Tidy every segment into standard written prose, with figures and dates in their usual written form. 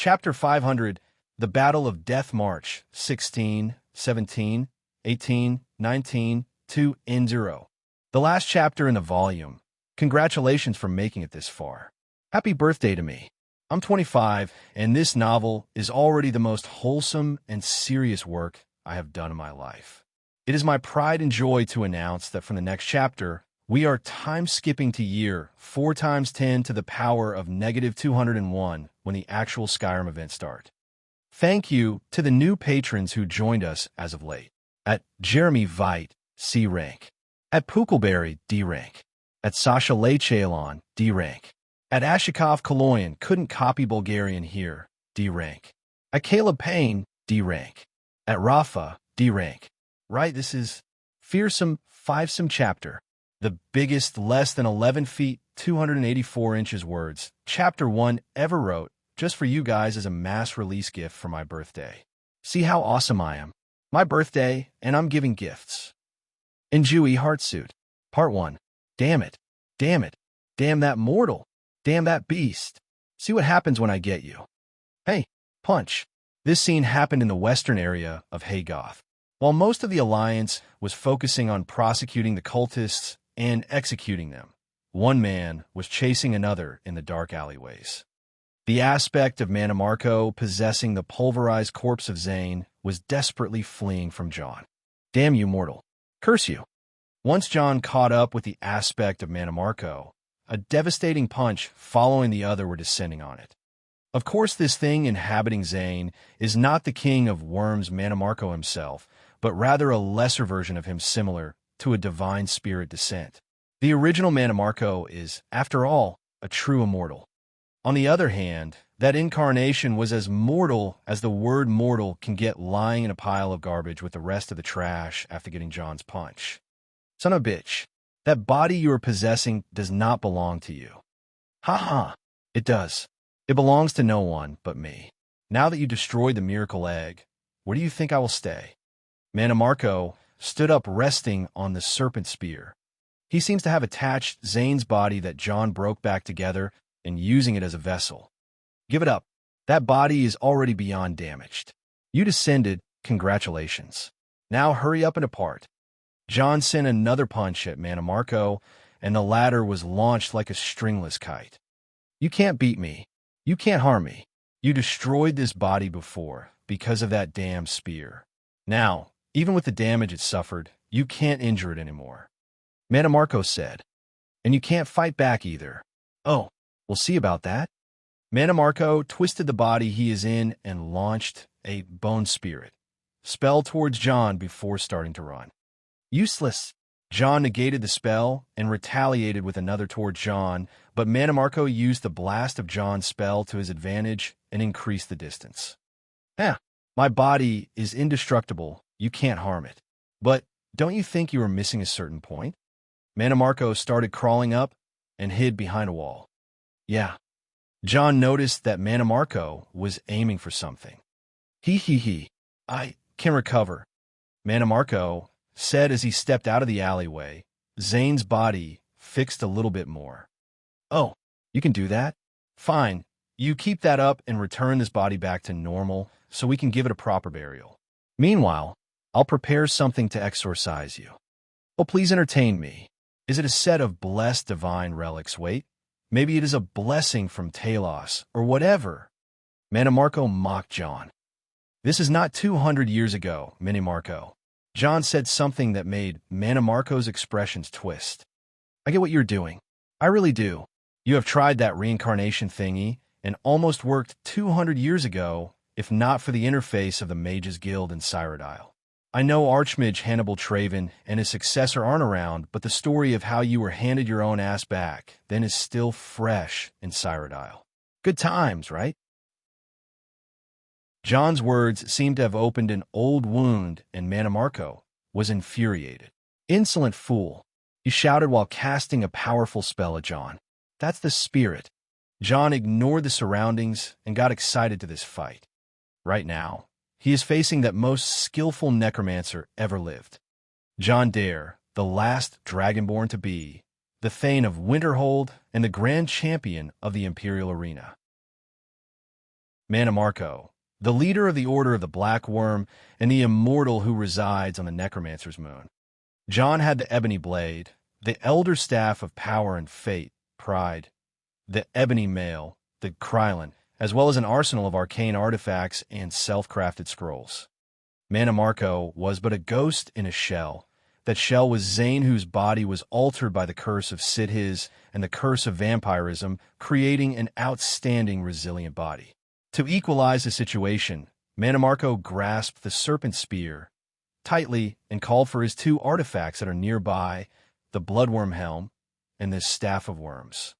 Chapter 500, The Battle of Death March, 16, 17, 18, 19, 2, and 0. The last chapter in the volume. Congratulations for making it this far. Happy birthday to me. I'm 25, and this novel is already the most wholesome and serious work I have done in my life. It is my pride and joy to announce that from the next chapter, we are time-skipping to year 4 times 10 to the power of -201 when the actual Skyrim events start. Thank you to the new patrons who joined us as of late. At Jeremy Veit, C rank. At Pukelberry, D rank. At Sasha Lechalon, D rank. At Ashikov Kaloyan, couldn't copy Bulgarian here, D rank. At Caleb Payne, D rank. At Rafa, D rank. Right, this is fearsome, fivesome chapter. The biggest, less than 11 feet, 284 inches words, Chapter 1 ever wrote, just for you guys as a mass release gift for my birthday. See how awesome I am. My birthday, and I'm giving gifts. Enjoy Heartsuit. Part 1. Damn it. Damn it. Damn that mortal. Damn that beast. See what happens when I get you. Hey, punch. This scene happened in the western area of Haygoth. While most of the Alliance was focusing on prosecuting the cultists and executing them, one man was chasing another in the dark alleyways. The aspect of Mannimarco possessing the pulverized corpse of Zane was desperately fleeing from John. Damn you, mortal. Curse you. Once John caught up with the aspect of Mannimarco, a devastating punch following the other were descending on it. Of course, this thing inhabiting Zane is not the king of worms Mannimarco himself, but rather a lesser version of him similar to a divine spirit descent. The original Mannimarco is, after all, a true immortal. On the other hand, that incarnation was as mortal as the word mortal can get lying in a pile of garbage with the rest of the trash after getting John's punch. Son of a bitch, that body you are possessing does not belong to you. Ha ha, it does. It belongs to no one but me. Now that you destroyed the miracle egg, where do you think I will stay? Mannimarco stood up resting on the serpent spear. He seems to have attached Zane's body that John broke back together and using it as a vessel. Give it up. That body is already beyond damaged. You descended, congratulations. Now hurry up and depart. John sent another punch at Mannimarco, and the latter was launched like a stringless kite. You can't beat me. You can't harm me. You destroyed this body before because of that damn spear. Now, even with the damage it suffered, you can't injure it anymore. Mannimarco said. And you can't fight back either. Oh, we'll see about that. Mannimarco twisted the body he is in and launched a bone spirit spell towards John before starting to run. Useless. John negated the spell and retaliated with another toward John, but Mannimarco used the blast of John's spell to his advantage and increased the distance. My body is indestructible. You can't harm it. But don't you think you were missing a certain point? Mannimarco started crawling up and hid behind a wall. Yeah. John noticed that Mannimarco was aiming for something. He. I can recover. Mannimarco said as he stepped out of the alleyway. Zane's body fixed a little bit more. Oh, you can do that? Fine. You keep that up and return this body back to normal so we can give it a proper burial. Meanwhile, I'll prepare something to exorcise you. Oh, please entertain me. Is it a set of blessed divine relics? Wait, maybe it is a blessing from Talos, or whatever. Mannimarco mocked John. This is not 200 years ago, Mannimarco. John said something that made Mannimarco's expressions twist. I get what you're doing. I really do. You have tried that reincarnation thingy and almost worked 200 years ago, if not for the interface of the Mages Guild in Cyrodiil. I know Archmage Hannibal Traven and his successor aren't around, but the story of how you were handed your own ass back then is still fresh in Cyrodiil. Good times, right? John's words seemed to have opened an old wound, and Mannimarco was infuriated. Insolent fool, he shouted while casting a powerful spell at John. That's the spirit. John ignored the surroundings and got excited to this fight. Right now, he is facing that most skillful necromancer ever lived. John Dare, the last dragonborn to be, the Thane of Winterhold, and the grand champion of the Imperial Arena. Mannimarco, the leader of the Order of the Black Worm and the immortal who resides on the Necromancer's moon. John had the ebony blade, the elder staff of power and fate, pride, the ebony mail, the Krylon, as well as an arsenal of arcane artifacts and self-crafted scrolls. Mannimarco was but a ghost in a shell. That shell was Zane, whose body was altered by the curse of Sidhiz and the curse of vampirism, creating an outstanding, resilient body. To equalize the situation, Mannimarco grasped the serpent spear tightly and called for his two artifacts that are nearby, the Bloodworm Helm and the Staff of Worms.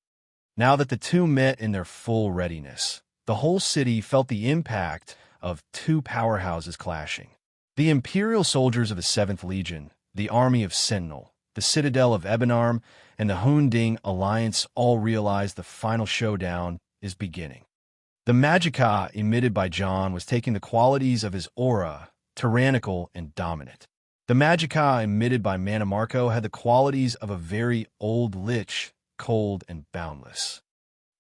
Now that the two met in their full readiness, the whole city felt the impact of two powerhouses clashing. The Imperial soldiers of the 7th Legion, the Army of Sentinel, the Citadel of Ebenarm, and the Hunding Alliance all realized the final showdown is beginning. The magicka emitted by John was taking the qualities of his aura, tyrannical and dominant. The magicka emitted by Mannimarco had the qualities of a very old lich, cold and boundless.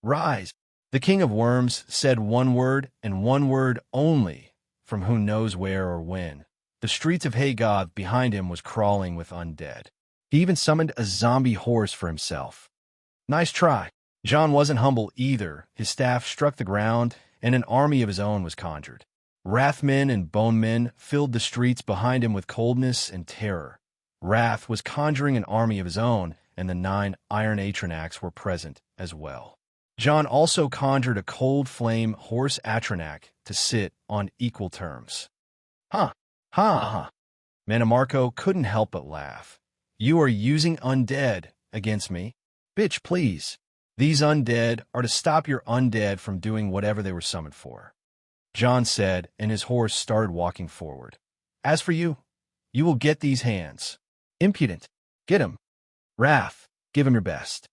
Rise! The King of Worms said one word and one word only, from who knows where or when. The streets of Hagoth behind him was crawling with undead. He even summoned a zombie horse for himself. Nice try. John wasn't humble either. His staff struck the ground, and an army of his own was conjured. Wrathmen and Bonemen filled the streets behind him with coldness and terror. Wrath was conjuring an army of his own, and the 9 Iron Atronachs were present as well. John also conjured a cold flame horse Atronach to sit on equal terms. Ha! Ha! Mannimarco couldn't help but laugh. You are using undead against me? Bitch, please. These undead are to stop your undead from doing whatever they were summoned for. John said, and his horse started walking forward. As for you, you will get these hands. Impudent, get him. Wrath, give him your best.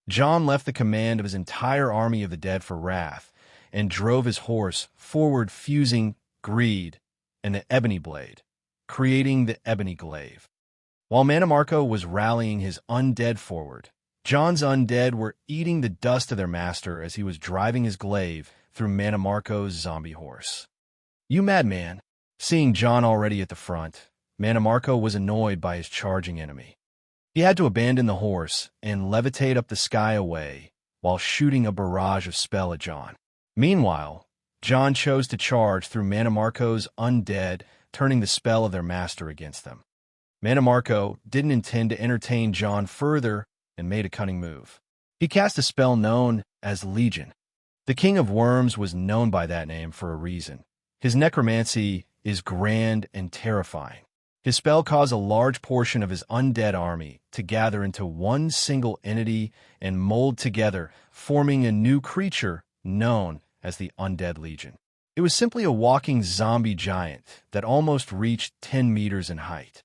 John left the command of his entire army of the dead for Wrath and drove his horse forward, fusing greed and the ebony blade, creating the ebony glaive. While Mannimarco was rallying his undead forward, John's undead were eating the dust of their master as he was driving his glaive through Mannimarco's zombie horse. You madman! Seeing John already at the front, Mannimarco was annoyed by his charging enemy. He had to abandon the horse and levitate up the sky away while shooting a barrage of spell at John. Meanwhile, John chose to charge through Mannimarco's undead, turning the spell of their master against them. Mannimarco didn't intend to entertain John further and made a cunning move. He cast a spell known as Legion. The King of Worms was known by that name for a reason. His necromancy is grand and terrifying. His spell caused a large portion of his undead army to gather into one single entity and mold together, forming a new creature known as the Undead Legion. It was simply a walking zombie giant that almost reached 10 meters in height.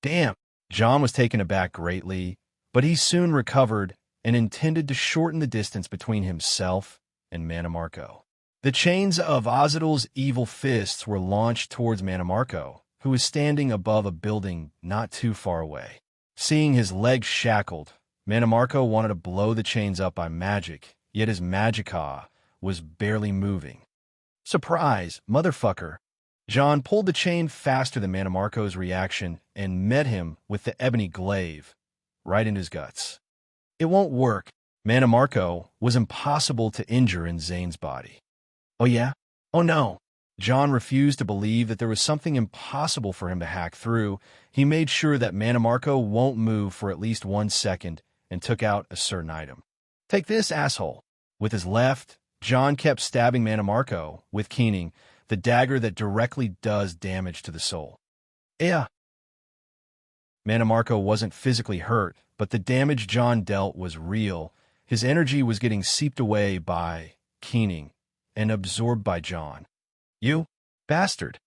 Damn! John was taken aback greatly, but he soon recovered and intended to shorten the distance between himself and Mannimarco. The chains of Azadul's evil fists were launched towards Mannimarco, who was standing above a building not too far away. Seeing his legs shackled, Mannimarco wanted to blow the chains up by magic, yet his magicka was barely moving. Surprise, motherfucker! John pulled the chain faster than Mannimarco's reaction and met him with the ebony glaive right in his guts. It won't work. Mannimarco was impossible to injure in Zane's body. Oh yeah? Oh no! John refused to believe that there was something impossible for him to hack through. He made sure that Mannimarco won't move for at least 1 second and took out a certain item. Take this, asshole! With his left, John kept stabbing Mannimarco with Keening, the dagger that directly does damage to the soul. Yeah. Mannimarco wasn't physically hurt, but the damage John dealt was real. His energy was getting seeped away by Keening and absorbed by John. You bastard!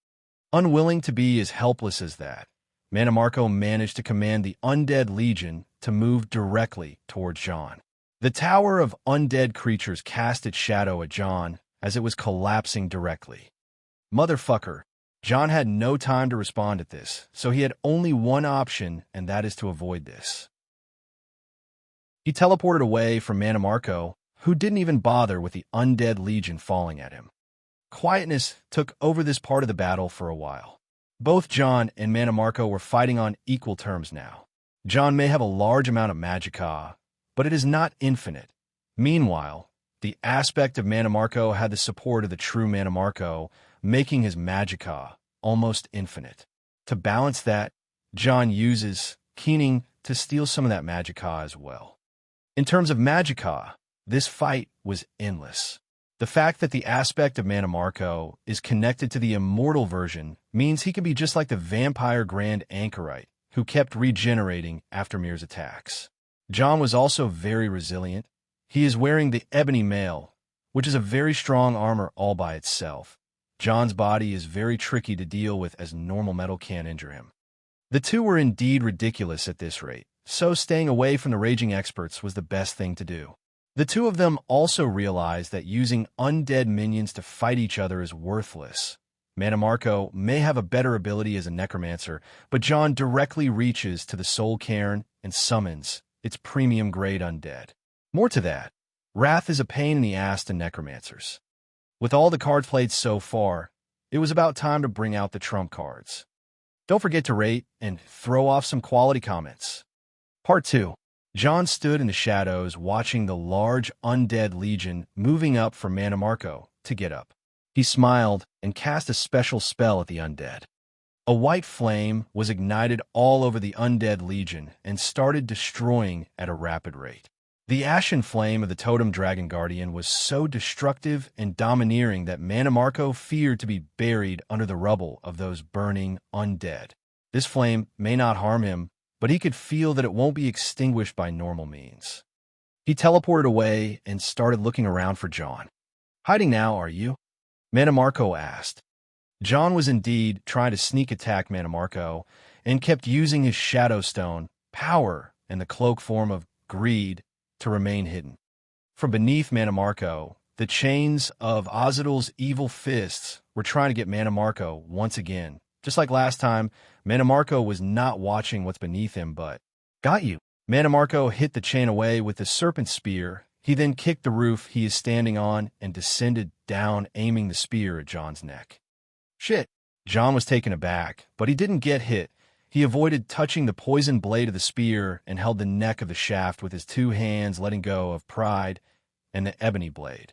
Unwilling to be as helpless as that, Mannimarco managed to command the Undead Legion to move directly towards John. The tower of undead creatures cast its shadow at John as it was collapsing directly. Motherfucker! John had no time to respond at this, so he had only one option, and that is to avoid this. He teleported away from Mannimarco, who didn't even bother with the Undead Legion falling at him. Quietness took over this part of the battle for a while. Both John and Mannimarco were fighting on equal terms now. John may have a large amount of magicka, but it is not infinite. Meanwhile, the aspect of Mannimarco had the support of the true Mannimarco, making his magicka almost infinite. To balance that, John uses Keening to steal some of that magicka as well. In terms of magicka, this fight was endless. The fact that the aspect of Mannimarco is connected to the immortal version means he can be just like the vampire Grand Anchorite, who kept regenerating after Mir's attacks. John was also very resilient. He is wearing the Ebony Mail, which is a very strong armor all by itself. John's body is very tricky to deal with as normal metal can't injure him. The two were indeed ridiculous at this rate, so staying away from the raging experts was the best thing to do. The two of them also realized that using undead minions to fight each other is worthless. Mannimarco may have a better ability as a necromancer, but John directly reaches to the soul cairn and summons its premium-grade undead. More to that, Wrath is a pain in the ass to necromancers. With all the cards played so far, it was about time to bring out the trump cards. Don't forget to rate and throw off some quality comments. Part 2. John stood in the shadows watching the large undead legion moving up from Mannimarco to get up. He smiled and cast a special spell at the undead. A white flame was ignited all over the undead legion and started destroying at a rapid rate. The ashen flame of the totem dragon guardian was so destructive and domineering that Mannimarco feared to be buried under the rubble of those burning undead. This flame may not harm him, but he could feel that it won't be extinguished by normal means. He teleported away and started looking around for John. "Hiding now, are you?" Mannimarco asked. John was indeed trying to sneak attack Mannimarco and kept using his Shadow Stone, power, and the cloak form of greed to remain hidden. From beneath Mannimarco, the chains of Azadul's evil fists were trying to get Mannimarco once again. Just like last time, Mannimarco was not watching what's beneath him, but got you. Mannimarco hit the chain away with the serpent spear. He then kicked the roof he is standing on and descended down, aiming the spear at John's neck. Shit. John was taken aback, but he didn't get hit. He avoided touching the poisoned blade of the spear and held the neck of the shaft with his two hands, letting go of Pride and the ebony blade.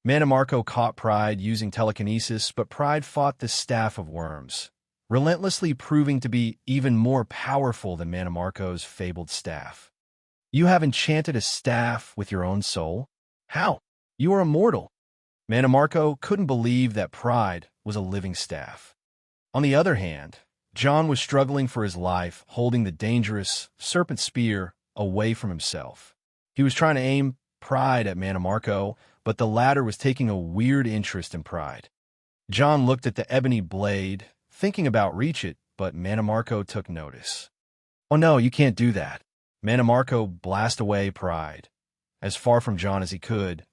Mannimarco caught Pride using telekinesis, but Pride fought the Staff of Worms, relentlessly proving to be even more powerful than Mannimarco's fabled staff. "You have enchanted a staff with your own soul? How? You are immortal." Mannimarco couldn't believe that Pride was a living staff. On the other hand, John was struggling for his life, holding the dangerous serpent spear away from himself. He was trying to aim Pride at Mannimarco, but the latter was taking a weird interest in Pride. John looked at the ebony blade, thinking about reach it, but Mannimarco took notice. "Oh no, you can't do that." Mannimarco blasted away Pride, as far from John as he could,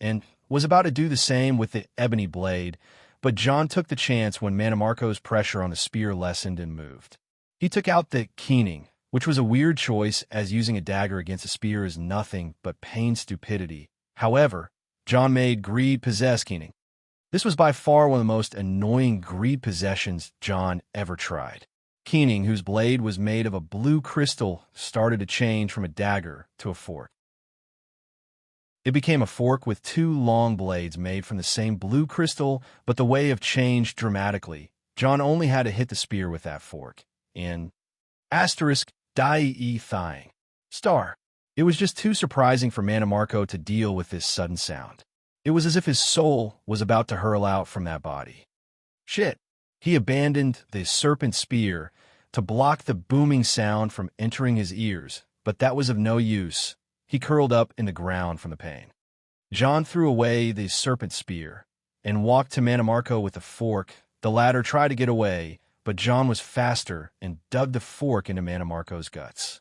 and was about to do the same with the ebony blade, but John took the chance when Mannimarco's pressure on the spear lessened and moved. He took out the keening, which was a weird choice as using a dagger against a spear is nothing but pain stupidity. However, John made greed possess keening. This was by far one of the most annoying greed possessions John ever tried. Keening, whose blade was made of a blue crystal, started to change from a dagger to a fork. It became a fork with two long blades made from the same blue crystal, but the way of changed dramatically. John only had to hit the spear with that fork. In *die thing. Star. It was just too surprising for Mannimarco to deal with this sudden sound. It was as if his soul was about to hurl out from that body. Shit. He abandoned the serpent spear to block the booming sound from entering his ears, but that was of no use. He curled up in the ground from the pain. John threw away the serpent spear and walked to Mannimarco with the fork. The latter tried to get away, but John was faster and dug the fork into Mannimarco's guts.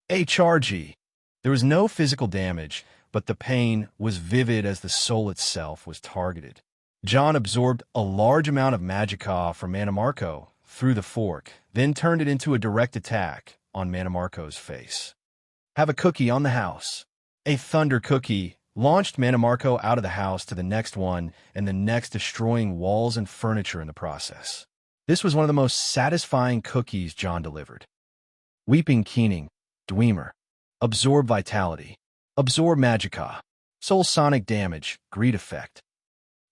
HRG. There was no physical damage, but the pain was vivid as the soul itself was targeted. John absorbed a large amount of magicka from Mannimarco through the fork, then turned it into a direct attack on Mannimarco's face. "Have a cookie on the house." A thunder cookie launched Mannimarco out of the house to the next one and the next, destroying walls and furniture in the process. This was one of the most satisfying cookies John delivered. Weeping Keening, Dwemer. Absorb Vitality. Absorb Magicka. Soul Sonic Damage, Greed Effect.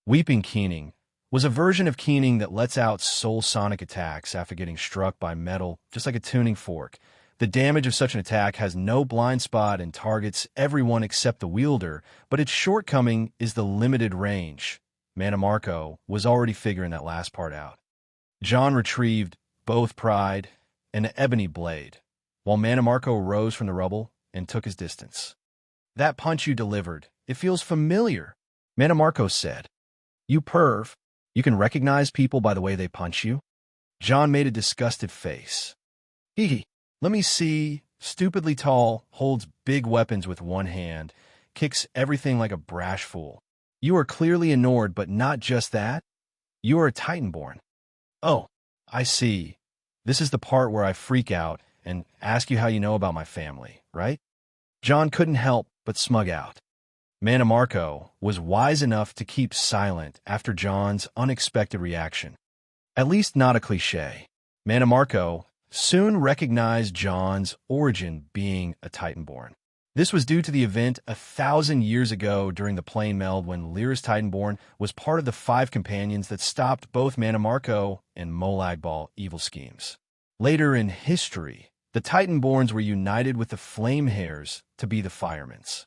Weeping Keening was a version of Keening that lets out soul sonic attacks after getting struck by metal, just like a tuning fork. The damage of such an attack has no blind spot and targets everyone except the wielder, but its shortcoming is the limited range. Mannimarco was already figuring that last part out. John retrieved both Pride and the Ebony Blade, while Mannimarco rose from the rubble and took his distance. That punch you delivered, it feels familiar, Mannimarco said. You perv. You can recognize people by the way they punch you? John made a disgusted face. Hee. Let me see. Stupidly tall, holds big weapons with one hand, kicks everything like a brash fool. You are clearly ignored, but not just that. You are a Titanborn. Oh, I see. This is the part where I freak out and ask you how you know about my family, right? John couldn't help but smug out. Mannimarco was wise enough to keep silent after John's unexpected reaction. At least not a cliché. Mannimarco soon recognized John's origin being a Titanborn. This was due to the event 1,000 years ago during the Plane Meld when Lyra's Titanborn was part of the 5 companions that stopped both Mannimarco and Molag Bal evil schemes. Later in history, the Titanborns were united with the Flame Hairs to be the Firemans.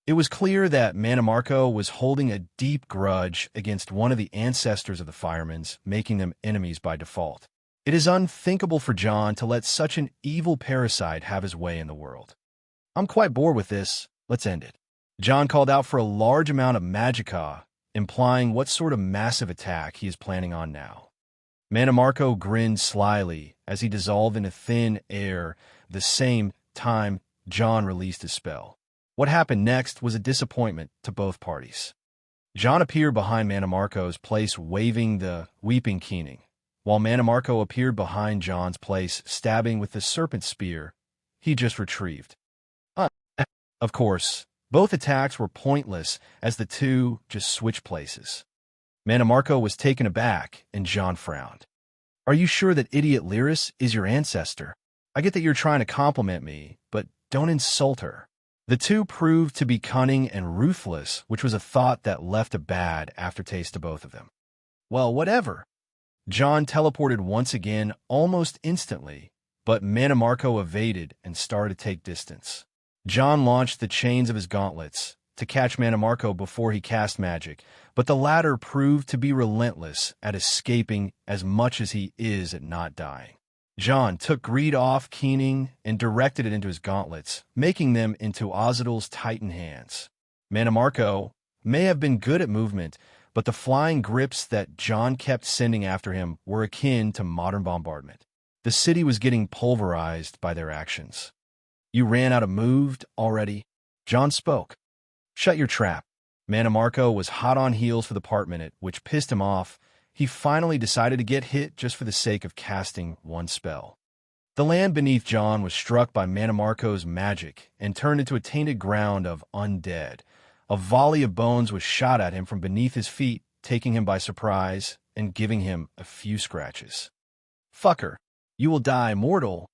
It was clear that Mannimarco was holding a deep grudge against one of the ancestors of the Firemans, making them enemies by default. It is unthinkable for John to let such an evil parasite have his way in the world. I'm quite bored with this. Let's end it. John called out for a large amount of Magicka, implying what sort of massive attack he is planning on now. Mannimarco grinned slyly as he dissolved into thin air the same time John released his spell. What happened next was a disappointment to both parties. John appeared behind Mannimarco's place waving the Weeping Keening, while Mannimarco appeared behind John's place stabbing with the serpent spear he just retrieved. Of course, both attacks were pointless as the two just switched places. Mannimarco was taken aback and John frowned. Are you sure that idiot Lyris is your ancestor? I get that you're trying to compliment me, but don't insult her. The two proved to be cunning and ruthless, which was a thought that left a bad aftertaste to both of them. Well, whatever. John teleported once again almost instantly, but Mannimarco evaded and started to take distance. John launched the chains of his gauntlets to catch Mannimarco before he cast magic, but the latter proved to be relentless at escaping as much as he is at not dying. John took greed off Keening and directed it into his gauntlets, making them into Ozadil's Titan hands. Mannimarco may have been good at movement, but the flying grips that John kept sending after him were akin to modern bombardment. The city was getting pulverized by their actions. You ran out of moved already? John spoke. Shut your trap. Mannimarco was hot on heels for the part minute, which pissed him off. He finally decided to get hit just for the sake of casting one spell. The land beneath John was struck by Mannimarco's magic and turned into a tainted ground of undead. A volley of bones was shot at him from beneath his feet, taking him by surprise and giving him a few scratches. Fucker, you will die mortal.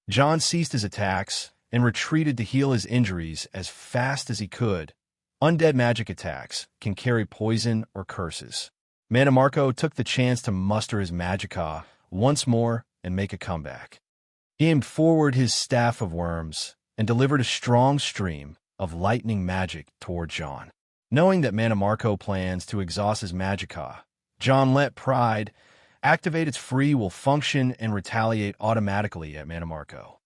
John ceased his attacks and retreated to heal his injuries as fast as he could. Undead magic attacks can carry poison or curses. Mannimarco took the chance to muster his Magicka once more and make a comeback. He aimed forward his Staff of Worms and delivered a strong stream of lightning magic toward John. Knowing that Mannimarco plans to exhaust his Magicka, John let Pride activate its free will function and retaliate automatically at Mannimarco.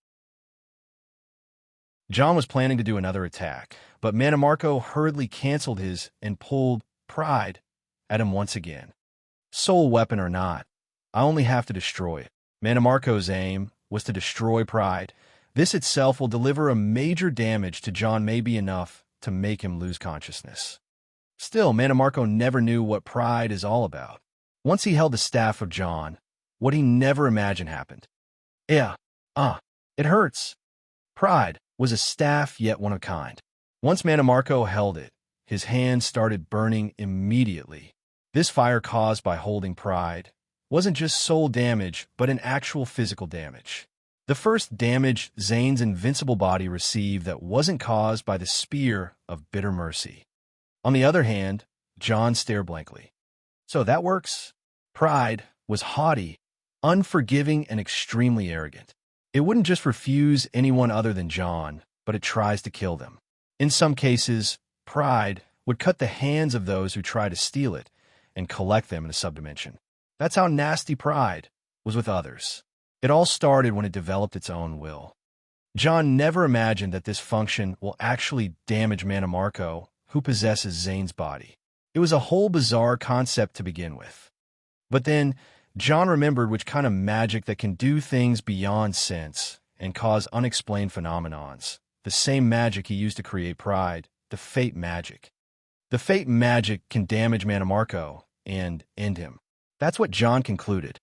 John was planning to do another attack, but Mannimarco hurriedly canceled his and pulled Pride at him once again. Soul weapon or not, I only have to destroy it. Mannimarco's aim was to destroy Pride. This itself will deliver a major damage to John, maybe enough to make him lose consciousness. Still, Mannimarco never knew what Pride is all about. Once he held the staff of John, what he never imagined happened. Yeah, it hurts. Pride was a staff yet one of a kind. Once Mannimarco held it, his hand started burning immediately. This fire caused by holding pride wasn't just soul damage, but an actual physical damage. The first damage Zane's invincible body received that wasn't caused by the spear of bitter mercy. On the other hand, John stared blankly. So that works? Pride was haughty, unforgiving, and extremely arrogant. It wouldn't just refuse anyone other than John, but it tries to kill them. In some cases, pride would cut the hands of those who try to steal it and collect them in a subdimension. That's how nasty pride was with others. It all started when it developed its own will. John never imagined that this function will actually damage Mannimarco, who possesses Zane's body. It was a whole bizarre concept to begin with. But then, John remembered which kind of magic that can do things beyond sense and cause unexplained phenomenons. The same magic he used to create pride, the fate magic. The fate magic can damage Mannimarco and end him. That's what John concluded.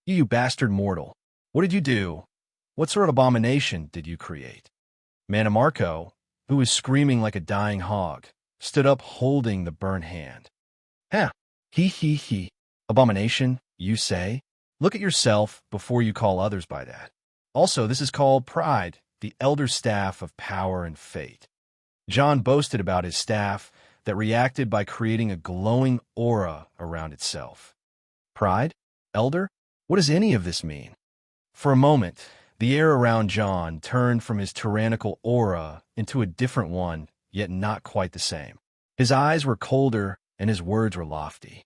You bastard mortal. What did you do? What sort of abomination did you create? Mannimarco, who was screaming like a dying hog, stood up holding the burnt hand. Huh. He. Abomination, you say? Look at yourself before you call others by that. Also, this is called pride, the elder staff of power and fate. John boasted about his staff that reacted by creating a glowing aura around itself. Pride? Elder? What does any of this mean? For a moment, the air around John turned from his tyrannical aura into a different one, yet not quite the same. His eyes were colder and his words were lofty.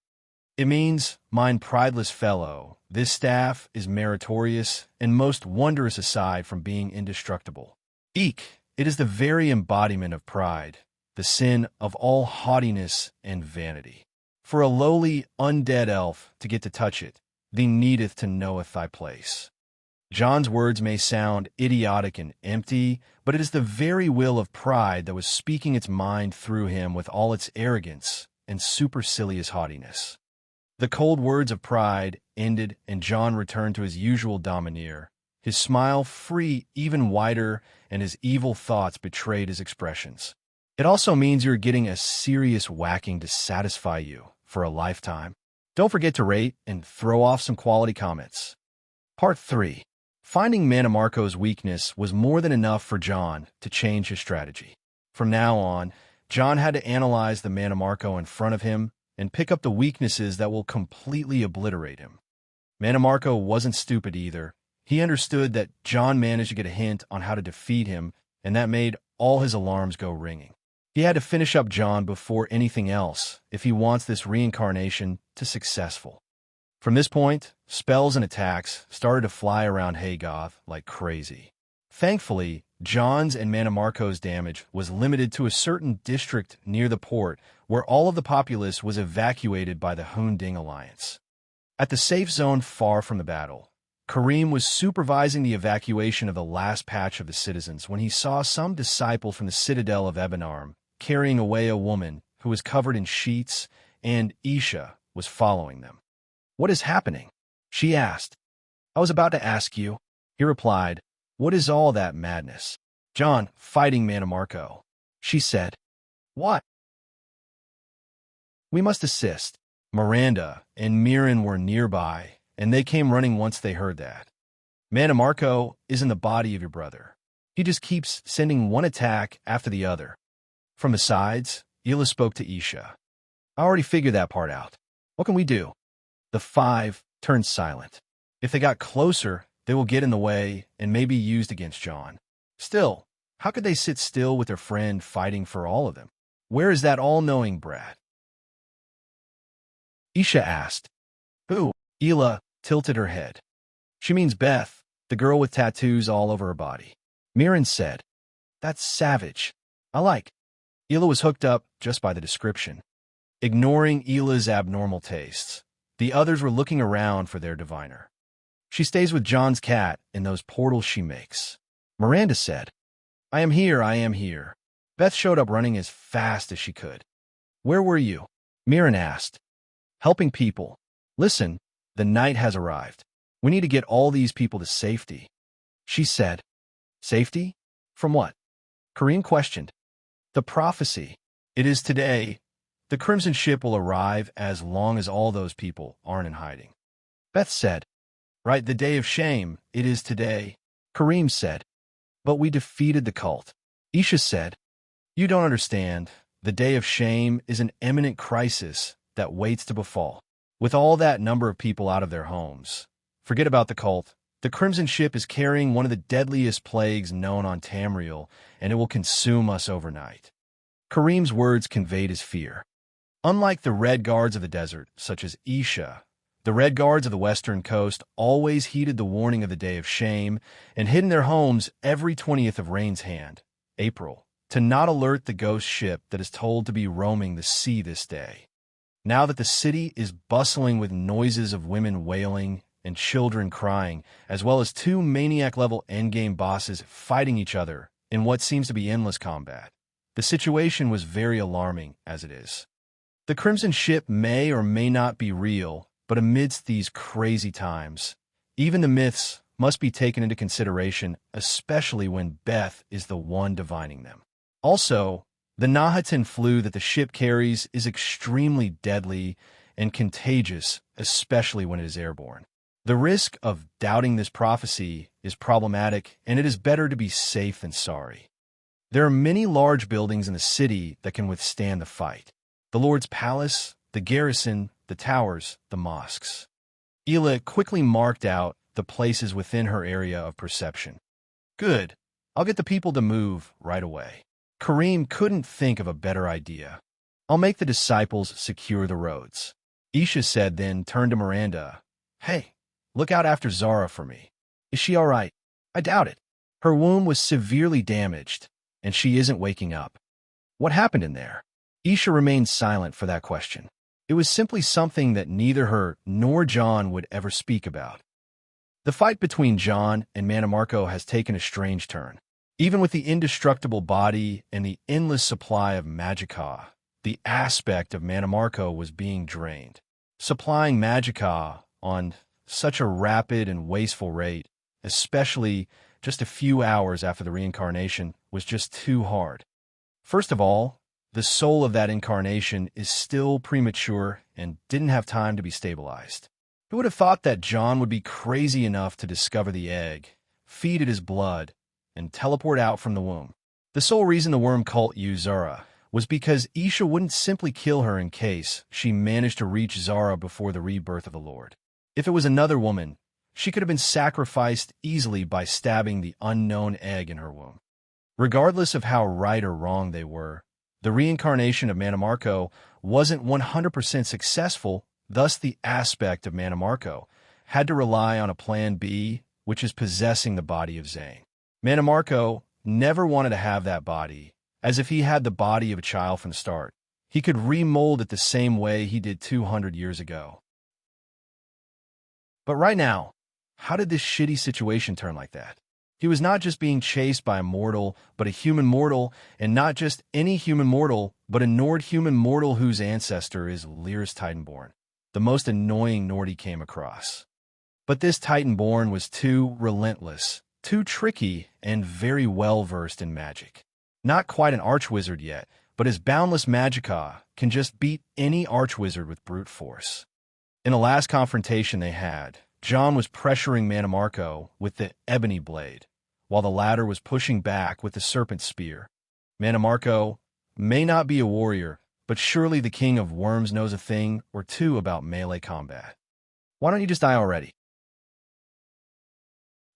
It means, mine prideless fellow, this staff is meritorious and most wondrous aside from being indestructible. Eek, it is the very embodiment of pride, the sin of all haughtiness and vanity. For a lowly, undead elf to get to touch it, thee needeth to knoweth thy place. John's words may sound idiotic and empty, but it is the very will of pride that was speaking its mind through him with all its arrogance and supercilious haughtiness. The cold words of pride ended, and John returned to his usual domineer, his smile free, even wider, and his evil thoughts betrayed his expressions. It also means you're getting a serious whacking to satisfy you for a lifetime. Don't forget to rate and throw off some quality comments. Part 3. Finding Mannimarco's weakness was more than enough for John to change his strategy. From now on, John had to analyze the Mannimarco in front of him and pick up the weaknesses that will completely obliterate him. Mannimarco wasn't stupid either. He understood that John managed to get a hint on how to defeat him, and that made all his alarms go ringing. He had to finish up John before anything else if he wants this reincarnation to successful. From this point, spells and attacks started to fly around Haygoth like crazy. Thankfully, John's and Mannimarco's damage was limited to a certain district near the port where all of the populace was evacuated by the Hunding Alliance. At the safe zone far from the battle, Kareem was supervising the evacuation of the last patch of the citizens when he saw some disciple from the citadel of Ebenarm carrying away a woman who was covered in sheets, and Isha was following them. What is happening? She asked. I was about to ask you. He replied, what is all that madness? John, fighting Mannimarco. She said, what? We must assist. Miranda and Mirren were nearby, and they came running once they heard that. Mannimarco is in the body of your brother. He just keeps sending one attack after the other. From the sides, Ila spoke to Isha. I already figured that part out. What can we do? The 5 turned silent. If they got closer, they will get in the way and may be used against John. Still, how could they sit still with their friend fighting for all of them? Where is that all-knowing brat? Isha asked. Who? Ila tilted her head. She means Beth, the girl with tattoos all over her body. Mirren said, that's savage. I like. Ila was hooked up just by the description. Ignoring Ila's abnormal tastes, the others were looking around for their diviner. She stays with John's cat in those portals she makes. Miranda said, I am here. Beth showed up running as fast as she could. Where were you? Mirren asked. Helping people. Listen, the night has arrived. We need to get all these people to safety. She said. Safety? From what? Kareem questioned. The prophecy. It is today. The crimson ship will arrive as long as all those people aren't in hiding. Beth said, right, the day of shame, it is today. Kareem said, but we defeated the cult. Isha said, you don't understand. The day of shame is an imminent crisis that waits to befall. With all that number of people out of their homes, forget about the cult. The crimson ship is carrying one of the deadliest plagues known on Tamriel, and it will consume us overnight. Kareem's words conveyed his fear. Unlike the Red Guards of the desert, such as Isha, the Red Guards of the western coast always heeded the warning of the day of shame and hid in their homes every 20th of Rain's hand, April, to not alert the ghost ship that is told to be roaming the sea this day. Now that the city is bustling with noises of women wailing and children crying, as well as two maniac-level endgame bosses fighting each other in what seems to be endless combat, the situation was very alarming as it is. The Crimson Ship may or may not be real, but amidst these crazy times, even the myths must be taken into consideration, especially when Beth is the one divining them. Also, the Nahatan flu that the ship carries is extremely deadly and contagious, especially when it is airborne. The risk of doubting this prophecy is problematic, and it is better to be safe than sorry. There are many large buildings in the city that can withstand the fight. The Lord's Palace, the garrison, the towers, the mosques. Ela quickly marked out the places within her area of perception. Good. I'll get the people to move right away. Kareem couldn't think of a better idea. I'll make the disciples secure the roads. Isha said, then turned to Miranda. Hey, look out after Zara for me. Is she all right? I doubt it. Her wound was severely damaged, and she isn't waking up. What happened in there? Isha remained silent for that question. It was simply something that neither her nor John would ever speak about. The fight between John and Mannimarco has taken a strange turn. Even with the indestructible body and the endless supply of magicka, the aspect of Mannimarco was being drained. Supplying magicka on such a rapid and wasteful rate, especially just a few hours after the reincarnation, was just too hard. First of all, the soul of that incarnation is still premature and didn't have time to be stabilized. Who would have thought that John would be crazy enough to discover the egg, feed it his blood, and teleport out from the womb? The sole reason the worm cult used Zara was because Isha wouldn't simply kill her in case she managed to reach Zara before the rebirth of the Lord. If it was another woman, she could have been sacrificed easily by stabbing the unknown egg in her womb. Regardless of how right or wrong they were, the reincarnation of Mannimarco wasn't 100% successful, thus the aspect of Mannimarco had to rely on a plan B, which is possessing the body of Zane. Mannimarco never wanted to have that body, as if he had the body of a child from the start. He could remold it the same way he did 200 years ago. But right now, how did this shitty situation turn like that? He was not just being chased by a mortal, but a human mortal, and not just any human mortal, but a Nord human mortal whose ancestor is Lyr's Titanborn, the most annoying Nord he came across. But this Titanborn was too relentless, too tricky, and very well-versed in magic. Not quite an archwizard yet, but his boundless magicka can just beat any archwizard with brute force. In the last confrontation they had, John was pressuring Mannimarco with the ebony blade, while the latter was pushing back with the serpent spear. Mannimarco may not be a warrior, but surely the king of worms knows a thing or two about melee combat. Why don't you just die already?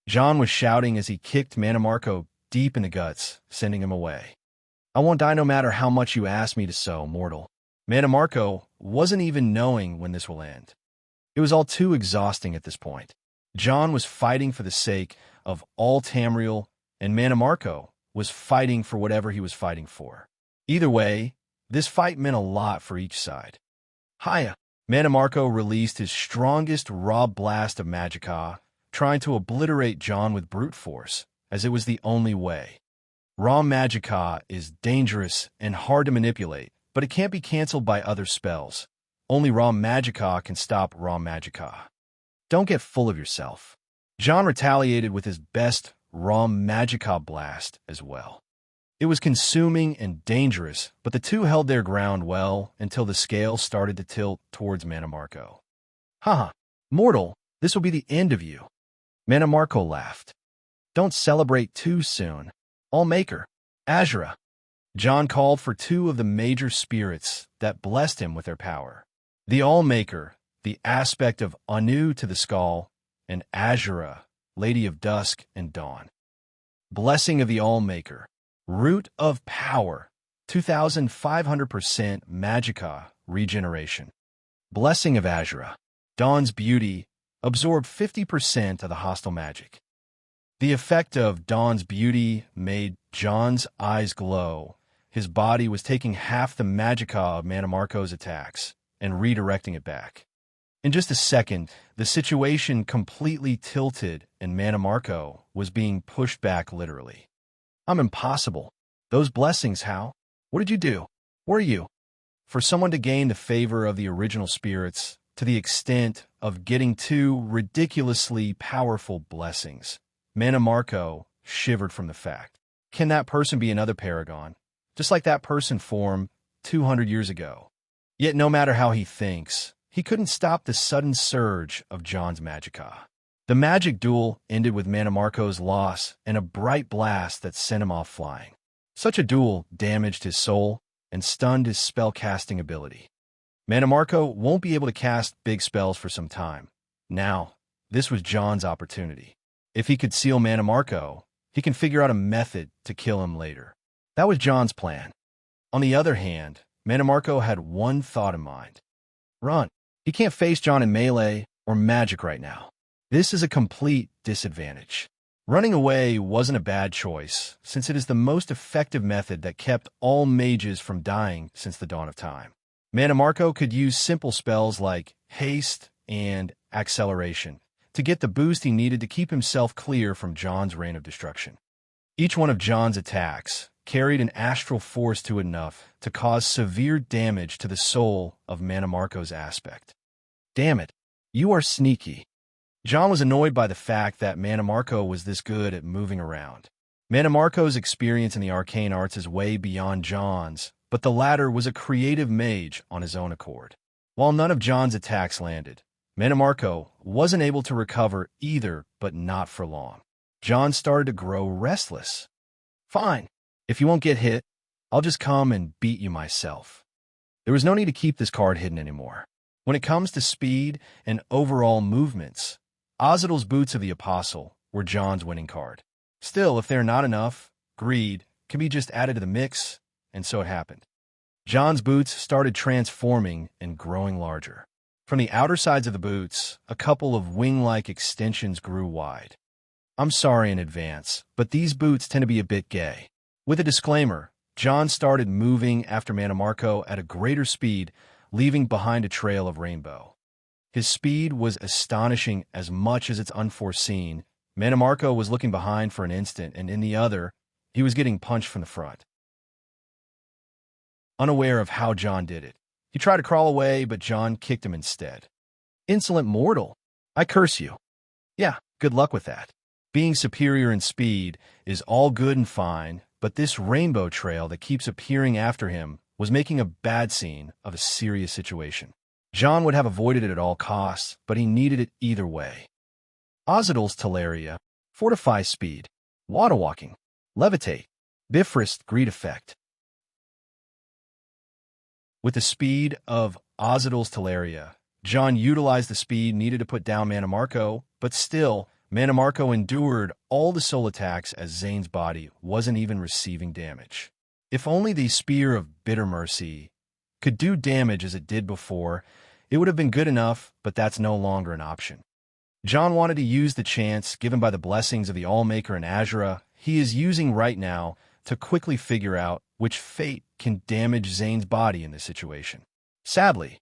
John was shouting as he kicked Mannimarco deep in the guts, sending him away. I won't die no matter how much you ask me to so, mortal. Mannimarco wasn't even knowing when this will end. It was all too exhausting at this point. John was fighting for the sake of all Tamriel, and Mannimarco was fighting for whatever he was fighting for. Either way, this fight meant a lot for each side. Hiya! Mannimarco released his strongest raw blast of magicka, trying to obliterate John with brute force, as it was the only way. Raw magicka is dangerous and hard to manipulate, but it can't be cancelled by other spells. Only raw magicka can stop raw magicka. Don't get full of yourself. John retaliated with his best raw magicka blast as well. It was consuming and dangerous, but the two held their ground well until the scale started to tilt towards Mannimarco. Haha, mortal, this will be the end of you. Mannimarco laughed. Don't celebrate too soon. Allmaker, Azura. John called for two of the major spirits that blessed him with their power. The Allmaker, the aspect of Anu to the skull, and Azura, Lady of Dusk and Dawn. Blessing of the Allmaker. Root of Power, 2,500% Magicka regeneration. Blessing of Azura. Dawn's Beauty, absorb 50% of the hostile magic. The effect of Dawn's Beauty made John's eyes glow. His body was taking half the Magicka of Mannimarco's attacks and redirecting it back. In just a second, the situation completely tilted and Mannimarco was being pushed back literally. I'm impossible. Those blessings, how? What did you do? Were you? For someone to gain the favor of the original spirits to the extent of getting two ridiculously powerful blessings, Mannimarco shivered from the fact. Can that person be another paragon, just like that person formed 200 years ago? Yet no matter how he thinks, he couldn't stop the sudden surge of John's Magicka. The magic duel ended with Mannimarco's loss and a bright blast that sent him off flying. Such a duel damaged his soul and stunned his spell-casting ability. Mannimarco won't be able to cast big spells for some time. Now, this was John's opportunity. If he could seal Mannimarco, he can figure out a method to kill him later. That was John's plan. On the other hand, Mannimarco had one thought in mind. Run. He can't face John in melee or magic right now. This is a complete disadvantage. Running away wasn't a bad choice, since it is the most effective method that kept all mages from dying since the dawn of time. Mannimarco could use simple spells like haste and acceleration to get the boost he needed to keep himself clear from John's reign of destruction. Each one of John's attacks carried an astral force to it enough to cause severe damage to the soul of Mannimarco's aspect. Damn it, you are sneaky. John was annoyed by the fact that Mannimarco was this good at moving around. Mannimarco's experience in the arcane arts is way beyond John's, but the latter was a creative mage on his own accord. While none of John's attacks landed, Mannimarco wasn't able to recover either, but not for long. John started to grow restless. Fine, if you won't get hit, I'll just come and beat you myself. There was no need to keep this card hidden anymore. When it comes to speed and overall movements, Ozidal's Boots of the Apostle were John's winning card. Still, if they're not enough, Greed can be just added to the mix, and so it happened. John's boots started transforming and growing larger. From the outer sides of the boots, a couple of wing-like extensions grew wide. I'm sorry in advance, but these boots tend to be a bit gay. With a disclaimer, John started moving after Mannimarco at a greater speed, leaving behind a trail of rainbow. His speed was astonishing as much as it's unforeseen. Mannimarco was looking behind for an instant, and in the other, he was getting punched from the front. Unaware of how John did it, he tried to crawl away, but John kicked him instead. Insolent mortal, I curse you. Yeah, good luck with that. Being superior in speed is all good and fine, but this rainbow trail that keeps appearing after him was making a bad scene of a serious situation. John would have avoided it at all costs, but he needed it either way. Ozidal's Teleria, Fortify Speed, Water Walking, Levitate, Bifrost Greed Effect. With the speed of Ozidal's Teleria, John utilized the speed needed to put down Mannimarco, but still, Mannimarco endured all the soul attacks as Zane's body wasn't even receiving damage. If only the Spear of Bitter Mercy could do damage as it did before, it would have been good enough, but that's no longer an option. John wanted to use the chance given by the blessings of the Allmaker and Azura he is using right now to quickly figure out which fate can damage Zane's body in this situation. Sadly,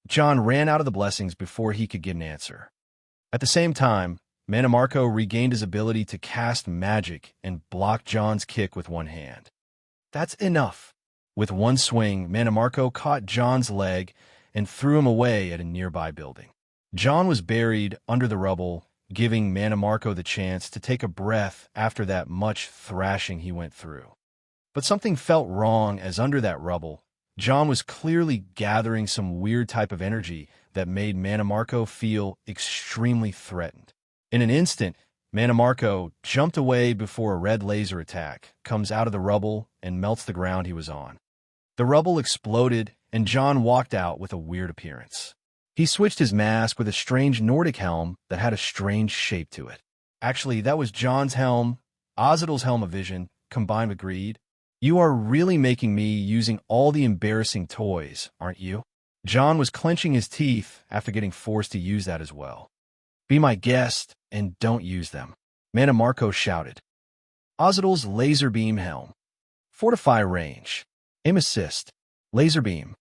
John ran out of the blessings before he could get an answer. At the same time, Mannimarco regained his ability to cast magic and block John's kick with one hand. That's enough. With one swing, Mannimarco caught John's leg and threw him away at a nearby building. John was buried under the rubble, giving Mannimarco the chance to take a breath after that much thrashing he went through. But something felt wrong, as under that rubble, John was clearly gathering some weird type of energy that made Mannimarco feel extremely threatened. In an instant, Mannimarco jumped away before a red laser attack comes out of the rubble and melts the ground he was on. The rubble exploded, and John walked out with a weird appearance. He switched his mask with a strange Nordic helm that had a strange shape to it. Actually, that was John's helm, Ozidal's helm of vision, combined with greed. You are really making me using all the embarrassing toys, aren't you? John was clenching his teeth after getting forced to use that as well. Be my guest, and don't use them, Mannimarco shouted. Ozidal's laser beam helm. Fortify range. Aim assist. Laser beam.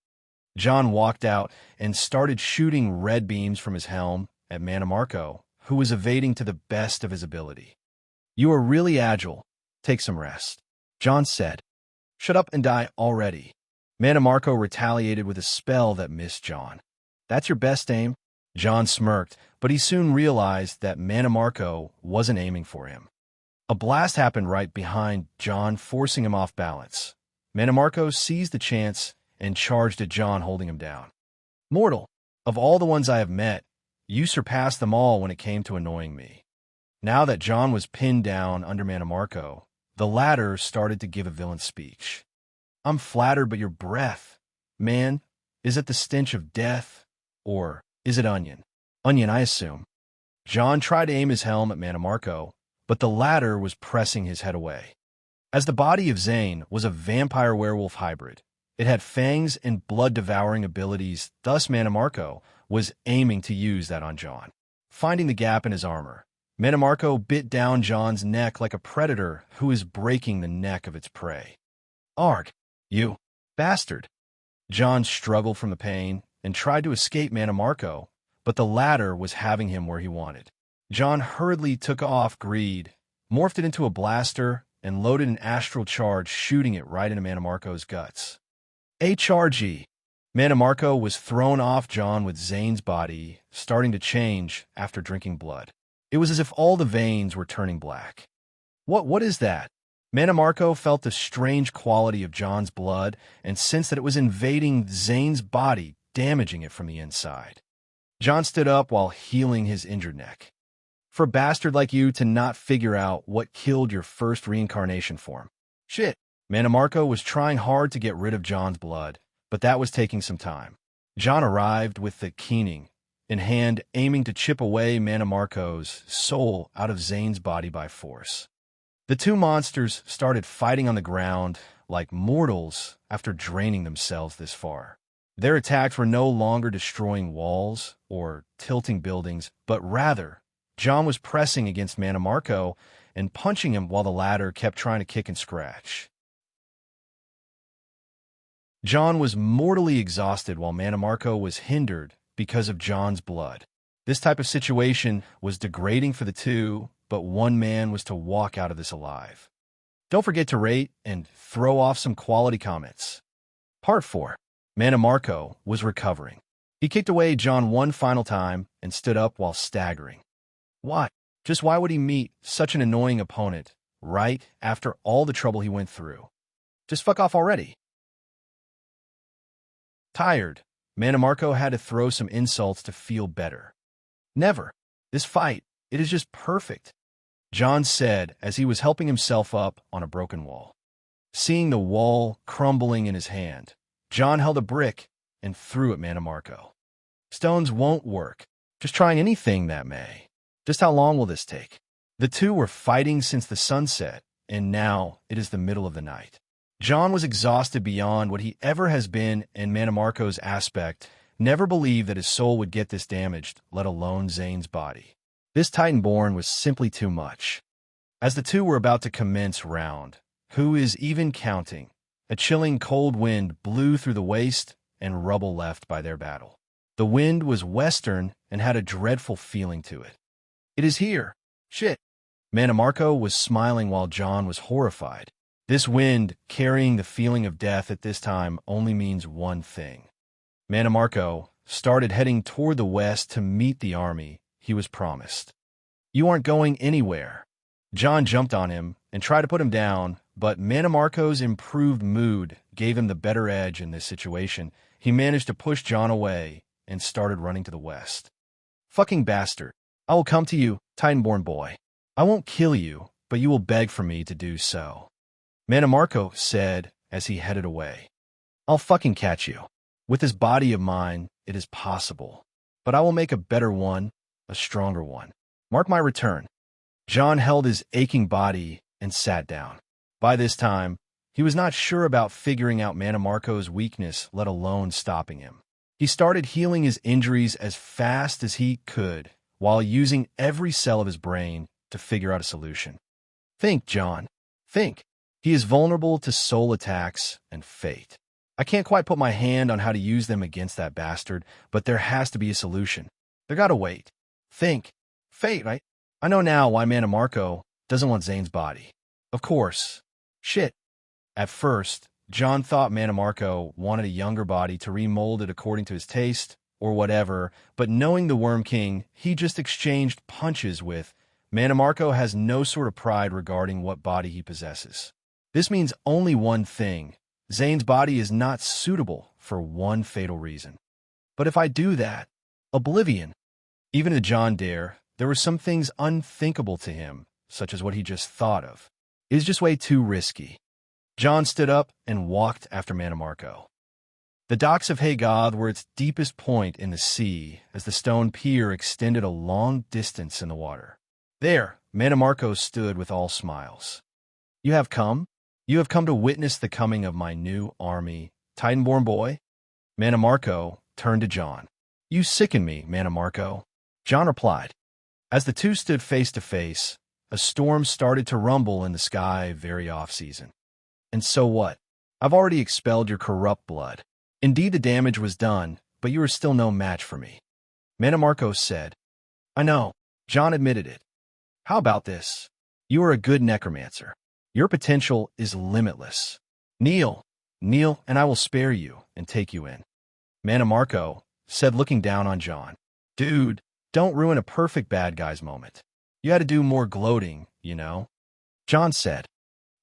John walked out and started shooting red beams from his helm at Mannimarco, who was evading to the best of his ability. You are really agile. Take some rest, John said. Shut up and die already. Mannimarco retaliated with a spell that missed John. That's your best aim? John smirked, but he soon realized that Mannimarco wasn't aiming for him. A blast happened right behind John, forcing him off balance. Mannimarco seized the chance and charged at John, holding him down. Mortal, of all the ones I have met, you surpassed them all when it came to annoying me. Now that John was pinned down under Mannimarco, the latter started to give a villain speech. I'm flattered, but your breath, man, is it the stench of death? Or is it onion? Onion, I assume. John tried to aim his helm at Mannimarco, but the latter was pressing his head away. As the body of Zane was a vampire-werewolf hybrid, it had fangs and blood-devouring abilities, thus Mannimarco was aiming to use that on John. Finding the gap in his armor, Mannimarco bit down John's neck like a predator who is breaking the neck of its prey. Arg, you bastard! John struggled from the pain and tried to escape Mannimarco, but the latter was having him where he wanted. John hurriedly took off greed, morphed it into a blaster, and loaded an astral charge, shooting it right into Mannimarco's guts. HRG! Mannimarco was thrown off John with Zane's body starting to change after drinking blood. It was as if all the veins were turning black. What is that? Mannimarco felt the strange quality of John's blood and sensed that it was invading Zane's body, damaging it from the inside. John stood up while healing his injured neck. For a bastard like you to not figure out what killed your first reincarnation form. Shit. Mannimarco was trying hard to get rid of John's blood, but that was taking some time. John arrived with the keening in hand, aiming to chip away Mannimarco's soul out of Zane's body by force. The two monsters started fighting on the ground like mortals after draining themselves this far. Their attacks were no longer destroying walls or tilting buildings, but rather, John was pressing against Mannimarco and punching him while the latter kept trying to kick and scratch. John was mortally exhausted while Mannimarco was hindered because of John's blood. This type of situation was degrading for the two, but one man was to walk out of this alive. Don't forget to rate and throw off some quality comments. Part 4. Mannimarco was recovering. He kicked away John one final time and stood up while staggering. Why? Just why would he meet such an annoying opponent right after all the trouble he went through? Just fuck off already. Tired, Mannimarco had to throw some insults to feel better. Never. This fight, it is just perfect, John said as he was helping himself up on a broken wall. Seeing the wall crumbling in his hand, John held a brick and threw at Mannimarco. Stones won't work. Just trying anything that may. Just how long will this take? The two were fighting since the sunset, and now it is the middle of the night. John was exhausted beyond what he ever has been, and Mannimarco's aspect never believed that his soul would get this damaged, let alone Zane's body. This Titanborn was simply too much. As the two were about to commence round, who is even counting, a chilling cold wind blew through the waste and rubble left by their battle. The wind was western and had a dreadful feeling to it. It is here. Shit. Mannimarco was smiling while John was horrified. This wind, carrying the feeling of death at this time, only means one thing. Mannimarco started heading toward the west to meet the army he was promised. You aren't going anywhere. John jumped on him and tried to put him down, but Mannimarco's improved mood gave him the better edge in this situation. He managed to push John away and started running to the west. Fucking bastard. I will come to you, Titanborn boy. I won't kill you, but you will beg for me to do so. Mannimarco said as he headed away. I'll fucking catch you. With this body of mine, it is possible. But I will make a better one, a stronger one. Mark my return. John held his aching body and sat down. By this time, he was not sure about figuring out Mannimarco's weakness, let alone stopping him. He started healing his injuries as fast as he could, while using every cell of his brain to figure out a solution. Think, John. Think. He is vulnerable to soul attacks and fate. I can't quite put my hand on how to use them against that bastard, but there has to be a solution. They gotta wait. Think. Fate, right? I know now why Mannimarco doesn't want Zane's body. Of course. Shit. At first, John thought Mannimarco wanted a younger body to remold it according to his taste, or whatever, but knowing the Worm King he just exchanged punches with, Mannimarco has no sort of pride regarding what body he possesses. This means only one thing. Zane's body is not suitable for one fatal reason. But if I do that, oblivion. Even to John Dare, there were some things unthinkable to him, such as what he just thought of. It is just way too risky. John stood up and walked after Mannimarco. The docks of Hagoth were its deepest point in the sea as the stone pier extended a long distance in the water. There, Mannimarco stood with all smiles. You have come? You have come to witness the coming of my new army, Titanborn boy? Mannimarco turned to John. You sicken me, Mannimarco. John replied. As the two stood face to face, a storm started to rumble in the sky very off-season. And so what? I've already expelled your corrupt blood. Indeed, the damage was done, but you are still no match for me. Mannimarco said. I know. John admitted it. How about this? You are a good necromancer. Your potential is limitless. Kneel, and I will spare you and take you in. Mannimarco said, looking down on John. Dude, don't ruin a perfect bad guy's moment. You had to do more gloating, you know. John said,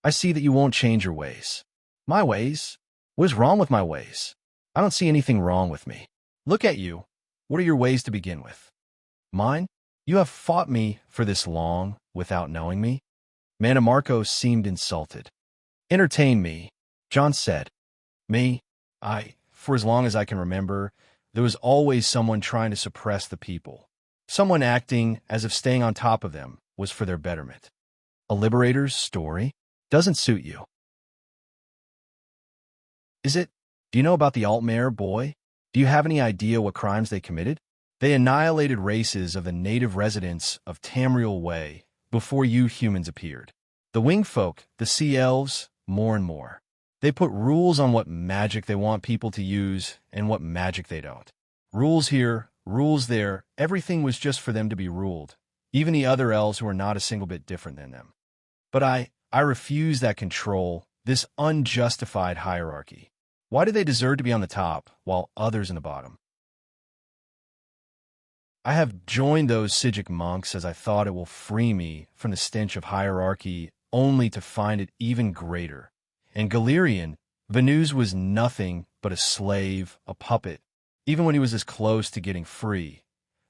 I see that you won't change your ways. My ways? What is wrong with my ways? I don't see anything wrong with me. Look at you. What are your ways to begin with? Mine? You have fought me for this long without knowing me? Mannimarco seemed insulted. Entertain me, John said. Me? For as long as I can remember, there was always someone trying to suppress the people. Someone acting as if staying on top of them was for their betterment. A liberator's story? Doesn't suit you. Is it? Do you know about the Altmare, boy? Do you have any idea what crimes they committed? They annihilated races of the native residents of Tamriel Way before you humans appeared. The winged folk, the sea elves, more and more. They put rules on what magic they want people to use and what magic they don't. Rules here, rules there, everything was just for them to be ruled, even the other elves who were not a single bit different than them. But I refuse that control, this unjustified hierarchy. Why do they deserve to be on the top while others in the bottom? I have joined those Sigic monks as I thought it will free me from the stench of hierarchy, only to find it even greater. In Galerian, Venus was nothing but a slave, a puppet. Even when he was this close to getting free,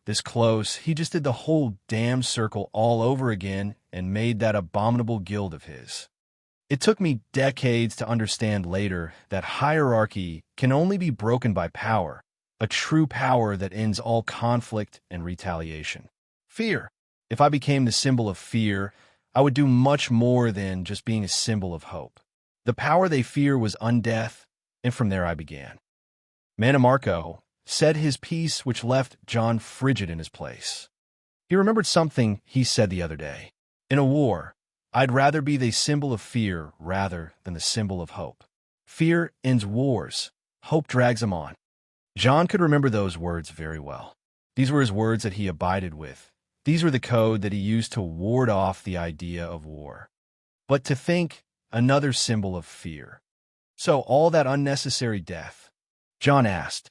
this close, he just did the whole damn circle all over again and made that abominable guild of his. It took me decades to understand later that hierarchy can only be broken by power, a true power that ends all conflict and retaliation. Fear. If I became the symbol of fear, I would do much more than just being a symbol of hope. The power they fear was undeath, and from there I began. Mannimarco said his piece, which left John frigid in his place. He remembered something he said the other day. In a war, I'd rather be the symbol of fear rather than the symbol of hope. Fear ends wars. Hope drags them on. John could remember those words very well. These were his words that he abided with. These were the code that he used to ward off the idea of war. But to think, another symbol of fear. So all that unnecessary death? John asked.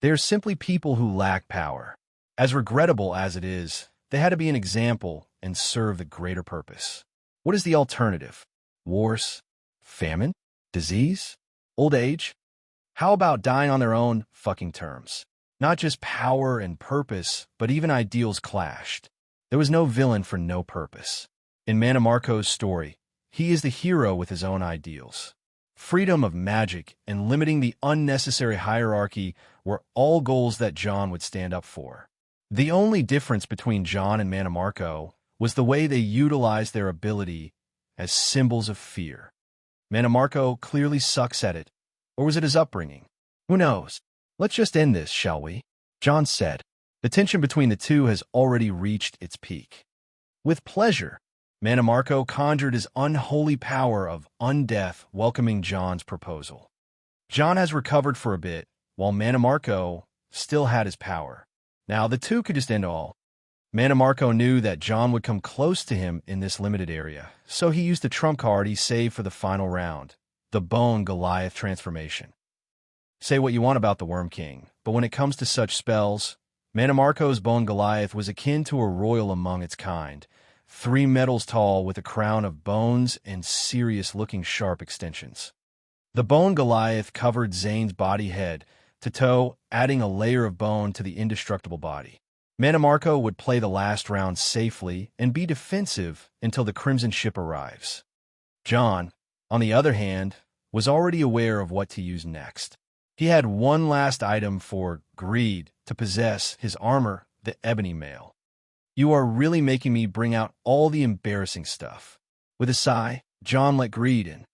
They are simply people who lack power. As regrettable as it is, they had to be an example and serve the greater purpose. What is the alternative? Wars? Famine? Disease? Old age? How about dying on their own fucking terms? Not just power and purpose, but even ideals clashed. There was no villain for no purpose. In Mannimarco's story, he is the hero with his own ideals. Freedom of magic and limiting the unnecessary hierarchy were all goals that Jon would stand up for. The only difference between Jon and Mannimarco was the way they utilized their ability as symbols of fear. Mannimarco clearly sucks at it, or was it his upbringing? Who knows? Let's just end this, shall we? Jon said. The tension between the two has already reached its peak. With pleasure, Mannimarco conjured his unholy power of undeath, welcoming Jon's proposal. Jon has recovered for a bit, while Mannimarco still had his power. Now the two could just end all. Mannimarco knew that Jon would come close to him in this limited area, so he used the trump card he saved for the final round, the Bone Goliath transformation. Say what you want about the Worm King, but when it comes to such spells, Mannimarco's Bone Goliath was akin to a royal among its kind, 3 metals tall with a crown of bones and serious-looking sharp extensions. The Bone Goliath covered Zane's body head to toe, adding a layer of bone to the indestructible body. Mannimarco would play the last round safely and be defensive until the Crimson Ship arrives. Jon, on the other hand, was already aware of what to use next. He had one last item for greed to possess, his armor, the Ebony Mail. You are really making me bring out all the embarrassing stuff. With a sigh, Jon let greed in.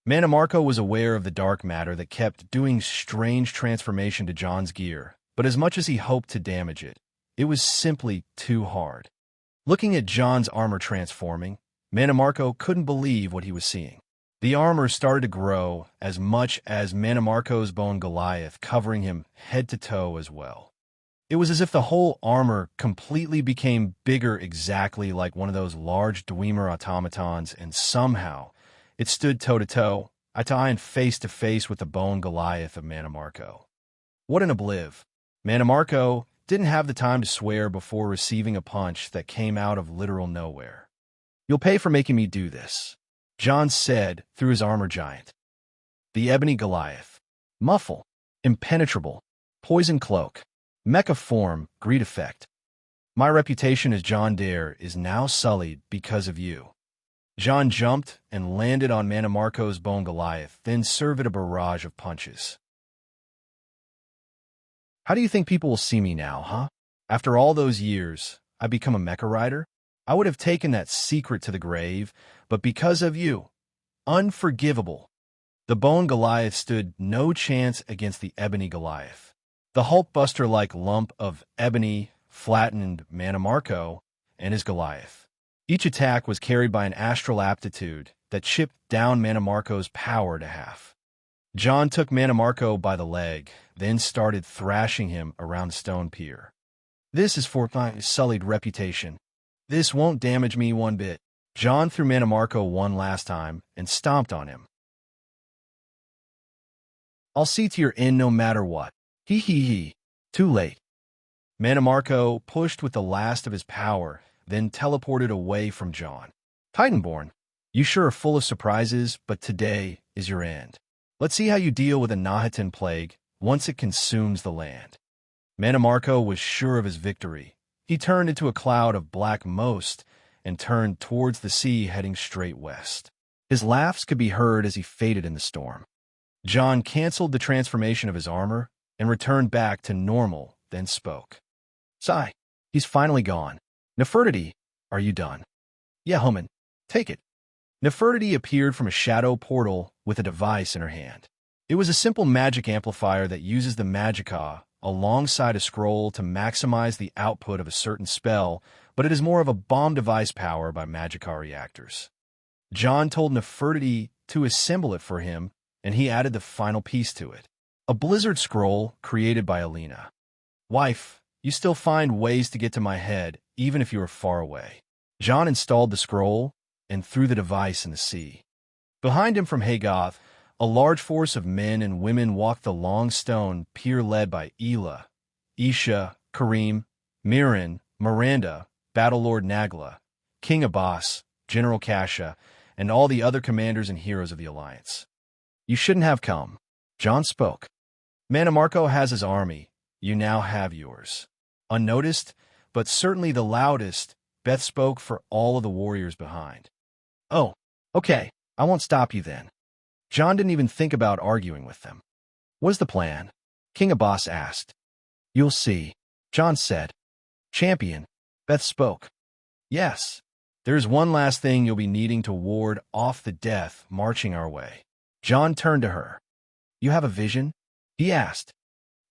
Mannimarco was aware of the dark matter that kept doing strange transformation to Jon's gear, but as much as he hoped to damage it, it was simply too hard. Looking at Jon's armor transforming, Mannimarco couldn't believe what he was seeing. The armor started to grow as much as Mannimarco's Bone Goliath, covering him head to toe as well. It was as if the whole armor completely became bigger, exactly like one of those large Dwemer automatons, and somehow it stood toe-to-toe, eye-to-eye and face-to-face with the Bone Goliath of Mannimarco. What an obliv! Mannimarco didn't have the time to swear before receiving a punch that came out of literal nowhere. You'll pay for making me do this, Jon said through his armor giant. The Ebony Goliath. Muffle. Impenetrable. Poison cloak. Mecha form. Greed effect. My reputation as Jon Dare is now sullied because of you. Jon jumped and landed on Mannimarco's Bone Goliath, then served a barrage of punches. How do you think people will see me now, huh? After all those years, I've become a mecha rider? I would have taken that secret to the grave, but because of you, unforgivable. The Bone Goliath stood no chance against the Ebony Goliath. The Hulkbuster-like lump of ebony flattened Mannimarco and his Goliath. Each attack was carried by an astral aptitude that chipped down Mannimarco's power to half. Jon took Mannimarco by the leg, then started thrashing him around the stone pier. This is for my sullied reputation. This won't damage me one bit. Jon threw Mannimarco one last time and stomped on him. I'll see to your end no matter what. Hee hee hee. Too late. Mannimarco pushed with the last of his power, then teleported away from Jon. Titanborn, you sure are full of surprises, but today is your end. Let's see how you deal with a Nahatin plague once it consumes the land. Mannimarco was sure of his victory. He turned into a cloud of black mist and turned towards the sea, heading straight west. His laughs could be heard as he faded in the storm. Jon canceled the transformation of his armor and returned back to normal, then spoke. Sigh, he's finally gone. Nefertiti, are you done? Yeah, Human, take it. Nefertiti appeared from a shadow portal with a device in her hand. It was a simple magic amplifier that uses the magicka alongside a scroll to maximize the output of a certain spell, but it is more of a bomb device powered by magicka reactors. Jon told Nefertiti to assemble it for him, and he added the final piece to it. A blizzard scroll created by Alina. Wife, you still find ways to get to my head, even if you are far away. Jon installed the scroll and threw the device in the sea. Behind him from Hagoth, a large force of men and women walked the long stone pier led by Ela, Isha, Karim, Mirin, Miranda, Battlelord Nagla, King Abbas, General Kasha, and all the other commanders and heroes of the Alliance. You shouldn't have come. Jon spoke. Mannimarco has his army. You now have yours. Unnoticed, but certainly the loudest, Beth spoke for all of the warriors behind. Oh, okay, I won't stop you then. Jon didn't even think about arguing with them. What's the plan? King Abbas asked. You'll see, Jon said. Champion, Beth spoke. Yes, there's one last thing you'll be needing to ward off the death marching our way. Jon turned to her. You have a vision? He asked.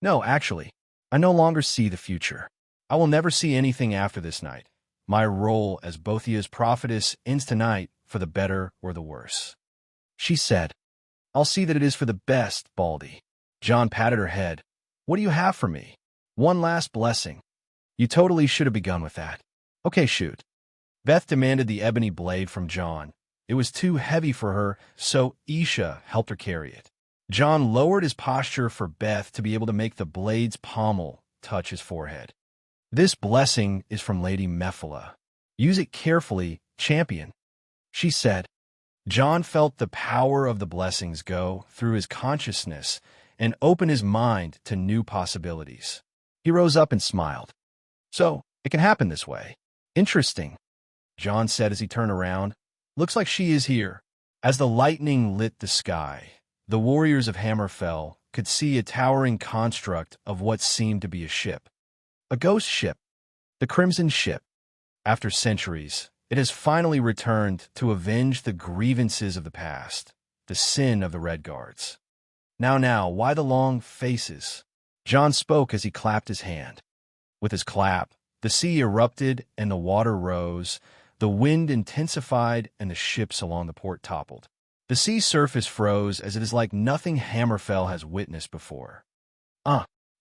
No, actually, I no longer see the future. I will never see anything after this night. My role as Bothea's prophetess ends tonight for the better or the worse. She said, I'll see that it is for the best, Baldy. Jon patted her head. What do you have for me? One last blessing. You totally should have begun with that. Okay, shoot. Beth demanded the ebony blade from Jon. It was too heavy for her, so Isha helped her carry it. Jon lowered his posture for Beth to be able to make the blade's pommel touch his forehead. This blessing is from Lady Mephala. Use it carefully, champion, she said. Jon felt the power of the blessings go through his consciousness and open his mind to new possibilities. He rose up and smiled. So, it can happen this way. Interesting, Jon said as he turned around. Looks like she is here. As the lightning lit the sky, the warriors of Hammerfell could see a towering construct of what seemed to be a ship. A ghost ship. The Crimson Ship. After centuries, it has finally returned to avenge the grievances of the past, the sin of the Red Guards. Now, why the long faces? Jon spoke as he clapped his hand. With his clap, the sea erupted and the water rose, the wind intensified and the ships along the port toppled. The sea surface froze as it is like nothing Hammerfell has witnessed before.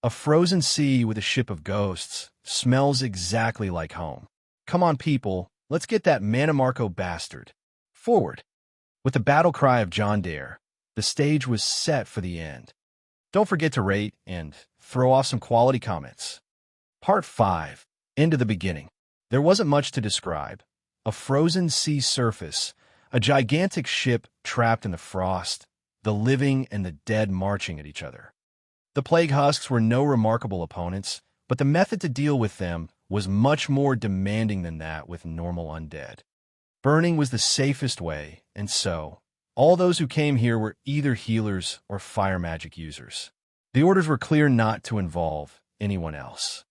A frozen sea with a ship of ghosts smells exactly like home. Come on, people, let's get that Mannimarco bastard. Forward. With the battle cry of Jon Dare, the stage was set for the end. Don't forget to rate and throw off some quality comments. Part 5. Into the beginning. There wasn't much to describe. A frozen sea surface, a gigantic ship trapped in the frost, the living and the dead marching at each other. The Plague Husks were no remarkable opponents, but the method to deal with them was much more demanding than that with normal undead. Burning was the safest way, and so, all those who came here were either healers or fire magic users. The orders were clear not to involve anyone else.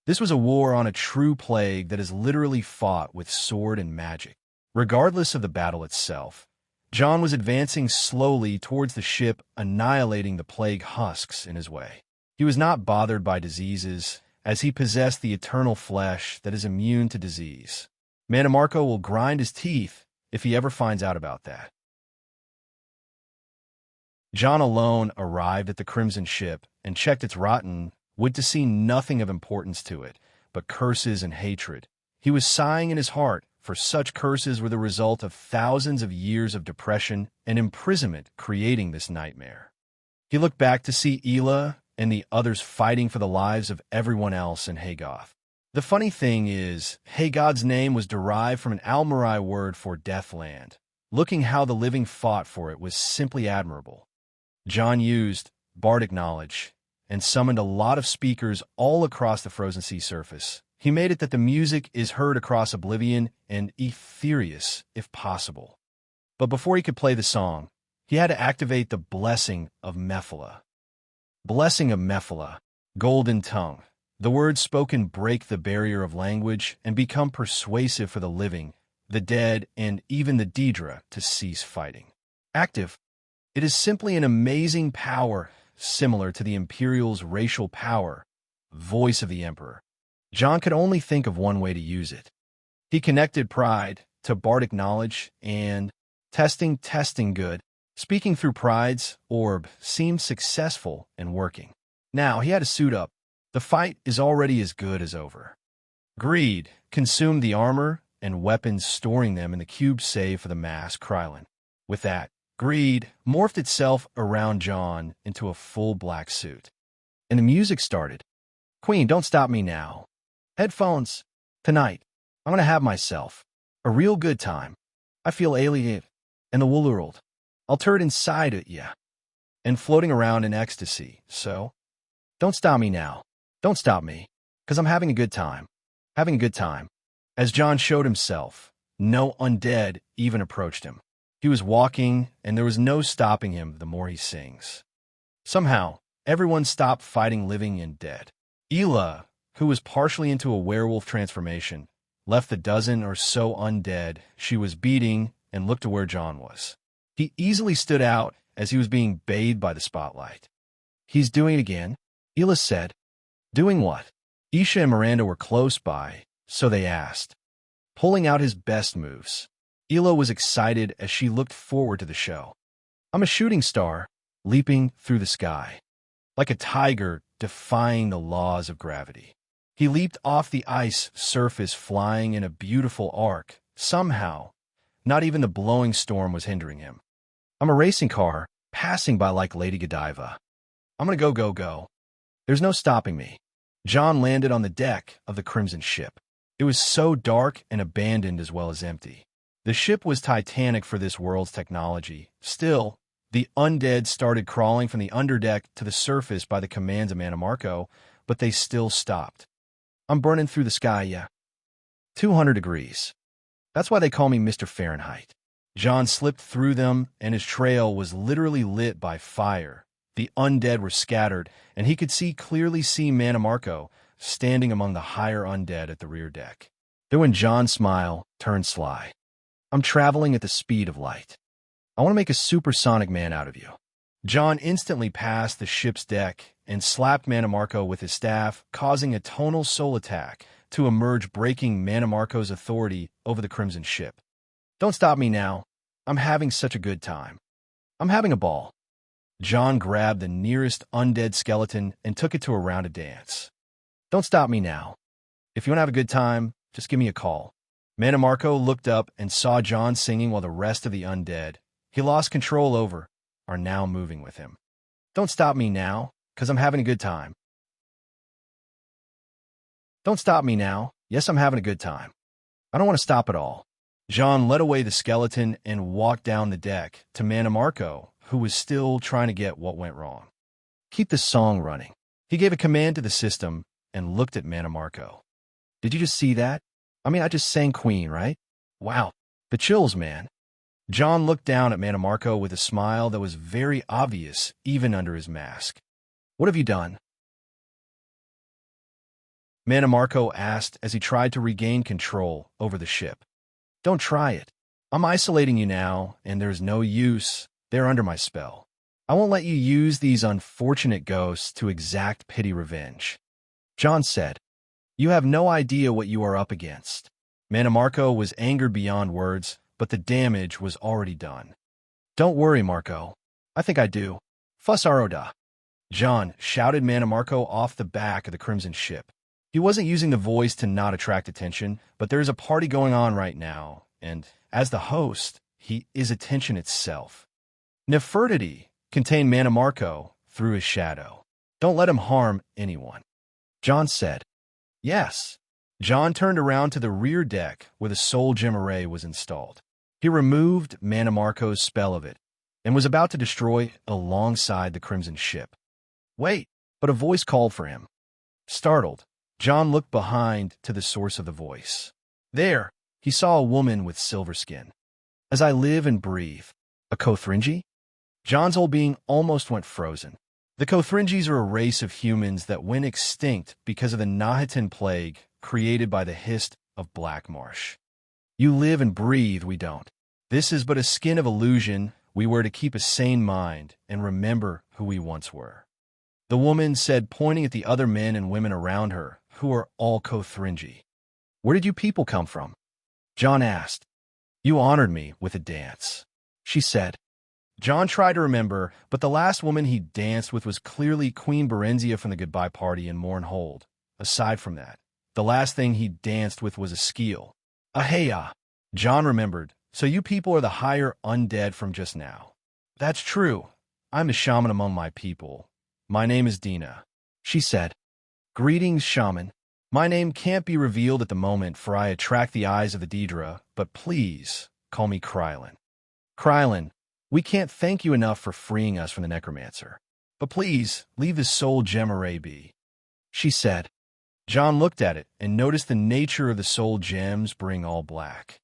This was a war on a true plague that is literally fought with sword and magic. Regardless of the battle itself, Jon was advancing slowly towards the ship, annihilating the plague husks in his way. He was not bothered by diseases, as he possessed the eternal flesh that is immune to disease. Mannimarco will grind his teeth if he ever finds out about that. Jon alone arrived at the Crimson Ship and checked its rotten wood to see nothing of importance to it, but curses and hatred. He was sighing in his heart, for such curses were the result of thousands of years of depression and imprisonment creating this nightmare. He looked back to see Ela and the others fighting for the lives of everyone else in Haygoth. The funny thing is, Haygod's name was derived from an Almarai word for Deathland. Looking how the living fought for it was simply admirable. Jon used bardic knowledge and summoned a lot of speakers all across the frozen sea surface. He made it that the music is heard across Oblivion and Aetherius, if possible. But before he could play the song, he had to activate the Blessing of Mephala. Blessing of Mephala, Golden Tongue. The words spoken break the barrier of language and become persuasive for the living, the dead, and even the Daedra to cease fighting. Active. It is simply an amazing power, similar to the Imperial's racial power, Voice of the Emperor. Jon could only think of one way to use it. He connected pride to bardic knowledge and testing good. Speaking through Pride's orb seemed successful and working. Now he had to suit up. The fight is already as good as over. Greed consumed the armor and weapons, storing them in the cube save for the mass Krylin. With that, greed morphed itself around Jon into a full black suit. And the music started. Queen, don't stop me now. Headphones. Tonight, I'm going to have myself. A real good time. I feel alien and the world. I'll turn inside it, yeah. And floating around in ecstasy, so? Don't stop me now. Don't stop me. 'Cause I'm having a good time. Having a good time. As John showed himself, no undead even approached him. He was walking, and there was no stopping him the more he sings. Somehow, everyone stopped fighting living and dead. Ela, who was partially into a werewolf transformation, left the dozen or so undead she was beating and looked to where John was. He easily stood out as he was being bathed by the spotlight. He's doing it again, Ela said. Doing what? Isha and Miranda were close by, so they asked. Pulling out his best moves. Ela was excited as she looked forward to the show. I'm a shooting star, leaping through the sky. Like a tiger defying the laws of gravity. He leaped off the ice surface flying in a beautiful arc. Somehow, not even the blowing storm was hindering him. I'm a racing car, passing by like Lady Godiva. I'm gonna go, go, go. There's no stopping me. John landed on the deck of the Crimson ship. It was so dark and abandoned as well as empty. The ship was titanic for this world's technology. Still, the undead started crawling from the underdeck to the surface by the commands of Mannimarco, but they still stopped. I'm burning through the sky, yeah. 200 degrees. That's why they call me Mr. Fahrenheit. John slipped through them, and his trail was literally lit by fire. The undead were scattered, and he could clearly see Mannimarco standing among the higher undead at the rear deck. Then when John's smile turned sly. I'm traveling at the speed of light. I want to make a supersonic man out of you. John instantly passed the ship's deck and slapped Mannimarco with his staff, causing a tonal soul attack to emerge, breaking Mannimarco's authority over the Crimson ship. Don't stop me now. I'm having such a good time. I'm having a ball. John grabbed the nearest undead skeleton and took it to a rounded dance. Don't stop me now. If you want to have a good time, just give me a call. Mannimarco looked up and saw John singing while the rest of the undead he lost control over are now moving with him. Don't stop me now, 'cause I'm having a good time. Don't stop me now. Yes, I'm having a good time. I don't want to stop at all. John led away the skeleton and walked down the deck to Mannimarco, who was still trying to get what went wrong. Keep the song running. He gave a command to the system and looked at Mannimarco. Did you just see that? I mean, I just sang Queen, right? Wow, the chills, man. John looked down at Mannimarco with a smile that was very obvious even under his mask. What have you done? Mannimarco asked as he tried to regain control over the ship. Don't try it. I'm isolating you now, and there's no use. They're under my spell. I won't let you use these unfortunate ghosts to exact pity revenge. John said, You have no idea what you are up against. Mannimarco was angered beyond words, but the damage was already done. Don't worry, Marco. I think I do. Fuss Aroda. John shouted Mannimarco off the back of the Crimson ship. He wasn't using the voice to not attract attention, but there is a party going on right now, and as the host, he is attention itself. Nefertiti contained Mannimarco through his shadow. Don't let him harm anyone. John said, Yes. John turned around to the rear deck where the soul gem array was installed. He removed Mannimarco's spell of it and was about to destroy alongside the Crimson ship. Wait, but a voice called for him. Startled, John looked behind to the source of the voice. There, he saw a woman with silver skin. As I live and breathe, a Kothringi? John's whole being almost went frozen. The Kothringis are a race of humans that went extinct because of the Nahitan plague created by the Hist of Black Marsh. You live and breathe, we don't. This is but a skin of illusion we wear to keep a sane mind and remember who we once were. The woman said, pointing at the other men and women around her, who are all Kothringi. Where did you people come from? John asked. You honored me with a dance, she said. John tried to remember, but the last woman he danced with was clearly Queen Berenzia from the goodbye party in Mournhold. Aside from that, the last thing he danced with was a skeel. Ahaya. John remembered. So you people are the higher undead from just now. That's true. I'm the shaman among my people. My name is Dina, she said. Greetings, shaman. My name can't be revealed at the moment, for I attract the eyes of the Daedra, but please call me Krylin. Krylin, we can't thank you enough for freeing us from the necromancer. But please, leave this soul gem array be, she said. John looked at it and noticed the nature of the soul gems being all black.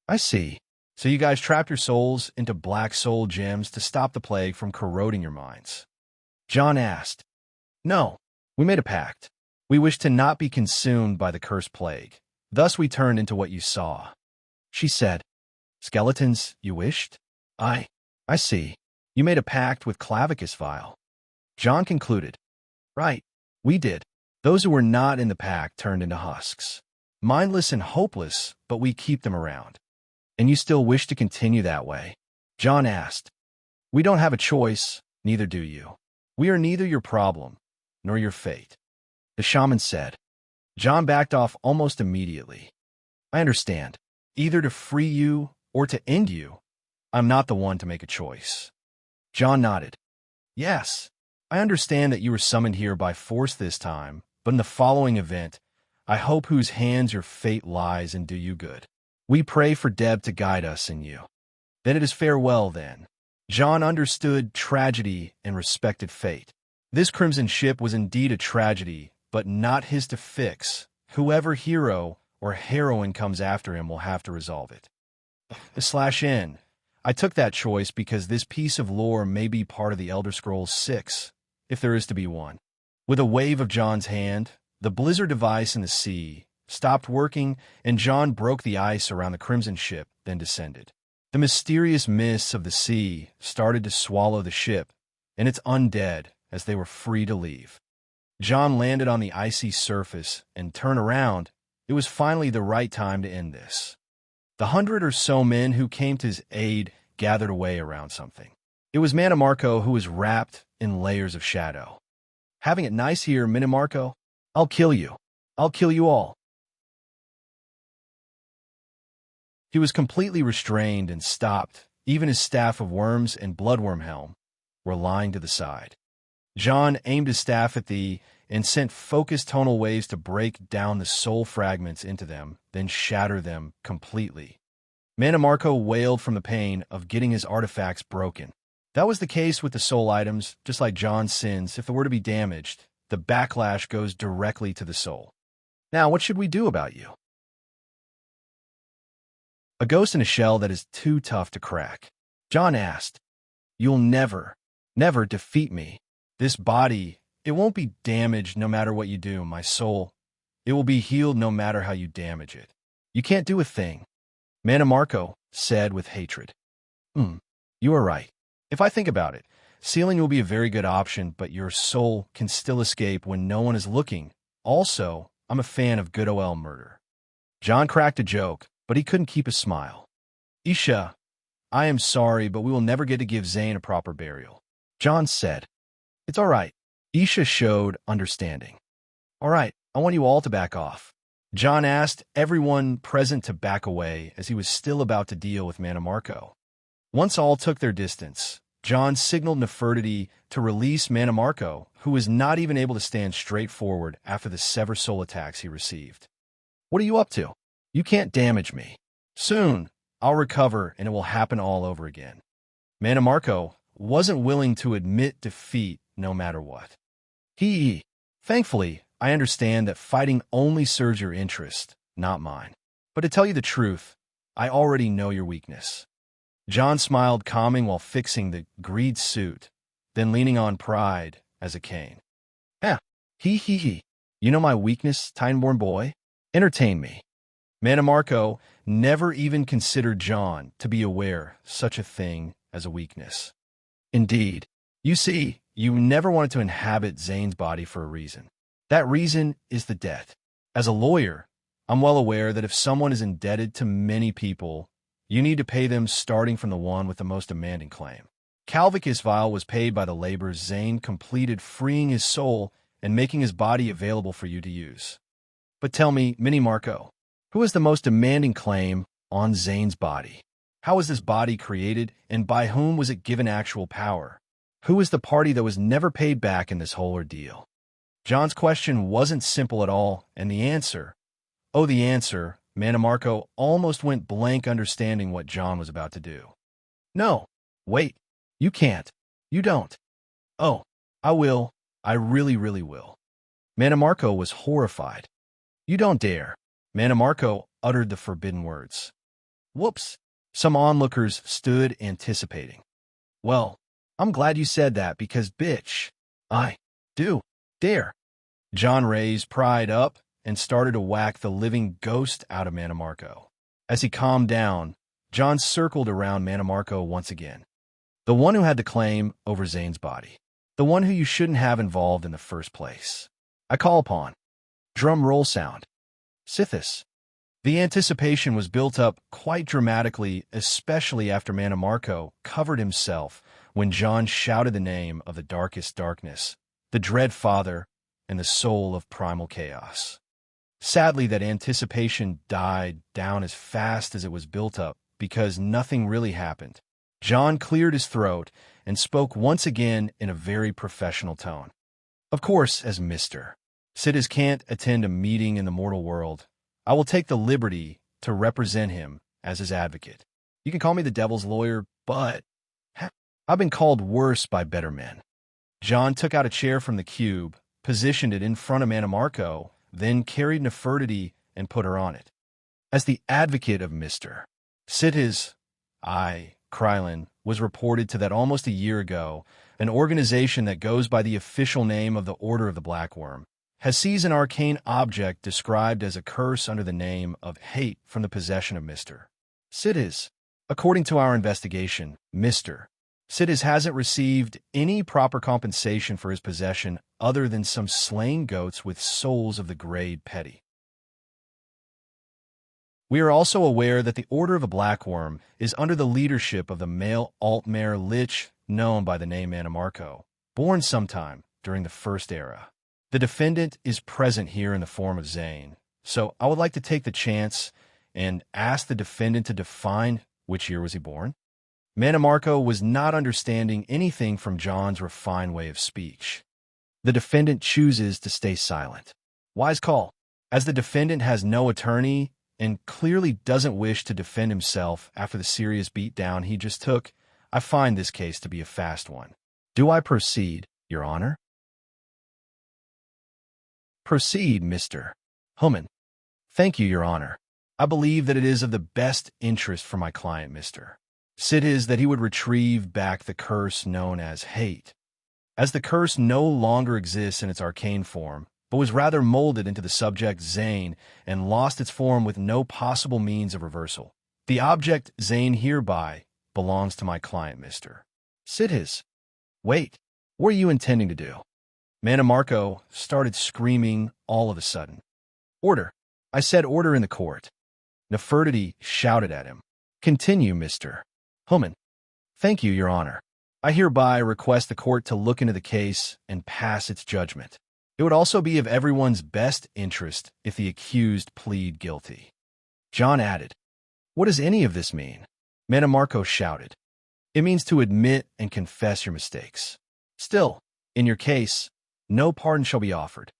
I see. So you guys trapped your souls into black soul gems to stop the plague from corroding your minds? John asked. No, we made a pact. We wished to not be consumed by the cursed plague. Thus we turned into what you saw. She said. Skeletons, you wished? I see. You made a pact with Clavicus Vile. John concluded. Right, we did. Those who were not in the pact turned into husks. Mindless and hopeless, but we keep them around. And you still wish to continue that way? John asked. We don't have a choice, neither do you. We are neither your problem, nor your fate. The shaman said. John backed off almost immediately. I understand. Either to free you or to end you. I'm not the one to make a choice. John nodded. Yes, I understand that you were summoned here by force this time, but in the following event, I hope whose hands your fate lies and do you good. We pray for Deb to guide us and you. Then it is farewell, then. John understood tragedy and respected fate. This crimson ship was indeed a tragedy, but not his to fix. Whoever hero or heroine comes after him will have to resolve it. /N. I took that choice because this piece of lore may be part of the Elder Scrolls 6, if there is to be one. With a wave of John's hand, the blizzard device in the sea stopped working, and John broke the ice around the crimson ship, then descended. The mysterious mists of the sea started to swallow the ship and its undead as they were free to leave. John landed on the icy surface and turned around. It was finally the right time to end this. The 100 or so men who came to his aid gathered away around something. It was Mannimarco, who was wrapped in layers of shadow. Having it nice here, Mannimarco? I'll kill you. I'll kill you all. He was completely restrained and stopped. Even his staff of worms and bloodworm helm were lying to the side. John aimed his staff at thee and sent focused tonal waves to break down the soul fragments into them, then shatter them completely. Mannimarco wailed from the pain of getting his artifacts broken. That was the case with the soul items. Just like John's sins, if they were to be damaged, the backlash goes directly to the soul. Now, what should we do about you? A ghost in a shell that is too tough to crack. John asked. You'll never defeat me. This body, it won't be damaged no matter what you do. My soul, it will be healed no matter how you damage it. You can't do a thing. Mannimarco said with hatred. You are right. If I think about it, sealing will be a very good option, but your soul can still escape when no one is looking. Also, I'm a fan of good OL murder. John cracked a joke, but he couldn't keep a smile. Isha, I am sorry, but we will never get to give Zane a proper burial. John said. It's all right. Isha showed understanding. All right, I want you all to back off. John asked everyone present to back away as he was still about to deal with Mannimarco. Once all took their distance, John signaled Nefertiti to release Mannimarco, who was not even able to stand straight forward after the sever soul attacks he received. What are you up to? You can't damage me. Soon, I'll recover and it will happen all over again. Mannimarco wasn't willing to admit defeat no matter what. Thankfully, I understand that fighting only serves your interest, not mine. But to tell you the truth, I already know your weakness. John smiled, calming while fixing the greed suit, then leaning on pride as a cane. You know my weakness, Titanborn boy? Entertain me. Mannimarco never even considered John to be aware such a thing as a weakness. Indeed, you see, you never wanted to inhabit Zane's body for a reason. That reason is the debt. As a lawyer, I'm well aware that if someone is indebted to many people, you need to pay them starting from the one with the most demanding claim. Calvicus Vile was paid by the labors Zane completed freeing his soul and making his body available for you to use. But tell me, Mannimarco, who is the most demanding claim on Zane's body? How was this body created, and by whom was it given actual power? Who is the party that was never paid back in this whole ordeal? John's question wasn't simple at all, and the answer, Mannimarco almost went blank understanding what John was about to do. No, wait, you can't. You don't. Oh, I will. I really, really will. Mannimarco was horrified. You don't dare. Mannimarco uttered the forbidden words. Whoops. Some onlookers stood anticipating. Well, I'm glad you said that because, bitch, I do dare. John raised pride up and started to whack the living ghost out of Mannimarco. As he calmed down, John circled around Mannimarco once again. The one who had the claim over Zane's body. The one who you shouldn't have involved in the first place. I call upon. Drum roll sound. Sithis. The anticipation was built up quite dramatically, especially after Mannimarco covered himself when John shouted the name of the darkest darkness, the dread father, and the soul of primal chaos. Sadly, that anticipation died down as fast as it was built up because nothing really happened. John cleared his throat and spoke once again in a very professional tone. Of course, as Mr. Sidis can't attend a meeting in the mortal world, I will take the liberty to represent him as his advocate. You can call me the devil's lawyer, but I've been called worse by better men. John took out a chair from the cube, positioned it in front of Mannimarco, then carried Nefertiti and put her on it. As the advocate of Mr. Sidis, Krylin, was reported to that almost a year ago, an organization that goes by the official name of the Order of the Black Worm, has seized an arcane object described as a curse under the name of hate from the possession of Mr. Sidis. According to our investigation, Mr. Sidis hasn't received any proper compensation for his possession other than some slain goats with souls of the grade petty. We are also aware that the Order of the Black Worm is under the leadership of the male Altmare Lich known by the name Mannimarco, born sometime during the First Era. The defendant is present here in the form of Zane, so I would like to take the chance and ask the defendant to define which year was he born. Mannimarco was not understanding anything from John's refined way of speech. The defendant chooses to stay silent. Wise call. As the defendant has no attorney and clearly doesn't wish to defend himself after the serious beatdown he just took, I find this case to be a fast one. Do I proceed, Your Honor? Proceed, Mr. Human. Thank you, Your Honor. I believe that it is of the best interest for my client, Mr. Sidis, that he would retrieve back the curse known as hate. As the curse no longer exists in its arcane form, but was rather molded into the subject Zane and lost its form with no possible means of reversal. The object Zane hereby belongs to my client, Mr. Sidis. Wait, what are you intending to do? Mannimarco started screaming all of a sudden. Order. I said order in the court. Nefertiti shouted at him. Continue, Mr. Human. Thank you, Your Honor. I hereby request the court to look into the case and pass its judgment. It would also be of everyone's best interest if the accused plead guilty. John added, What does any of this mean? Mannimarco shouted. It means to admit and confess your mistakes. Still, in your case, no pardon shall be offered.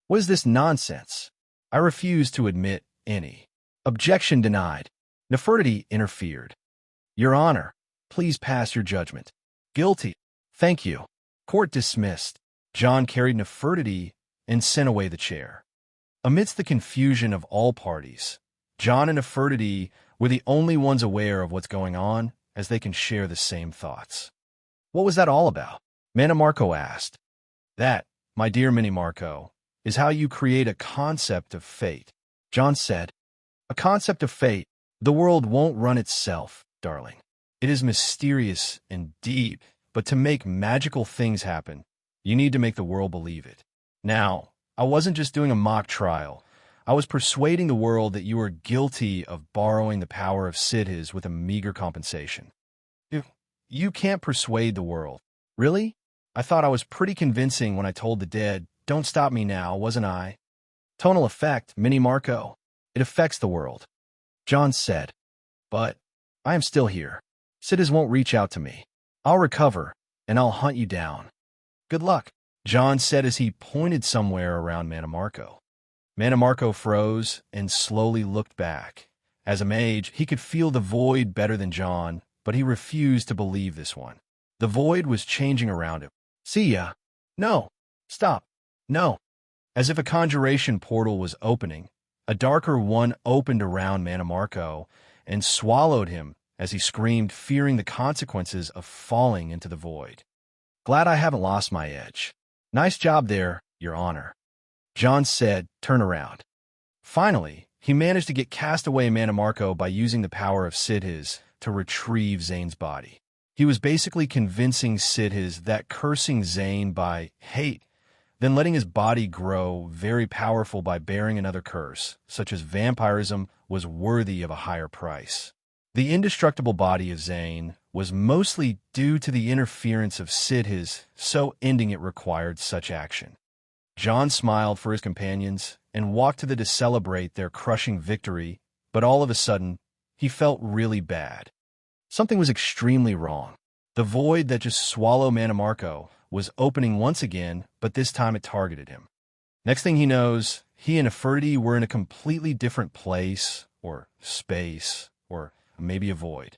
What is this nonsense? I refuse to admit any. Objection denied. Nefertiti interfered. Your Honor, please pass your judgment. Guilty. Thank you. Court dismissed. John carried Nefertiti and sent away the chair. Amidst the confusion of all parties, John and Nefertiti were the only ones aware of what's going on, as they can share the same thoughts. What was that all about? Mannimarco asked. That, my dear Mannimarco, is how you create a concept of fate. John said, A concept of fate. The world won't run itself, darling. It is mysterious and deep, but to make magical things happen, you need to make the world believe it. Now, I wasn't just doing a mock trial. I was persuading the world that you were guilty of borrowing the power of Sidis with a meager compensation. You can't persuade the world. Really? I thought I was pretty convincing when I told the dead, don't stop me now, wasn't I? Tonal effect, Mannimarco. It affects the world. John said, But I am still here. Sidis won't reach out to me. I'll recover, and I'll hunt you down. Good luck. John said as he pointed somewhere around Mannimarco. Mannimarco froze and slowly looked back. As a mage, he could feel the void better than John, but he refused to believe this one. The void was changing around him. See ya. No. Stop. No. As if a conjuration portal was opening, a darker one opened around Mannimarco and swallowed him as he screamed, fearing the consequences of falling into the void. Glad I haven't lost my edge. Nice job there, Your Honor. John said, turn around. Finally, he managed to get cast away Mannimarco by using the power of Sidhis to retrieve Zane's body. He was basically convincing Sidhis that cursing Zane by hate, then letting his body grow very powerful by bearing another curse, such as vampirism, was worthy of a higher price. The indestructible body of Zane was mostly due to the interference of Sidhis, so ending it required such action. John smiled for his companions and walked to to celebrate their crushing victory, but all of a sudden, he felt really bad. Something was extremely wrong. The void that just swallowed Mannimarco was opening once again, but this time it targeted him. Next thing he knows, he and Nefertiti were in a completely different place, or space, or maybe a void.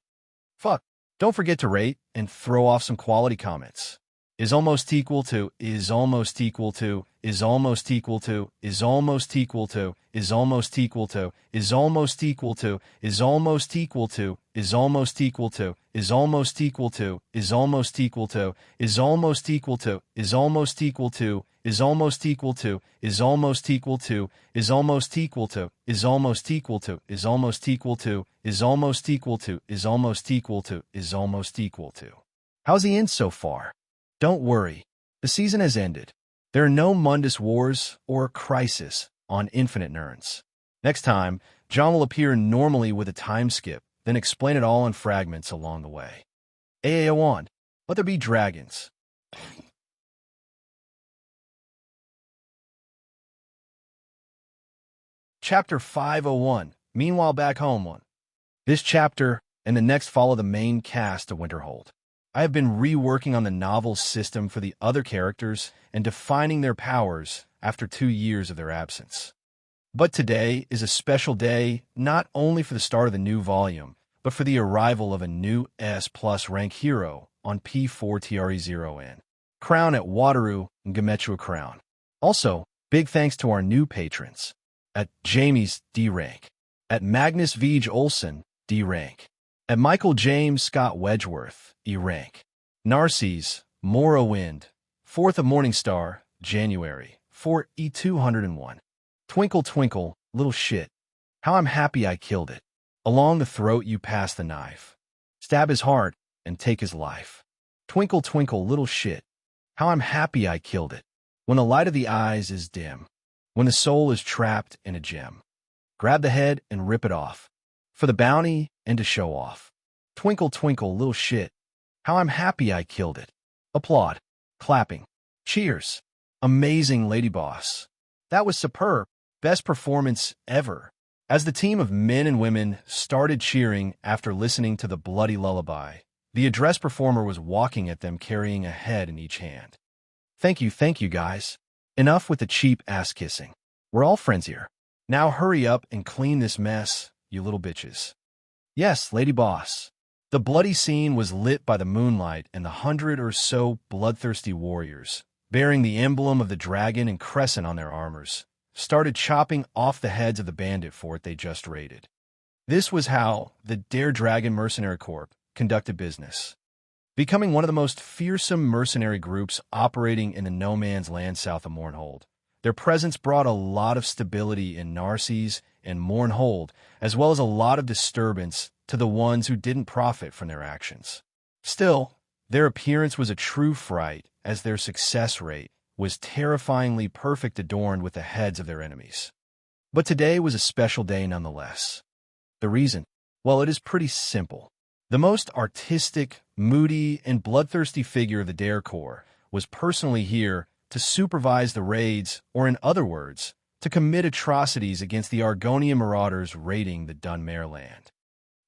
Fuck. Don't forget to rate and throw off some quality comments. Is almost equal to, is almost equal to, is almost equal to, is almost equal to, is almost equal to, is almost equal to, is almost equal to, is almost equal to, is almost equal to, is almost equal to, is almost equal to, is almost equal to, is almost equal to, is almost equal to, is almost equal to, is almost equal to, is almost equal to, is almost equal to, is almost equal to, is almost equal to. How's the end so far? Don't worry, the season has ended. There are no Mundus Wars or Crisis on Infinite Nerds. Next time, John will appear normally with a time skip, then explain it all in fragments along the way. AAO1, let there be dragons. Chapter 501, Meanwhile Back Home 1. This chapter and the next follow the main cast of Winterhold. I have been reworking on the novel's system for the other characters and defining their powers after 2 years of their absence. But today is a special day not only for the start of the new volume, but for the arrival of a new S+ rank hero on P4TRE0N. Crown at Wataru and Gamechua Crown. Also, big thanks to our new patrons. At Jamie's D rank. At Magnus Vij Olsen, D rank. At Michael James Scott Wedgeworth, E rank. Narcisse, Morrowind, 4th of Morningstar, January, 4 E201. Twinkle Twinkle, little shit. How I'm happy I killed it. Along the throat you pass the knife. Stab his heart and take his life. Twinkle Twinkle, little shit. How I'm happy I killed it. When the light of the eyes is dim. When the soul is trapped in a gem. Grab the head and rip it off. For the bounty and to show off. Twinkle, twinkle, little shit. How I'm happy I killed it. Applaud. Clapping. Cheers. Amazing, Lady Boss. That was superb. Best performance ever. As the team of men and women started cheering after listening to the bloody lullaby, the address performer was walking at them carrying a head in each hand. Thank you, guys. Enough with the cheap ass-kissing. We're all friends here. Now hurry up and clean this mess, you little bitches. Yes, Lady Boss. The bloody scene was lit by the moonlight and the 100 or so bloodthirsty warriors, bearing the emblem of the dragon and crescent on their armors, started chopping off the heads of the bandit fort they just raided. This was how the Dare Dragon Mercenary Corps conducted business, becoming one of the most fearsome mercenary groups operating in the no man's land south of Mournhold. Their presence brought a lot of stability in Narcisse and Mournhold, as well as a lot of disturbance to the ones who didn't profit from their actions. Still, their appearance was a true fright, as their success rate was terrifyingly perfect, adorned with the heads of their enemies. But today was a special day nonetheless. The reason? Well, it is pretty simple. The most artistic, moody, and bloodthirsty figure of the Dare Corps was personally here to supervise the raids, or in other words, to commit atrocities against the Argonian marauders raiding the Dunmare land.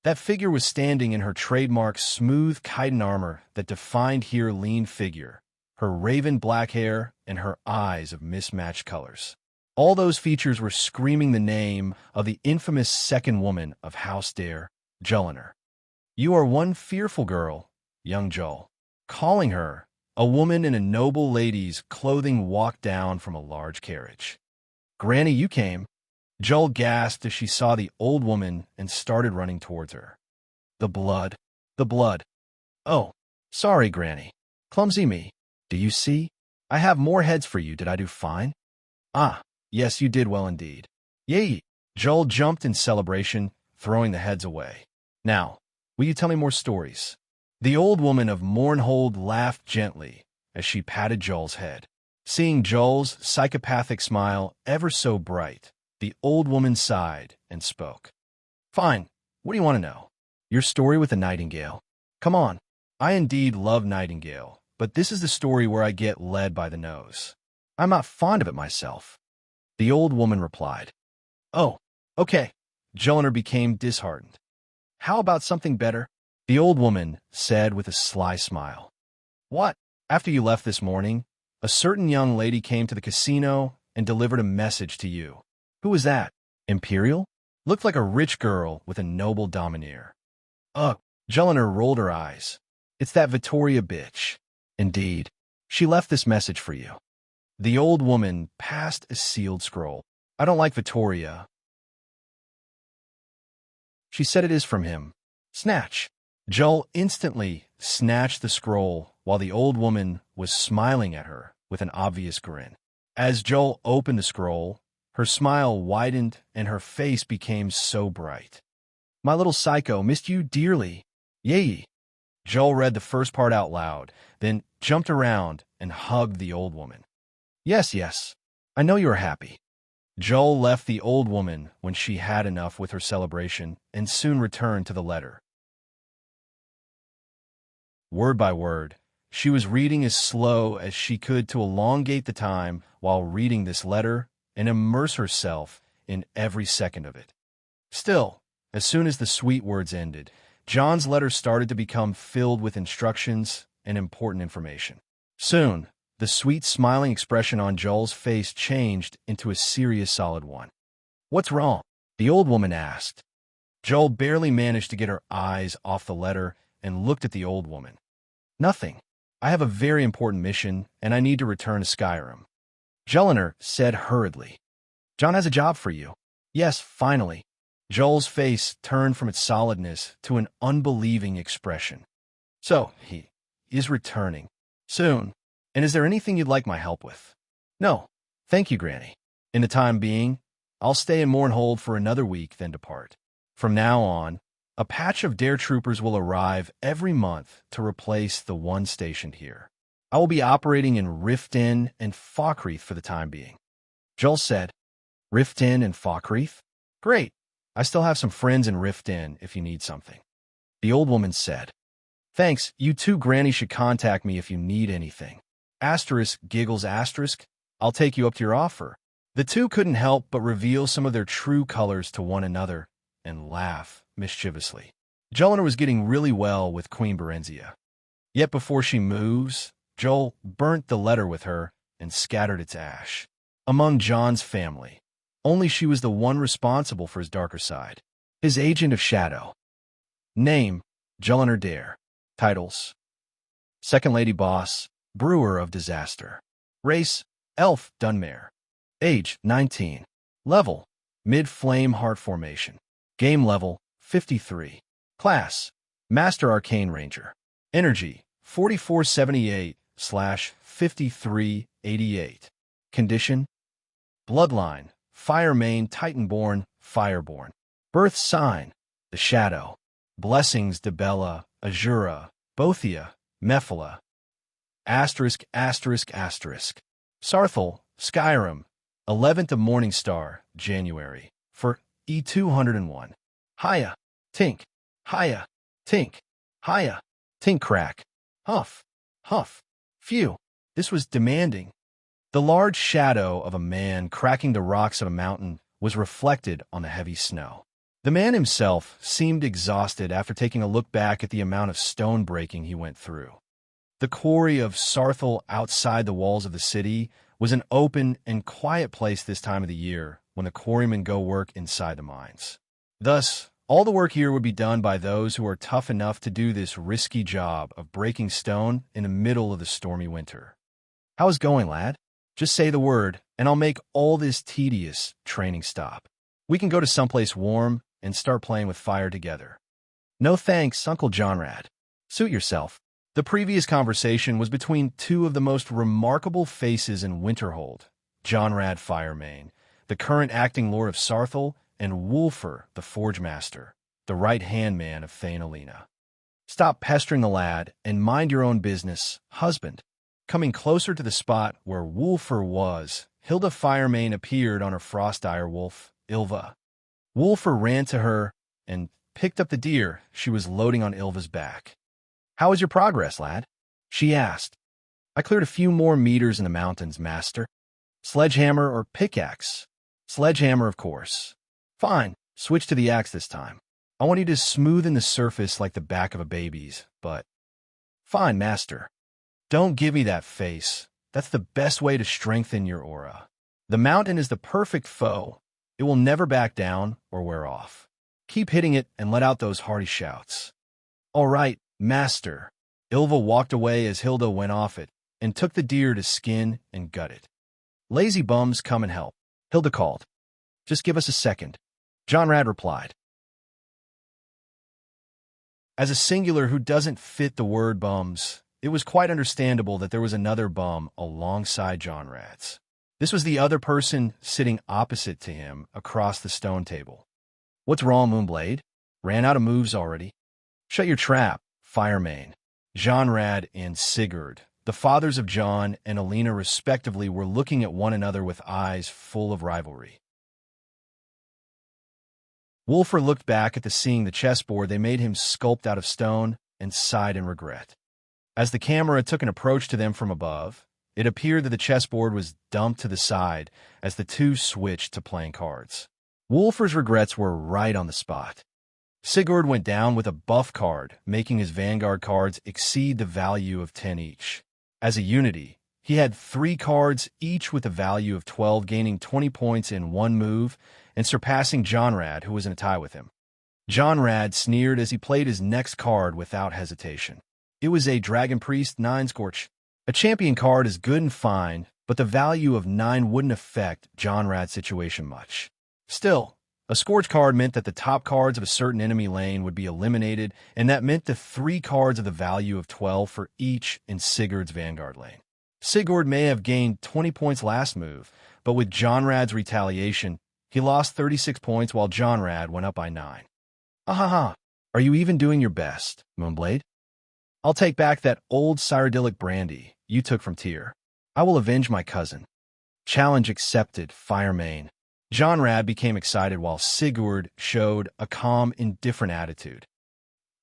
That figure was standing in her trademark smooth chitin armor that defined her lean figure, her raven black hair, and her eyes of mismatched colors. All those features were screaming the name of the infamous second woman of House Dare, Jelinek. "You are one fearful girl," young Joel, calling her. A woman in a noble lady's clothing walked down from a large carriage. "Granny, you came." Joel gasped as she saw the old woman and started running towards her. "The blood. The blood. Oh, sorry, Granny. Clumsy me. Do you see? I have more heads for you. Did I do fine?" "Ah, yes, you did well indeed." "Yay!" Joel jumped in celebration, throwing the heads away. "Now, will you tell me more stories?" The old woman of Mournhold laughed gently as she patted Joel's head. Seeing Joel's psychopathic smile ever so bright, the old woman sighed and spoke. "Fine. What do you want to know?" "Your story with the nightingale." "Come on." "I indeed love Nightingale, but this is the story where I get led by the nose. I'm not fond of it myself." The old woman replied. "Oh, okay." Jelinek became disheartened. "How about something better?" The old woman said with a sly smile. "What? After you left this morning, a certain young lady came to the casino and delivered a message to you." "Who was that? Imperial?" "Looked like a rich girl with a noble domineer." "Ugh." Jelinek rolled her eyes. "It's that Vittoria bitch." "Indeed. She left this message for you." The old woman passed a sealed scroll. "I don't like Vittoria. She said it is from him." "Snatch." Joel instantly snatched the scroll while the old woman was smiling at her with an obvious grin. As Joel opened the scroll, her smile widened and her face became so bright. "My little psycho, missed you dearly. Yay." Joel read the first part out loud, then jumped around and hugged the old woman. Yes, yes. I know you are happy." Joel left the old woman when she had enough with her celebration and soon returned to the letter. Word by word, she was reading as slow as she could to elongate the time while reading this letter and immerse herself in every second of it. Still, as soon as the sweet words ended, John's letter started to become filled with instructions and important information. Soon, the sweet smiling expression on Joel's face changed into a serious solid one. "What's wrong?" the old woman asked. Joel barely managed to get her eyes off the letter and looked at the old woman. "Nothing. I have a very important mission, and I need to return to Skyrim." Jelinek said hurriedly. "John has a job for you." "Yes, finally." Joel's face turned from its solidness to an unbelieving expression. "So, he is returning soon. And is there anything you'd like my help with?" "No, thank you, Granny. In the time being, I'll stay in Mournhold for another week, then depart. From now on, a patch of Dare troopers will arrive every month to replace the one stationed here. I will be operating in Riften and Falkreath for the time being." Joel said, "Riften and Falkreath? Great. I still have some friends in Riften if you need something." The old woman said, "Thanks, you too, Granny should contact me if you need anything. Asterisk giggles asterisk, I'll take you up to your offer." The two couldn't help but reveal some of their true colors to one another and laugh mischievously. Jelinek was getting really well with Queen Berenzia. Yet before she moves, Joel burnt the letter with her and scattered its ash. Among John's family, only she was the one responsible for his darker side. His agent of shadow. Name, Jelinek Dare. Titles: Second Lady Boss, Brewer of Disaster. Race, Elf Dunmare. Age, 19. Level, Mid-Flame Heart Formation. Game level, 53. Class, Master Arcane Ranger. Energy, 4478/5388. Condition, Bloodline, Fire Main Titanborn, Fireborn. Birth Sign, The Shadow. Blessings Debella, Azura, Bothia, Mephala. Asterisk, asterisk, asterisk. Sarthal, Skyrim, 11th of Morningstar, January. For E201. Hiya, Tink. Hiya, Tink. Hiya, Tink crack. Huff, huff. Phew, this was demanding. The large shadow of a man cracking the rocks of a mountain was reflected on the heavy snow. The man himself seemed exhausted after taking a look back at the amount of stone breaking he went through. The quarry of Sarthal outside the walls of the city was an open and quiet place this time of the year when the quarrymen go work inside the mines. Thus, all the work here would be done by those who are tough enough to do this risky job of breaking stone in the middle of the stormy winter. "How's it going, lad? Just say the word, and I'll make all this tedious training stop. We can go to someplace warm and start playing with fire together." "No thanks, Uncle Johnrad. Suit yourself." The previous conversation was between two of the most remarkable faces in Winterhold, Johnrad Firemane, the current acting lord of Sarthal, and Wulfr, the Forge Master, the right-hand man of Thane Alina. "Stop pestering the lad and mind your own business, husband." Coming closer to the spot where Wulfr was, Hilda Firemane appeared on her frost-dire wolf, Ilva. Wulfr ran to her and picked up the deer she was loading on Ilva's back. "How is your progress, lad?" she asked. "I cleared a few more meters in the mountains, master." "Sledgehammer or pickaxe?" "Sledgehammer, of course." "Fine, switch to the axe this time. I want you to smoothen the surface like the back of a baby's, but—" "Fine, master." "Don't give me that face. That's the best way to strengthen your aura. The mountain is the perfect foe. It will never back down or wear off. Keep hitting it and let out those hearty shouts." "All right, master." Ilva walked away as Hilda went off it and took the deer to skin and gut it. "Lazy bums, come and help," Hilda called. "Just give us a second," Johnrad replied. As a singular who doesn't fit the word bums, it was quite understandable that there was another bum alongside Johnrad's. This was the other person sitting opposite to him across the stone table. "What's wrong, Moonblade? Ran out of moves already?" "Shut your trap, Firemane." Johnrad and Sigurd, the fathers of John and Alina respectively, were looking at one another with eyes full of rivalry. Wulfr looked back at seeing the chessboard they made him sculpt out of stone and sighed in regret. As the camera took an approach to them from above, it appeared that the chessboard was dumped to the side as the two switched to playing cards. Wulfr's regrets were right on the spot. Sigurd went down with a buff card, making his vanguard cards exceed the value of 10 each. As a unity, he had 3 cards, each with a value of 12, gaining 20 points in one move and surpassing Johnrad, who was in a tie with him. Johnrad sneered as he played his next card without hesitation. It was a Dragon Priest 9 Scorch. A champion card is good and fine, but the value of 9 wouldn't affect Johnrad's situation much. Still, a Scorch card meant that the top cards of a certain enemy lane would be eliminated, and that meant the 3 cards of the value of 12 for each in Sigurd's vanguard lane. Sigurd may have gained 20 points last move, but with Johnrad's retaliation, he lost 36 points while Johnrad went up by 9. "Ahaha, are you even doing your best, Moonblade? I'll take back that old Cyrodiilic brandy you took from Tyr. I will avenge my cousin." "Challenge accepted, Firemane." Johnrad became excited while Sigurd showed a calm, indifferent attitude.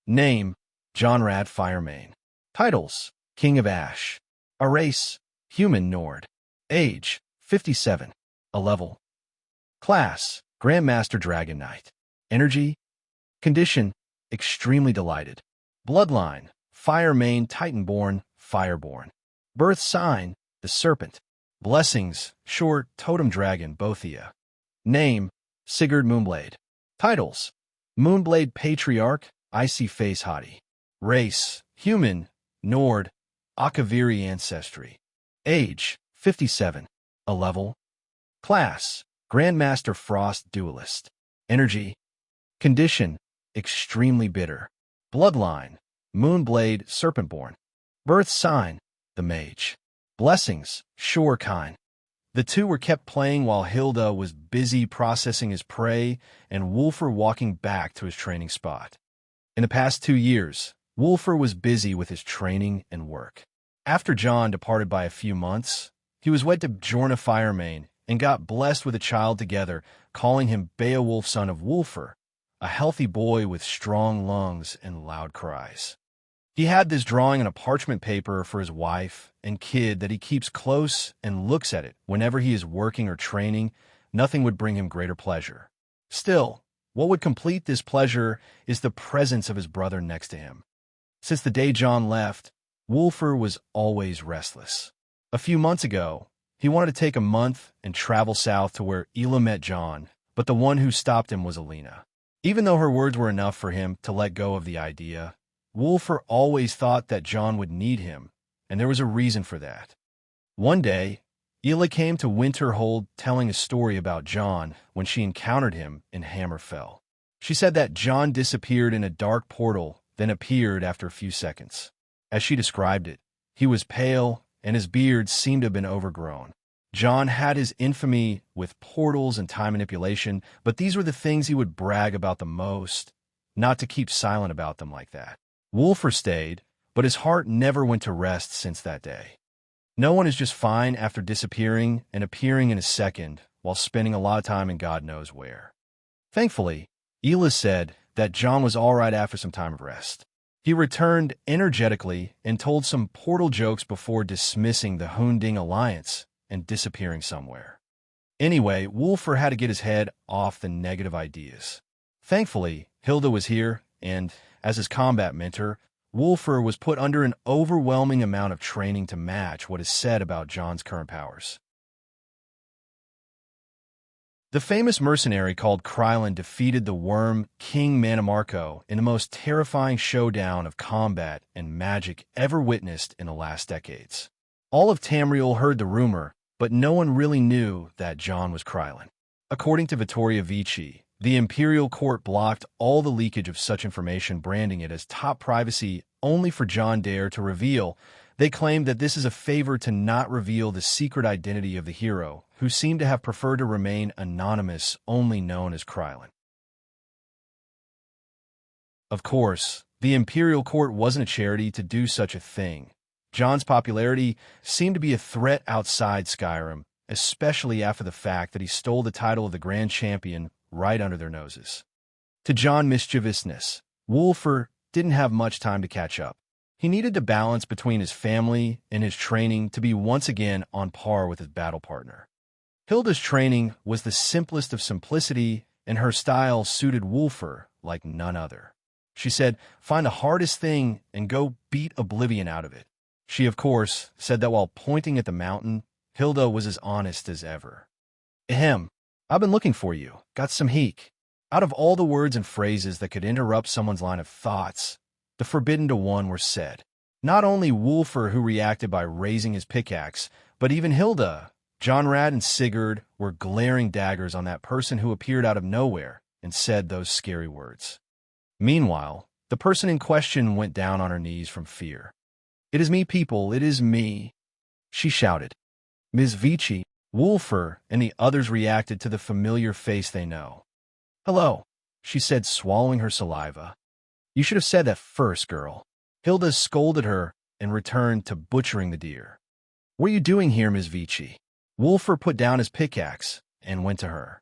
"Name, Johnrad Firemane. Titles, King of Ash. A race, Human Nord. Age, 57. A level. Class, Grandmaster Dragon Knight. Energy, condition, extremely delighted. Bloodline, Firemane Titanborn, Fireborn. Birth sign, the Serpent. Blessings, short, Totem Dragon, Bothia. Name, Sigurd Moonblade. Titles, Moonblade Patriarch, Icy Face Hottie. Race, Human, Nord, Akaviri Ancestry. Age, 57. A level. Class, Grandmaster Frost Duelist. Energy, condition, extremely bitter. Bloodline, Moonblade Serpentborn. Birth sign, the Mage. Blessings, sure kind. The two were kept playing while Hilda was busy processing his prey and Wulfr walking back to his training spot. In the past 2 years, Wulfr was busy with his training and work. After John departed by a few months, he was wed to Jorna Firemane and got blessed with a child together, calling him Beowulf, son of Wulfr, a healthy boy with strong lungs and loud cries. He had this drawing on a parchment paper for his wife and kid that he keeps close and looks at it whenever he is working or training. Nothing would bring him greater pleasure. Still, what would complete this pleasure is the presence of his brother next to him. Since the day John left, Wulfr was always restless. A few months ago, he wanted to take a month and travel south to where Ela met John, but the one who stopped him was Alina. Even though her words were enough for him to let go of the idea, Wulfr always thought that John would need him, and there was a reason for that. One day, Ela came to Winterhold telling a story about John when she encountered him in Hammerfell. She said that John disappeared in a dark portal, then appeared after a few seconds. As she described it, he was pale, and his beard seemed to have been overgrown. John had his infamy with portals and time manipulation, but these were the things he would brag about the most, not to keep silent about them like that. Wulfr stayed, but his heart never went to rest since that day. No one is just fine after disappearing and appearing in a second while spending a lot of time in God knows where. Thankfully, Ela said that John was all right after some time of rest. He returned energetically and told some portal jokes before dismissing the Hunding alliance and disappearing somewhere. Anyway, Wulfr had to get his head off the negative ideas. Thankfully, Hilda was here, and, as his combat mentor, Wulfr was put under an overwhelming amount of training to match what is said about John's current powers. The famous mercenary called Krylin defeated the worm King Mannimarco in the most terrifying showdown of combat and magic ever witnessed in the last decades. All of Tamriel heard the rumor, but no one really knew that John was Krylin. According to Vittoria Vici, the imperial court blocked all the leakage of such information, branding it as top privacy only for John Dare to reveal. They claimed that this is a favor to not reveal the secret identity of the hero, who seemed to have preferred to remain anonymous, only known as Krylin. Of course, the imperial court wasn't a charity to do such a thing. John's popularity seemed to be a threat outside Skyrim, especially after the fact that he stole the title of the Grand Champion right under their noses. To John's mischievousness, Wulfr didn't have much time to catch up. He needed to balance between his family and his training to be once again on par with his battle partner. Hilda's training was the simplest of simplicity, and her style suited Wulfr like none other. She said, "Find the hardest thing and go beat oblivion out of it." She, of course, said that while pointing at the mountain, Hilda was as honest as ever. "Ahem, I've been looking for you. Got some heek." Out of all the words and phrases that could interrupt someone's line of thoughts, the forbidden to one were said. Not only Wulfr, who reacted by raising his pickaxe, but even Hilda, Jonrad, and Sigurd were glaring daggers on that person who appeared out of nowhere and said those scary words. Meanwhile, the person in question went down on her knees from fear. "It is me, people, it is me," she shouted. Ms. Vici, Wulfr, and the others reacted to the familiar face they know. "Hello," she said, swallowing her saliva. "You should have said that first, girl." Hilda scolded her and returned to butchering the deer. "What are you doing here, Ms. Vici?" Wulfr put down his pickaxe and went to her.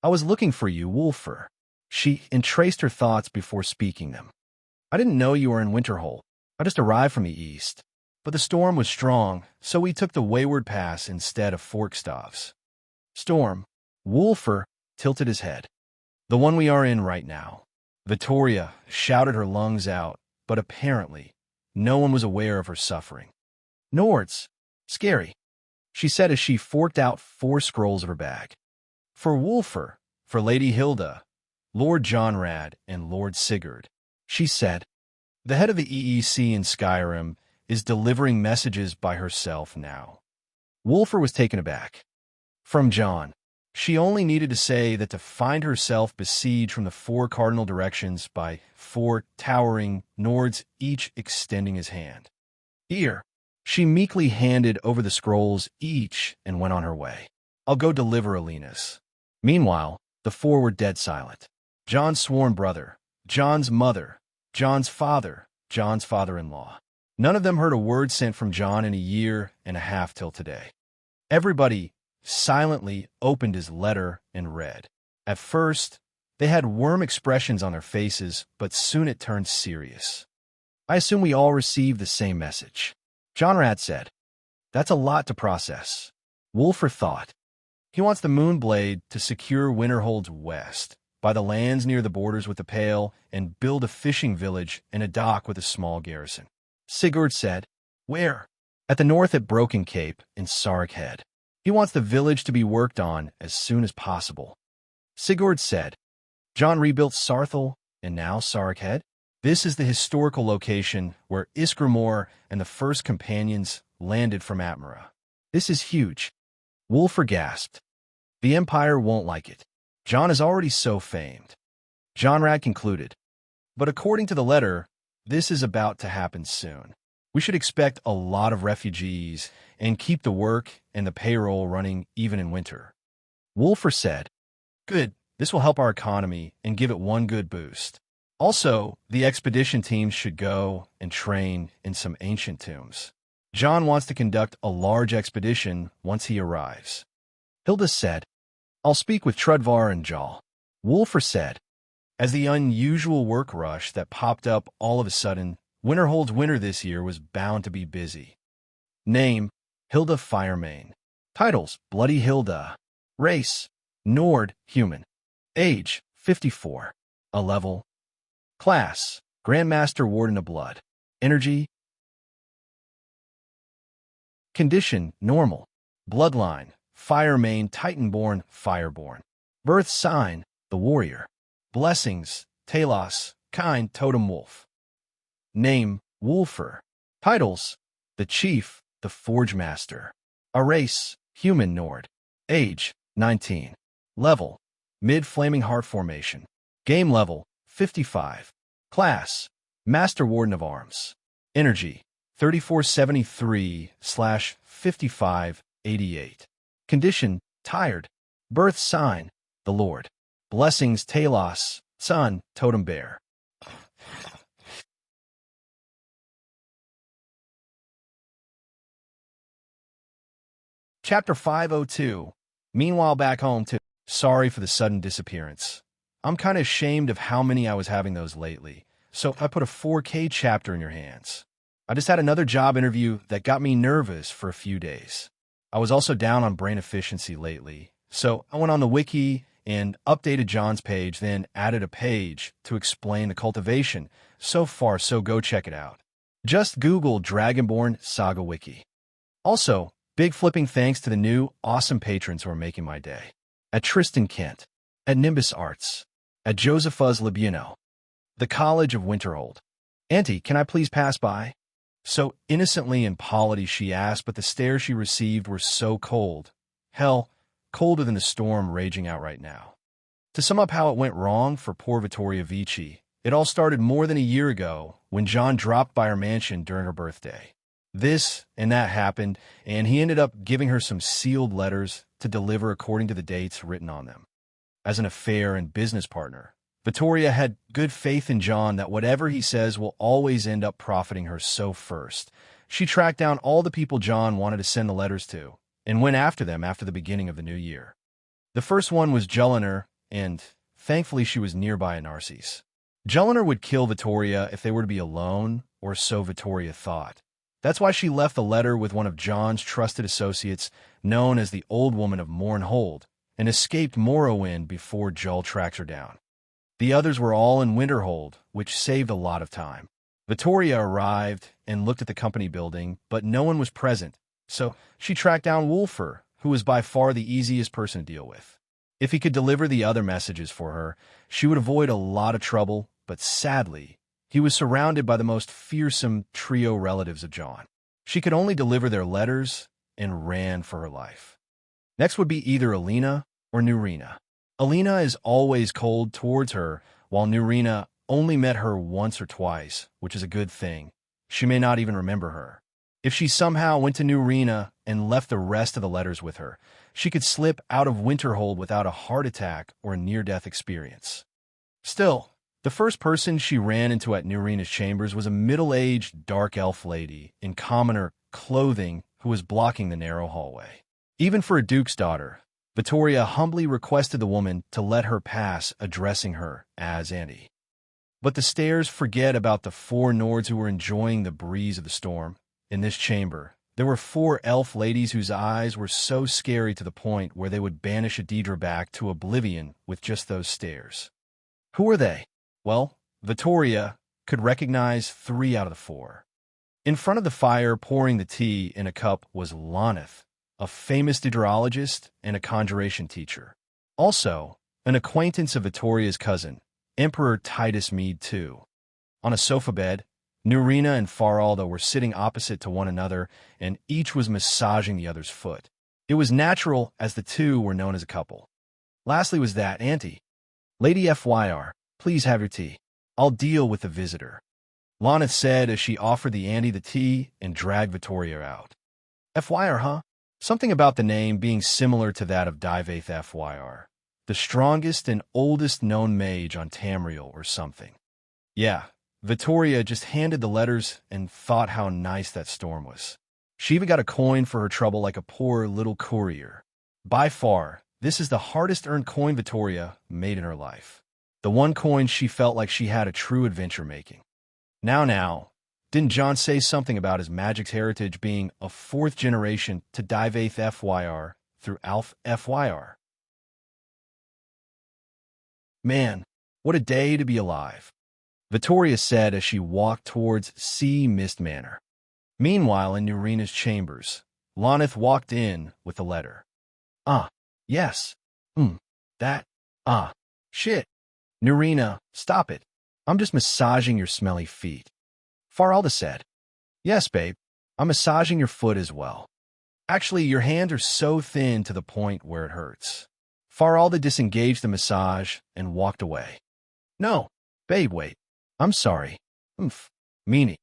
"I was looking for you, Wulfr." She entraced her thoughts before speaking them. "I didn't know you were in Winterhold. I just arrived from the east. But the storm was strong, so we took the Wayward Pass instead of Forkstaves." "Storm?" Wulfr tilted his head. "The one we are in right now." Vittoria shouted her lungs out, but apparently no one was aware of her suffering. "Nords. Scary," she said as she forked out 4 scrolls of her bag. "For Wulfr, for Lady Hilda, Lord Jonrad, and Lord Sigurd," she said. "The head of the EEC in Skyrim is delivering messages by herself now." Wulfr was taken aback. From John. She only needed to say that to find herself besieged from the 4 cardinal directions by 4 towering Nords, each extending his hand. "Here." She meekly handed over the scrolls each and went on her way. "I'll go deliver Alina's." Meanwhile, the 4 were dead silent. John's sworn brother, John's mother, John's father, John's father-in-law. None of them heard a word sent from John in a year and a half till today. Everybody silently opened his letter and read. At first, they had worm expressions on their faces, but soon it turned serious. "I assume we all received the same message," Jonrad said. "That's a lot to process." Wulfr thought. He wants the Moonblade to secure Winterhold's west, by the lands near the borders with the Pale, and build a fishing village and a dock with a small garrison. Sigurd said, Where? At the north at Broken Cape in Sark Head. He wants the village to be worked on as soon as possible. Sigurd said. John rebuilt Sarthel and now Sark Head? This is the historical location where Iskramor and the first companions landed from Atmara. This is huge. Wulfr gasped. The Empire won't like it. John is already so famed. Jonrad concluded. But according to the letter, this is about to happen soon. We should expect a lot of refugees and keep the work and the payroll running even in winter. Wulfr said, Good, this will help our economy and give it one good boost. Also, the expedition teams should go and train in some ancient tombs. John wants to conduct a large expedition once he arrives. Hilda said, I'll speak with Trudvar and Jal. Wulfr said, as the unusual work rush that popped up all of a sudden, Winterhold's winter this year was bound to be busy. Name, Hilda Firemane. Titles, Bloody Hilda. Race, Nord, human. Age, 54. A level. Class, Grandmaster Warden of Blood. Energy. Condition, normal. Bloodline, Firemane, Titanborn, Fireborn. Birth sign, the warrior. Blessings, Talos, kind, totem wolf. Name, Wulfr. Titles, the chief, the forge master. A race, human Nord. Age, 19. Level, mid-flaming heart formation. Game level, 55. Class, Master Warden of Arms. Energy, 3473/5588. Condition, tired. Birth sign, the Lord. Blessings, Talos, Sun, Totem Bear. Chapter 502. Meanwhile back home too. Sorry for the sudden disappearance. I'm kind of ashamed of how many I was having those lately, so I put a 4K chapter in your hands. I just had another job interview that got me nervous for a few days. I was also down on brain efficiency lately, so I went on the wiki and updated John's page, then added a page to explain the cultivation. So far, so go check it out. Just Google Dragonborn Saga Wiki. Also, big flipping thanks to the new, awesome patrons who are making my day. At Tristan Kent, at Nimbus Arts, at Josephus Libino, the College of Winterhold. Auntie, can I please pass by? So innocently and polity she asked, but the stares she received were so cold. Hell, colder than the storm raging out right now. To sum up how it went wrong for poor Vittoria Vici, it all started more than a year ago when John dropped by her mansion during her birthday. This and that happened, and he ended up giving her some sealed letters to deliver according to the dates written on them. As an affair and business partner, Vittoria had good faith in John that whatever he says will always end up profiting her. So first, she tracked down all the people John wanted to send the letters to, and went after them after the beginning of the new year. The first one was Jellinar, and thankfully she was nearby in Narcisse. Jellinar would kill Vittoria if they were to be alone, or so Vittoria thought. That's why she left the letter with one of John's trusted associates, known as the Old Woman of Mournhold, and escaped Morrowind before Jull tracked her down. The others were all in Winterhold, which saved a lot of time. Vittoria arrived and looked at the company building, but no one was present, so she tracked down Wulfr, who was by far the easiest person to deal with. If he could deliver the other messages for her, she would avoid a lot of trouble, but sadly, he was surrounded by the most fearsome trio relatives of John. She could only deliver their letters and ran for her life. Next would be either Alina or Nurina. Alina is always cold towards her, while Nurina only met her once or twice, which is a good thing. She may not even remember her. If she somehow went to Nurina and left the rest of the letters with her, she could slip out of Winterhold without a heart attack or a near-death experience. Still, the first person she ran into at Nurina's chambers was a middle-aged dark elf lady in commoner clothing who was blocking the narrow hallway. Even for a duke's daughter, Vittoria humbly requested the woman to let her pass, addressing her as Auntie. But the stairs forget about the 4 Nords who were enjoying the breeze of the storm. In this chamber, there were 4 elf ladies whose eyes were so scary to the point where they would banish Adidra back to oblivion with just those stares. Who were they? Well, Vittoria could recognize 3 out of the 4. In front of the fire, pouring the tea in a cup, was Lonith, a famous dendrologist and a conjuration teacher. Also, an acquaintance of Vittoria's cousin, Emperor Titus Mede II. On a sofa bed, Nurina and Faralda were sitting opposite to one another, and each was massaging the other's foot. It was natural, as the two were known as a couple. Lastly was that Auntie. Lady FYR, please have your tea. I'll deal with the visitor, Lonith said as she offered the Auntie the tea and dragged Vittoria out. FYR, huh? Something about the name being similar to that of Divaith FYR, the strongest and oldest known mage on Tamriel or something. Yeah, Vittoria just handed the letters and thought how nice that storm was. She even got a coin for her trouble like a poor little courier. By far, this is the hardest-earned coin Vittoria made in her life. The one coin she felt like she had a true adventure making. Now, didn't John say something about his magic's heritage being a fourth generation to Divaith FYR through Alf FYR? Man, what a day to be alive, Vittoria said as she walked towards Sea Mist Manor. Meanwhile, in Nurina's chambers, Lonith walked in with the letter. Yes. Shit. Nurina, stop it. I'm just massaging your smelly feet. Faralda said. Yes, babe. I'm massaging your foot as well. Actually, your hands are so thin to the point where it hurts. Faralda disengaged the massage and walked away. No, babe, wait. I'm sorry. Meanie.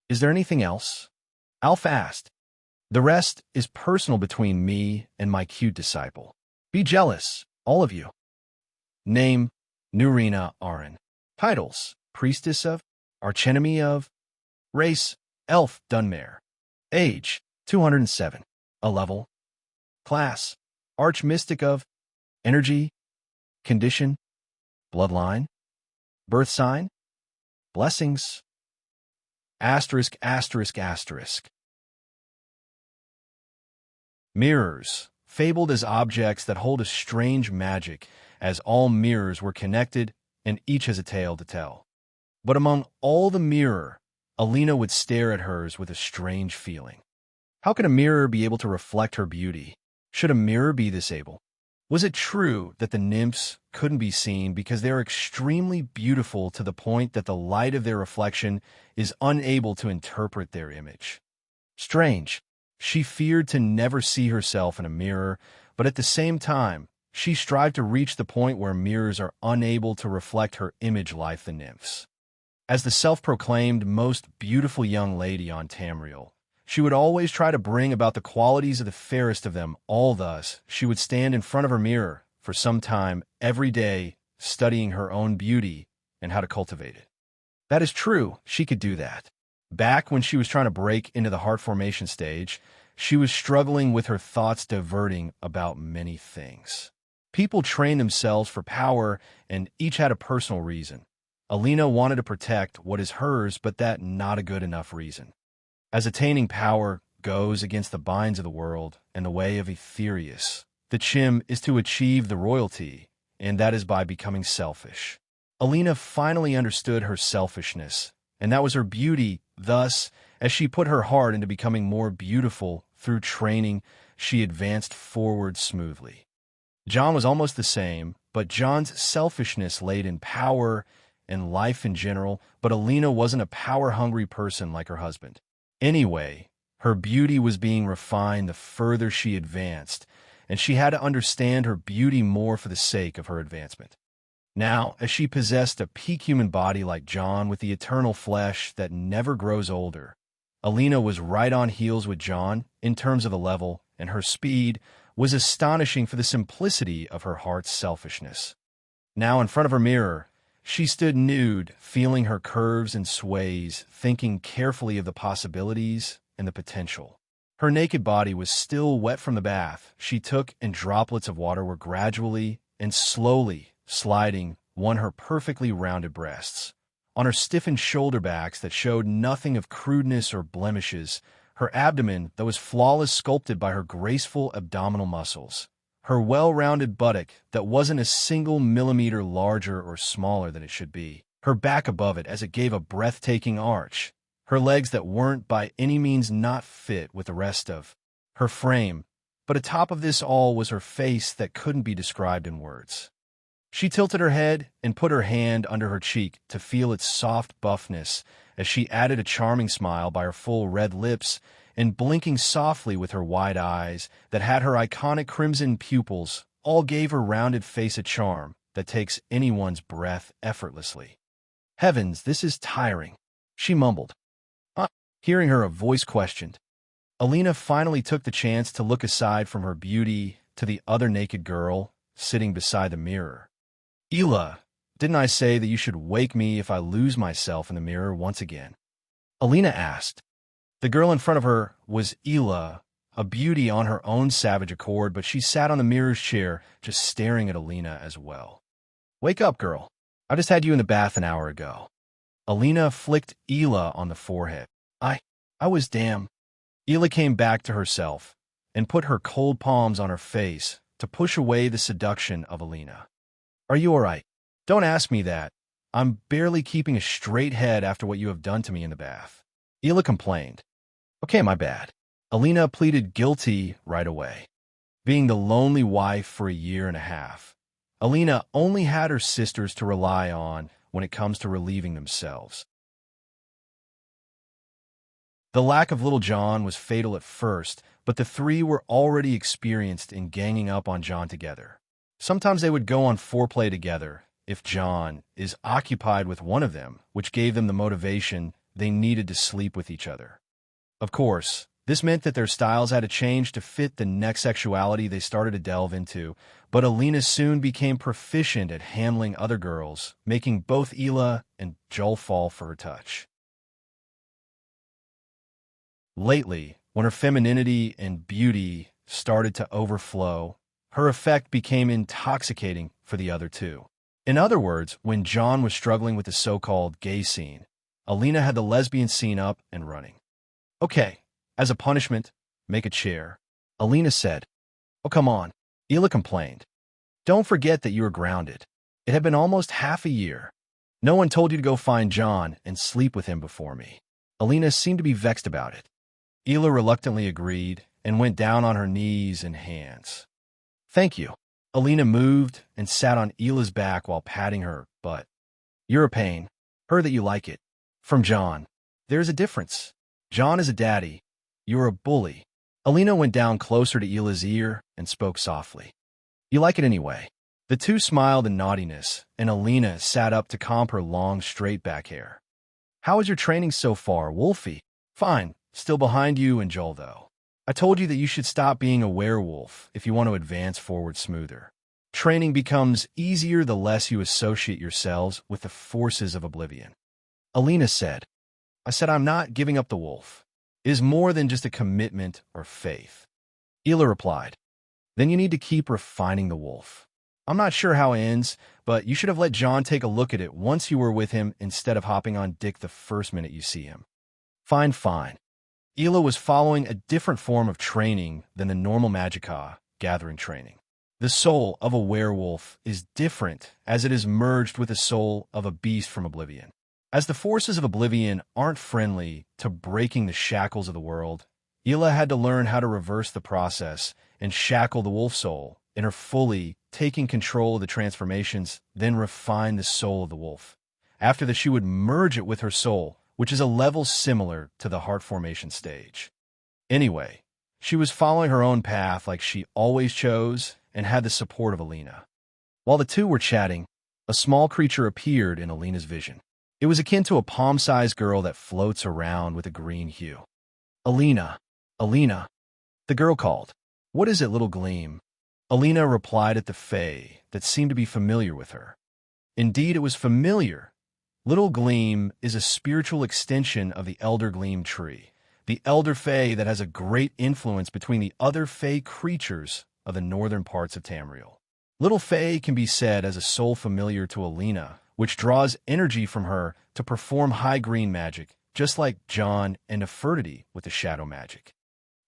Is there anything else? Alf asked. The rest is personal between me and my cute disciple. Be jealous, all of you. Name, Nurina Aran. Titles, Priestess of, Archenemy of. Race, Elf Dunmare. Age, 207. A level. Class, Archmystic of. Energy. Condition. Bloodline. Birth sign. Blessings. Asterisk. Mirrors, fabled as objects that hold a strange magic, as all mirrors were connected and each has a tale to tell. But among all the mirror, Alina would stare at hers with a strange feeling. How could a mirror be able to reflect her beauty? Should a mirror be this able? Was it true that the nymphs couldn't be seen because they are extremely beautiful to the point that the light of their reflection is unable to interpret their image? Strange. She feared to never see herself in a mirror, but at the same time, she strived to reach the point where mirrors are unable to reflect her image like the nymphs. As the self-proclaimed most beautiful young lady on Tamriel, she would always try to bring about the qualities of the fairest of them all. Thus, she would stand in front of her mirror for some time every day, studying her own beauty and how to cultivate it. That is true, she could do that. Back when she was trying to break into the heart formation stage, she was struggling with her thoughts diverting about many things. People train themselves for power, and each had a personal reason. Alina wanted to protect what is hers, but that not a good enough reason. As attaining power goes against the binds of the world and the way of Aetherius, the Chim is to achieve the royalty, and that is by becoming selfish. Alina finally understood her selfishness, and that was her beauty. Thus, as she put her heart into becoming more beautiful through training, she advanced forward smoothly. John was almost the same, but John's selfishness laid in power and life in general, but Alina wasn't a power-hungry person like her husband. Anyway, her beauty was being refined the further she advanced, and she had to understand her beauty more for the sake of her advancement. Now, as she possessed a peak human body like John with the eternal flesh that never grows older, Alina was right on heels with John in terms of the level, and her speed was astonishing for the simplicity of her heart's selfishness. Now, in front of her mirror, she stood nude, feeling her curves and sways, thinking carefully of the possibilities and the potential. Her naked body was still wet from the bath she took, and droplets of water were gradually and slowly sliding on her perfectly rounded breasts. On her stiffened shoulder backs that showed nothing of crudeness or blemishes, her abdomen that was flawless sculpted by her graceful abdominal muscles, her well-rounded buttock that wasn't a single millimeter larger or smaller than it should be, her back above it as it gave a breathtaking arch, her legs that weren't by any means not fit with the rest of her frame, but atop of this all was her face that couldn't be described in words. She tilted her head and put her hand under her cheek to feel its soft buffness as she added a charming smile by her full red lips and blinking softly with her wide eyes that had her iconic crimson pupils all gave her rounded face a charm that takes anyone's breath effortlessly. Heavens, this is tiring, she mumbled. Hearing her, a voice questioned. Alina finally took the chance to look aside from her beauty to the other naked girl sitting beside the mirror. Ela, didn't I say that you should wake me if I lose myself in the mirror once again? Alina asked. The girl in front of her was Ela, a beauty on her own savage accord, but she sat on the mirror's chair, just staring at Alina as well. Wake up, girl. I just had you in the bath an hour ago. Alina flicked Ela on the forehead. I was damn. Ela came back to herself and put her cold palms on her face to push away the seduction of Alina. Are you all right? Don't ask me that. I'm barely keeping a straight head after what you have done to me in the bath. Ela complained. Okay, my bad. Alina pleaded guilty right away. Being the lonely wife for a year and a half, Alina only had her sisters to rely on when it comes to relieving themselves. The lack of Little John was fatal at first, but the three were already experienced in ganging up on John together. Sometimes they would go on foreplay together if John is occupied with one of them, which gave them the motivation they needed to sleep with each other. Of course, this meant that their styles had to change to fit the next sexuality they started to delve into, but Alina soon became proficient at handling other girls, making both Ela and Joel fall for her touch. Lately, when her femininity and beauty started to overflow, her effect became intoxicating for the other two. In other words, when John was struggling with the so-called gay scene, Alina had the lesbian scene up and running. Okay, as a punishment, make a chair, Alina said. Oh, come on, Ela complained. Don't forget that you were grounded. It had been almost half a year. No one told you to go find John and sleep with him before me. Alina seemed to be vexed about it. Ela reluctantly agreed and went down on her knees and hands. Thank you. Alina moved and sat on Ela's back while patting her butt. You're a pain. Heard that you like it. From John. There's a difference. John is a daddy. You're a bully. Alina went down closer to Ela's ear and spoke softly. You like it anyway. The two smiled in naughtiness, and Alina sat up to comb her long, straight back hair. How is your training so far, Wolfie? Fine. Still behind you and Joel, though. I told you that you should stop being a werewolf if you want to advance forward smoother. Training becomes easier the less you associate yourselves with the forces of oblivion. Alina said. I said I'm not giving up the wolf. It is more than just a commitment or faith. Ela replied. Then you need to keep refining the wolf. I'm not sure how it ends, but you should have let John take a look at it once you were with him instead of hopping on Dick the first minute you see him. Fine. Ela was following a different form of training than the normal Magicka gathering training. The soul of a werewolf is different as it is merged with the soul of a beast from Oblivion. As the forces of Oblivion aren't friendly to breaking the shackles of the world, Ela had to learn how to reverse the process and shackle the wolf soul in her fully taking control of the transformations, then refine the soul of the wolf. After that, she would merge it with her soul, which is a level similar to the heart formation stage. Anyway, she was following her own path like she always chose and had the support of Alina. While the two were chatting, a small creature appeared in Alina's vision. It was akin to a palm-sized girl that floats around with a green hue. Alina, the girl called. What is it, little gleam? Alina replied at the fae that seemed to be familiar with her. Indeed, it was familiar. Little Gleam is a spiritual extension of the Elder Gleam tree, the Elder Fae that has a great influence between the other Fae creatures of the northern parts of Tamriel. Little Fae can be said as a soul familiar to Alina, which draws energy from her to perform high green magic, just like John and Nefertiti with the shadow magic.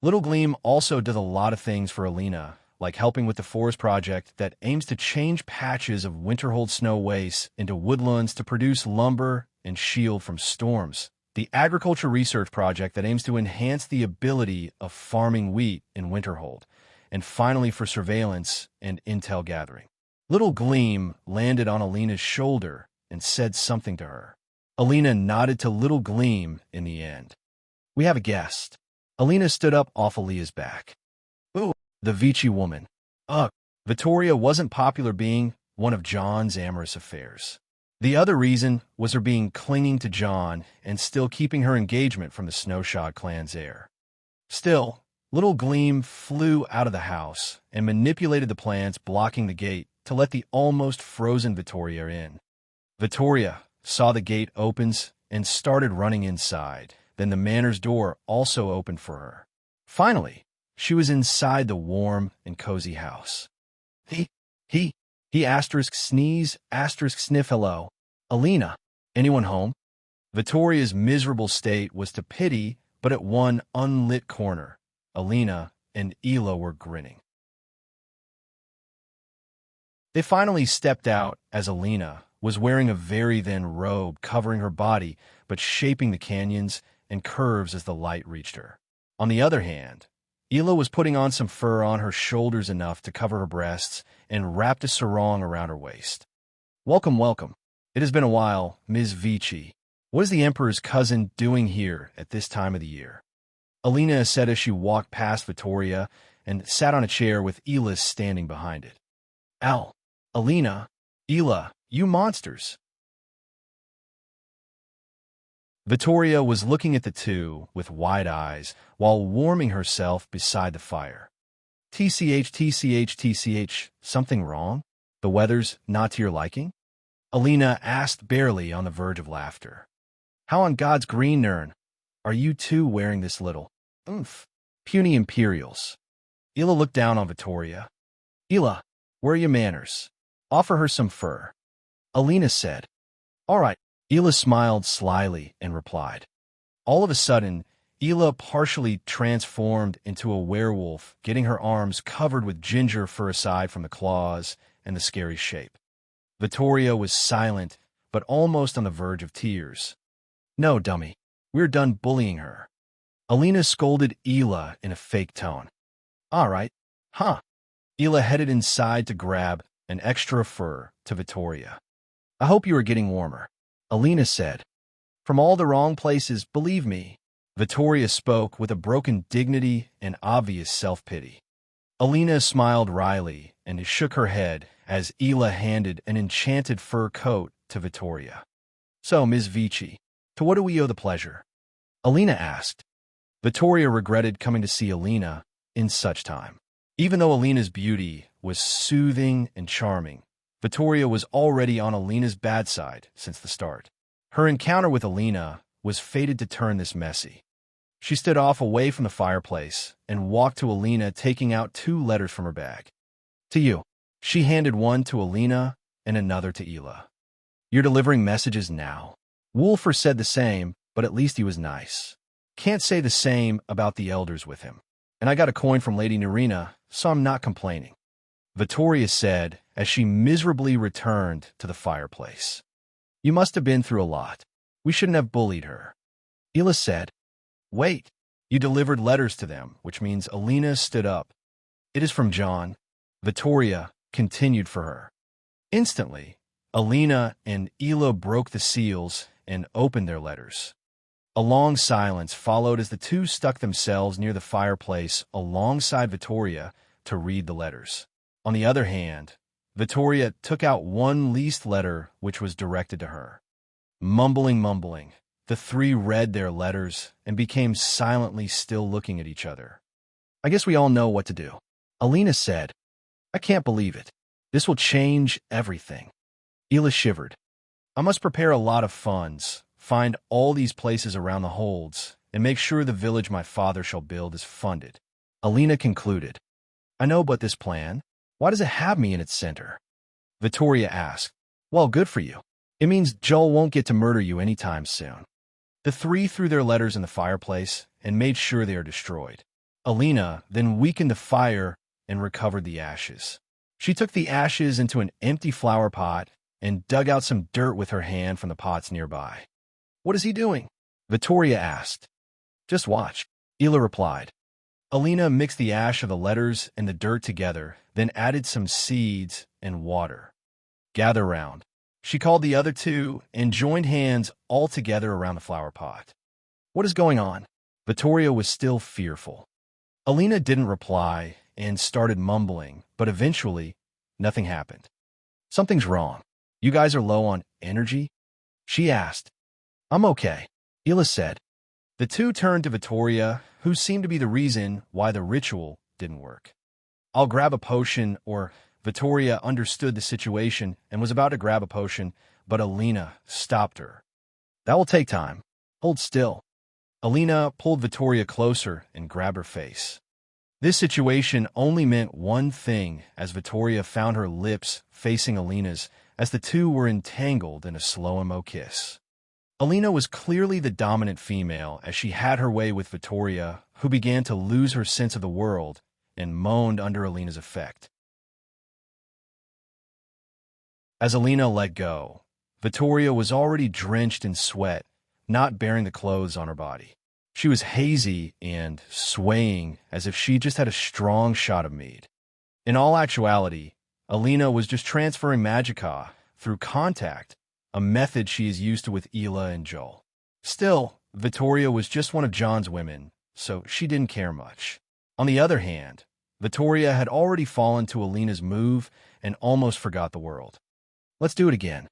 Little Gleam also does a lot of things for Alina, like helping with the forest project that aims to change patches of winterhold snow wastes into woodlands to produce lumber and shield from storms. The agriculture research project that aims to enhance the ability of farming wheat in winterhold. And finally for surveillance and intel gathering. Little Gleam landed on Alina's shoulder and said something to her. Alina nodded to Little Gleam in the end. We have a guest. Alina stood up off Alia's back. Ooh, the Vici woman. Ugh, Vittoria wasn't popular being one of John's amorous affairs. The other reason was her being clinging to John and still keeping her engagement from the Snowshod clan's heir. Still, Little Gleam flew out of the house and manipulated the plants blocking the gate to let the almost frozen Vittoria in. Vittoria saw the gate opens and started running inside. Then the manor's door also opened for her. Finally, she was inside the warm and cozy house. He asterisk sneeze, asterisk sniff hello. Alina, anyone home? Vittoria's miserable state was to pity, but at one unlit corner, Alina and Ela were grinning. They finally stepped out as Alina was wearing a very thin robe covering her body but shaping the canyons and curves as the light reached her. On the other hand, Ela was putting on some fur on her shoulders enough to cover her breasts and wrapped a sarong around her waist. Welcome, welcome. It has been a while, Ms. Vici. What is the Emperor's cousin doing here at this time of the year? Alina said as she walked past Vittoria and sat on a chair with Ela standing behind it. Alina, Ela, you monsters. Vittoria was looking at the two with wide eyes while warming herself beside the fire. TCH, something wrong? The weather's not to your liking? Alina asked, barely on the verge of laughter. How on God's green nern are you two wearing this little, puny Imperials? Ela looked down on Vittoria. Ela, where are your manners? Offer her some fur. Alina said. All right. Ela smiled slyly and replied. All of a sudden, Ela partially transformed into a werewolf, getting her arms covered with ginger fur aside from the claws and the scary shape. Vittoria was silent, but almost on the verge of tears. No, dummy. We're done bullying her. Alina scolded Ela in a fake tone. All right. Huh. Ela headed inside to grab an extra fur to Vittoria. I hope you are getting warmer. Alina said. From all the wrong places, believe me. Vittoria spoke with a broken dignity and obvious self-pity. Alina smiled wryly and shook her head as Ela handed an enchanted fur coat to Vittoria. So, Ms. Vici, to what do we owe the pleasure? Alina asked. Vittoria regretted coming to see Alina in such time. Even though Alina's beauty was soothing and charming, Vittoria was already on Alina's bad side since the start. Her encounter with Alina was fated to turn this messy. She stood off away from the fireplace and walked to Alina, taking out 2 letters from her bag. To you. She handed one to Alina and another to Ela. You're delivering messages now. Wolfer said the same, but at least he was nice. Can't say the same about the elders with him. And I got a coin from Lady Nerina, so I'm not complaining. Vittoria said as she miserably returned to the fireplace. You must have been through a lot. We shouldn't have bullied her. Ela said. Wait. You delivered letters to them, which means Alina stood up. It is from John. Vittoria continued for her. Instantly, Alina and Ela broke the seals and opened their letters. A long silence followed as the two stuck themselves near the fireplace alongside Vittoria to read the letters. On the other hand, Vittoria took out one least letter which was directed to her. Mumbling, the 3 read their letters and became silently still looking at each other. I guess we all know what to do. Alina said. I can't believe it. This will change everything. Ela shivered. I must prepare a lot of funds, find all these places around the holds, and make sure the village my father shall build is funded. Alina concluded. I know but this plan. Why does it have me in its center? Vittoria asked. Well, good for you. It means Joel won't get to murder you anytime soon. The 3 threw their letters in the fireplace and made sure they are destroyed. Alina then weakened the fire and recovered the ashes. She took the ashes into an empty flower pot and dug out some dirt with her hand from the pots nearby. "What is he doing?" Vittoria asked. "Just watch," Ela replied. Alina mixed the ash of the letters and the dirt together, then added some seeds and water. "Gather round." She called the other two and joined hands all together around the flower pot. "What is going on?" Vittoria was still fearful. Alina didn't reply and started mumbling, but eventually, nothing happened. "Something's wrong. You guys are low on energy?" she asked. "I'm okay," Ela said. The two turned to Vittoria, who seemed to be the reason why the ritual didn't work. "I'll grab a potion," or Vittoria understood the situation and was about to grab a potion, but Alina stopped her. "That will take time. Hold still." Alina pulled Vittoria closer and grabbed her face. This situation only meant one thing as Vittoria found her lips facing Alina's as the two were entangled in a slow-mo kiss. Alina was clearly the dominant female as she had her way with Vittoria, who began to lose her sense of the world and moaned under Alina's effect. As Alina let go, Vittoria was already drenched in sweat, not bearing the clothes on her body. She was hazy and swaying as if she just had a strong shot of mead. In all actuality, Alina was just transferring magicka through contact, a method she is used to with Ela and Joel. Still, Vittoria was just one of John's women, so she didn't care much. On the other hand, Vittoria had already fallen to Alina's move and almost forgot the world. "Let's do it again."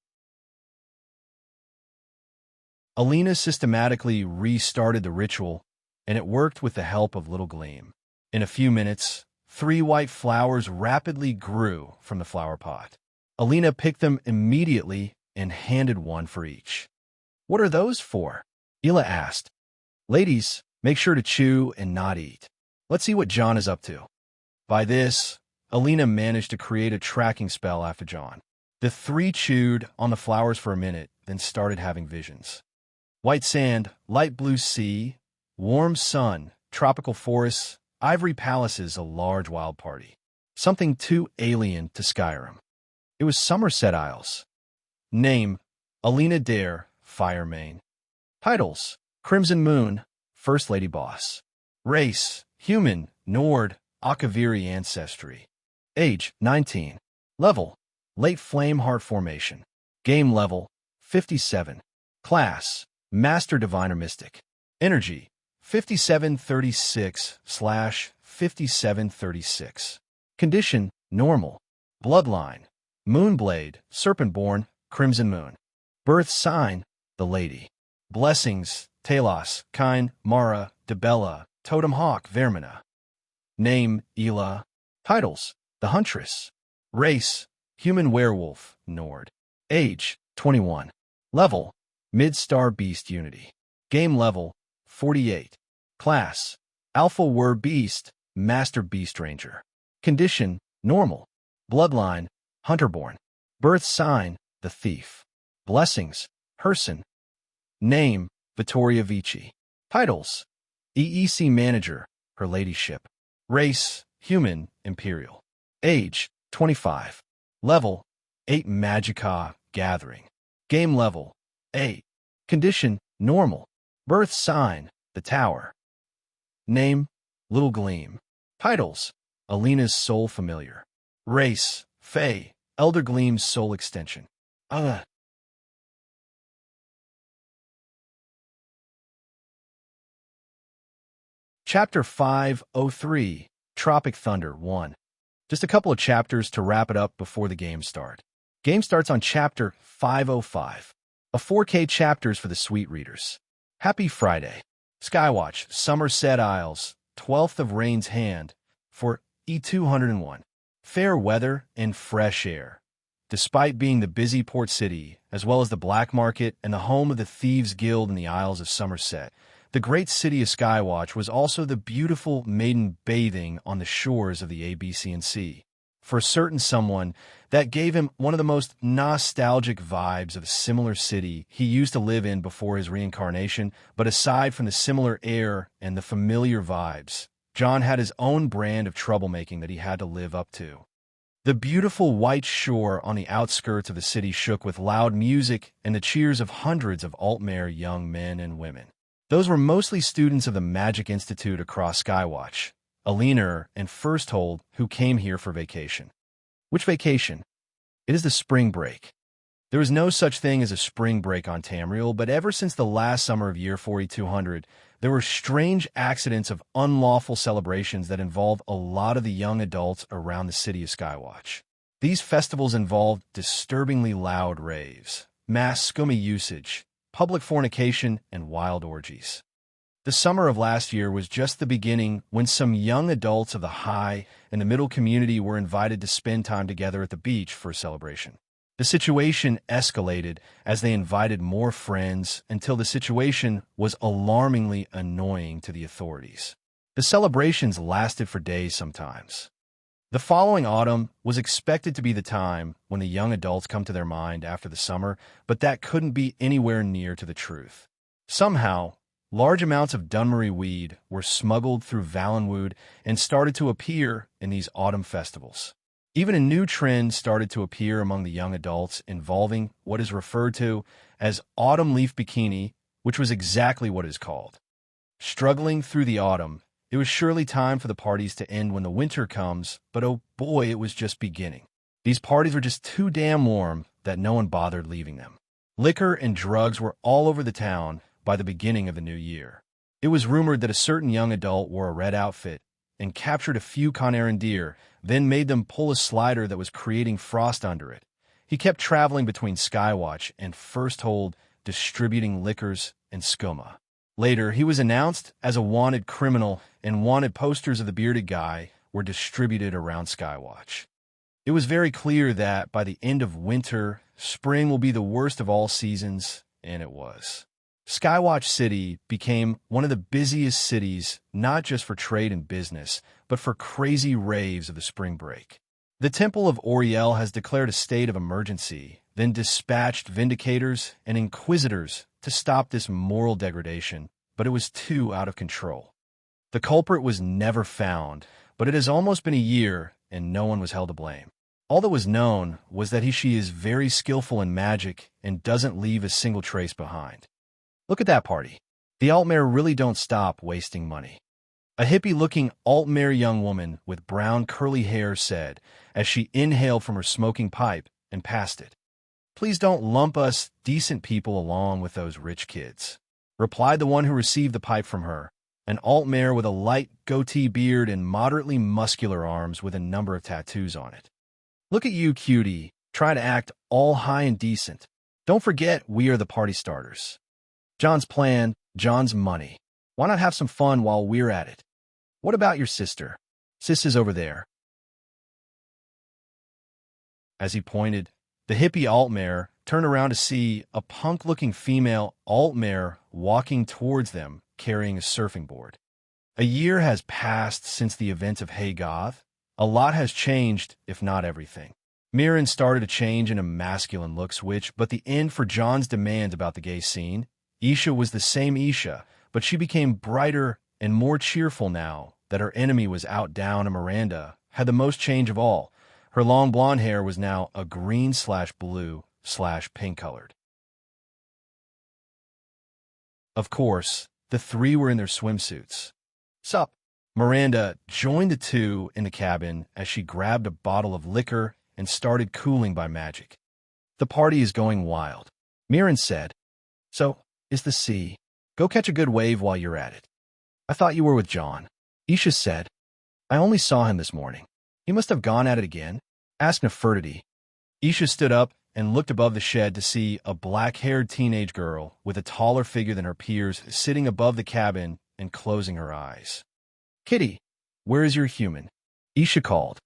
Alina systematically restarted the ritual, and it worked with the help of Little Gleam. In a few minutes, 3 white flowers rapidly grew from the flower pot. Alina picked them immediately and handed one for each. "What are those for?" Ela asked. "Ladies, make sure to chew and not eat. Let's see what John is up to." By this, Alina managed to create a tracking spell after John. The 3 chewed on the flowers for a minute, then started having visions. White sand, light blue sea, warm sun, tropical forests, ivory palaces, a large wild party. Something too alien to Skyrim. It was Somerset Isles. Name, Alina Dare, Fire Mane. Titles, Crimson Moon, First Lady Boss. Race, Human, Nord, Akaviri Ancestry. Age, 19. Level, Late Flame Heart Formation. Game level, 57. Class, Master Diviner Mystic. Energy, 5736/5736. Condition, Normal. Bloodline, Moonblade, Serpentborn, Crimson Moon. Birth sign, the Lady. Blessings, Talos, Kine, Mara, Debella, Totem Hawk, Vermina. Name, Ela. Titles, The Huntress. Race, Human Werewolf, Nord. Age, 21. Level, Mid-Star Beast Unity. Game level, 48. Class, Alpha Were Beast, Master Beast Ranger. Condition, Normal. Bloodline, Hunterborn. Birth sign, the Thief. Blessings, Herson. Name, Vittoria Vici. Titles, EEC Manager, Her Ladyship. Race, Human, Imperial. Age, 25. Level, 8 Magicka, Gathering. Game level, 8. Condition, Normal. Birth sign, the Tower. Name, Little Gleam. Titles, Alina's Soul Familiar. Race, Fae, Elder Gleam's Soul Extension. Chapter 503, Tropic Thunder 1. Just a couple of chapters to wrap it up before the game start. Game starts on Chapter 505. A 4K chapters for the sweet readers. Happy Friday. Skywatch, Somerset Isles, 12th of Rain's Hand, for E201. Fair weather and fresh air. Despite being the busy port city, as well as the black market and the home of the Thieves' Guild in the Isles of Somerset, the great city of Skywatch was also the beautiful maiden bathing on the shores of the Abyssinian Sea. For a certain someone, that gave him one of the most nostalgic vibes of a similar city he used to live in before his reincarnation, but aside from the similar air and the familiar vibes, John had his own brand of troublemaking that he had to live up to. The beautiful white shore on the outskirts of the city shook with loud music and the cheers of hundreds of Altmere young men and women. Those were mostly students of the Magic Institute across Skywatch, Aliner and Firsthold, who came here for vacation. Which vacation? It is the spring break. There is no such thing as a spring break on Tamriel, but ever since the last summer of year 4200, there were strange accidents of unlawful celebrations that involved a lot of the young adults around the city of Skywatch. These festivals involved disturbingly loud raves, mass scummy usage, public fornication, and wild orgies. The summer of last year was just the beginning when some young adults of the high and the middle community were invited to spend time together at the beach for a celebration. The situation escalated as they invited more friends until the situation was alarmingly annoying to the authorities. The celebrations lasted for days sometimes. The following autumn was expected to be the time when the young adults come to their mind after the summer, but that couldn't be anywhere near to the truth. Somehow, large amounts of Dunmary weed were smuggled through Valenwood and started to appear in these autumn festivals. Even a new trend started to appear among the young adults involving what is referred to as autumn leaf bikini, which was exactly what it is called. Struggling through the autumn, it was surely time for the parties to end when the winter comes, but oh boy, it was just beginning. These parties were just too damn warm that no one bothered leaving them. Liquor and drugs were all over the town by the beginning of the new year. It was rumored that a certain young adult wore a red outfit and captured a few Conaran deer, then made them pull a slider that was creating frost under it. He kept traveling between Skywatch and Firsthold, distributing liquors and skooma. Later, he was announced as a wanted criminal, and wanted posters of the bearded guy were distributed around Skywatch. It was very clear that by the end of winter, spring will be the worst of all seasons, and it was. Skywatch City became one of the busiest cities, not just for trade and business, but for crazy raves of the spring break. The Temple of Oriel has declared a state of emergency, then dispatched vindicators and inquisitors to stop this moral degradation, but it was too out of control. The culprit was never found, but it has almost been a year and no one was held to blame. All that was known was that she is very skillful in magic and doesn't leave a single trace behind. Look at that party. The Altmere really don't stop wasting money. A hippie-looking Altmere young woman with brown curly hair said, as she inhaled from her smoking pipe and passed it. "Please don't lump us decent people along with those rich kids," replied the one who received the pipe from her, an Altmere with a light goatee beard and moderately muscular arms with a number of tattoos on it. "Look at you, cutie, try to act all high and decent. Don't forget we are the party starters. John's plan, John's money. Why not have some fun while we're at it? What about your sister? Sis is over there." As he pointed, the hippie Altmere turned around to see a punk-looking female Altmere walking towards them, carrying a surfing board. A year has passed since the events of Haygoth. A lot has changed, if not everything. Mirren started to change in a masculine look switch, but the end for John's demands about the gay scene. Isha was the same Isha, but she became brighter and more cheerful now that her enemy was out down, and Miranda had the most change of all. Her long blonde hair was now a green/blue/pink colored. Of course, the three were in their swimsuits. "Sup?" Miranda joined the two in the cabin as she grabbed a bottle of liquor and started cooling by magic. "The party is going wild," Mirren said. "So is the sea. Go catch a good wave while you're at it." "I thought you were with John," Isha said. "I only saw him this morning. He must have gone at it again. Ask Nefertiti." Isha stood up and looked above the shed to see a black-haired teenage girl with a taller figure than her peers sitting above the cabin and closing her eyes. "Kitty, where is your human?" Isha called.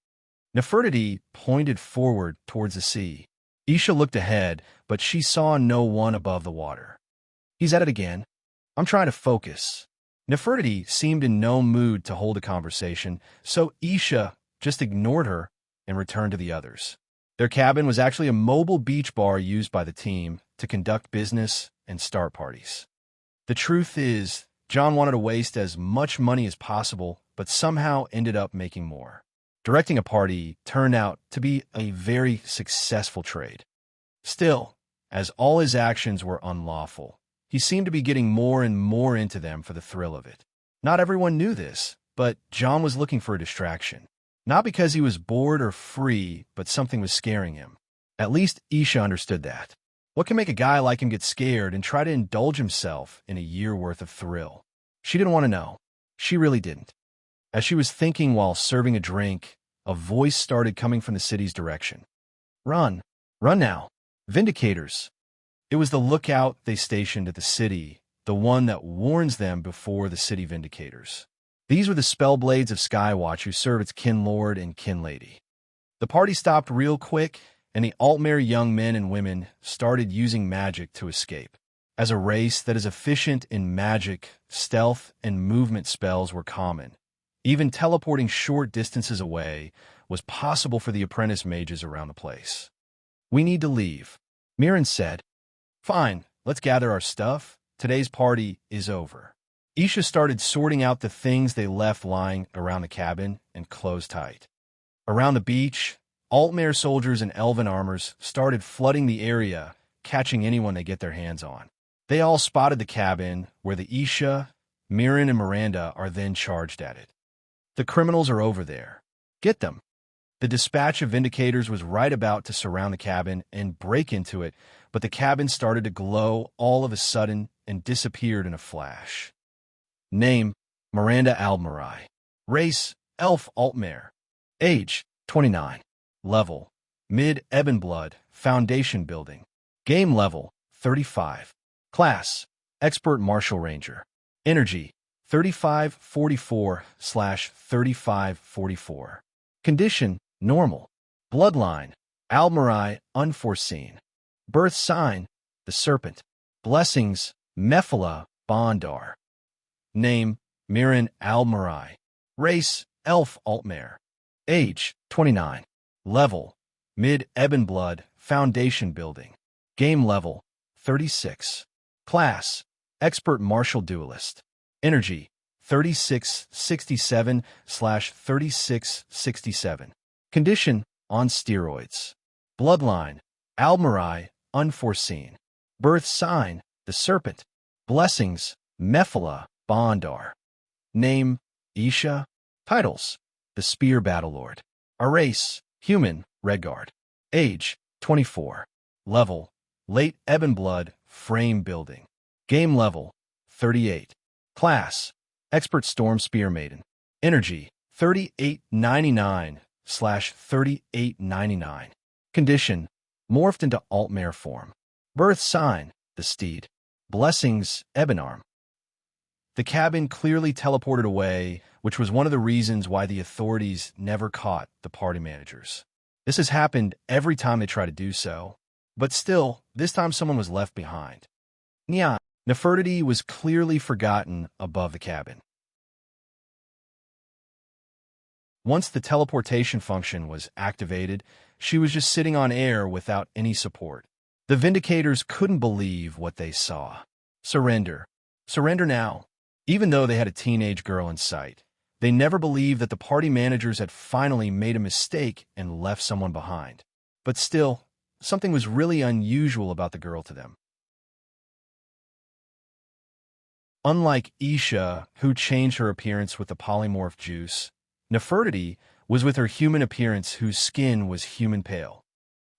Nefertiti pointed forward towards the sea. Isha looked ahead, but she saw no one above the water. "He's at it again. I'm trying to focus." Nefertiti seemed in no mood to hold a conversation, so Isha just ignored her and returned to the others. Their cabin was actually a mobile beach bar used by the team to conduct business and start parties. The truth is, John wanted to waste as much money as possible but somehow ended up making more. Directing a party turned out to be a very successful trade. Still, as all his actions were unlawful, he seemed to be getting more and more into them for the thrill of it. Not everyone knew this, but John was looking for a distraction. Not because he was bored or free, but something was scaring him. At least Isha understood that. What can make a guy like him get scared and try to indulge himself in a year worth of thrill? She didn't want to know. She really didn't. As she was thinking while serving a drink, a voice started coming from the city's direction. Run. Run now. Vindicators. It was the lookout they stationed at the city, the one that warns them before the city vindicators. These were the spellblades of Skywatch who serve its kin lord and kin lady. The party stopped real quick, and the Altmere young men and women started using magic to escape. As a race that is efficient in magic, stealth, and movement spells were common. Even teleporting short distances away was possible for the apprentice mages around the place. We need to leave, Mirren said. Fine, let's gather our stuff. Today's party is over. Isha started sorting out the things they left lying around the cabin and closed tight. Around the beach, Altmere soldiers in elven armors started flooding the area, catching anyone they get their hands on. They all spotted the cabin where the Isha, Mirren, and Miranda are then charged at it. The criminals are over there. Get them. The dispatch of Vindicators was right about to surround the cabin and break into it, but the cabin started to glow all of a sudden and disappeared in a flash. Name, Miranda Almarai. Race, Elf Altmere. Age, 29. Level, Mid-Ebonblood, Foundation Building. Game level, 35. Class, Expert Martial Ranger. Energy, 3544/3544. Condition, normal. Bloodline, Almarai, unforeseen. Birth sign, the serpent. Blessings, Mephala, Bondar. Name, Mirren Almarai. Race, Elf Altmere. Age, 29. Level, Mid-Ebonblood, Foundation Building. Game level, 36. Class, Expert Martial Duelist. Energy, 3667/3667. Condition, on steroids. Bloodline, Almarai, unforeseen. Birth sign, the serpent. Blessings, Mephala, Bondar. Name, Isha. Titles, the Spear Battlelord. A race, human, Redguard. Age, 24. Level, Late Ebonblood, Frame Building. Game level, 38. Class, Expert Storm Spear Maiden. Energy, 3899/3899. Condition, morphed into Altmere form. Birth sign, the Steed. Blessings, Ebonarm. The cabin clearly teleported away, which was one of the reasons why the authorities never caught the party managers. This has happened every time they try to do so, but still, this time someone was left behind. Nya, Nefertiti was clearly forgotten above the cabin. Once the teleportation function was activated, she was just sitting on air without any support. The Vindicators couldn't believe what they saw. Surrender. Surrender now. Even though they had a teenage girl in sight, they never believed that the party managers had finally made a mistake and left someone behind. But still, something was really unusual about the girl to them. Unlike Isha, who changed her appearance with the polymorph juice, Nefertiti was with her human appearance whose skin was human pale.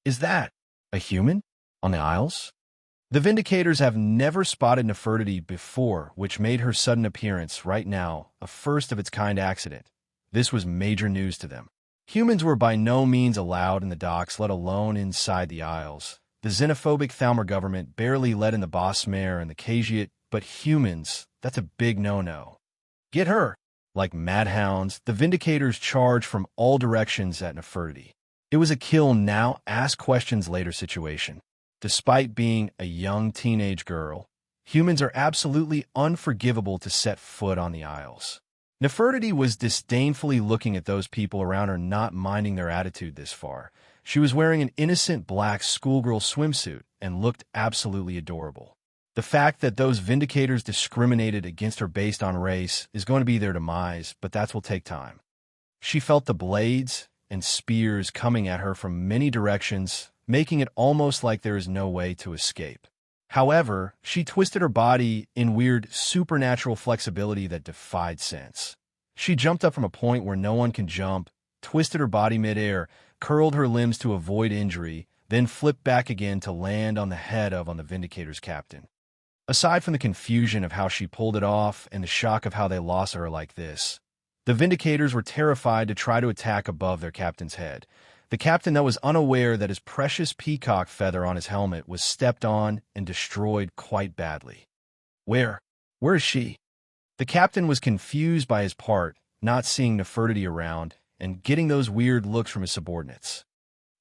Is that a human on the Isles? The Vindicators have never spotted Nefertiti before, which made her sudden appearance right now a first-of-its-kind accident. This was major news to them. Humans were by no means allowed in the docks, let alone inside the Isles. The xenophobic Thalmor government barely let in the Bosmere and the Khajiit, but humans, that's a big no-no. Get her! Like madhounds, the Vindicators charged from all directions at Nefertiti. It was a kill now, ask questions later situation. Despite being a young teenage girl, humans are absolutely unforgivable to set foot on the Isles. Nefertiti was disdainfully looking at those people around her not minding their attitude this far. She was wearing an innocent black schoolgirl swimsuit and looked absolutely adorable. The fact that those Vindicators discriminated against her based on race is going to be their demise, but that will take time. She felt the blades and spears coming at her from many directions, making it almost like there is no way to escape. However, she twisted her body in weird supernatural flexibility that defied sense. She jumped up from a point where no one can jump, twisted her body midair, curled her limbs to avoid injury, then flipped back again to land on the head of the Vindicator's captain. Aside from the confusion of how she pulled it off and the shock of how they lost her like this, the Vindicators were terrified to try to attack above their captain's head. The captain that was unaware that his precious peacock feather on his helmet was stepped on and destroyed quite badly. Where is she? The captain was confused by his part, not seeing Nefertiti around, and getting those weird looks from his subordinates.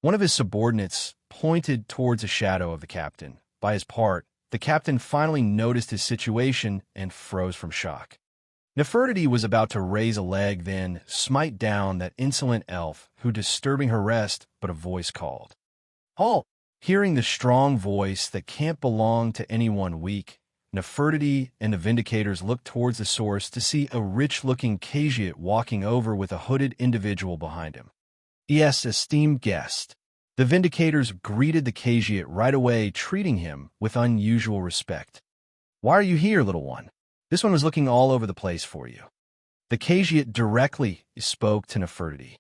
One of his subordinates pointed towards a shadow of the captain. By his part, the captain finally noticed his situation and froze from shock. Nefertiti was about to raise a leg, then smite down that insolent elf who disturbing her rest, but a voice called, "Halt!" Hearing the strong voice that can't belong to anyone weak, Nefertiti and the Vindicators looked towards the source to see a rich-looking Khajiit walking over with a hooded individual behind him. Yes, esteemed guest. The Vindicators greeted the Khajiit right away, treating him with unusual respect. "Why are you here, little one? This one was looking all over the place for you." The Khajiit directly spoke to Nefertiti.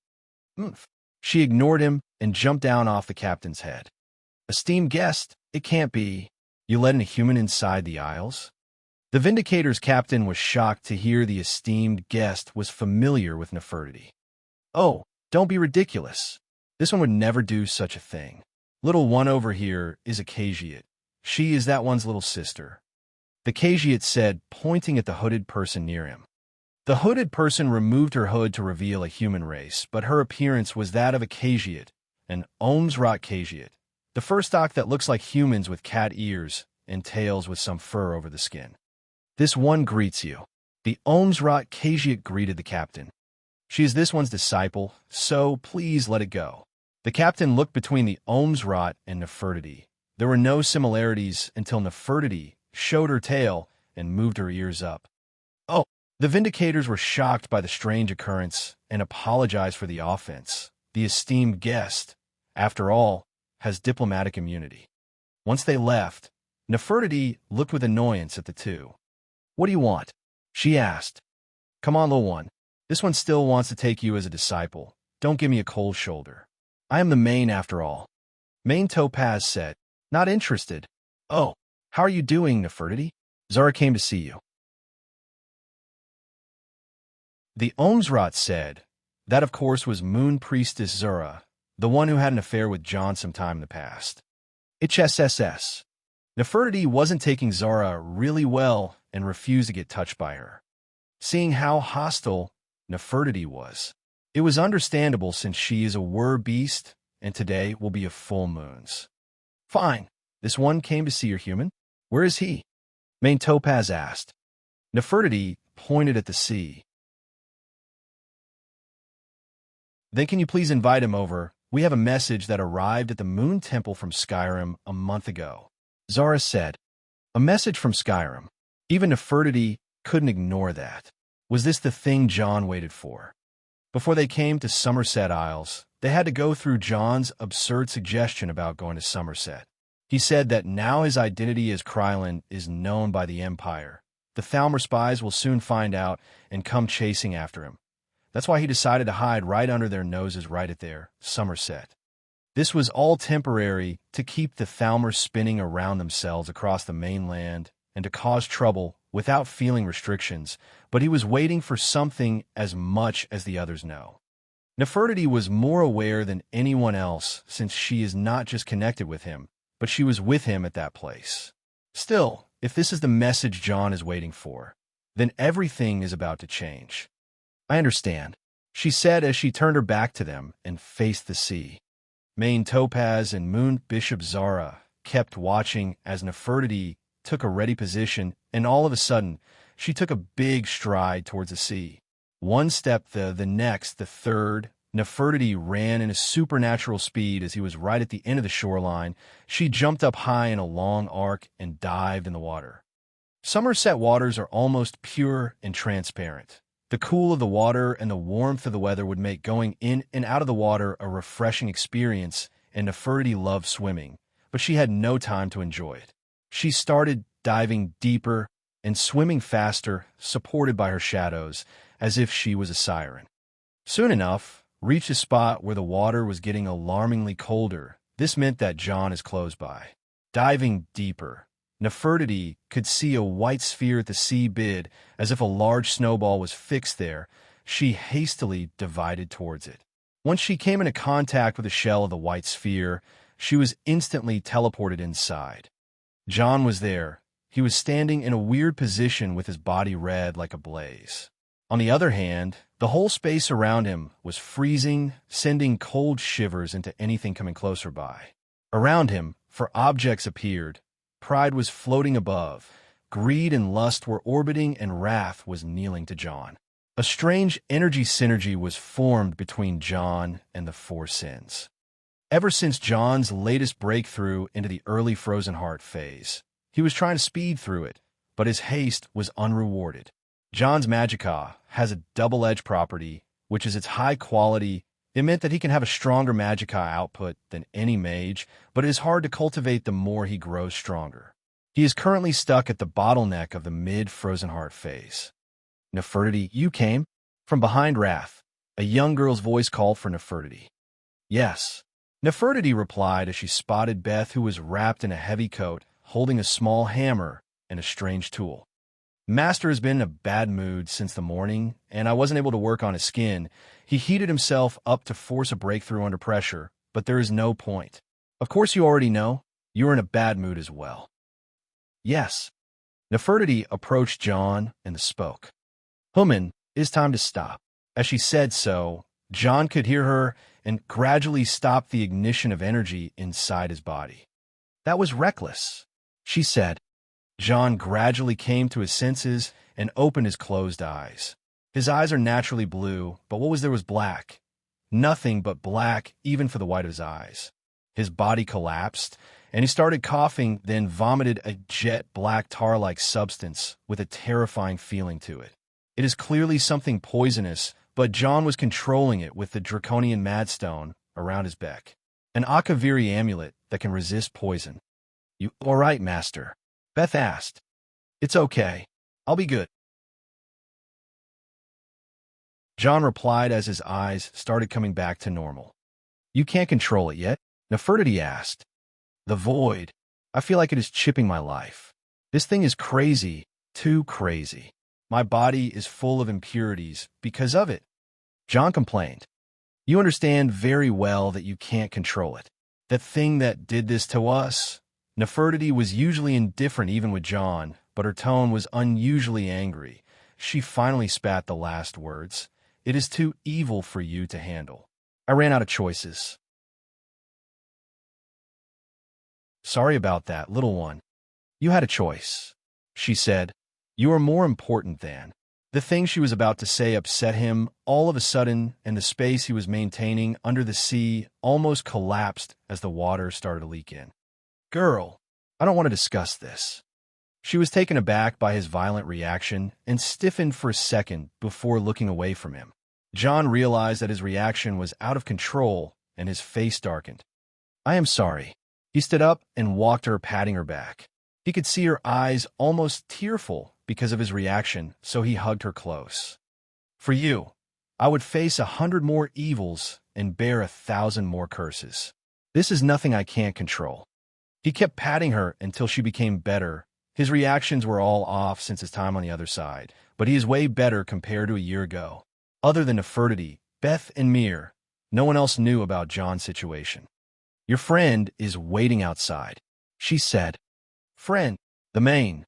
She ignored him and jumped down off the captain's head. "Esteemed guest, it can't be. You let in a human inside the Isles?" The Vindicator's captain was shocked to hear the esteemed guest was familiar with Nefertiti. "Oh, don't be ridiculous. This one would never do such a thing. Little one over here is a Khajiit. She is that one's little sister," the Khajiit said, pointing at the hooded person near him. The hooded person removed her hood to reveal a human race, but her appearance was that of a Khajiit, an Omsrat Khajiit, the first stock that looks like humans with cat ears and tails with some fur over the skin. "This one greets you." The Omsrat Khajiit greeted the captain. "She is this one's disciple, so please let it go." The captain looked between the Omsrat and Nefertiti. There were no similarities until Nefertiti showed her tail and moved her ears up. "Oh!" The Vindicators were shocked by the strange occurrence and apologized for the offense. The esteemed guest, after all, has diplomatic immunity. Once they left, Nefertiti looked with annoyance at the two. "What do you want?" she asked. "Come on, little one. This one still wants to take you as a disciple. Don't give me a cold shoulder. I am the main after all." Main Topaz said, "Not interested." "Oh, how are you doing, Nefertiti? Zara came to see you." The Omsrat said, that of course was Moon Priestess Zara, the one who had an affair with John some time in the past. HSSS. Nefertiti wasn't taking Zara really well and refused to get touched by her. Seeing how hostile Nefertiti was, it was understandable since she is a were-beast and today will be a full moons. "Fine. This one came to see your human. Where is he?" Main Topaz asked. Nefertiti pointed at the sea. "Then can you please invite him over? We have a message that arrived at the Moon Temple from Skyrim a month ago." Zara said. A message from Skyrim. Even Nefertiti couldn't ignore that. Was this the thing John waited for? Before they came to Somerset Isles, they had to go through John's absurd suggestion about going to Somerset. He said that now his identity as Krylin is known by the Empire. The Thalmor spies will soon find out and come chasing after him. That's why he decided to hide right under their noses right at there, Somerset. This was all temporary to keep the Thalmor spinning around themselves across the mainland and to cause trouble without feeling restrictions, but he was waiting for something as much as the others know. Nefertiti was more aware than anyone else since she is not just connected with him, but she was with him at that place. Still, if this is the message John is waiting for, then everything is about to change. "I understand," she said as she turned her back to them and faced the sea. Main Topaz and Moon Bishop Zara kept watching as Nefertiti took a ready position, and all of a sudden, she took a big stride towards the sea. One step, the next, the third, Nefertiti ran in a supernatural speed as he was right at the end of the shoreline. She jumped up high in a long arc and dived in the water. Somerset waters are almost pure and transparent. The cool of the water and the warmth of the weather would make going in and out of the water a refreshing experience, and Nefertiti loved swimming, but she had no time to enjoy it. She started diving deeper and swimming faster, supported by her shadows, as if she was a siren. Soon enough, reached a spot where the water was getting alarmingly colder. This meant that John is close by. Diving deeper, Nefertiti could see a white sphere at the sea bed, as if a large snowball was fixed there. She hastily divided towards it. Once she came into contact with the shell of the white sphere, she was instantly teleported inside. John was there. He was standing in a weird position with his body red like a blaze. On the other hand, the whole space around him was freezing, sending cold shivers into anything coming closer by. Around him, for objects appeared. Pride was floating above. Greed and lust were orbiting, and wrath was kneeling to John. A strange energy synergy was formed between John and the four sins. Ever since John's latest breakthrough into the early frozen heart phase, he was trying to speed through it, but his haste was unrewarded. John's magicka has a double-edged property, which is its high quality. It meant that he can have a stronger magicka output than any mage, but it is hard to cultivate the more he grows stronger. He is currently stuck at the bottleneck of the mid-frozen heart phase. Nefertiti, you came? From behind Wrath, a young girl's voice called for Nefertiti. Yes. Nefertiti replied as she spotted Beth, who was wrapped in a heavy coat, holding a small hammer and a strange tool. Master has been in a bad mood since the morning, and I wasn't able to work on his skin. He heated himself up to force a breakthrough under pressure, but there is no point. Of course you already know, you are in a bad mood as well. Yes. Nefertiti approached John and spoke. Human, it is time to stop. As she said so, John could hear her and gradually stopped the ignition of energy inside his body. That was reckless, she said. John gradually came to his senses and opened his closed eyes. His eyes are naturally blue, but what was there was black. Nothing but black, even for the white of his eyes. His body collapsed, and he started coughing, then vomited a jet black tar-like substance with a terrifying feeling to it. It is clearly something poisonous, but John was controlling it with the draconian madstone around his beck. An Akaviri amulet that can resist poison. You all right, Master? Beth asked. It's okay. I'll be good. John replied as his eyes started coming back to normal. You can't control it yet? Nefertiti asked. The void. I feel like it is chipping my life. This thing is crazy, too crazy. My body is full of impurities because of it. John complained. You understand very well that you can't control it. The thing that did this to us. Nefertiti was usually indifferent even with John, but her tone was unusually angry. She finally spat the last words. It is too evil for you to handle. I ran out of choices. Sorry about that, little one. You had a choice, she said. You are more important than. The thing she was about to say upset him all of a sudden, and the space he was maintaining under the sea almost collapsed as the water started to leak in. Girl, I don't want to discuss this. She was taken aback by his violent reaction and stiffened for a second before looking away from him. John realized that his reaction was out of control, and his face darkened. I am sorry. He stood up and walked her, patting her back. He could see her eyes almost tearful because of his reaction, so he hugged her close. For you, I would face 100 more evils and bear 1,000 more curses. This is nothing I can't control. He kept patting her until she became better. His reactions were all off since his time on the other side, but he is way better compared to a year ago. Other than Nefertiti, Beth, and Mir, no one else knew about John's situation. Your friend is waiting outside, she said. Friend, the main.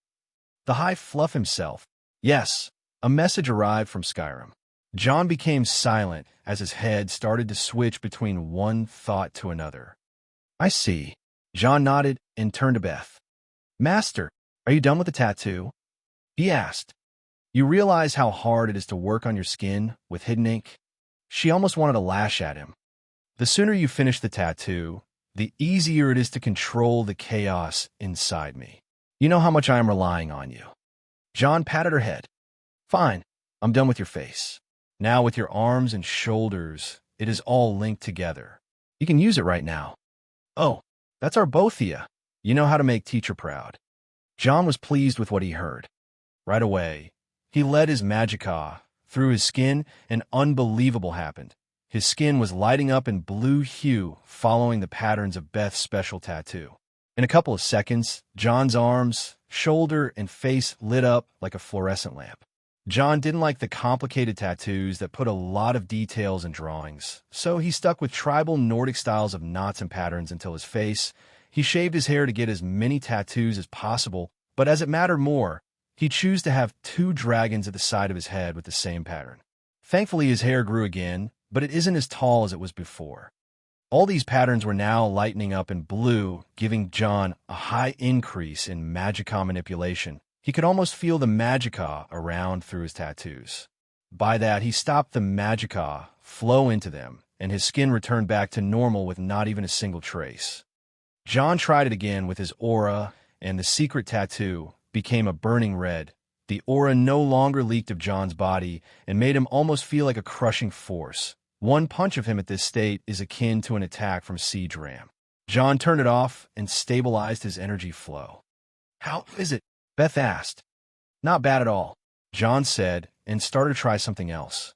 The high fluff himself. Yes, a message arrived from Skyrim. John became silent as his head started to switch between one thought to another. I see. John nodded and turned to Beth. Master, are you done with the tattoo? He asked. You realize how hard it is to work on your skin with hidden ink? She almost wanted to lash at him. The sooner you finish the tattoo, the easier it is to control the chaos inside me. You know how much I am relying on you. John patted her head. Fine, I'm done with your face. Now with your arms and shoulders, it is all linked together. You can use it right now. Oh, that's our Bothia. You know how to make teacher proud. John was pleased with what he heard. Right away, he led his magicka through his skin, and unbelievable happened. His skin was lighting up in blue hue, following the patterns of Beth's special tattoo. In a couple of seconds, John's arms, shoulder, and face lit up like a fluorescent lamp. John didn't like the complicated tattoos that put a lot of details and drawings, so he stuck with tribal Nordic styles of knots and patterns until his face. He shaved his hair to get as many tattoos as possible, but as it mattered more, he chose to have 2 dragons at the side of his head with the same pattern. Thankfully, his hair grew again, but it isn't as tall as it was before. All these patterns were now lightening up in blue, giving John a high increase in magicka manipulation. He could almost feel the magicka around through his tattoos. By that, he stopped the magicka flow into them, and his skin returned back to normal with not even a single trace. John tried it again with his aura, and the secret tattoo became a burning red. The aura no longer leaked of John's body and made him almost feel like a crushing force. One punch of him at this state is akin to an attack from Siege Ram. John turned it off and stabilized his energy flow. How is it? Beth asked. Not bad at all, John said, and started to try something else.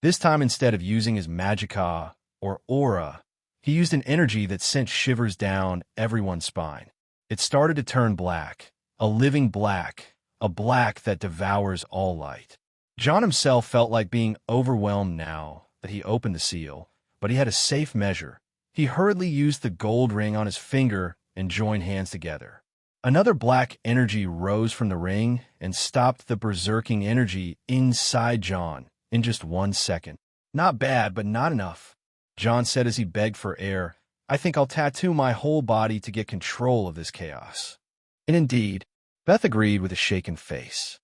This time, instead of using his magicka or aura, he used an energy that sent shivers down everyone's spine. It started to turn black, a living black, a black that devours all light. John himself felt like being overwhelmed now that he opened the seal, but he had a safe measure. He hurriedly used the gold ring on his finger and joined hands together. Another black energy rose from the ring and stopped the berserking energy inside John in just 1 second. Not bad, but not enough, John said as he begged for air. I think I'll tattoo my whole body to get control of this chaos. And indeed, Beth agreed with a shaken face.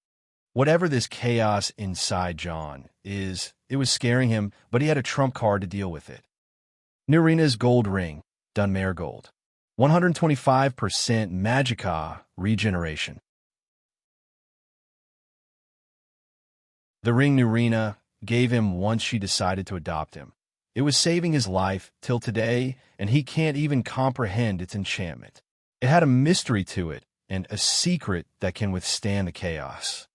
Whatever this chaos inside John is, it was scaring him, but he had a trump card to deal with it. Nurina's gold ring, Dunmare Gold. 125% magicka regeneration. The ring Nurina gave him once she decided to adopt him. It was saving his life till today, and he can't even comprehend its enchantment. It had a mystery to it, and a secret that can withstand the chaos.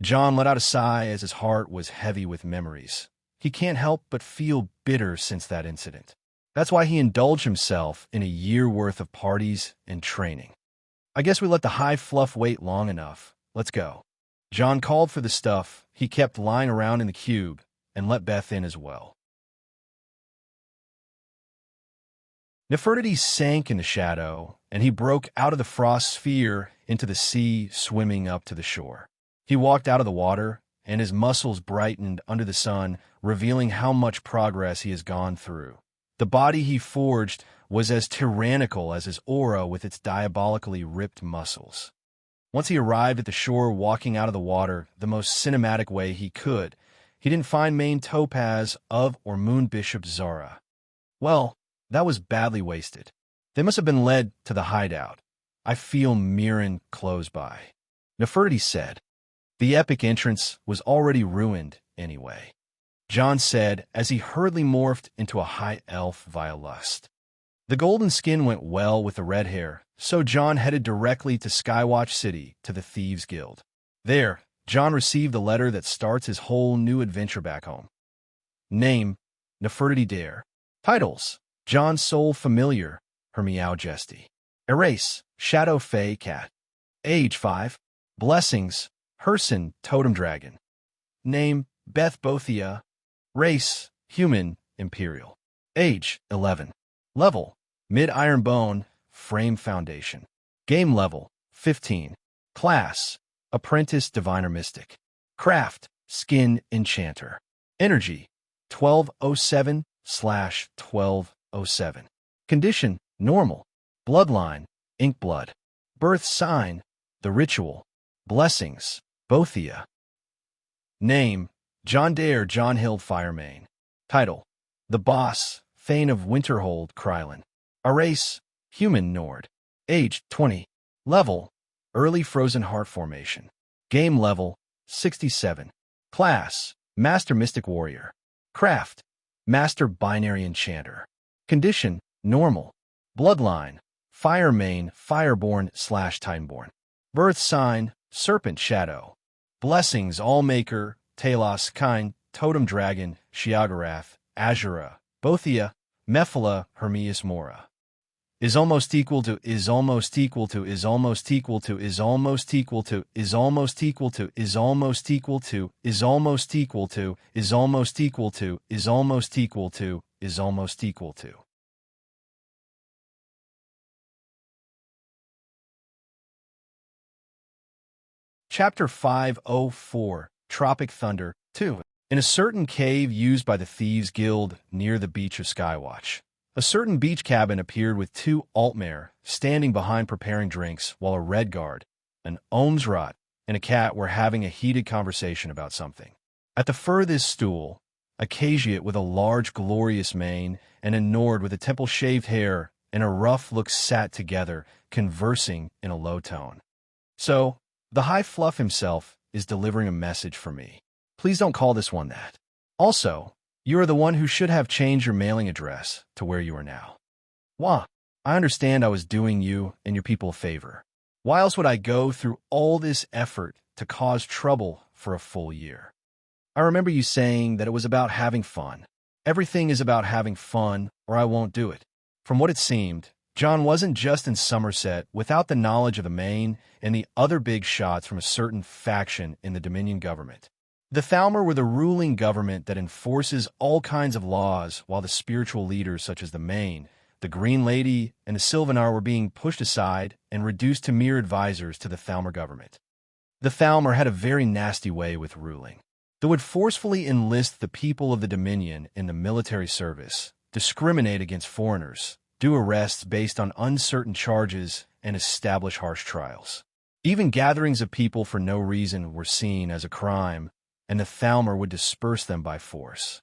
John let out a sigh as his heart was heavy with memories. He can't help but feel bitter since that incident. That's why he indulged himself in a year worth of parties and training. I guess we let the high fluff wait long enough. Let's go. John called for the stuff he kept lying around in the cube and let Beth in as well. Nefertiti sank in the shadow, and he broke out of the frost sphere into the sea, swimming up to the shore. He walked out of the water, and his muscles brightened under the sun, revealing how much progress he has gone through. The body he forged was as tyrannical as his aura with its diabolically ripped muscles. Once he arrived at the shore, walking out of the water the most cinematic way he could, he didn't find main topaz of or moon bishop Zara. Well, that was badly wasted. They must have been led to the hideout. I feel Mirren close by. Nefertiti said. The epic entrance was already ruined anyway, John said as he hurriedly morphed into a high elf via lust. The golden skin went well with the red hair, so John headed directly to Skywatch City to the Thieves' Guild. There, John received a letter that starts his whole new adventure back home. Name, Nefertiti Dare. Titles, John's Soul Familiar, Her Meow Jesty. Erase, Shadow Fae Cat. Age 5. Blessings, Herson Totem Dragon. Name, Beth Bothia. Race, Human, Imperial. Age, 11. Level, Mid-Iron Bone, Frame Foundation. Game level, 15. Class, Apprentice Diviner Mystic. Craft, Skin Enchanter. Energy, 1207/1207. Condition, Normal. Bloodline, Ink Blood. Birth Sign, The Ritual. Blessings, Bothia. Name, John Dare John Hild Firemane. Title: The Boss, Thane of Winterhold, Krylin. A race: Human Nord. Age: 20. Level: Early Frozen Heart Formation. Game level: 67. Class: Master Mystic Warrior. Craft: Master Binary Enchanter. Condition: Normal. Bloodline: Fire Main, Fireborn/Titanborn. Birth sign: Serpent Shadow. Blessings: Allmaker, Talos, Kind, Totem Dragon, Shiagarath, Azura, Bothia, Mephala, Hermeus Mora. Is almost equal to, is almost equal to, is almost equal to, is almost equal to, is almost equal to, is almost equal to, is almost equal to, is almost equal to, is almost equal to, is almost equal to. Chapter 504, Tropic Thunder 2. In a certain cave used by the Thieves' Guild near the beach of Skywatch, a certain beach cabin appeared with two Altmare standing behind preparing drinks while a Redguard, an Ohmsrot, and a cat were having a heated conversation about something. At the furthest stool, a Cagiate with a large glorious mane and a Nord with a temple-shaved hair and a rough look sat together, conversing in a low tone. So, the High Fluff himself is delivering a message for me. Please don't call this one that. Also, you are the one who should have changed your mailing address to where you are now. Wah, I understand I was doing you and your people a favor. Why else would I go through all this effort to cause trouble for a full year? I remember you saying that it was about having fun. Everything is about having fun, or I won't do it. From what it seemed, John wasn't just in Somerset without the knowledge of the Main and the other big shots from a certain faction in the Dominion government. The Thalmor were the ruling government that enforces all kinds of laws, while the spiritual leaders such as the Main, the Green Lady, and the Sylvanar were being pushed aside and reduced to mere advisors to the Thalmor government. The Thalmor had a very nasty way with ruling. They would forcefully enlist the people of the Dominion in the military service, discriminate against foreigners, do arrests based on uncertain charges, and establish harsh trials. Even gatherings of people for no reason were seen as a crime, and the Thalmor would disperse them by force.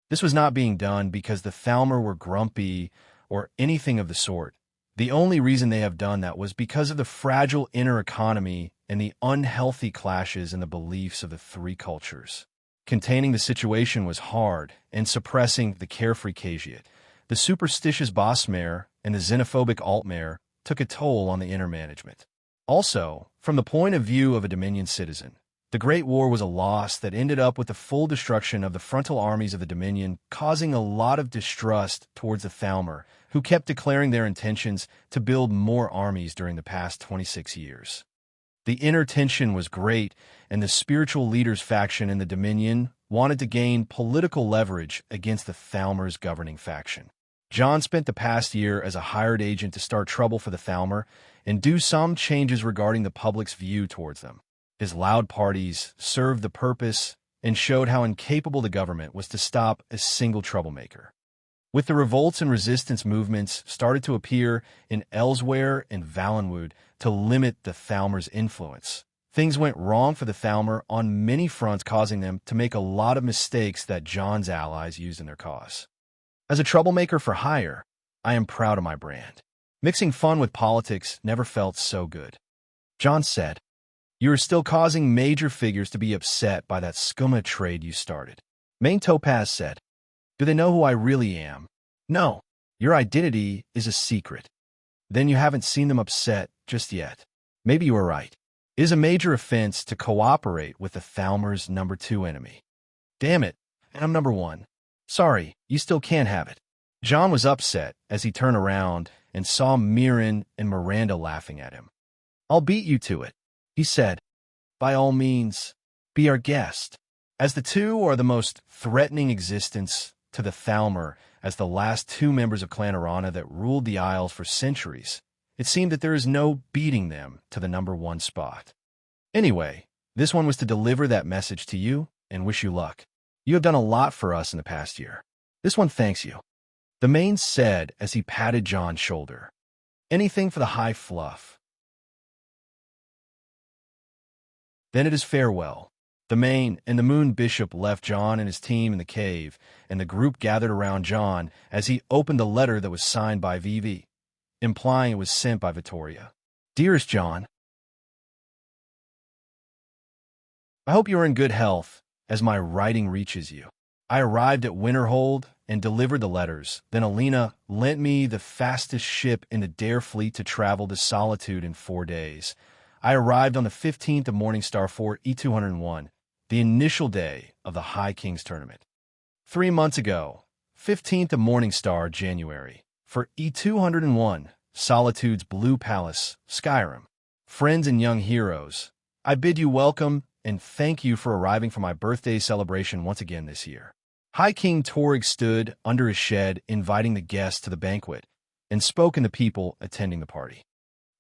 This was not being done because the Thalmor were grumpy or anything of the sort. The only reason they have done that was because of the fragile inner economy and the unhealthy clashes in the beliefs of the three cultures. Containing the situation was hard, and suppressing the carefree Cagiate, the superstitious Bossmare, and the xenophobic Altmare took a toll on the inner management. Also, from the point of view of a Dominion citizen, the Great War was a loss that ended up with the full destruction of the frontal armies of the Dominion, causing a lot of distrust towards the Thalmor, who kept declaring their intentions to build more armies during the past 26 years. The inner tension was great, and the spiritual leaders faction in the Dominion wanted to gain political leverage against the Thalmor's governing faction. John spent the past year as a hired agent to start trouble for the Thalmor and do some changes regarding the public's view towards them. His loud parties served the purpose and showed how incapable the government was to stop a single troublemaker. With the revolts and resistance movements started to appear in Elsewhere and Valenwood to limit the Thalmor's influence, things went wrong for the Thalmor on many fronts, causing them to make a lot of mistakes that John's allies used in their cause. As a troublemaker for hire, I am proud of my brand. Mixing fun with politics never felt so good. John said, "You are still causing major figures to be upset by that skooma trade you started." Main Topaz said, "Do they know who I really am?" "No, your identity is a secret." "Then you haven't seen them upset just yet." "Maybe you are right. It is a major offense to cooperate with the Thalmor's number 2 enemy." "Damn it, and I'm number 1. Sorry, you still can't have it." John was upset as he turned around and saw Mirren and Miranda laughing at him. "I'll beat you to it," he said. "By all means, be our guest." As the two are the most threatening existence to the Thalmor as the last 2 members of Clan Arana that ruled the Isles for centuries, it seemed that there is no beating them to the number 1 spot. Anyway, this one was to deliver that message to you and wish you luck. You have done a lot for us in the past year. This one thanks you. The Main said as he patted John's shoulder. "Anything for the High Fluff." Then it is farewell. The Mane and the Moon Bishop left John and his team in the cave, and the group gathered around John as he opened the letter that was signed by Vivi, implying it was sent by Vittoria. Dearest John, I hope you are in good health as my writing reaches you. I arrived at Winterhold and delivered the letters. Then Alina lent me the fastest ship in the Dare fleet to travel to Solitude in 4 days. I arrived on the 15th of Morningstar 4 E201, the initial day of the High Kings Tournament. 3 months ago, 15th of Morningstar, January, for E201, Solitude's Blue Palace, Skyrim. Friends and young heroes, I bid you welcome and thank you for arriving for my birthday celebration once again this year. High King Torg stood under his shed inviting the guests to the banquet and spoke in the people attending the party.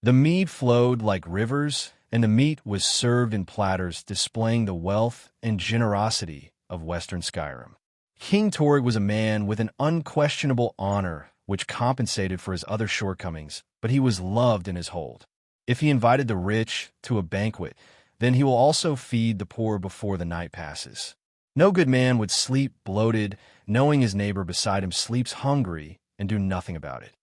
The mead flowed like rivers, and the meat was served in platters displaying the wealth and generosity of Western Skyrim. King Torg was a man with an unquestionable honor which compensated for his other shortcomings, but he was loved in his hold. If he invited the rich to a banquet, then he will also feed the poor before the night passes. No good man would sleep bloated, knowing his neighbor beside him sleeps hungry and do nothing about it.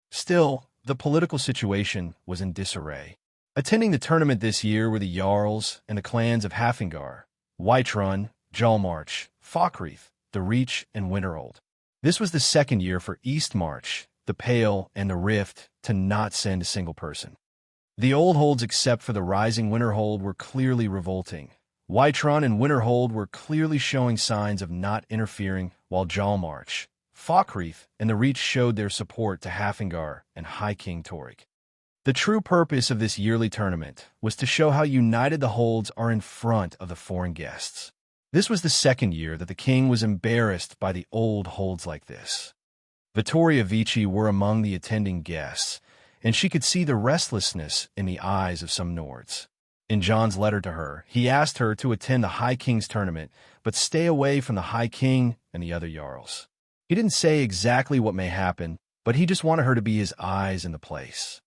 Still, the political situation was in disarray. Attending the tournament this year were the Jarls and the clans of Hafengar, Whiterun, Jalmarch, Falkreath, the Reach, and Winterhold. This was the second year for Eastmarch, the Pale, and the Rift to not send a single person. The old holds except for the rising Winterhold were clearly revolting. Whiterun and Winterhold were clearly showing signs of not interfering, while Jalmarch, Falkreath, and the Reach showed their support to Hafengar and High King Torg. The true purpose of this yearly tournament was to show how united the holds are in front of the foreign guests. This was the second year that the king was embarrassed by the old holds like this. Vittoria Vici were among the attending guests, and she could see the restlessness in the eyes of some Nords. In John's letter to her, he asked her to attend the High King's tournament, but stay away from the High King and the other Jarls. He didn't say exactly what may happen, but he just wanted her to be his eyes in the place.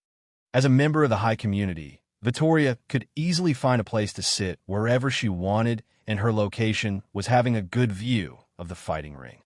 As a member of the High Community, Vittoria could easily find a place to sit wherever she wanted, and her location was having a good view of the fighting ring.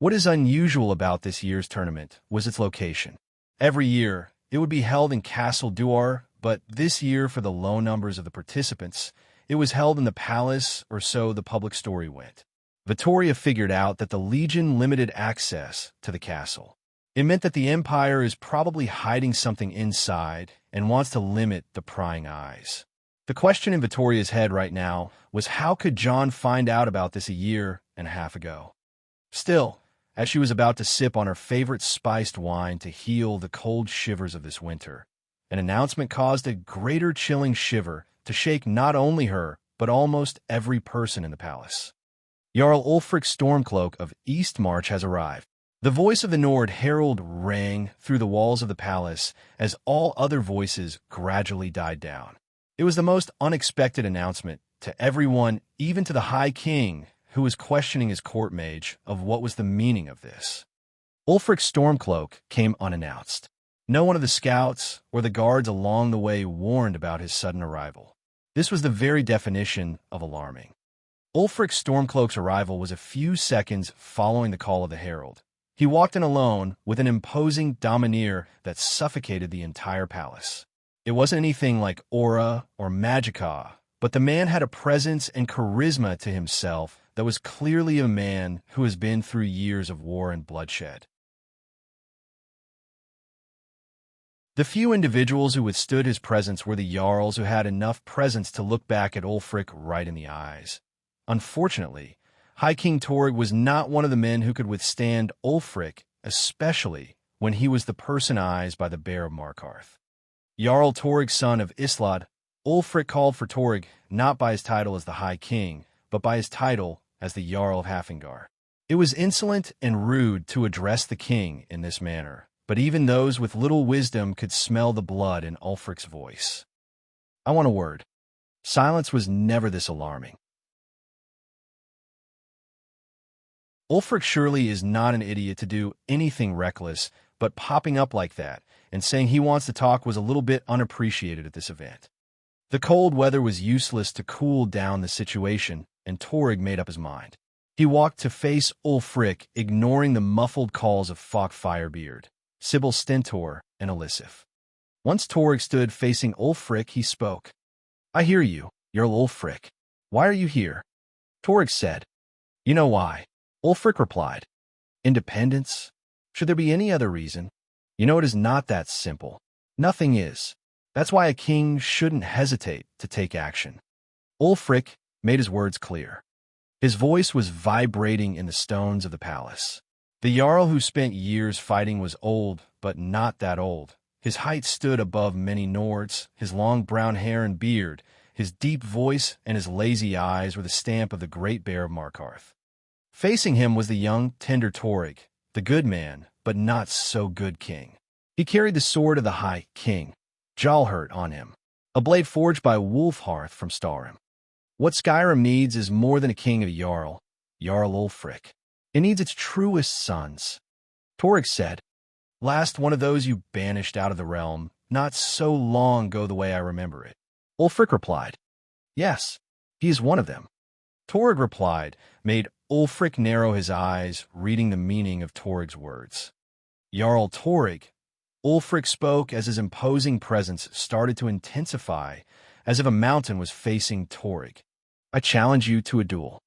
What is unusual about this year's tournament was its location. Every year, it would be held in Castle Duar, but this year, for the low numbers of the participants, it was held in the palace, or so the public story went. Vittoria figured out that the Legion limited access to the castle. It meant that the Empire is probably hiding something inside and wants to limit the prying eyes. The question in Vittoria's head right now was how could John find out about this a year and a half ago? Still, as she was about to sip on her favorite spiced wine to heal the cold shivers of this winter, an announcement caused a greater chilling shiver to shake not only her, but almost every person in the palace. Jarl Ulfric Stormcloak of Eastmarch has arrived. The voice of the Nord herald rang through the walls of the palace as all other voices gradually died down. It was the most unexpected announcement to everyone, even to the High King, who was questioning his court mage of what was the meaning of this. Ulfric Stormcloak came unannounced. No one of the scouts or the guards along the way warned about his sudden arrival. This was the very definition of alarming. Ulfric Stormcloak's arrival was a few seconds following the call of the herald. He walked in alone with an imposing domineer that suffocated the entire palace. It wasn't anything like aura or magicka, but the man had a presence and charisma to himself that was clearly a man who has been through years of war and bloodshed. The few individuals who withstood his presence were the Jarls who had enough presence to look back at Ulfric right in the eyes. Unfortunately, High King Torg was not one of the men who could withstand Ulfric, especially when he was the personized by the Bear of Markarth. Jarl Torg, son of Islad, Ulfric called for Torg not by his title as the High King, but by his title as the Jarl of Hafengar. It was insolent and rude to address the king in this manner, but even those with little wisdom could smell the blood in Ulfric's voice. I want a word. Silence was never this alarming. Ulfric surely is not an idiot to do anything reckless, but popping up like that and saying he wants to talk was a little bit unappreciated at this event. The cold weather was useless to cool down the situation, and Torg made up his mind. He walked to face Ulfric, ignoring the muffled calls of Falk Firebeard, Sybil Stentor, and Elisif. Once Torg stood facing Ulfric, he spoke. "I hear you, Jarl Ulfric. Why are you here?" Torg said. "You know why." Ulfric replied. "Independence? Should there be any other reason? You know it is not that simple. Nothing is. That's why a king shouldn't hesitate to take action." Ulfric made his words clear. His voice was vibrating in the stones of the palace. The Jarl who spent years fighting was old, but not that old. His height stood above many Nords, his long brown hair and beard, his deep voice and his lazy eyes were the stamp of the great bear of Markarth. Facing him was the young, tender Torg, the good man, but not so good king. He carried the sword of the High King, Jarlhurt, on him, a blade forged by Wulfharth from Starim. What Skyrim needs is more than a king of Jarl Ulfric. It needs its truest sons. Torg said, "Last one of those you banished out of the realm, not so long ago the way I remember it." Ulfric replied, "Yes, he is one of them." Torg replied, made Ulfric narrow his eyes, reading the meaning of Torg's words. "Jarl Torg," Ulfric spoke as his imposing presence started to intensify, as if a mountain was facing Torg. "I challenge you to a duel."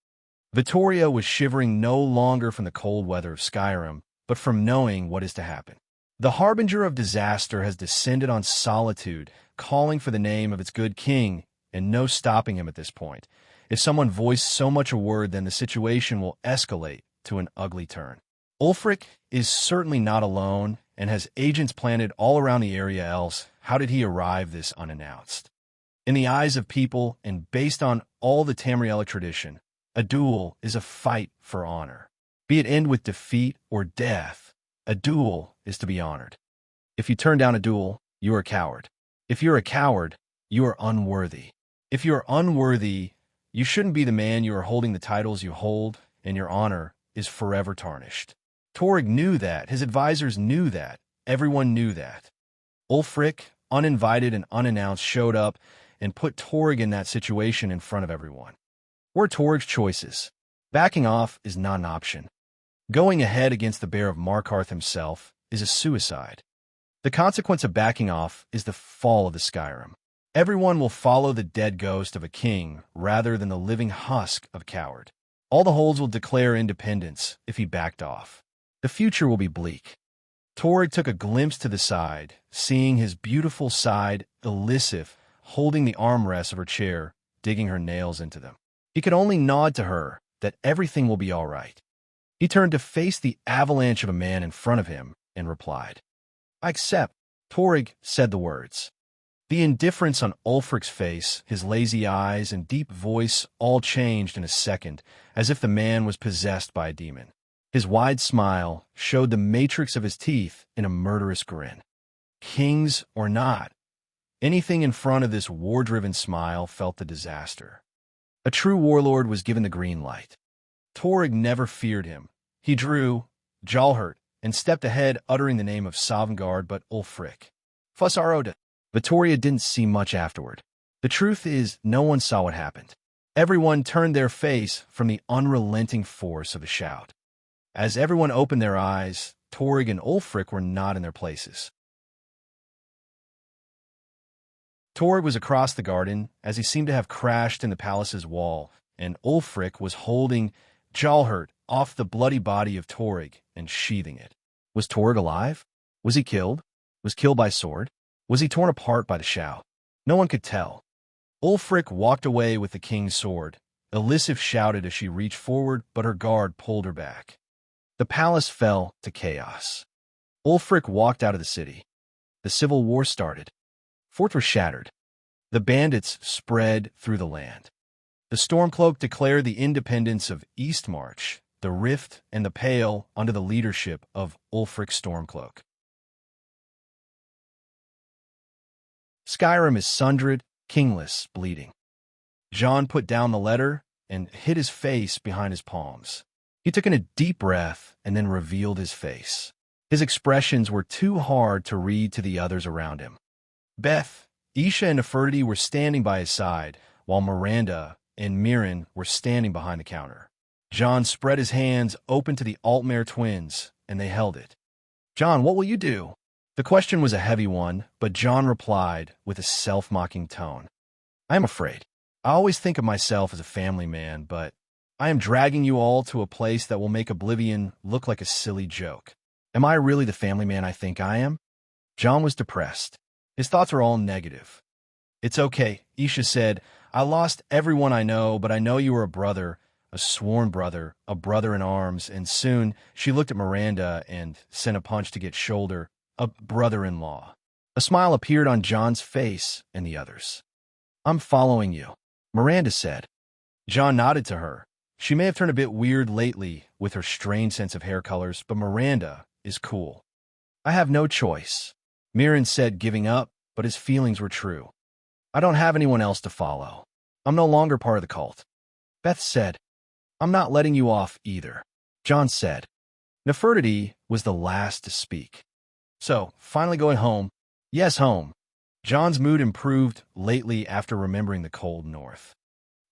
Vittoria was shivering no longer from the cold weather of Skyrim, but from knowing what is to happen. The harbinger of disaster has descended on Solitude, calling for the name of its good king, and no stopping him at this point. If someone voiced so much a word, then the situation will escalate to an ugly turn. Ulfric is certainly not alone, and has agents planted all around the area, else how did he arrive this unannounced? In the eyes of people, and based on all the Tamrielic tradition, a duel is a fight for honor. Be it end with defeat or death, a duel is to be honored. If you turn down a duel, you are a coward. If you're a coward, you are unworthy. If you are unworthy, you shouldn't be the man you are holding the titles you hold, and your honor is forever tarnished. Torg knew that, his advisors knew that, everyone knew that. Ulfric, uninvited and unannounced, showed up and put Torg in that situation in front of everyone. Were Torg's choices. Backing off is not an option. Going ahead against the bear of Markarth himself is a suicide. The consequence of backing off is the fall of the Skyrim. Everyone will follow the dead ghost of a king rather than the living husk of a coward. All the holds will declare independence if he backed off. The future will be bleak. Torg took a glimpse to the side, seeing his beautiful side, Elisif, holding the armrests of her chair, digging her nails into them. He could only nod to her that everything will be all right. He turned to face the avalanche of a man in front of him and replied, "I accept." Torg said the words. The indifference on Ulfric's face, his lazy eyes, and deep voice all changed in a second, as if the man was possessed by a demon. His wide smile showed the matrix of his teeth in a murderous grin. Kings or not, anything in front of this war-driven smile felt the disaster. A true warlord was given the green light. Torg never feared him. He drew Jarlhurt and stepped ahead, uttering the name of Sovngarde but Ulfric. Fussaroda. Vittoria didn't see much afterward. The truth is, no one saw what happened. Everyone turned their face from the unrelenting force of the shout. As everyone opened their eyes, Torg and Ulfric were not in their places. Torg was across the garden, as he seemed to have crashed in the palace's wall, and Ulfric was holding Jarlhurt off the bloody body of Torg and sheathing it. Was Torg alive? Was he killed? Was killed by sword? Was he torn apart by the shout? No one could tell. Ulfric walked away with the king's sword. Elisif shouted as she reached forward, but her guard pulled her back. The palace fell to chaos. Ulfric walked out of the city. The civil war started. Forts were shattered. The bandits spread through the land. The Stormcloak declared the independence of Eastmarch, the Rift, and the Pale under the leadership of Ulfric Stormcloak. Skyrim is sundered, kingless, bleeding. John put down the letter and hid his face behind his palms. He took in a deep breath and then revealed his face. His expressions were too hard to read to the others around him. Beth, Isha and Nefertiti were standing by his side, while Miranda and Mirren were standing behind the counter. John spread his hands open to the Altmare twins, and they held it. "John, what will you do?" The question was a heavy one, but John replied with a self-mocking tone. "I am afraid. I always think of myself as a family man, but I am dragging you all to a place that will make Oblivion look like a silly joke. Am I really the family man I think I am?" John was depressed. His thoughts were all negative. "It's okay," Isha said. "I lost everyone I know, but I know you are a brother, a sworn brother, a brother in arms," and soon she looked at Miranda and sent a punch to get shoulder, a brother-in-law. A smile appeared on John's face and the others. "I'm following you," Miranda said. John nodded to her. She may have turned a bit weird lately with her strange sense of hair colors, but Miranda is cool. "I have no choice," Mirren said, giving up, but his feelings were true. "I don't have anyone else to follow. I'm no longer part of the cult." Beth said, "I'm not letting you off either." John said. Nefertiti was the last to speak. "So, finally going home." "Yes, home." John's mood improved lately after remembering the cold north.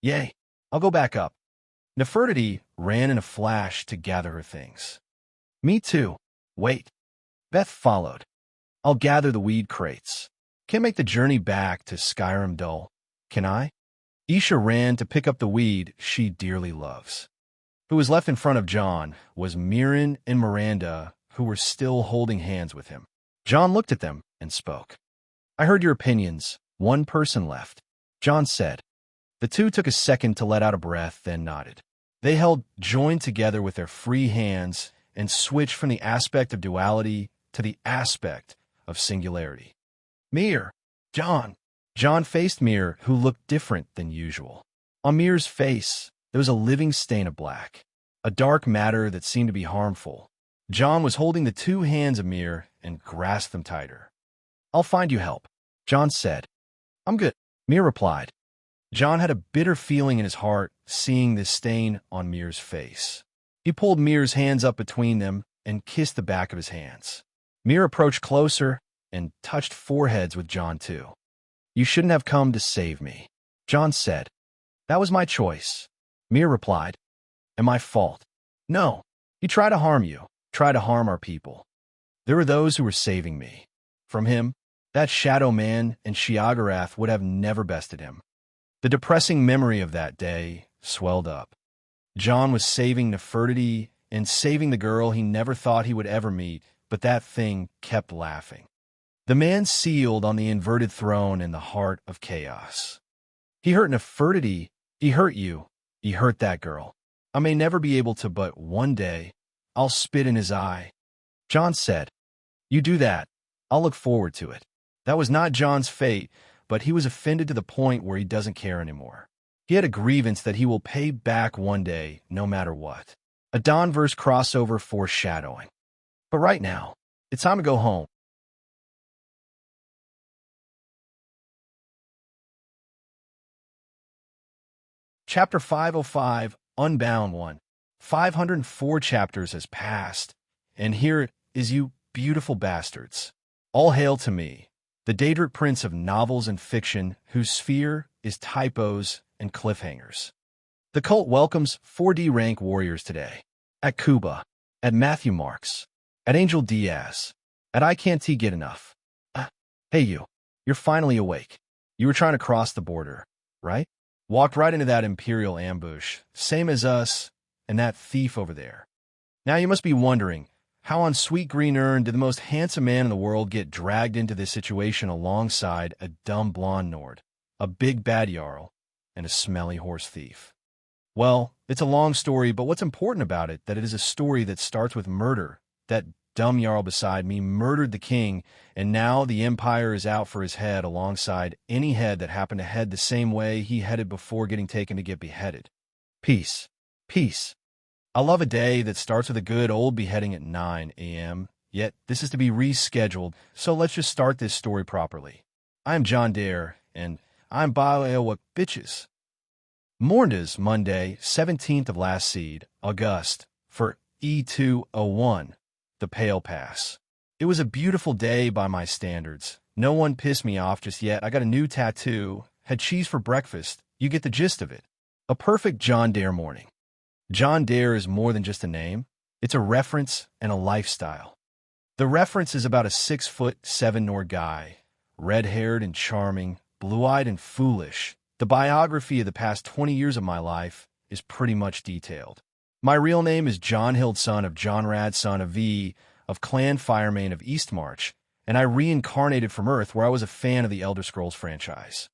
"Yay, I'll go back up." Nefertiti ran in a flash to gather her things. "Me too. Wait." Beth followed. "I'll gather the weed crates. Can't make the journey back to Skyrim dull, can I?" Isha ran to pick up the weed she dearly loves. Who was left in front of John was Mirren and Miranda, who were still holding hands with him. John looked at them and spoke. "I heard your opinions. One person left," John said. The two took a second to let out a breath, then nodded. They held joined together with their free hands and switched from the aspect of duality to the aspect of singularity. "Mir, John." John faced Mir, who looked different than usual. On Mir's face, there was a living stain of black, a dark matter that seemed to be harmful. John was holding the two hands of Mir and grasped them tighter. "I'll find you help," John said. "I'm good," Mir replied. John had a bitter feeling in his heart seeing this stain on Mir's face. He pulled Mir's hands up between them and kissed the back of his hands. Mir approached closer and touched foreheads with John too. "You shouldn't have come to save me," John said. "That was my choice," Mir replied. "And my fault." "No, he tried to harm you, tried to harm our people. There were those who were saving me. From him, that shadow man and Sheogorath would have never bested him." The depressing memory of that day swelled up. John was saving Nefertiti and saving the girl he never thought he would ever meet, but that thing kept laughing. The man sealed on the inverted throne in the heart of chaos. He hurt Nefertiti, he hurt you, he hurt that girl. I may never be able to, but one day, I'll spit in his eye. John said, "You do that, I'll look forward to it." That was not John's fate, but he was offended to the point where he doesn't care anymore. He had a grievance that he will pay back one day, no matter what. A Dawnverse crossover foreshadowing. But right now, it's time to go home. Chapter 505, Unbound 1. 504 chapters has passed, and here is you beautiful bastards. All hail to me, the Daedric prince of novels and fiction, whose sphere is typos and cliffhangers. The cult welcomes 4D rank warriors today. At Cuba, at Matthew Marks, at Angel Diaz, at I Can't Get Enough. Hey you, you're finally awake. You were trying to cross the border, right? Walked right into that Imperial ambush, same as us and that thief over there. Now you must be wondering, how on Sweet Green Urn did the most handsome man in the world get dragged into this situation alongside a dumb blonde Nord, a big bad Jarl, and a smelly horse thief? Well, it's a long story, but what's important about it, that it is a story that starts with murder. That dumb Jarl beside me murdered the king, and now the Empire is out for his head alongside any head that happened to head the same way he headed before getting taken to get beheaded. Peace. Peace. I love a day that starts with a good old beheading at 9 a.m., yet this is to be rescheduled, so let's just start this story properly. I'm John Dare, and I'm what bitches. Morndays, Monday, 17th of last seed, August, for E201, the Pale Pass. It was a beautiful day by my standards, No one pissed me off just yet. I got a new tattoo, had cheese for breakfast. You get the gist of it. A perfect John Dare morning. John Dare is more than just a name. It's a reference and a lifestyle. The reference is about a 6'7" Nord guy, red-haired and charming, blue-eyed and foolish. The biography of the past 20 years of my life is pretty much detailed. My real name is John Hild, son of John Rad, son of V, of Clan Firemane of Eastmarch, and I reincarnated from Earth where I was a fan of the Elder Scrolls franchise.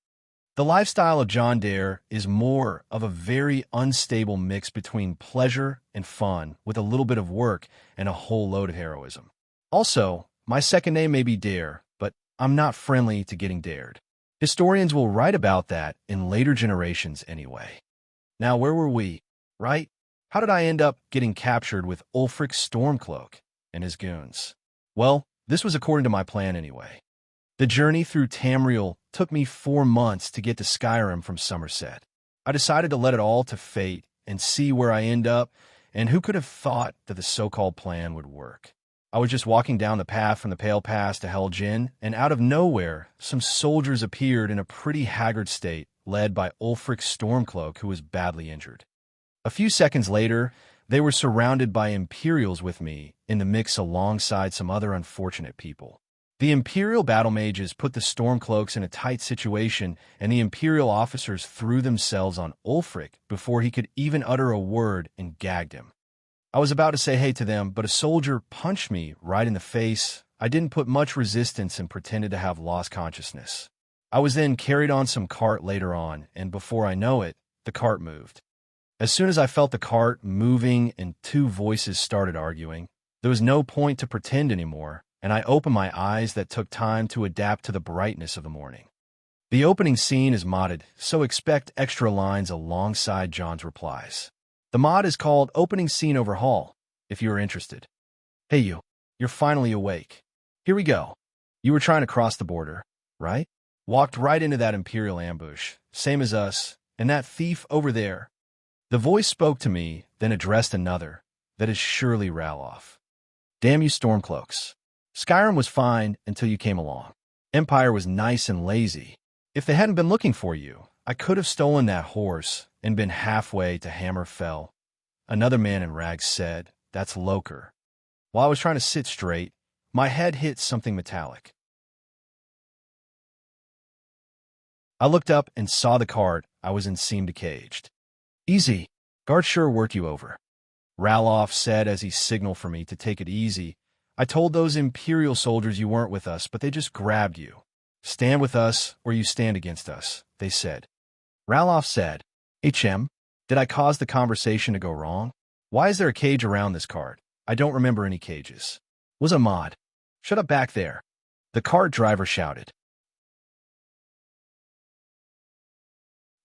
The lifestyle of John Dare is more of a very unstable mix between pleasure and fun, with a little bit of work and a whole load of heroism. Also, my second name may be Dare, but I'm not friendly to getting dared. Historians will write about that in later generations anyway. Now, where were we? Right? How did I end up getting captured with Ulfric Stormcloak and his goons? Well, this was according to my plan anyway. The journey through Tamriel took me 4 months to get to Skyrim from Somerset. I decided to let it all to fate and see where I end up, and who could have thought that the so-called plan would work? I was just walking down the path from the Pale Pass to Helgen, and out of nowhere, some soldiers appeared in a pretty haggard state, led by Ulfric Stormcloak, who was badly injured. A few seconds later, they were surrounded by Imperials with me in the mix alongside some other unfortunate people. The Imperial battle mages put the Stormcloaks in a tight situation, and the Imperial officers threw themselves on Ulfric before he could even utter a word and gagged him. I was about to say hey to them, but a soldier punched me right in the face. I didn't put much resistance and pretended to have lost consciousness. I was then carried on some cart later on, and before I know it, the cart moved. As soon as I felt the cart moving and 2 voices started arguing, there was no point to pretend anymore, and I opened my eyes that took time to adapt to the brightness of the morning. The opening scene is modded, so expect extra lines alongside John's replies. The mod is called Opening Scene Overhaul, if you are interested. Hey you, you're finally awake. Here we go. You were trying to cross the border, right? Walked right into that Imperial ambush, same as us, and that thief over there. The voice spoke to me, then addressed another. That is surely Ralof. Damn you Stormcloaks. Skyrim was fine until you came along. Empire was nice and lazy. If they hadn't been looking for you, I could have stolen that horse and been halfway to Hammerfell. Another man in rags said, that's Loker. While I was trying to sit straight, my head hit something metallic. I looked up and saw the cart I was in seemed caged. Easy. Guard sure worked you over. Ralof said as he signaled for me to take it easy. I told those Imperial soldiers you weren't with us, but they just grabbed you. Stand with us or you stand against us, they said. Ralof said, HM, did I cause the conversation to go wrong? Why is there a cage around this cart? I don't remember any cages. Was a mod. Shut up back there. The cart driver shouted.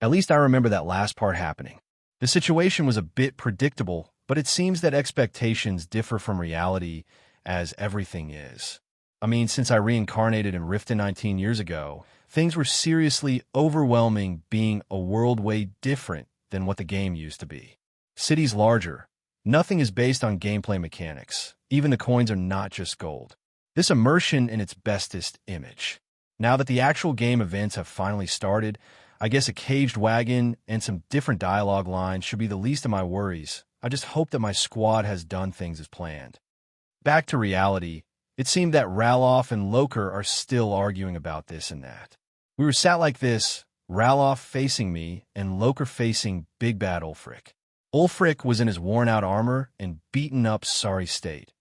At least I remember that last part happening. The situation was a bit predictable, but it seems that expectations differ from reality, as everything is. I mean, since I reincarnated in Riften 19 years ago, things were seriously overwhelming, being a world way different than what the game used to be. Cities larger. Nothing is based on gameplay mechanics. Even the coins are not just gold. This immersion in its bestest image. Now that the actual game events have finally started, I guess a caged wagon and some different dialogue lines should be the least of my worries. I just hope that my squad has done things as planned. Back to reality, it seemed that Ralof and Loker are still arguing about this and that. We were sat like this, Ralof facing me and Loker facing Big Bad Ulfric. Ulfric was in his worn-out armor and beaten-up sorry state.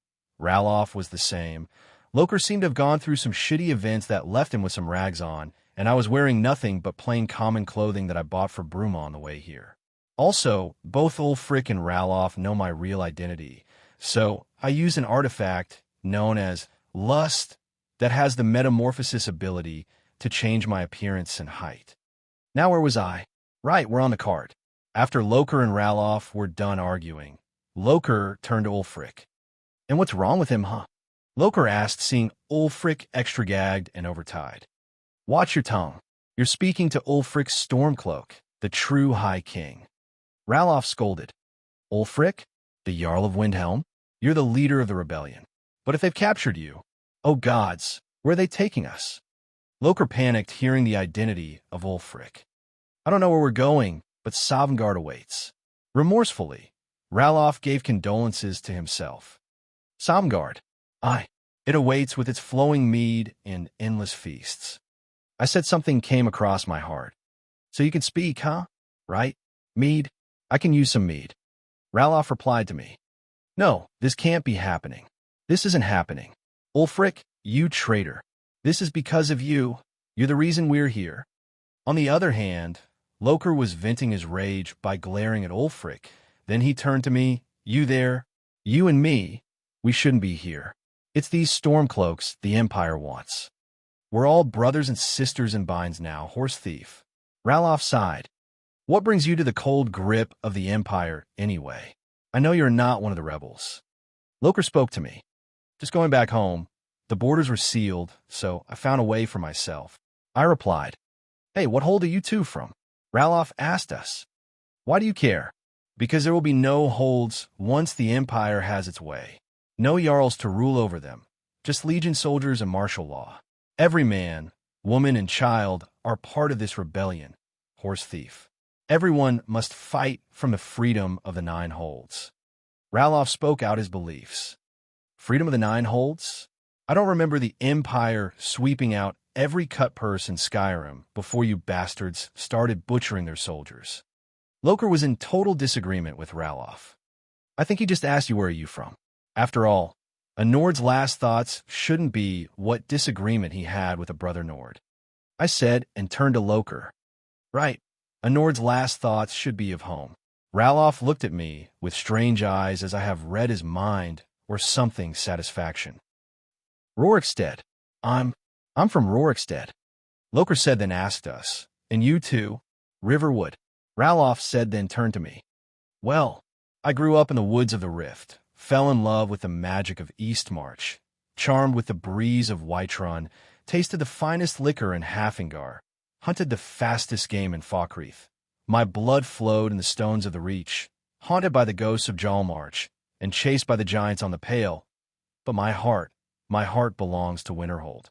Ralof was the same. Loker seemed to have gone through some shitty events that left him with some rags on, and I was wearing nothing but plain common clothing that I bought for Bruma on the way here. Also, both Ulfric and Ralof know my real identity, so I use an artifact known as Lust that has the metamorphosis ability to change my appearance and height. Now where was I? Right, we're on the card. After Loker and Ralof were done arguing, Loker turned to Ulfric. And what's wrong with him, huh? Loker asked, seeing Ulfric extra gagged and overtied. Watch your tongue. You're speaking to Ulfric Stormcloak, the true High King. Ralof scolded. Ulfric, the Jarl of Windhelm, you're the leader of the rebellion. But if they've captured you, oh gods, where are they taking us? Loker panicked hearing the identity of Ulfric. I don't know where we're going, but Sovngarde awaits. Remorsefully, Ralof gave condolences to himself. Sovngarde. Aye. It awaits with its flowing mead and endless feasts. I said something came across my heart. So you can speak, huh? Right? Mead? I can use some mead. Ralof replied to me. No, this can't be happening. This isn't happening. Ulfric, you traitor. This is because of you. You're the reason we're here. On the other hand, Loker was venting his rage by glaring at Ulfric. Then he turned to me. You there? You and me. We shouldn't be here. It's these stormcloaks the Empire wants. We're all brothers and sisters in binds now, horse thief. Ralof sighed. What brings you to the cold grip of the Empire, anyway? I know you're not one of the rebels. Loker spoke to me. Just going back home. The borders were sealed, so I found a way for myself. I replied. Hey, what hold are you two from? Ralof asked us. Why do you care? Because there will be no holds once the Empire has its way. No Jarls to rule over them, just Legion soldiers and martial law. Every man, woman, and child are part of this rebellion, horse thief. Everyone must fight from the freedom of the Nine Holds. Ralof spoke out his beliefs. Freedom of the Nine Holds? I don't remember the Empire sweeping out every cut purse in Skyrim before you bastards started butchering their soldiers. Loker was in total disagreement with Ralof. I think he just asked you where are you from. After all, a Nord's last thoughts shouldn't be what disagreement he had with a brother Nord. I said and turned to Loker. Right, a Nord's last thoughts should be of home. Ralof looked at me with strange eyes as I have read his mind or something satisfaction. Rorikstead. I'm from Rorikstead. Loker said then asked us. And you too? Riverwood. Ralof said then turned to me. Well, I grew up in the woods of the Rift, fell in love with the magic of Eastmarch, charmed with the breeze of Whiterun, tasted the finest liquor in Hafengar, hunted the fastest game in Falkreath. My blood flowed in the stones of the Reach, haunted by the ghosts of Jalmarch, and chased by the giants on the Pale. But my heart belongs to Winterhold.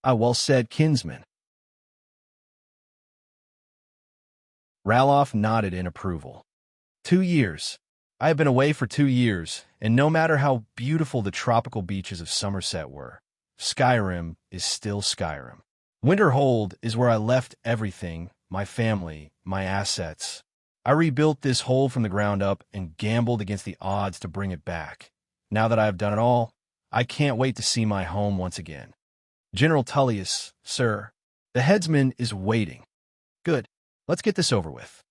I well said, kinsman. Ralof nodded in approval. 2 years. I have been away for 2 years, and no matter how beautiful the tropical beaches of Somerset were, Skyrim is still Skyrim. Winterhold is where I left everything, my family, my assets. I rebuilt this hold from the ground up and gambled against the odds to bring it back. Now that I have done it all, I can't wait to see my home once again. General Tullius, sir, the headsman is waiting. Good. Let's get this over with.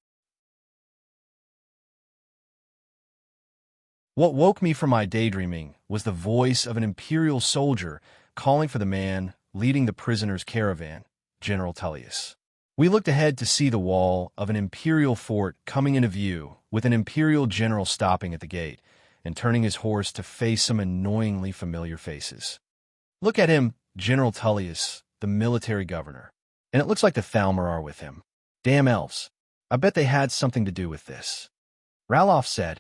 What woke me from my daydreaming was the voice of an imperial soldier calling for the man leading the prisoners' caravan, General Tullius. We looked ahead to see the wall of an imperial fort coming into view, with an imperial general stopping at the gate and turning his horse to face some annoyingly familiar faces. Look at him, General Tullius, the military governor. And it looks like the Thalmor are with him. Damn elves. I bet they had something to do with this. Ralof said.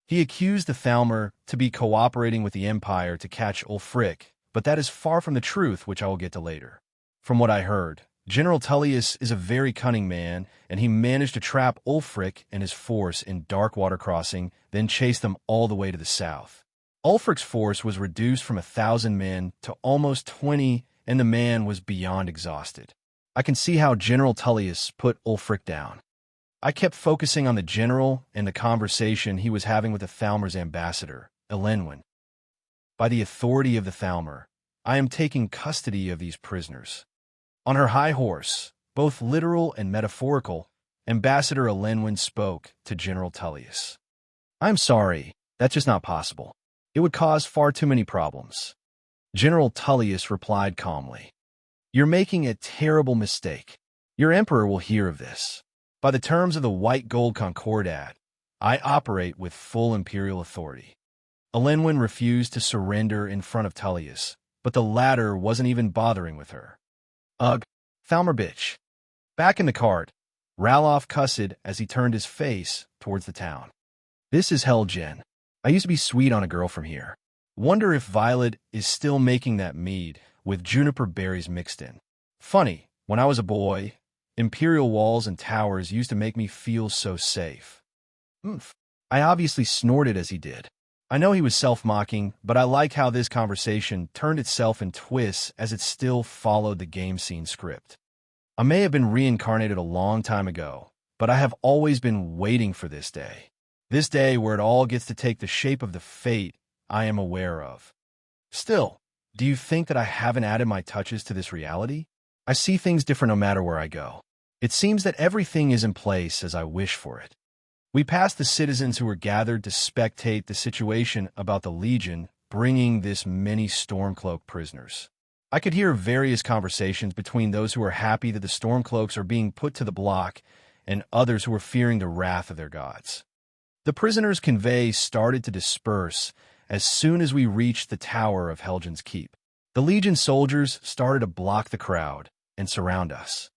He accused the Thalmor to be cooperating with the Empire to catch Ulfric, but that is far from the truth, which I will get to later. From what I heard, General Tullius is a very cunning man, and he managed to trap Ulfric and his force in Darkwater Crossing, then chase them all the way to the south. Ulfric's force was reduced from 1,000 men to almost 20, and the man was beyond exhausted. I can see how General Tullius put Ulfric down. I kept focusing on the general and the conversation he was having with the Thalmor's ambassador, Elenwen. By the authority of the Thalmor, I am taking custody of these prisoners. On her high horse, both literal and metaphorical, Ambassador Elenwen spoke to General Tullius. I'm sorry, that's just not possible. It would cause far too many problems. General Tullius replied calmly. You're making a terrible mistake. Your emperor will hear of this. By the terms of the White Gold Concordat, I operate with full imperial authority. Elenwen refused to surrender in front of Tullius, but the latter wasn't even bothering with her. Ugh, Thalmor bitch. Back in the cart, Ralof cussed as he turned his face towards the town. This is hell, Jen. I used to be sweet on a girl from here. Wonder if Violet is still making that mead with juniper berries mixed in. Funny, when I was a boy, imperial walls and towers used to make me feel so safe. Oomph. I obviously snorted as he did. I know he was self-mocking, but I like how this conversation turned itself in twists as it still followed the game scene script. I may have been reincarnated a long time ago, but I have always been waiting for this day. This day where it all gets to take the shape of the fate I am aware of. Still, do you think that I haven't added my touches to this reality? I see things different no matter where I go. It seems that everything is in place as I wish for it. We passed the citizens who were gathered to spectate the situation about the Legion bringing this many Stormcloak prisoners. I could hear various conversations between those who are happy that the Stormcloaks are being put to the block and others who are fearing the wrath of their gods. The prisoners' convey started to disperse as soon as we reached the tower of Helgen's Keep. The Legion soldiers started to block the crowd and surround us.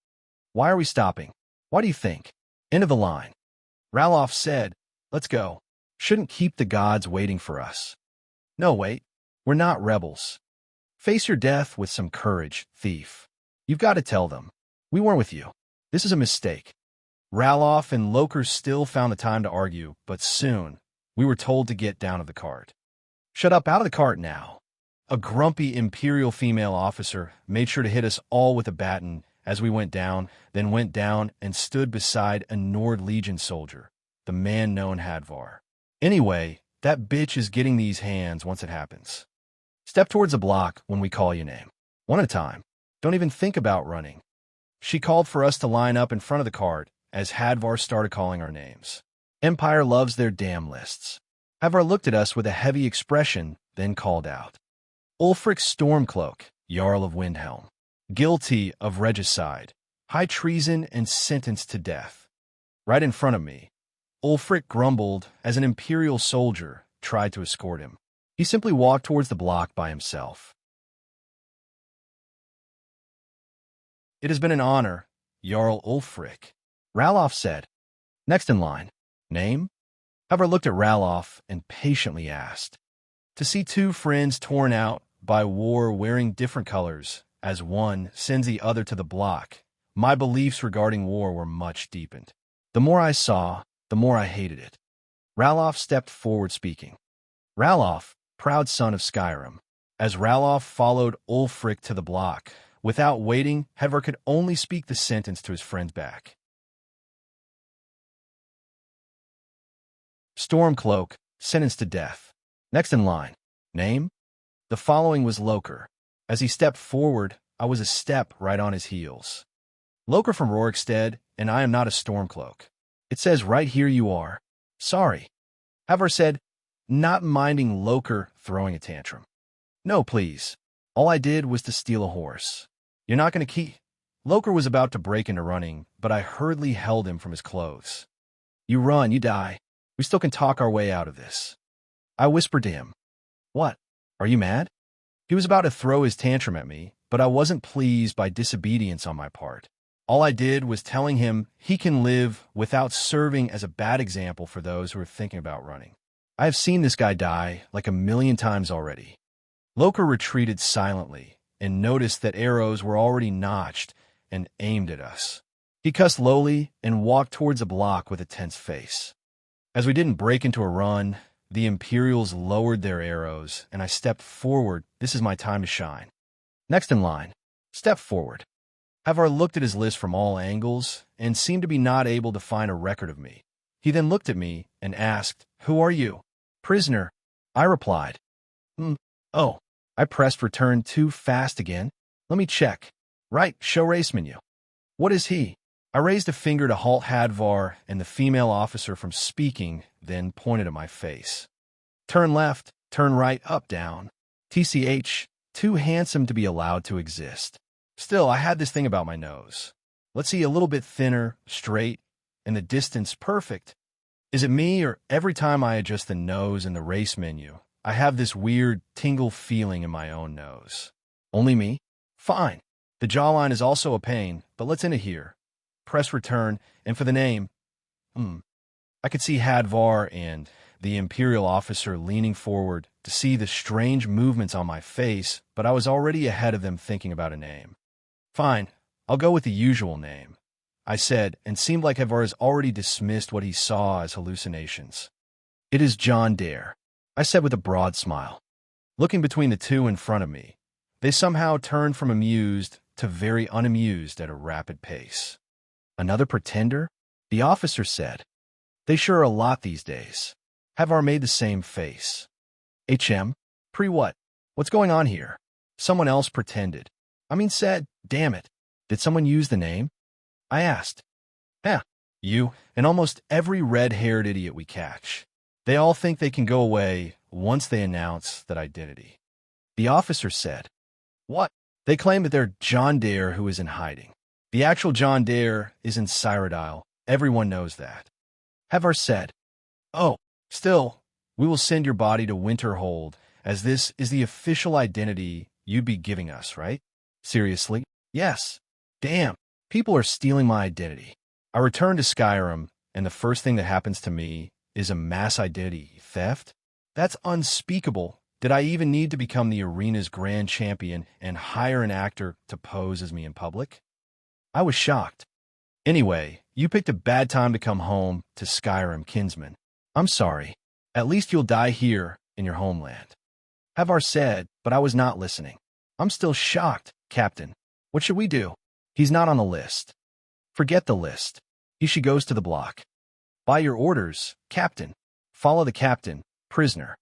Why are we stopping? What do you think? End of the line. Ralof said, let's go. Shouldn't keep the gods waiting for us. No, wait. We're not rebels. Face your death with some courage, thief. You've got to tell them. We weren't with you. This is a mistake. Ralof and Loker still found the time to argue, but soon we were told to get down of the cart. Shut up, out of the cart now. A grumpy Imperial female officer made sure to hit us all with a baton as we went down, then went down and stood beside a Nord Legion soldier, the man known Hadvar. Anyway, that bitch is getting these hands once it happens. Step towards the block when we call your name. One at a time. Don't even think about running. She called for us to line up in front of the cart as Hadvar started calling our names. Empire loves their damn lists. Hadvar looked at us with a heavy expression, then called out. Ulfric Stormcloak, Jarl of Windhelm. Guilty of regicide, high treason, and sentenced to death. Right in front of me, Ulfric grumbled as an Imperial soldier tried to escort him. He simply walked towards the block by himself. It has been an honor, Jarl Ulfric, Ralof said. Next in line. Name? Hadvar looked at Ralof and patiently asked. To see two friends torn out by war wearing different colors, as one sends the other to the block, my beliefs regarding war were much deepened. The more I saw, the more I hated it. Ralof stepped forward speaking. Ralof, proud son of Skyrim. As Ralof followed Ulfric to the block, without waiting, Hadvar could only speak the sentence to his friend's back. Stormcloak, sentenced to death. Next in line. Name? The following was Loker. As he stepped forward, I was a step right on his heels. Loker from Rorikstead, and I am not a Stormcloak. It says right here you are. Sorry. Hadvar said, not minding Loker throwing a tantrum. No, please. All I did was to steal a horse. You're not going to keep... Loker was about to break into running, but I hurriedly held him from his clothes. You run, you die. We still can talk our way out of this. I whispered to him. What? Are you mad? He was about to throw his tantrum at me, but I wasn't pleased by disobedience on my part. All I did was telling him he can live without serving as a bad example for those who are thinking about running. I have seen this guy die like 1,000,000 times already. Loker retreated silently and noticed that arrows were already notched and aimed at us. He cussed lowly and walked towards a block with a tense face. As we didn't break into a run, the Imperials lowered their arrows, and I stepped forward. This is my time to shine. Next in line. Step forward. Hadvar looked at his list from all angles and seemed to be not able to find a record of me. He then looked at me and asked, Who are you? Prisoner. I replied. Oh. I pressed return too fast again. Let me check. Right, show race menu. What is he? I raised a finger to halt Hadvar and the female officer from speaking, then pointed at my face. Turn left, turn right, up, down. TCH, too handsome to be allowed to exist. Still, I had this thing about my nose. Let's see, a little bit thinner, straight, and the distance perfect. Is it me, or every time I adjust the nose in the race menu, I have this weird tingle feeling in my own nose? Only me? Fine. The jawline is also a pain, but let's end it here. Press return, and for the name, I could see Hadvar and the Imperial officer leaning forward to see the strange movements on my face, but I was already ahead of them thinking about a name. Fine, I'll go with the usual name, I said, and seemed like Havar has already dismissed what he saw as hallucinations. It is John Dare, I said with a broad smile. Looking between the two in front of me, they somehow turned from amused to very unamused at a rapid pace. Another pretender? The officer said. They sure are a lot these days. Havar made the same face. HM? What? What's going on here? Someone else pretended. Said, damn it. Did someone use the name? I asked. Yeah, you and almost every red-haired idiot we catch. They all think they can go away once they announce that identity. The officer said. What? They claim that they're John Dare who is in hiding. The actual John Dare is in Cyrodiil. Everyone knows that. Havar said. Oh, still, we will send your body to Winterhold, as this is the official identity you'd be giving us, right? Seriously? Yes. Damn, people are stealing my identity. I return to Skyrim, and the first thing that happens to me is a mass identity theft? That's unspeakable. Did I even need to become the arena's grand champion and hire an actor to pose as me in public? I was shocked. Anyway, you picked a bad time to come home to Skyrim, kinsman. I'm sorry. At least you'll die here in your homeland. Havar said, but I was not listening. I'm still shocked, Captain. What should we do? He's not on the list. Forget the list. He goes to the block. By your orders, Captain. Follow the captain, prisoner.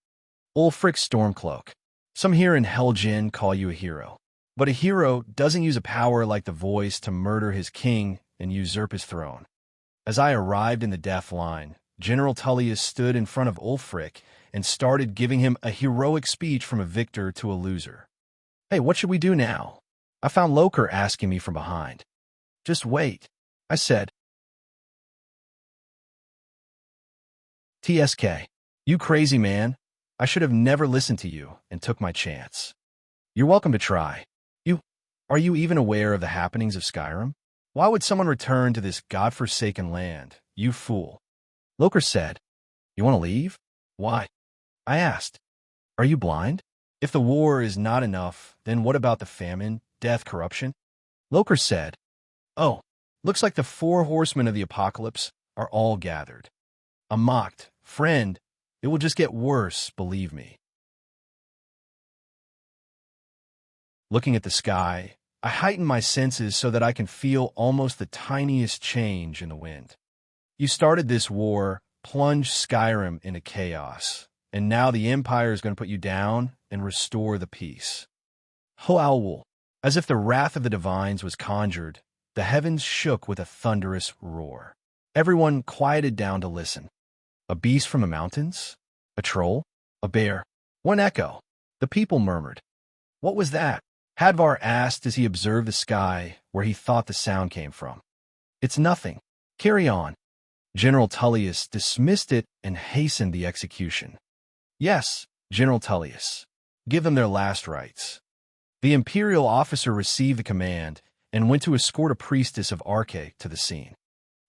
Ulfric Stormcloak. Some here in Helgen call you a hero. But a hero doesn't use a power like the voice to murder his king and usurp his throne. As I arrived in the death line, General Tullius stood in front of Ulfric and started giving him a heroic speech from a victor to a loser. Hey, what should we do now? I found Loker asking me from behind. Just wait, I said. TSK. You crazy man. I should have never listened to you and took my chance. You're welcome to try. Are you even aware of the happenings of Skyrim? Why would someone return to this godforsaken land, you fool? Loker said. You want to leave? Why? I asked. Are you blind? If the war is not enough, then what about the famine, death, corruption? Loker said. Oh, looks like the 4 horsemen of the apocalypse are all gathered. I mocked. Friend, it will just get worse, believe me. Looking at the sky, I heighten my senses so that I can feel almost the tiniest change in the wind. You started this war, plunged Skyrim into chaos, and now the Empire is going to put you down and restore the peace. Ho'alwul, as if the wrath of the divines was conjured, the heavens shook with a thunderous roar. Everyone quieted down to listen. A beast from the mountains? A troll? A bear? One echo. The people murmured. What was that? Hadvar asked as he observed the sky where he thought the sound came from. It's nothing. Carry on. General Tullius dismissed it and hastened the execution. Yes, General Tullius. Give them their last rites. The imperial officer received the command and went to escort a priestess of Arche to the scene.